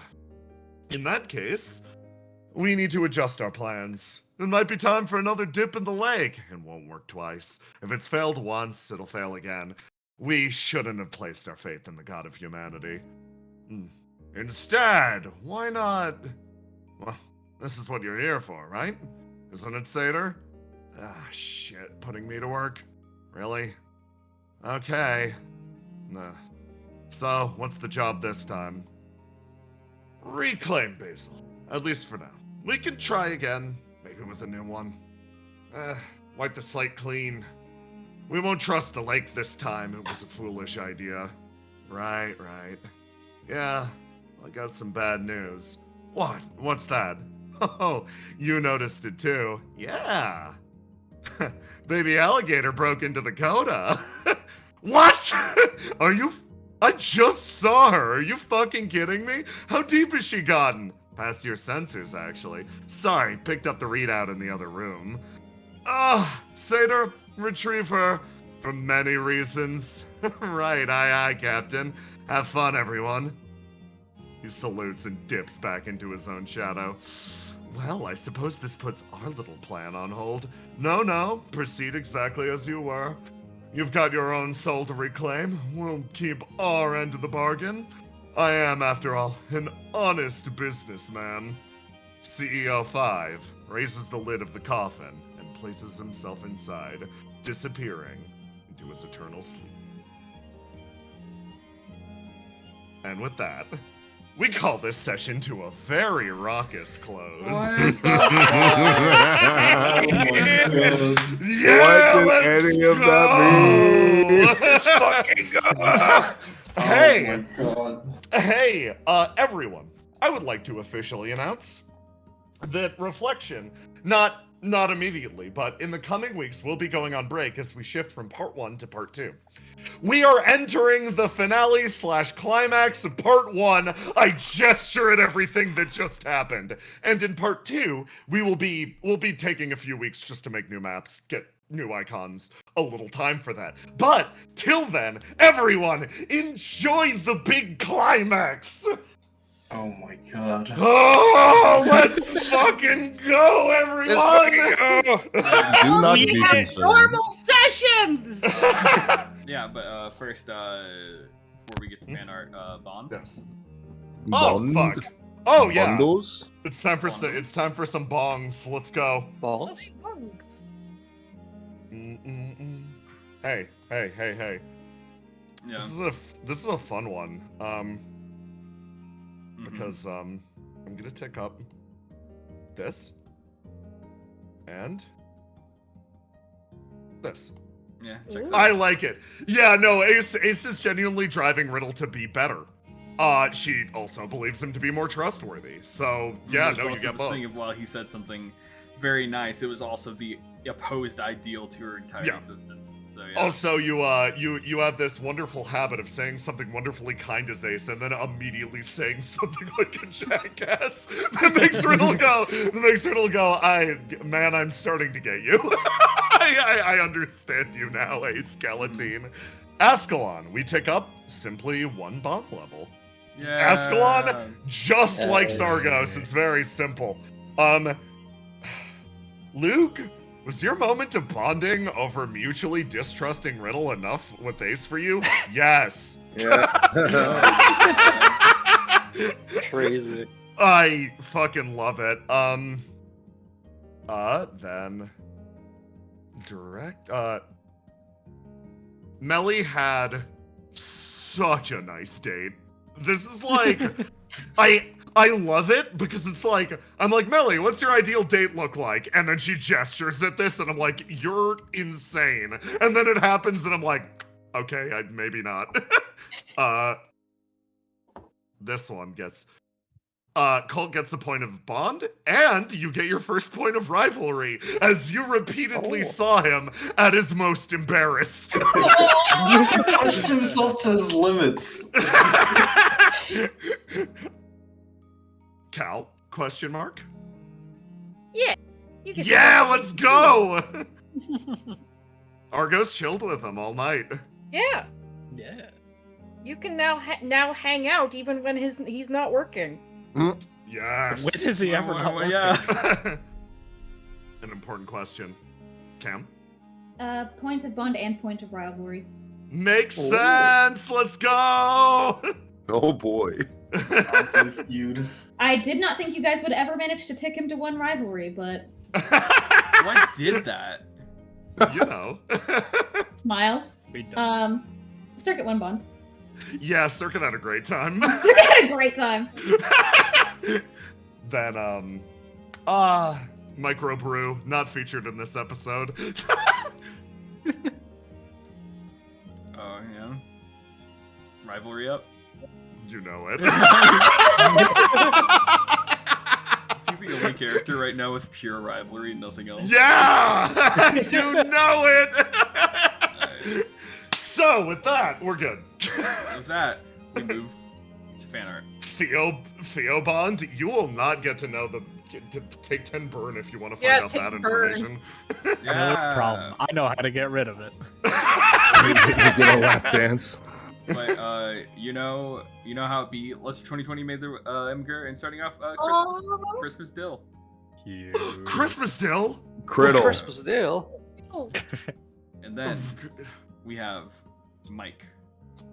in that case, we need to adjust our plans. It might be time for another dip in the lake. It won't work twice. If it's failed once, it'll fail again. We shouldn't have placed our faith in the god of humanity. Instead, why not? Well, this is what you're here for, right? Isn't it, Satyr? Ah, shit, putting me to work? Really? Okay. So, what's the job this time? Reclaim Basil, at least for now. We can try again, maybe with a new one. Wipe the slate clean. We won't trust the lake this time, it was a foolish idea. Right. Yeah, I got some bad news. What? What's that? Oh, you noticed it too. Yeah. Baby alligator broke into the coda. What? I just saw her. Are you fucking kidding me? How deep has she gotten? Past your sensors, actually. Sorry, picked up the readout in the other room. Satyr, retrieve her. For many reasons. Right, aye, Captain. Have fun, everyone. He salutes and dips back into his own shadow. Well, I suppose this puts our little plan on hold. No, proceed exactly as you were. You've got your own soul to reclaim. We'll keep our end of the bargain. I am, after all, an honest businessman. CEO 5 raises the lid of the coffin and places himself inside, disappearing into his eternal sleep. And with that, we call this session to a very raucous close. Yeah, What did any of that mean? Let's fucking go. Hey, Oh my god. hey, everyone! I would like to officially announce that Reflection, not immediately, but in the coming weeks, we'll be going on break as we shift from part 1 to part 2. We are entering the finale / climax of part 1. I gesture at everything that just happened. And in part 2, we'll be taking a few weeks just to make new maps, get new icons, a little time for that. But till then, everyone, enjoy the big climax! Oh my god. Oh, let's fucking go, everyone! Do not We be had concerned. normal sessions. Yeah, but first, before we get to fan art, Bonds. Yes. Oh, Bond? fuck. Oh, yeah. Bundles? It's time for some bongs. Let's go. Balls? Hey. Yeah. This is a fun one. Because I'm gonna take up this and this. Yeah. Checks I out. like it. Yeah, no, Ace is genuinely driving Riddle to be better. She also believes him to be more trustworthy. So yeah, There's no, you also get this both. thing of, while he said something very nice, it was also the opposed ideal to her entire Yeah. existence. So yeah. Also, you have this wonderful habit of saying something wonderfully kind as Ace, and then immediately saying something like a jackass. That makes Riddle go. I'm starting to get you. I understand you now, Ace Skeleton. Ascalon, we take up simply 1 bond level. Yeah. Ascalon, just like Sargos, it's very simple. Luke, was your moment of bonding over mutually distrusting Riddle enough with Ace for you? Yes. Crazy. I fucking love it. Then direct. Melly had such a nice date. This is like, I love it because it's like, I'm like, Melly, what's your ideal date look like? And then she gestures at this and I'm like, you're insane. And then it happens and I'm like, okay, maybe not. This one gets, Colt gets a point of bond, and you get your first point of rivalry, as you repeatedly saw him at his most embarrassed. Pushed himself to his limits. Cal, question mark? Yeah. You can Yeah, let's go! Argos chilled with him all night. Yeah. Yeah. You can now hang out even when he's not working. Yes. When is he ever not working? Yeah. An important question. Cam? Point of bond and point of rivalry. Makes sense! Let's go! Oh boy. Feud. I did not think you guys would ever manage to tick him to 1 rivalry, but What did that? You know. smiles. We done. Circuit 1 bond. Yeah, Circuit had a great time. Circuit had a great time. Then, Microbrew, not featured in this episode. Oh, yeah. Rivalry up. You know it. Is he the only character right now with pure rivalry and nothing else? Yeah! You know it! Alright. So, with that, we're good. With that, we move to fan art. Theo Bond, you will not get to know to take 10 burn if you want to find Yeah, out take that burn. information. Yeah. No problem. I know how to get rid of it. You get a lap dance. But you know how it be. Lester 2020 made the Imgur and starting off Christmas Dill. Christmas Dill? Criddle. Christmas deal. And then we have Mike.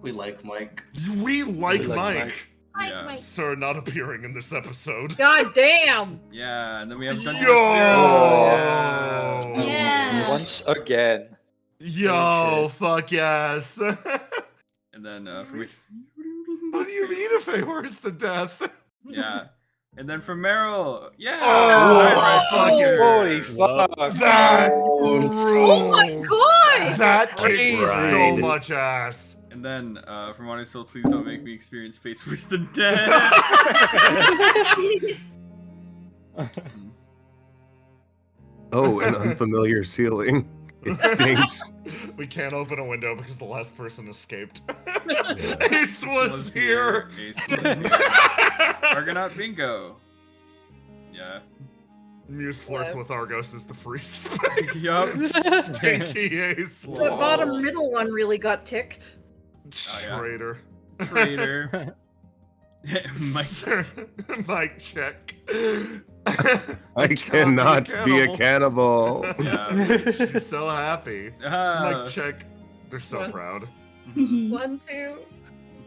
We like Mike. We like We like Mike. Yeah. Sir, not appearing in this episode. God damn! Yeah, and then we have Dungeon Yo! Master. Yeah. Once again. Yo, fuck yes. And then from which, What do you mean if I where's the death? yeah, and then from Meryl, yeah. Oh, fuck yes. Holy fuck. That rules. Oh my rules. god! That kicks so Right. much ass. And then from Honestfield, please don't make me experience fates worse than death. Oh, an unfamiliar ceiling. It stinks. We can't open a window because the last person escaped. Yeah. Ace was here. Ace was here. Argonaut bingo. Yeah. Muse flirts Yes. with Argos as the free space. Yup. Stinky Ace. The bottom middle one really got ticked. yeah. Traitor. Traitor. Mike. Mike check. I cannot be a cannibal. Yeah. She's so happy. Mike check. They're so What? proud. 1, 2.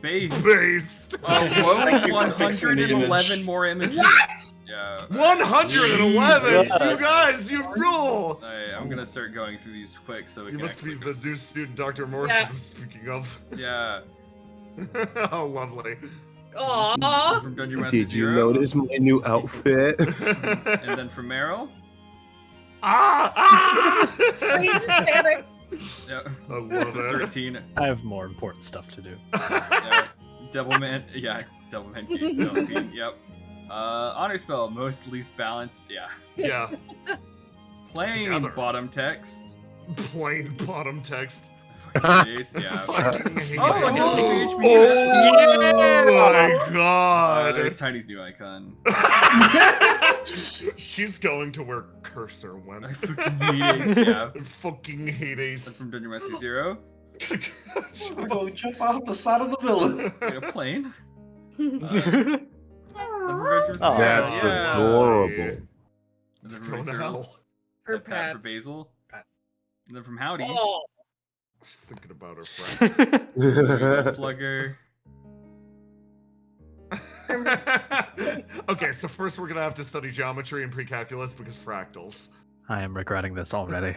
Base. Based. Oh, Thank whoa, you for fixing the 111 image. more images. What? Yeah. 111! Jesus. You guys, you rule! I'm gonna start going through these quick so we You can must be actually the new student Dr. Morse Yeah. was speaking of. Yeah. Oh, lovely. Aww. From Dungeon Master Did you Zero. notice my new outfit? And then from Meryl. Panic. Yeah. I love it. 13. I have more important stuff to do. Yeah. Devilman. Yeah. Devilman Case 17. Yep. Honor spell. Most least balanced. Yeah. Yeah, Plain Together. bottom text. plain bottom text. Fucking Jace, yeah. Fucking hate Oh, it. and you'll think HP. Oh my god! There's Tiny's new icon. She's going to wear cursor when. I fucking hate Ace. Yeah. I fucking hate That's Ace. from Dungeon Master Zero. Oh, jump off the side of the building. Get a plane. Oh, That's yeah. adorable. And then from Going to Turtles, hell. Her a pat for pats. Basil. And then from Howdy, Oh. She's thinking about her friend. Slugger. Okay, so first we're gonna have to study geometry and pre-calculus because fractals. I am regretting this already.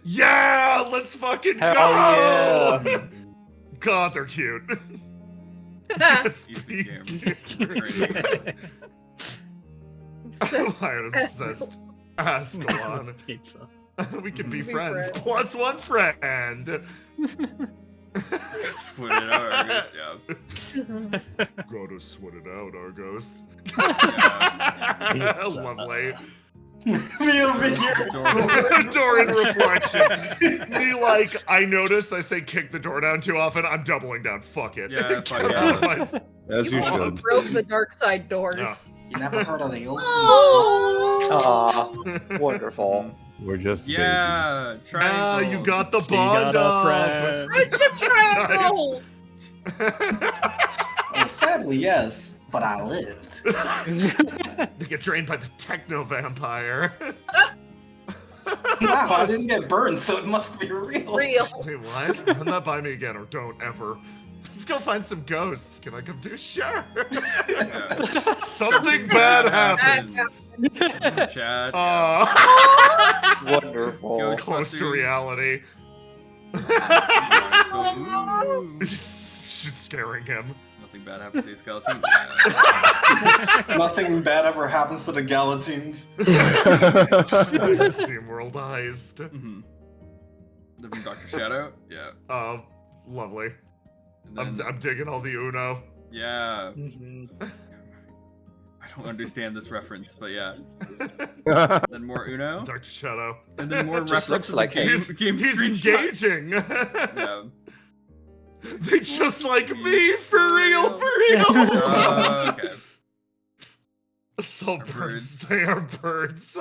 Yeah, let's fucking Hell go! yeah. God, they're cute. Easy game. Lion obsessed. Ascalon. Pizza. We can be Be friends. friends. Plus one friend. Split it out, Argus. Yeah. Gotta sweat it out, Argos. Yeah. Lovely. Me over here. Door in reflection. Me like, I notice I say kick the door down too often. I'm doubling down. Fuck it. Yeah, fuck Get yeah. out of my- As you Oh, should. Broke the dark side doors. You never heard of the open Oh. Aw, wonderful. We're just Yeah. Ah, Triangle. you got the She got bond a up. friend. Friendship triangle. Well, sadly, yes, but I lived. They get drained by the techno vampire. Wow, I didn't get burned, so it must be real. Real. Wait, what? Run that by me again, or don't ever. Let's go find some ghosts. Can I come too? Sure. Yeah. Something bad happens. Chat. Wonderful. Ghost- Close to reality. Ooh. She's scaring him. Nothing bad happens to the skeleton. Nothing bad ever happens to the Galatines. Steamworld heist. Mm-hmm. Then from Dr. Shadow. Yeah. Oh, lovely. And then, I'm digging all the Uno. yeah. Mhm. I don't understand this reference, but yeah. Then more Uno. Dr. Shadow. And then more Just reference looks to like the him. game He's screenshot. engaging. Yeah. They just like me, for real, for real. Okay. So They're birds. birds. They are birds.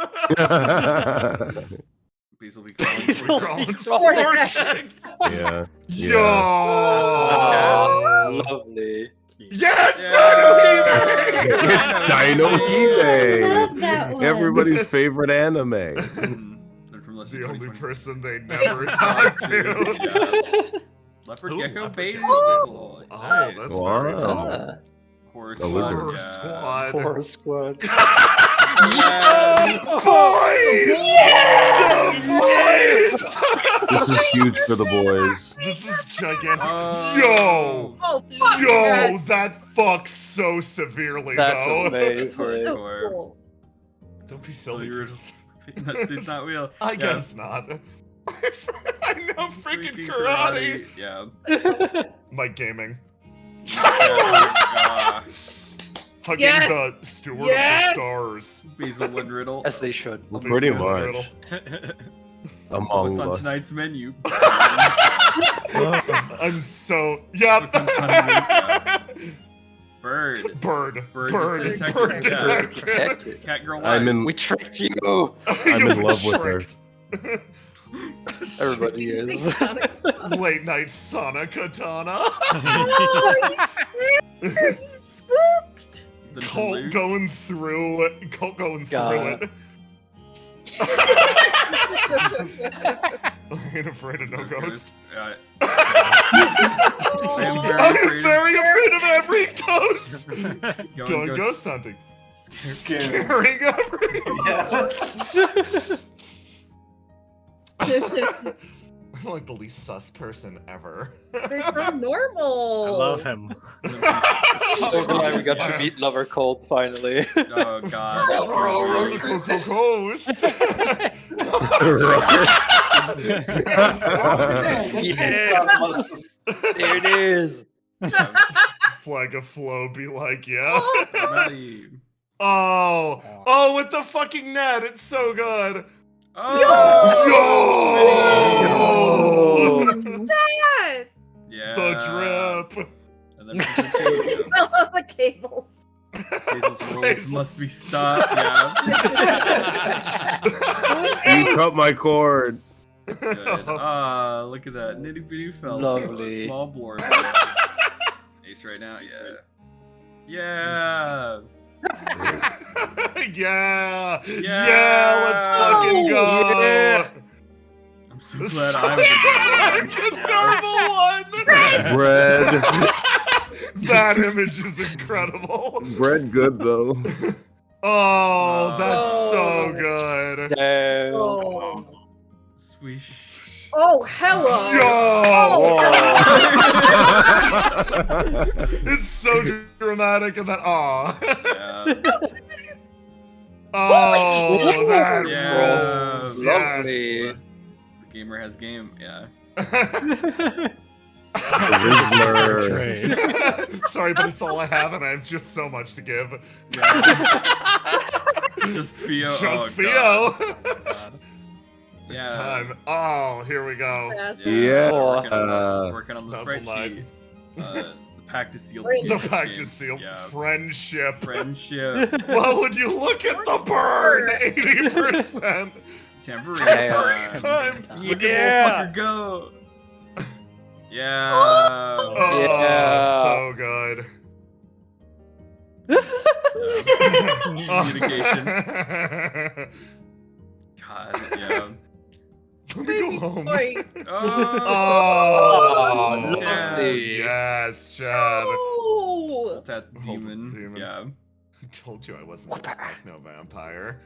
Basil be crawling. Vortex. Yeah. Yo! Oh, lovely. Yes! It's Dino Hime. Love that one. Everybody's favorite anime. Learn from The lesson only 2020. person they never talk to. Yeah. Leopard Ooh, gecko leopard beta. gecko. Basil. Oh, Nice. that's Wow. very cool. Horror A lizard. Horror yeah. squad. Horror squad. Yes. Boys! This is huge for the boys. This is gigantic. Oh. Yo! Oh, fuck Yo, that. that fucks so severely, That's though. amazing. So Hardcore. cool. Don't be So silly. you're Chris. it's not real. I Yeah. guess not. I know freaking Freaking karate. Yeah. Mike Gaming. Yeah. Hugging Yes. the steward Yes. of the stars. Basil and Riddle. As they should. Well, pretty Basil and much. So Among what's on us. tonight's menu? I'm so. Yep. Looking sunny, Bird. Bird. Bird Bird. detective. Bird Yeah. detective. Protected. Cat girl. I'm Lies. in- We tricked you. I'm in love with her. Everybody is. Late night Sana Katana. Spooked. The Colt blue. going through it. Colt going through God. it. I ain't afraid of no ghost. I Oh, am I'm very very afraid of every ghost. afraid. Going ghost hunting. Scary. Scaring everyone. Yeah. I'm like the least sus person ever. They're so normal. I love him. So glad we got to meet Lover Cold finally. Oh god. Ghost. There it is. Flag of Flow be like, yeah. Buddy. Oh, with the fucking net. It's so good. Oh. Yo! That. Yeah. The drip. And then there's I love the cables. Basil's rules must be stopped. Yeah. You cut my cord. Good. Ah, look at that nitty bitty fella. Lovely. Small blorb. Ace right now. Yeah. Yeah. Yeah. Yeah. Yeah, let's fucking go. Yeah. I'm so glad I'm the normal one. Bread. That image is incredible. Bread good though. Oh, that's Oh. so good. Damn. Oh, Sweet. oh hello. Yo! It's so dramatic and that Yeah. Oh, that Yeah. rolls. Lovely. The gamer has game. Yeah. Rizzler. Sorry, but it's all I have, and I have just so much to give. Just Theo. Just Oh, Theo. God. God. It's Yeah. time. Oh, here we go. Yes. Yeah. Working on the Nuzzle spreadsheet. The pact is sealed. Great. The Gamer's pact game. is sealed. Yeah. Friendship. Friendship. Well, would you look at the burn? 80%. Tambourine Damn. time. Time. Look Yeah. at motherfucker go. Yeah. Oh, Yeah. so good. Communication. God, yeah. Let me go home. Boy. Oh, Oh, lovely. yes, Chad. Oh. that demon. demon. Yeah. I told you I wasn't a techno vampire.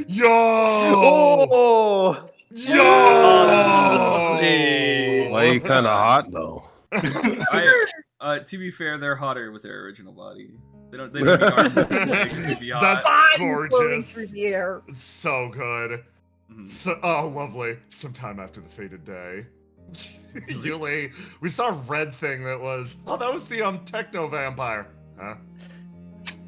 Yo! Oh. Yo! that's lovely. Why you kind of hot though? To be fair, they're hotter with their original body. They don't need arms and legs to be hot. That's Fine, floating gorgeous. through the air. So good. Mhm. So, oh, lovely. Sometime after the fated day. Yuli, we saw a red thing that was, oh, that was the techno vampire. Huh?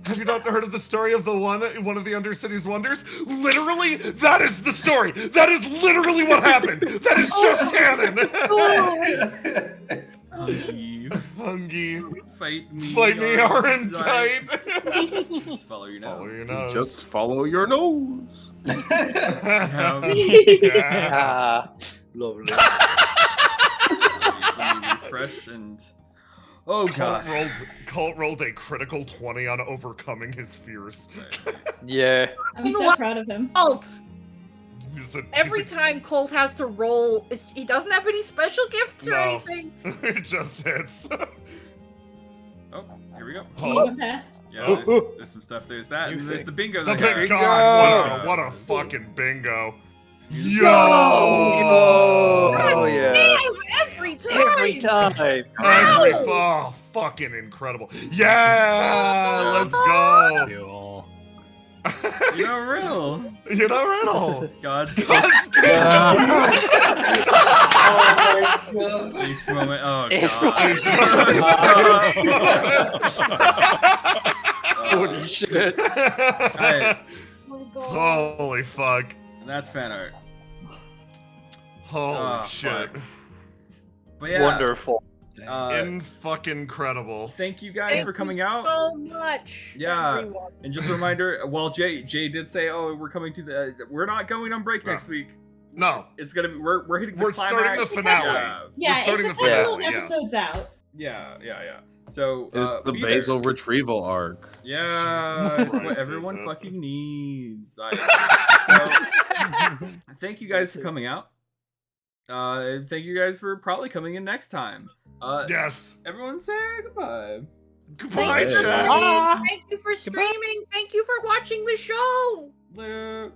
Have you not heard of the story of the one of the Undercity's wonders? Literally, that is the story. That is literally what happened. That is just canon. Oh, gee. Hungry. Fight me. Fight me hard and tight. Just follow your nose. Follow your nose. Just follow your nose. Yeah. Ah, lovely. Let me refresh and. Oh god. Colt rolled a critical 20 on overcoming his fears. Yeah. I'm You know so what? proud of him. Colt. Every He's time Colt has to roll, he doesn't have any special gifts or No. anything. It just hits. Oh, here we go. Oh. Past. Yeah, there's some stuff. There's that. And there's the bingo. The they big have. god, what a fucking bingo. Yo! Oh yeah. Damn, every time. Every time. Oh, fucking incredible. Yeah! Let's go! You know, riddle. You know, riddle. God's God's gift. Oh my god. ace moment. Oh Ace god. Holy shit. Alright, Oh my god. Holy fuck. that's fan art. Holy Oh, shit. fuck. But yeah, Wonderful. In fucking incredible. thank you guys Thank for coming you out. so much. Yeah. everyone. And just a reminder, well, Jay did say, "Oh, we're coming to the. We're not going on break No. next week. No. It's gonna be. We're hitting the We're starting climax. the finale. Yeah, Yeah, starting it's the a couple finale, of yeah. episodes out. yeah. So It's the be basil there. retrieval arc. Yeah, Jesus it's Christ, what is everyone it? fucking needs. So, thank you guys for coming out. Thank you guys for probably coming in next time. Yes. Everyone say goodbye. Goodbye, Thank you, chat. everybody. Thank you for streaming. Thank you for watching the show. Later.